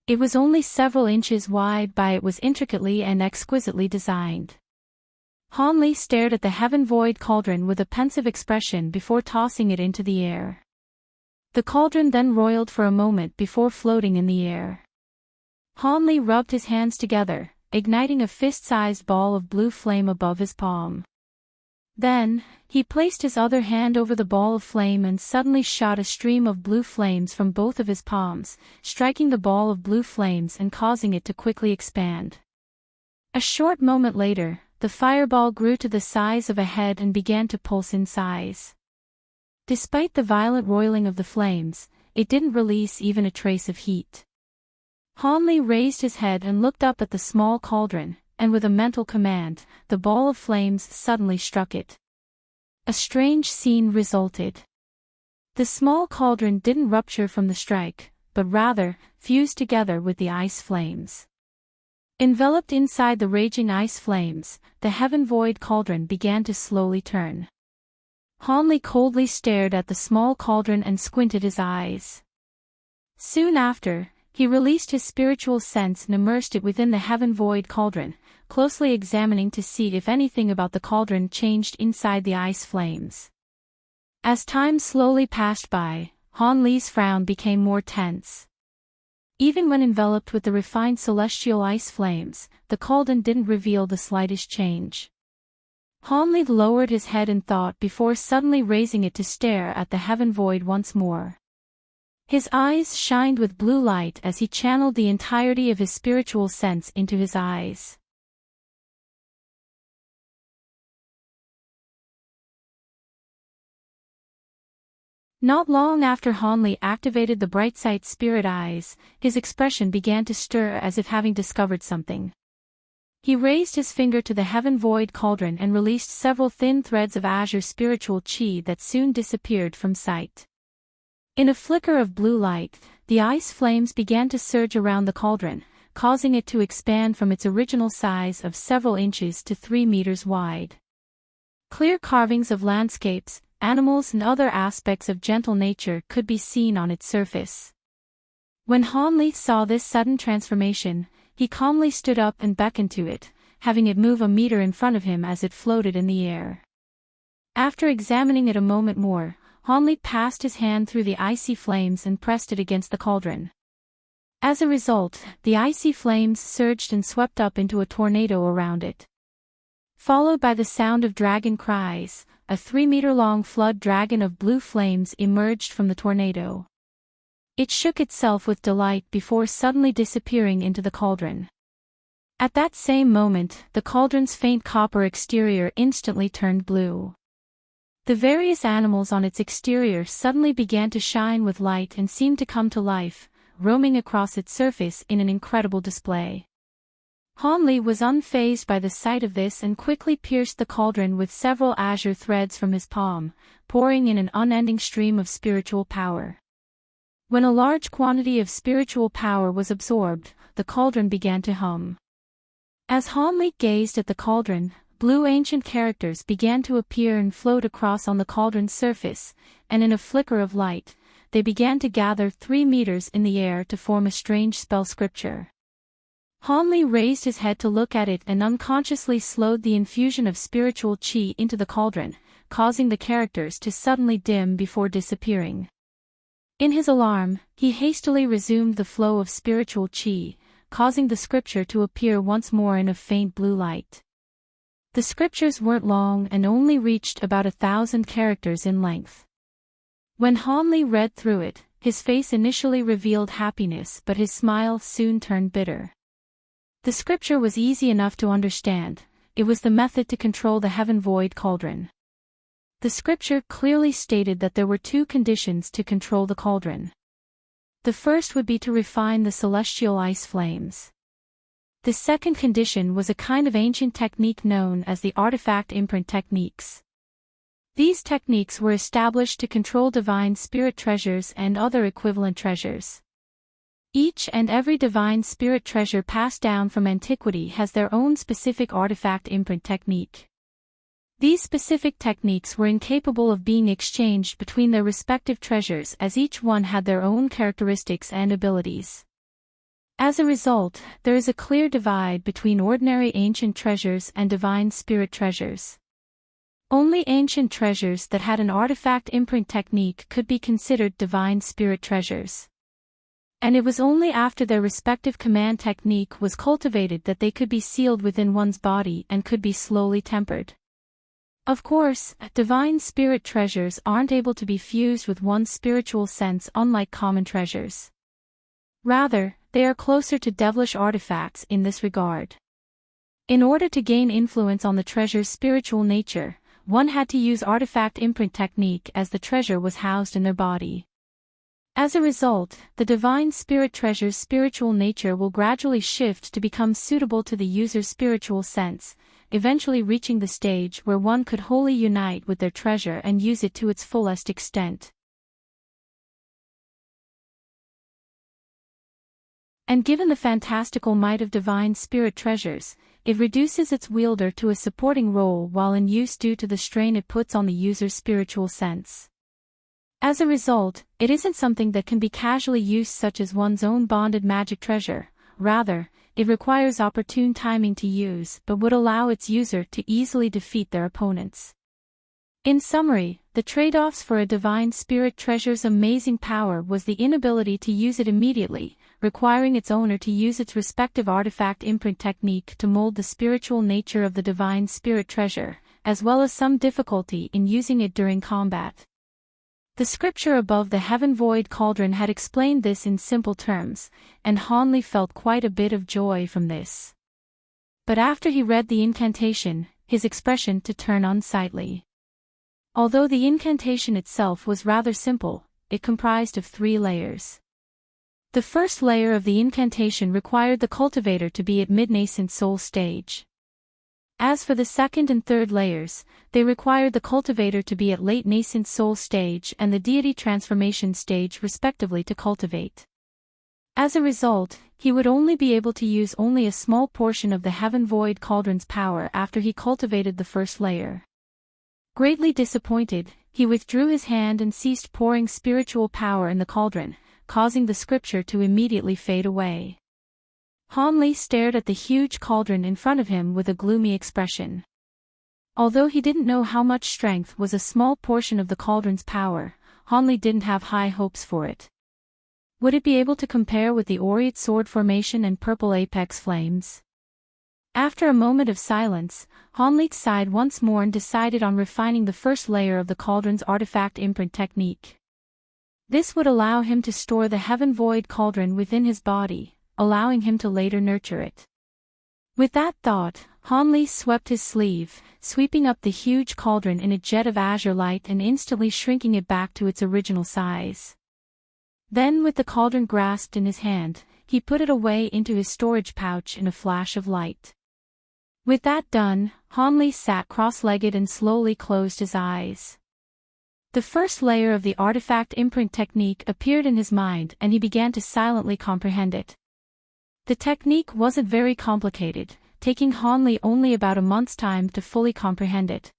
It was only several inches wide but it was intricately and exquisitely designed. Hanli stared at the heaven void cauldron with a pensive expression before tossing it into the air. The cauldron then roiled for a moment before floating in the air. Hanli rubbed his hands together, igniting a fist-sized ball of blue flame above his palm. Then, he placed his other hand over the ball of flame and suddenly shot a stream of blue flames from both of his palms, striking the ball of blue flames and causing it to quickly expand. A short moment later, the fireball grew to the size of a head and began to pulse in size. Despite the violent roiling of the flames, it didn't release even a trace of heat. Hanli raised his head and looked up at the small cauldron, and with a mental command, the ball of flames suddenly struck it. A strange scene resulted. The small cauldron didn't rupture from the strike, but rather, fused together with the ice flames. Enveloped inside the raging ice flames, the heaven void cauldron began to slowly turn. Hanli coldly stared at the small cauldron and squinted his eyes. Soon after, he released his spiritual sense and immersed it within the heaven void cauldron, closely examining to see if anything about the cauldron changed inside the ice flames. As time slowly passed by, Hanli's frown became more tense. Even when enveloped with the refined celestial ice flames, the cauldron didn't reveal the slightest change. Hanli lowered his head in thought before suddenly raising it to stare at the heaven void once more. His eyes shined with blue light as he channeled the entirety of his spiritual sense into his eyes. Not long after Hanli activated the bright sight spirit eyes, his expression began to stir as if having discovered something. He raised his finger to the heaven void cauldron and released several thin threads of azure spiritual chi that soon disappeared from sight. In a flicker of blue light, the ice flames began to surge around the cauldron, causing it to expand from its original size of several inches to 3 meters wide. Clear carvings of landscapes, animals and other aspects of gentle nature could be seen on its surface. When Hanli saw this sudden transformation, he calmly stood up and beckoned to it, having it move a meter in front of him as it floated in the air. After examining it a moment more, Hanli passed his hand through the icy flames and pressed it against the cauldron. As a result, the icy flames surged and swept up into a tornado around it. Followed by the sound of dragon cries, a 3-meter-long flood dragon of blue flames emerged from the tornado. It shook itself with delight before suddenly disappearing into the cauldron. At that same moment, the cauldron's faint copper exterior instantly turned blue. The various animals on its exterior suddenly began to shine with light and seemed to come to life, roaming across its surface in an incredible display. Hanli was unfazed by the sight of this and quickly pierced the cauldron with several azure threads from his palm, pouring in an unending stream of spiritual power. When a large quantity of spiritual power was absorbed, the cauldron began to hum. As Hanli gazed at the cauldron, blue ancient characters began to appear and float across on the cauldron's surface, and in a flicker of light, they began to gather 3 meters in the air to form a strange spell scripture. Hanli raised his head to look at it and unconsciously slowed the infusion of spiritual chi into the cauldron, causing the characters to suddenly dim before disappearing. In his alarm, he hastily resumed the flow of spiritual chi, causing the scripture to appear once more in a faint blue light. The scriptures weren't long and only reached about 1,000 characters in length. When Hanli read through it, his face initially revealed happiness, but his smile soon turned bitter. The scripture was easy enough to understand. It was the method to control the heaven void cauldron. The scripture clearly stated that there were 2 conditions to control the cauldron. The first would be to refine the celestial ice flames. The second condition was a kind of ancient technique known as the artifact imprint techniques. These techniques were established to control divine spirit treasures and other equivalent treasures. Each and every divine spirit treasure passed down from antiquity has their own specific artifact imprint technique. These specific techniques were incapable of being exchanged between their respective treasures as each one had their own characteristics and abilities. As a result, there is a clear divide between ordinary ancient treasures and divine spirit treasures. Only ancient treasures that had an artifact imprint technique could be considered divine spirit treasures. And it was only after their respective command technique was cultivated that they could be sealed within one's body and could be slowly tempered. Of course, divine spirit treasures aren't able to be fused with one's spiritual sense unlike common treasures. Rather, they are closer to devilish artifacts in this regard. In order to gain influence on the treasure's spiritual nature, one had to use artifact imprint technique as the treasure was housed in their body. As a result, the divine spirit treasure's spiritual nature will gradually shift to become suitable to the user's spiritual sense, eventually reaching the stage where one could wholly unite with their treasure and use it to its fullest extent. And given the fantastical might of divine spirit treasures, it reduces its wielder to a supporting role while in use due to the strain it puts on the user's spiritual sense. As a result, it isn't something that can be casually used such as one's own bonded magic treasure. Rather, it requires opportune timing to use but would allow its user to easily defeat their opponents. In summary, the trade-offs for a divine spirit treasure's amazing power was the inability to use it immediately, requiring its owner to use its respective artifact imprint technique to mold the spiritual nature of the divine spirit treasure, as well as some difficulty in using it during combat. The scripture above the heaven void cauldron had explained this in simple terms, and Hanli felt quite a bit of joy from this. But after he read the incantation, his expression to turn unsightly. Although the incantation itself was rather simple, it comprised of 3 layers. The first layer of the incantation required the cultivator to be at mid-nascent soul stage. As for the second and third layers, they required the cultivator to be at late nascent soul stage and the deity transformation stage respectively to cultivate. As a result, he would only be able to use only a small portion of the heaven void cauldron's power after he cultivated the first layer. Greatly disappointed, he withdrew his hand and ceased pouring spiritual power in the cauldron, causing the scripture to immediately fade away. Han Li stared at the huge cauldron in front of him with a gloomy expression. Although he didn't know how much strength was a small portion of the cauldron's power, Han Li didn't have high hopes for it. Would it be able to compare with the aureate sword formation and purple apex flames? After a moment of silence, Han Li sighed once more and decided on refining the first layer of the cauldron's artifact imprint technique. This would allow him to store the heaven void cauldron within his body, allowing him to later nurture it. With that thought, Han Li swept his sleeve, sweeping up the huge cauldron in a jet of azure light and instantly shrinking it back to its original size. Then with the cauldron grasped in his hand, he put it away into his storage pouch in a flash of light. With that done, Han Li sat cross-legged and slowly closed his eyes. The first layer of the artifact imprint technique appeared in his mind and he began to silently comprehend it. The technique wasn't very complicated, taking Han Li only about a month's time to fully comprehend it.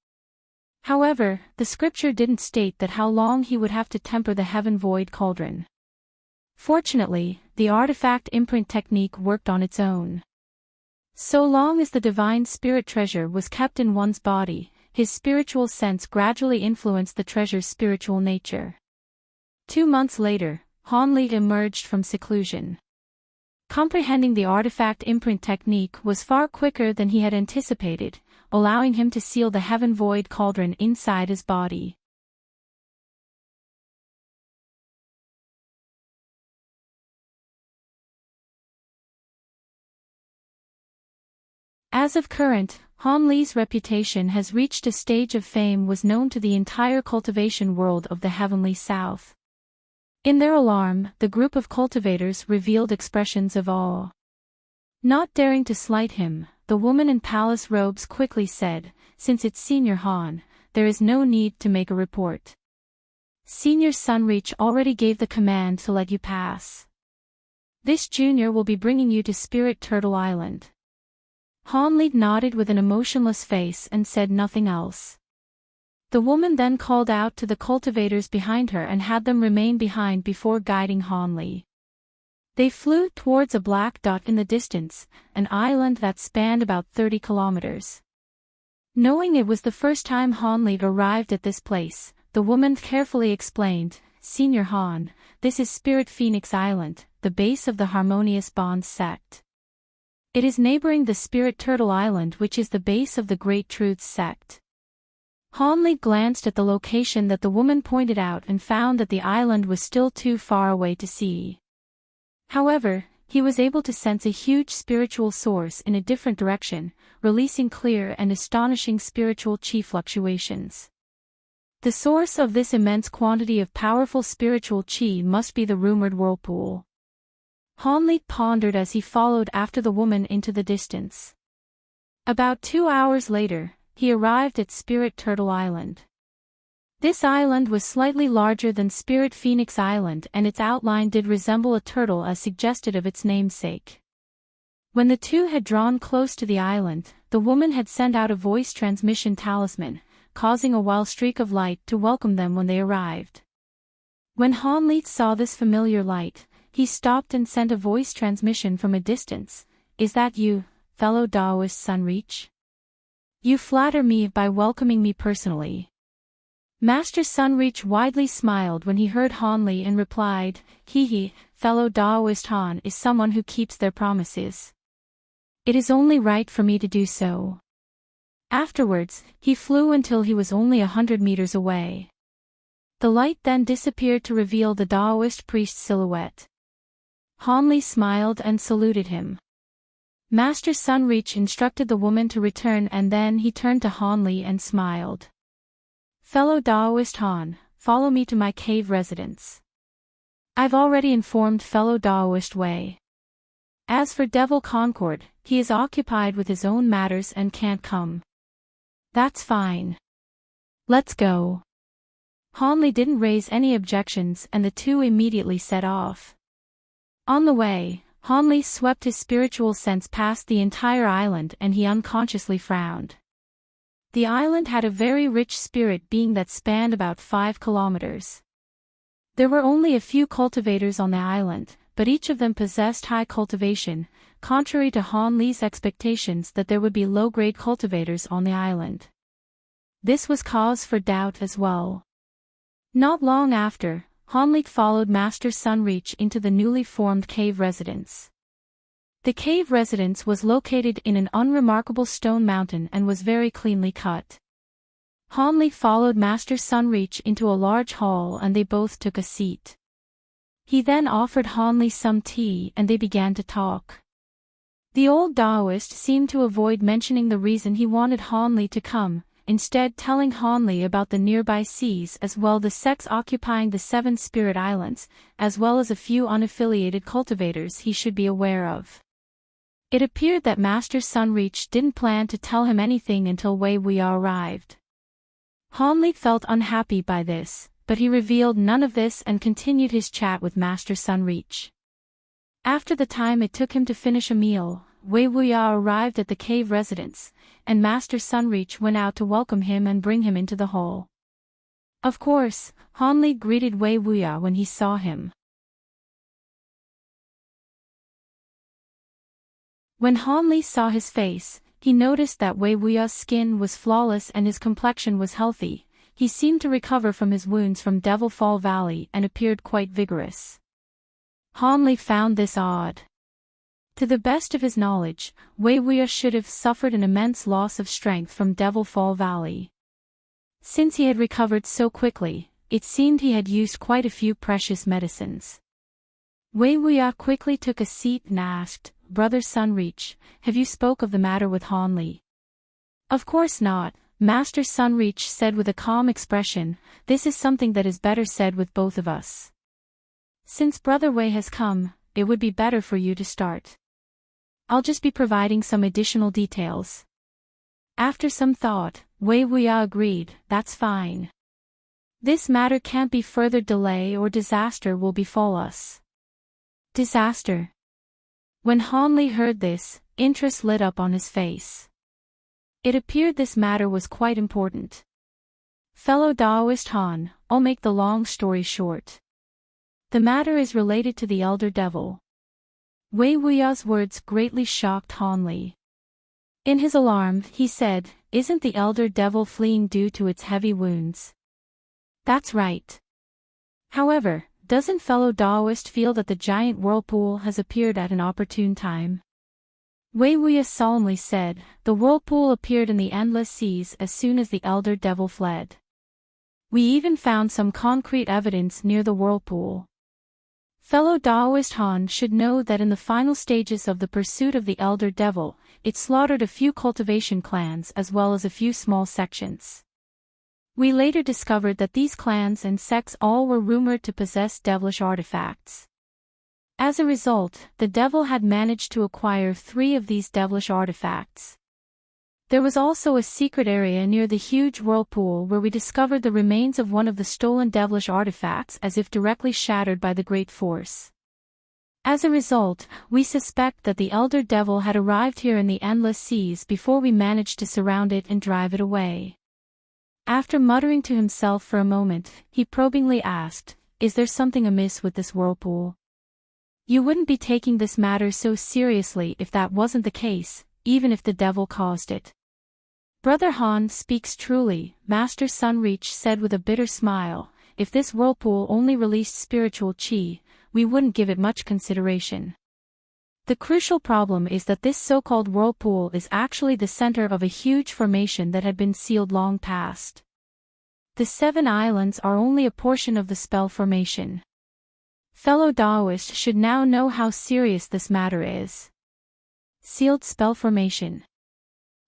However, the scripture didn't state that how long he would have to temper the heaven void cauldron. Fortunately, the artifact imprint technique worked on its own. So long as the divine spirit treasure was kept in one's body, his spiritual sense gradually influenced the treasure's spiritual nature. 2 months later, Han Li emerged from seclusion. Comprehending the artifact imprint technique was far quicker than he had anticipated, allowing him to seal the heaven void cauldron inside his body. As of current, Han Li's reputation has reached a stage of fame was known to the entire cultivation world of the heavenly south. In their alarm, the group of cultivators revealed expressions of awe. Not daring to slight him, the woman in palace robes quickly said, "Since it's Senior Han, there is no need to make a report. Senior Sunreach already gave the command to let you pass. This junior will be bringing you to Spirit Turtle Island." Han Li nodded with an emotionless face and said nothing else. The woman then called out to the cultivators behind her and had them remain behind before guiding Han Li. They flew towards a black dot in the distance, an island that spanned about 30 kilometers. Knowing it was the first time Han Li arrived at this place, the woman carefully explained, "Senior Han, this is Spirit Phoenix Island, the base of the Harmonious Bonds sect. It is neighboring the Spirit Turtle Island, which is the base of the Great Truths sect." Han Li glanced at the location that the woman pointed out and found that the island was still too far away to see. However, he was able to sense a huge spiritual source in a different direction, releasing clear and astonishing spiritual chi fluctuations. The source of this immense quantity of powerful spiritual chi must be the rumored whirlpool. Han Li pondered as he followed after the woman into the distance. About 2 hours later, he arrived at Spirit Turtle Island. This island was slightly larger than Spirit Phoenix Island and its outline did resemble a turtle as suggested of its namesake. When the two had drawn close to the island, the woman had sent out a voice transmission talisman, causing a wild streak of light to welcome them when they arrived. When Han Li saw this familiar light, he stopped and sent a voice transmission from a distance. "Is that you, fellow Taoist Sunreach? You flatter me by welcoming me personally." Master Sunreach widely smiled when he heard Han Li and replied, "He, fellow Taoist Han is someone who keeps their promises. It is only right for me to do so." Afterwards, he flew until he was only 100 meters away. The light then disappeared to reveal the Taoist priest's silhouette. Han Li smiled and saluted him. Master Sunreach instructed the woman to return and then he turned to Han Li and smiled. Fellow Daoist Han, follow me to my cave residence. I've already informed fellow Daoist Wei. As for Devil Concord, he is occupied with his own matters and can't come. That's fine. Let's go. Hanli didn't raise any objections and the two immediately set off. On the way, Hanli swept his spiritual sense past the entire island and he unconsciously frowned. The island had a very rich spirit being that spanned about 5 kilometers. There were only a few cultivators on the island, but each of them possessed high cultivation, contrary to Hanli's expectations that there would be low-grade cultivators on the island. This was cause for doubt as well. Not long after, Hanli followed Master Sunreach into the newly formed cave residence. The cave residence was located in an unremarkable stone mountain and was very cleanly cut. Hanli followed Master Sunreach into a large hall and they both took a seat. He then offered Hanli some tea and they began to talk. The old Taoist seemed to avoid mentioning the reason he wanted Hanli to come, instead telling Hanli about the nearby seas as well the sects occupying the 7 spirit islands, as well as a few unaffiliated cultivators he should be aware of. It appeared that Master Sunreach didn't plan to tell him anything until Wei Wuya arrived. Hanli felt unhappy by this, but he revealed none of this and continued his chat with Master Sunreach. After the time it took him to finish a meal, Wei Wuya arrived at the cave residence, and Master Sunreach went out to welcome him and bring him into the hall. Of course, Hanli greeted Wei Wuya when he saw him. When Hanli saw his face, he noticed that Wei Wuya's skin was flawless and his complexion was healthy. He seemed to recover from his wounds from Devil Fall Valley and appeared quite vigorous. Hanli found this odd. To the best of his knowledge, Wei Wuya should have suffered an immense loss of strength from Devil Fall Valley. Since he had recovered so quickly, it seemed he had used quite a few precious medicines. Wei Wuya quickly took a seat and asked, "Brother Sunreach, have you spoke of the matter with Hanli?" "Of course not," Master Sunreach said with a calm expression. "This is something that is better said with both of us. Since Brother Wei has come, it would be better for you to start. I'll just be providing some additional details." After some thought, Wei Wuya agreed, "That's fine. This matter can't be further delay or disaster will befall us." Disaster. When Hanli heard this, interest lit up on his face. It appeared this matter was quite important. Fellow Daoist Han, I'll make the long story short. The matter is related to the Elder Devil. Wei Wuya's words greatly shocked Hanli. In his alarm, he said, "Isn't the Elder Devil fleeing due to its heavy wounds?" "That's right. However, doesn't fellow Daoist feel that the giant whirlpool has appeared at an opportune time?" Wei Wuya solemnly said, "The whirlpool appeared in the endless seas as soon as the Elder Devil fled. We even found some concrete evidence near the whirlpool. Fellow Daoist Han should know that in the final stages of the pursuit of the Elder Devil, it slaughtered a few cultivation clans as well as a few small sections. We later discovered that these clans and sects all were rumored to possess devilish artifacts. As a result, the devil had managed to acquire 3 of these devilish artifacts. There was also a secret area near the huge whirlpool where we discovered the remains of one of the stolen devilish artifacts as if directly shattered by the great force. As a result, we suspect that the Elder Devil had arrived here in the endless seas before we managed to surround it and drive it away." After muttering to himself for a moment, he probingly asked, "Is there something amiss with this whirlpool? You wouldn't be taking this matter so seriously if that wasn't the case, even if the devil caused it." "Brother Han speaks truly," Master Sunreach said with a bitter smile. "If this whirlpool only released spiritual qi, we wouldn't give it much consideration. The crucial problem is that this so-called whirlpool is actually the center of a huge formation that had been sealed long past. The 7 islands are only a portion of the spell formation. Fellow Daoist should now know how serious this matter is." Sealed spell formation.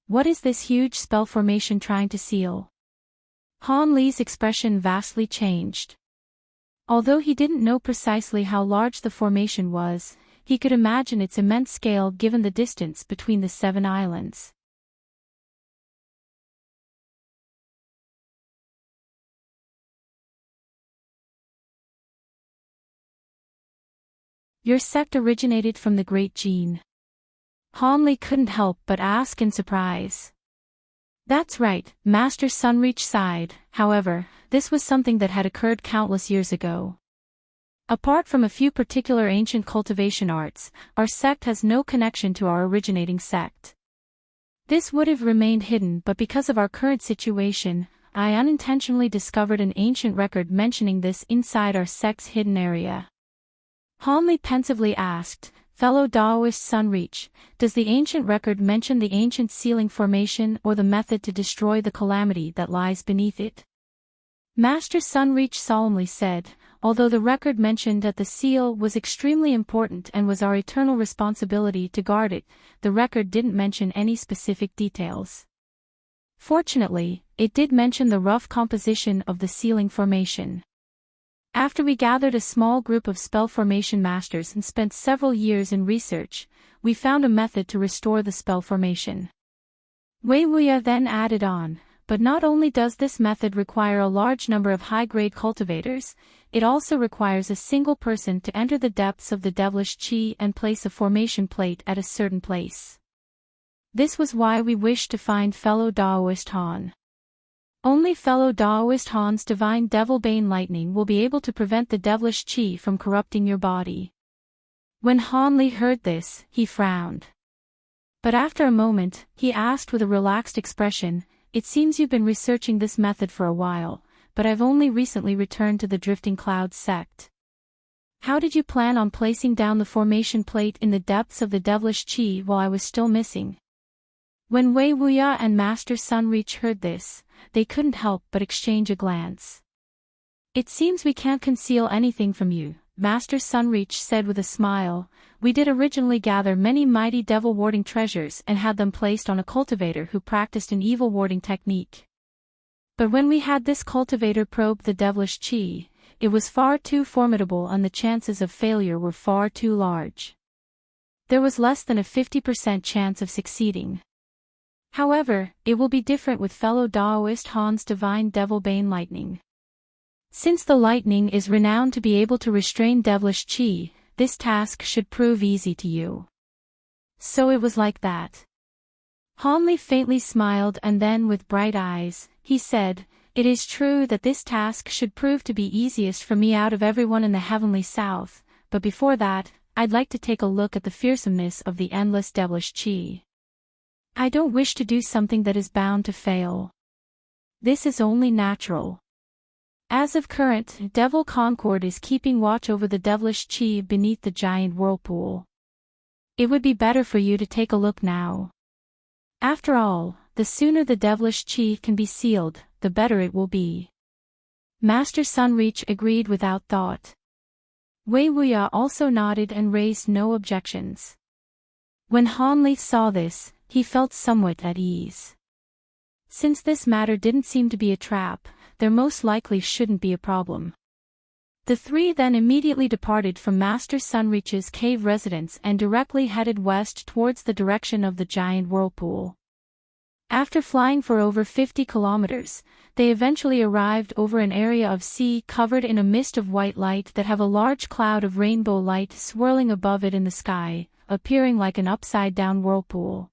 What is this huge spell formation trying to seal? Han Li's expression vastly changed. Although he didn't know precisely how large the formation was, he could imagine its immense scale given the distance between the 7 islands. Your sect originated from the Great Gene. Han Li couldn't help but ask in surprise. That's right, Master Sunreach sighed. However, this was something that had occurred countless years ago. Apart from a few particular ancient cultivation arts, our sect has no connection to our originating sect. This would have remained hidden, but because of our current situation, I unintentionally discovered an ancient record mentioning this inside our sect's hidden area. Han Li pensively asked, fellow Daoist Sunreach, does the ancient record mention the ancient sealing formation or the method to destroy the calamity that lies beneath it? Master Sunreach solemnly said, although the record mentioned that the seal was extremely important and was our eternal responsibility to guard it, the record didn't mention any specific details. Fortunately, it did mention the rough composition of the sealing formation. After we gathered a small group of spell formation masters and spent several years in research, we found a method to restore the spell formation. Wei Wuya then added on, but not only does this method require a large number of high-grade cultivators, it also requires a single person to enter the depths of the devilish chi and place a formation plate at a certain place. This was why we wished to find fellow Daoist Han. Only fellow Daoist Han's divine devil-bane lightning will be able to prevent the devilish chi from corrupting your body. When Han Li heard this, he frowned. But after a moment, he asked with a relaxed expression, it seems you've been researching this method for a while, but I've only recently returned to the Drifting Cloud sect. How did you plan on placing down the formation plate in the depths of the devilish chi while I was still missing? When Wei Wuya and Master Sunreach heard this, they couldn't help but exchange a glance. It seems we can't conceal anything from you, Master Sunreach said with a smile. We did originally gather many mighty devil-warding treasures and had them placed on a cultivator who practiced an evil-warding technique. But when we had this cultivator probe the devilish chi, it was far too formidable and the chances of failure were far too large. There was less than a 50% chance of succeeding. However, it will be different with fellow Daoist Han's divine devil-bane lightning. Since the lightning is renowned to be able to restrain devilish chi, this task should prove easy to you. So it was like that. Han Li faintly smiled and then with bright eyes, he said, it is true that this task should prove to be easiest for me out of everyone in the heavenly south, but before that, I'd like to take a look at the fearsomeness of the endless devilish chi. I don't wish to do something that is bound to fail. This is only natural. As of current, Devil Concord is keeping watch over the devilish chi beneath the giant whirlpool. It would be better for you to take a look now. After all, the sooner the devilish chi can be sealed, the better it will be. Master Sunreach agreed without thought. Wei Wuya also nodded and raised no objections. When Han Li saw this, he felt somewhat at ease. Since this matter didn't seem to be a trap, there most likely shouldn't be a problem. The three then immediately departed from Master Sunreach's cave residence and directly headed west towards the direction of the giant whirlpool. After flying for over 50 kilometers, they eventually arrived over an area of sea covered in a mist of white light that have a large cloud of rainbow light swirling above it in the sky, appearing like an upside-down whirlpool.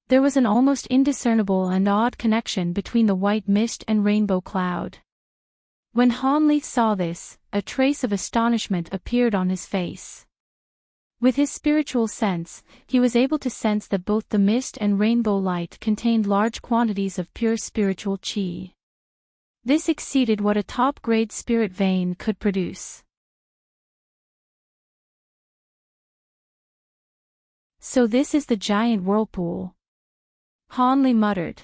There was an almost indiscernible and odd connection between the white mist and rainbow cloud. When Han Li saw this, a trace of astonishment appeared on his face. With his spiritual sense, he was able to sense that both the mist and rainbow light contained large quantities of pure spiritual chi. This exceeded what a top-grade spirit vein could produce. So this is the giant whirlpool. Han Li muttered.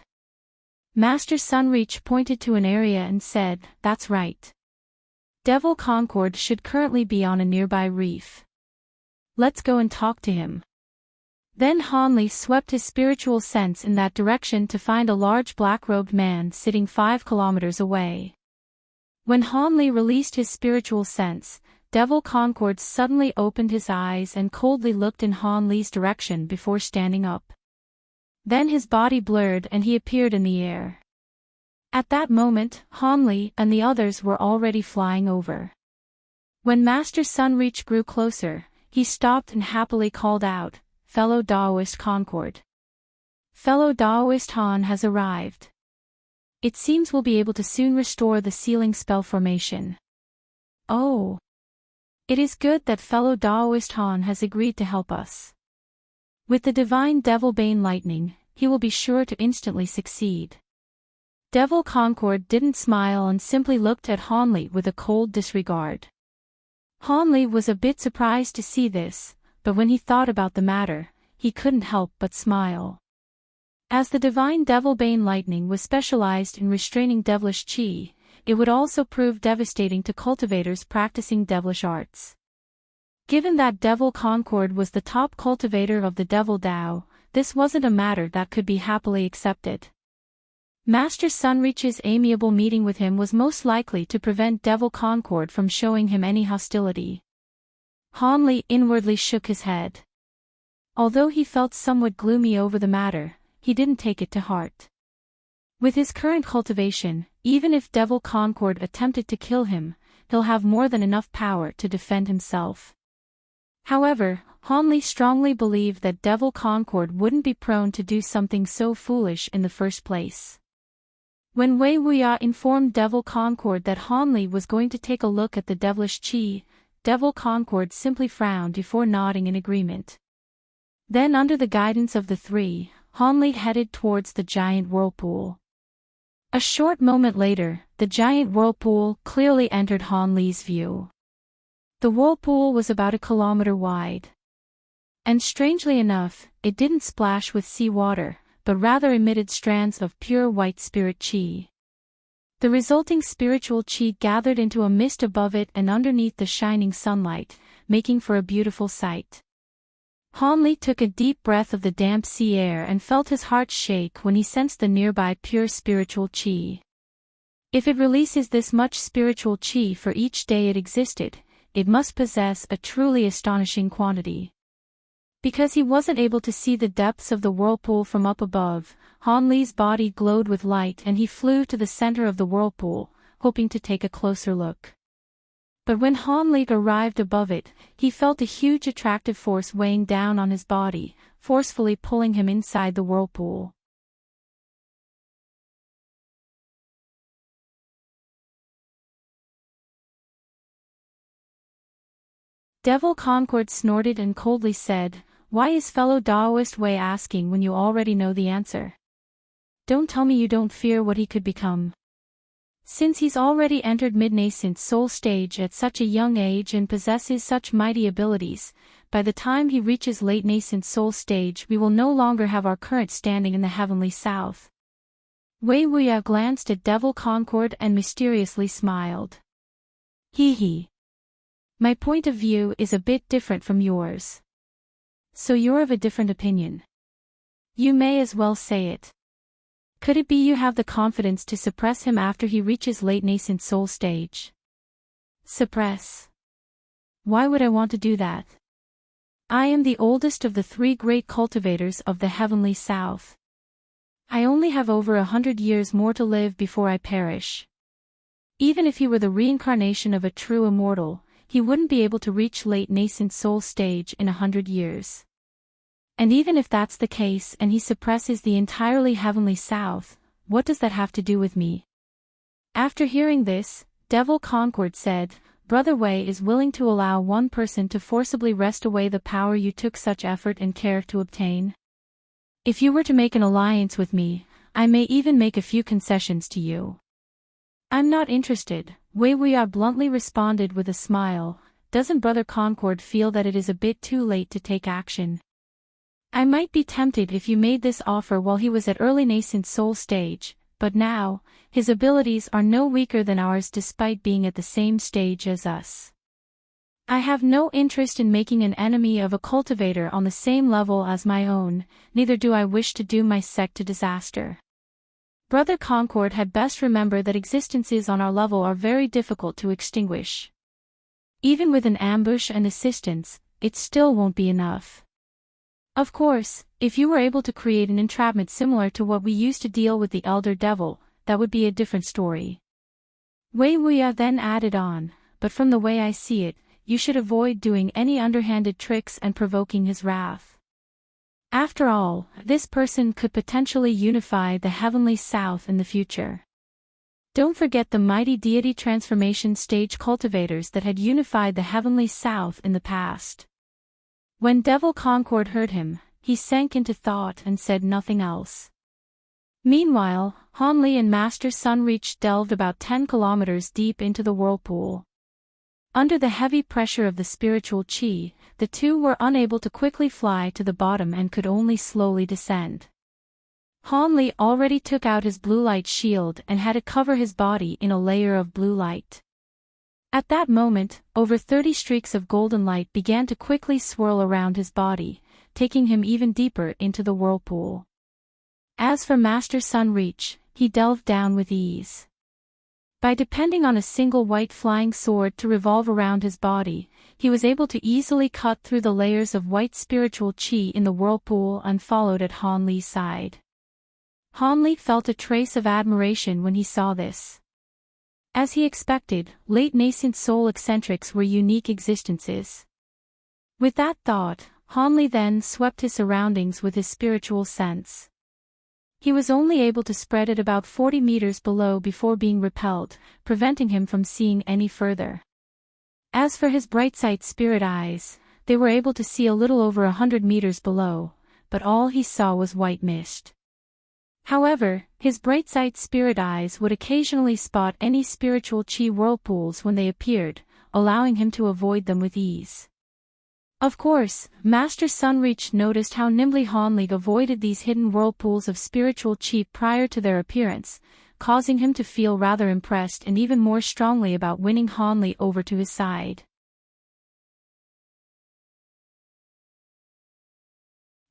Master Sunreach pointed to an area and said, that's right. Devil Concord should currently be on a nearby reef. Let's go and talk to him. Then Hanli swept his spiritual sense in that direction to find a large black-robed man sitting 5 kilometers away. When Hanli released his spiritual sense, Devil Concord suddenly opened his eyes and coldly looked in Hanli's direction before standing up. Then his body blurred and he appeared in the air. At that moment, Hanli and the others were already flying over. When Master Sunreach grew closer, he stopped and happily called out, "Fellow Daoist Concord. Fellow Daoist Han has arrived. It seems we'll be able to soon restore the sealing spell formation." "Oh. It is good that fellow Daoist Han has agreed to help us. With the divine Devil Bane lightning, he will be sure to instantly succeed." Devil Concord didn't smile and simply looked at Hanli with a cold disregard. Hanli was a bit surprised to see this, but when he thought about the matter, he couldn't help but smile. As the divine Devil Bane lightning was specialized in restraining devilish chi, it would also prove devastating to cultivators practicing devilish arts. Given that Devil Concord was the top cultivator of the Devil Dao, this wasn't a matter that could be happily accepted. Master Sunreach's amiable meeting with him was most likely to prevent Devil Concord from showing him any hostility. Hanli inwardly shook his head. Although he felt somewhat gloomy over the matter, he didn't take it to heart. With his current cultivation, even if Devil Concord attempted to kill him, he'll have more than enough power to defend himself. However, Hanli strongly believed that Devil Concord wouldn't be prone to do something so foolish in the first place. When Wei Wuya informed Devil Concord that Hanli was going to take a look at the devilish chi, Devil Concord simply frowned before nodding in agreement. Then under the guidance of the three, Hanli headed towards the giant whirlpool. A short moment later, the giant whirlpool clearly entered Hanli's view. The whirlpool was about 1 kilometer wide. And strangely enough, it didn't splash with seawater, but rather emitted strands of pure white spirit chi. The resulting spiritual chi gathered into a mist above it and underneath the shining sunlight, making for a beautiful sight. Hanli took a deep breath of the damp sea air and felt his heart shake when he sensed the nearby pure spiritual chi. If it releases this much spiritual chi for each day it existed, it must possess a truly astonishing quantity. Because he wasn't able to see the depths of the whirlpool from up above, Hanli's body glowed with light and he flew to the center of the whirlpool, hoping to take a closer look. But when Hanli arrived above it, he felt a huge attractive force weighing down on his body, forcefully pulling him inside the whirlpool. Devil Concord snorted and coldly said, "Why is fellow Daoist Wei asking when you already know the answer? Don't tell me you don't fear what he could become. Since he's already entered mid-nascent soul stage at such a young age and possesses such mighty abilities, by the time he reaches late nascent soul stage we will no longer have our current standing in the heavenly south." Wei Wuya glanced at Devil Concord and mysteriously smiled. "Hee hee. My point of view is a bit different from yours. So you're of a different opinion. You may as well say it. Could it be you have the confidence to suppress him after he reaches late nascent soul stage?" "Suppress? Why would I want to do that? I am the oldest of the 3 great cultivators of the heavenly south. I only have over 100 years more to live before I perish. Even if he were the reincarnation of a true immortal, he wouldn't be able to reach late nascent soul stage in 100 years. And even if that's the case and he suppresses the entirely heavenly south, what does that have to do with me?" After hearing this, Devil Concord said, "Brother Wei is willing to allow one person to forcibly wrest away the power you took such effort and care to obtain. If you were to make an alliance with me, I may even make a few concessions to you." "I'm not interested," Wei Wuya bluntly responded with a smile. "Doesn't Brother Concord feel that it is a bit too late to take action? I might be tempted if you made this offer while he was at early nascent soul stage, but now, his abilities are no weaker than ours despite being at the same stage as us. I have no interest in making an enemy of a cultivator on the same level as my own, neither do I wish to doom my sect to disaster. Brother Concord had best remember that existences on our level are very difficult to extinguish. Even with an ambush and assistance, it still won't be enough. Of course, if you were able to create an entrapment similar to what we used to deal with the Elder Devil, that would be a different story. Wei Wuya then added on, but from the way I see it, you should avoid doing any underhanded tricks and provoking his wrath. After all, this person could potentially unify the Heavenly South in the future. Don't forget the mighty deity transformation stage cultivators that had unified the Heavenly South in the past. When Devil Concord heard him, he sank into thought and said nothing else. Meanwhile, Han Li and Master Sunreach delved about 10 kilometers deep into the whirlpool. Under the heavy pressure of the spiritual chi, the two were unable to quickly fly to the bottom and could only slowly descend. Han Li already took out his blue light shield and had to cover his body in a layer of blue light. At that moment, over 30 streaks of golden light began to quickly swirl around his body, taking him even deeper into the whirlpool. As for Master Sunreach, he delved down with ease. By depending on a single white flying sword to revolve around his body, he was able to easily cut through the layers of white spiritual chi in the whirlpool and followed at Han Li's side. Han Li felt a trace of admiration when he saw this. As he expected, late nascent soul eccentrics were unique existences. With that thought, Han Li then swept his surroundings with his spiritual sense. He was only able to spread it about 40 meters below before being repelled, preventing him from seeing any further. As for his bright sight spirit eyes, they were able to see a little over 100 meters below, but all he saw was white mist. However, his bright sight spirit eyes would occasionally spot any spiritual chi whirlpools when they appeared, allowing him to avoid them with ease. Of course, Master Sunreach noticed how nimbly Han Li avoided these hidden whirlpools of spiritual chi prior to their appearance, causing him to feel rather impressed and even more strongly about winning Han Li over to his side.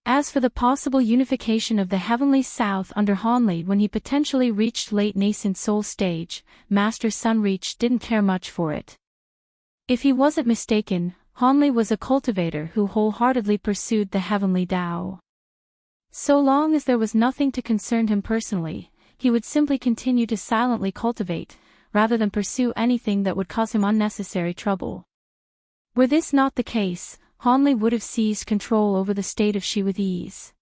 As for the possible unification of the Heavenly South under Han Li when he potentially reached late nascent soul stage, Master Sunreach didn't care much for it. If he wasn't mistaken, Han Li was a cultivator who wholeheartedly pursued the heavenly Tao. So long as there was nothing to concern him personally, he would simply continue to silently cultivate, rather than pursue anything that would cause him unnecessary trouble. Were this not the case, Han Li would have seized control over the state of Shi with ease.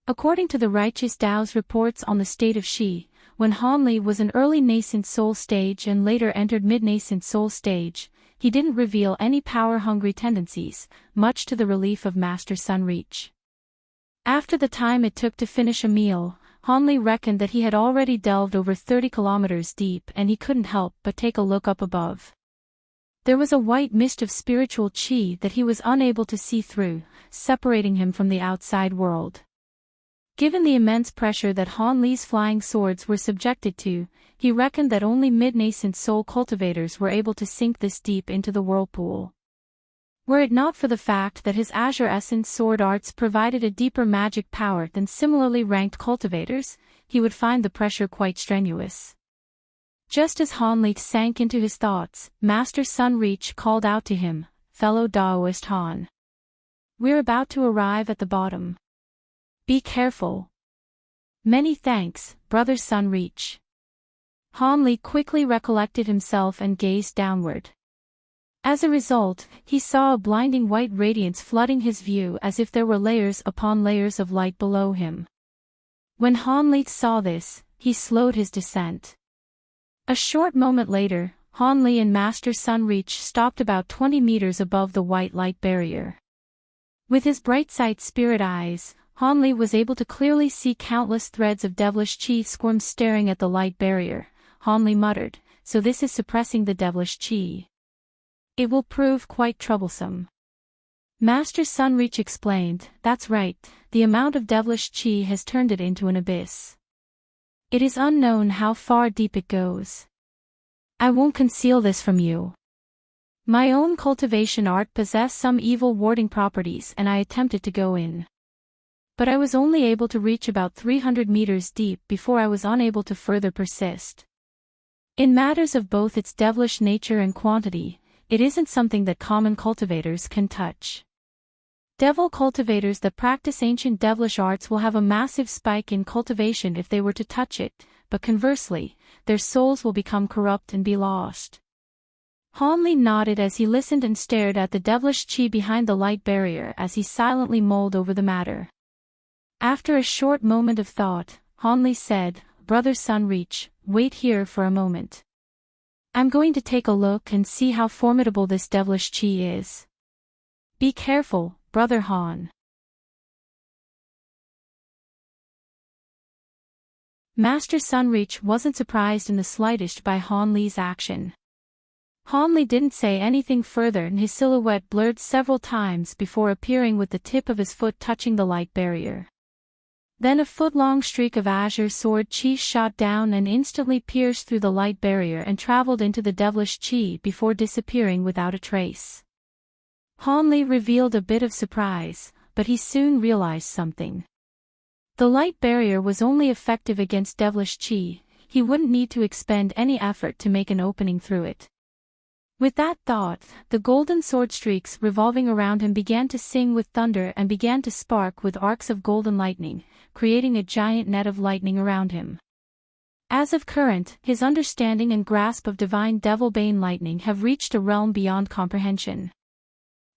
According to the righteous Tao's reports on the state of Shi, when Han Li was an early nascent soul stage and later entered mid-nascent soul stage, he didn't reveal any power-hungry tendencies, much to the relief of Master Sunreach. After the time it took to finish a meal, Han Li reckoned that he had already delved over 30 kilometers deep and he couldn't help but take a look up above. There was a white mist of spiritual chi that he was unable to see through, separating him from the outside world. Given the immense pressure that Han Li's flying swords were subjected to, he reckoned that only mid-nascent soul cultivators were able to sink this deep into the whirlpool. Were it not for the fact that his Azure Essence sword arts provided a deeper magic power than similarly ranked cultivators, he would find the pressure quite strenuous. Just as Han Li sank into his thoughts, Master Sunreach called out to him, "Fellow Daoist Han. We're about to arrive at the bottom. Be careful." "Many thanks, Brother Sunreach." Han Li quickly recollected himself and gazed downward. As a result, he saw a blinding white radiance flooding his view as if there were layers upon layers of light below him. When Han Li saw this, he slowed his descent. A short moment later, Han Li and Master Sunreach stopped about 20 meters above the white light barrier. With his bright sight spirit eyes, Han Li was able to clearly see countless threads of devilish chi squirm staring at the light barrier. Han Li muttered, "So this is suppressing the devilish chi. It will prove quite troublesome." Master Sunreach explained, "That's right, the amount of devilish chi has turned it into an abyss. It is unknown how far deep it goes. I won't conceal this from you." My own cultivation art possessed some evil warding properties and I attempted to go in. But I was only able to reach about 300 meters deep before I was unable to further persist. In matters of both its devilish nature and quantity, it isn't something that common cultivators can touch. Devil cultivators that practice ancient devilish arts will have a massive spike in cultivation if they were to touch it, but conversely, their souls will become corrupt and be lost. Hanli nodded as he listened and stared at the devilish chi behind the light barrier as he silently mulled over the matter. After a short moment of thought, Hanli said, "Brother Sunreach, wait here for a moment. I'm going to take a look and see how formidable this devilish chi is. Be careful, Brother Han." Master Sunreach wasn't surprised in the slightest by Hanli's action. Hanli didn't say anything further and his silhouette blurred several times before appearing with the tip of his foot touching the light barrier. Then a foot-long streak of azure sword chi shot down and instantly pierced through the light barrier and traveled into the devilish chi before disappearing without a trace. Hanli revealed a bit of surprise, but he soon realized something. The light barrier was only effective against devilish chi, he wouldn't need to expend any effort to make an opening through it. With that thought, the golden sword streaks revolving around him began to sing with thunder and began to spark with arcs of golden lightning, creating a giant net of lightning around him. As of current, his understanding and grasp of divine devil-bane lightning have reached a realm beyond comprehension.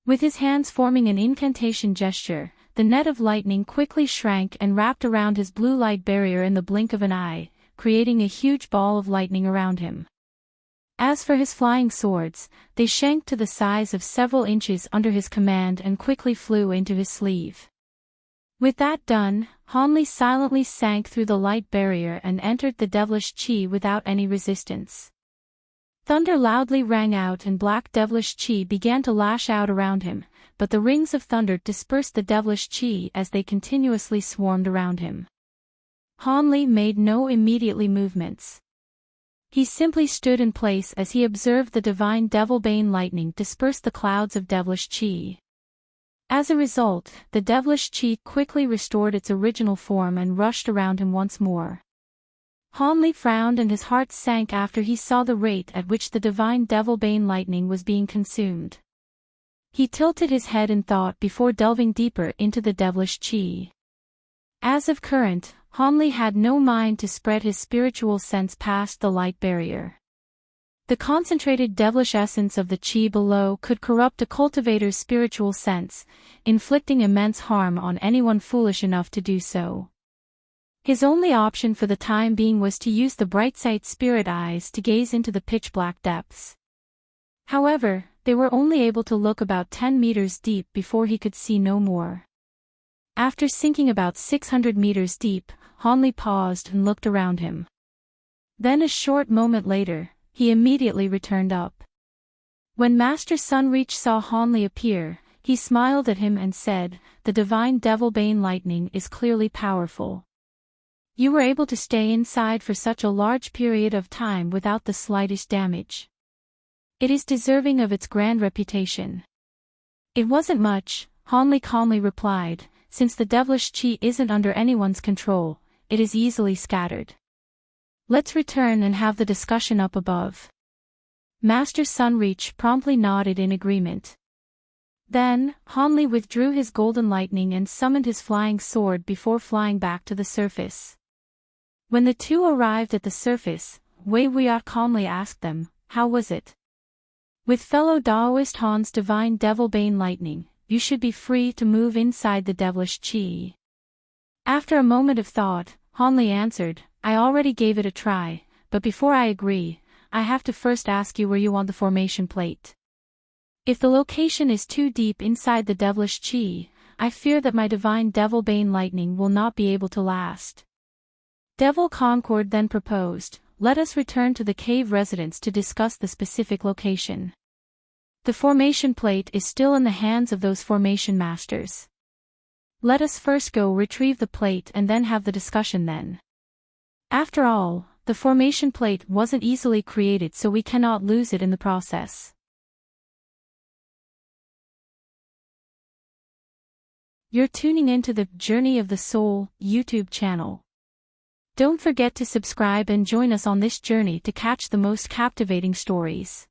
With his hands forming an incantation gesture, the net of lightning quickly shrank and wrapped around his blue light barrier in the blink of an eye, creating a huge ball of lightning around him. As for his flying swords, they shanked to the size of several inches under his command and quickly flew into his sleeve. With that done, Hanli silently sank through the light barrier and entered the devilish chi without any resistance. Thunder loudly rang out and black devilish chi began to lash out around him, but the rings of thunder dispersed the devilish chi as they continuously swarmed around him. Hanli made no immediate movements. He simply stood in place as he observed the divine devil-bane lightning disperse the clouds of devilish chi. As a result, the devilish chi quickly restored its original form and rushed around him once more. Hanli frowned and his heart sank after he saw the rate at which the divine devil-bane lightning was being consumed. He tilted his head in thought before delving deeper into the devilish chi. As of current, Hanli had no mind to spread his spiritual sense past the light barrier. The concentrated devilish essence of the chi below could corrupt a cultivator's spiritual sense, inflicting immense harm on anyone foolish enough to do so. His only option for the time being was to use the bright sight spirit eyes to gaze into the pitch-black depths. However, they were only able to look about 10 meters deep before he could see no more. After sinking about 600 meters deep, Hanli paused and looked around him. Then a short moment later, he immediately returned up. When Master Sunreach saw Hanli appear, he smiled at him and said, "The divine devil-bane lightning is clearly powerful. You were able to stay inside for such a large period of time without the slightest damage. It is deserving of its grand reputation." "It wasn't much," Hanli calmly replied, "since the devilish chi isn't under anyone's control, it is easily scattered. Let's return and have the discussion up above." Master Sunreach promptly nodded in agreement. Then, Hanli withdrew his golden lightning and summoned his flying sword before flying back to the surface. When the two arrived at the surface, Wei Wuya calmly asked them, "How was it? With fellow Daoist Han's divine devil-bane lightning, you should be free to move inside the devilish chi." After a moment of thought, Hanli answered, "I already gave it a try, but before I agree, I have to first ask you where you want the formation plate. If the location is too deep inside the devilish chi, I fear that my divine devil-bane lightning will not be able to last." Devil Concord then proposed, "Let us return to the cave residence to discuss the specific location. The formation plate is still in the hands of those formation masters. Let us first go retrieve the plate and then have the discussion then. After all, the formation plate wasn't easily created, so we cannot lose it in the process." You're tuning into the Journey of the Soul YouTube channel. Don't forget to subscribe and join us on this journey to catch the most captivating stories.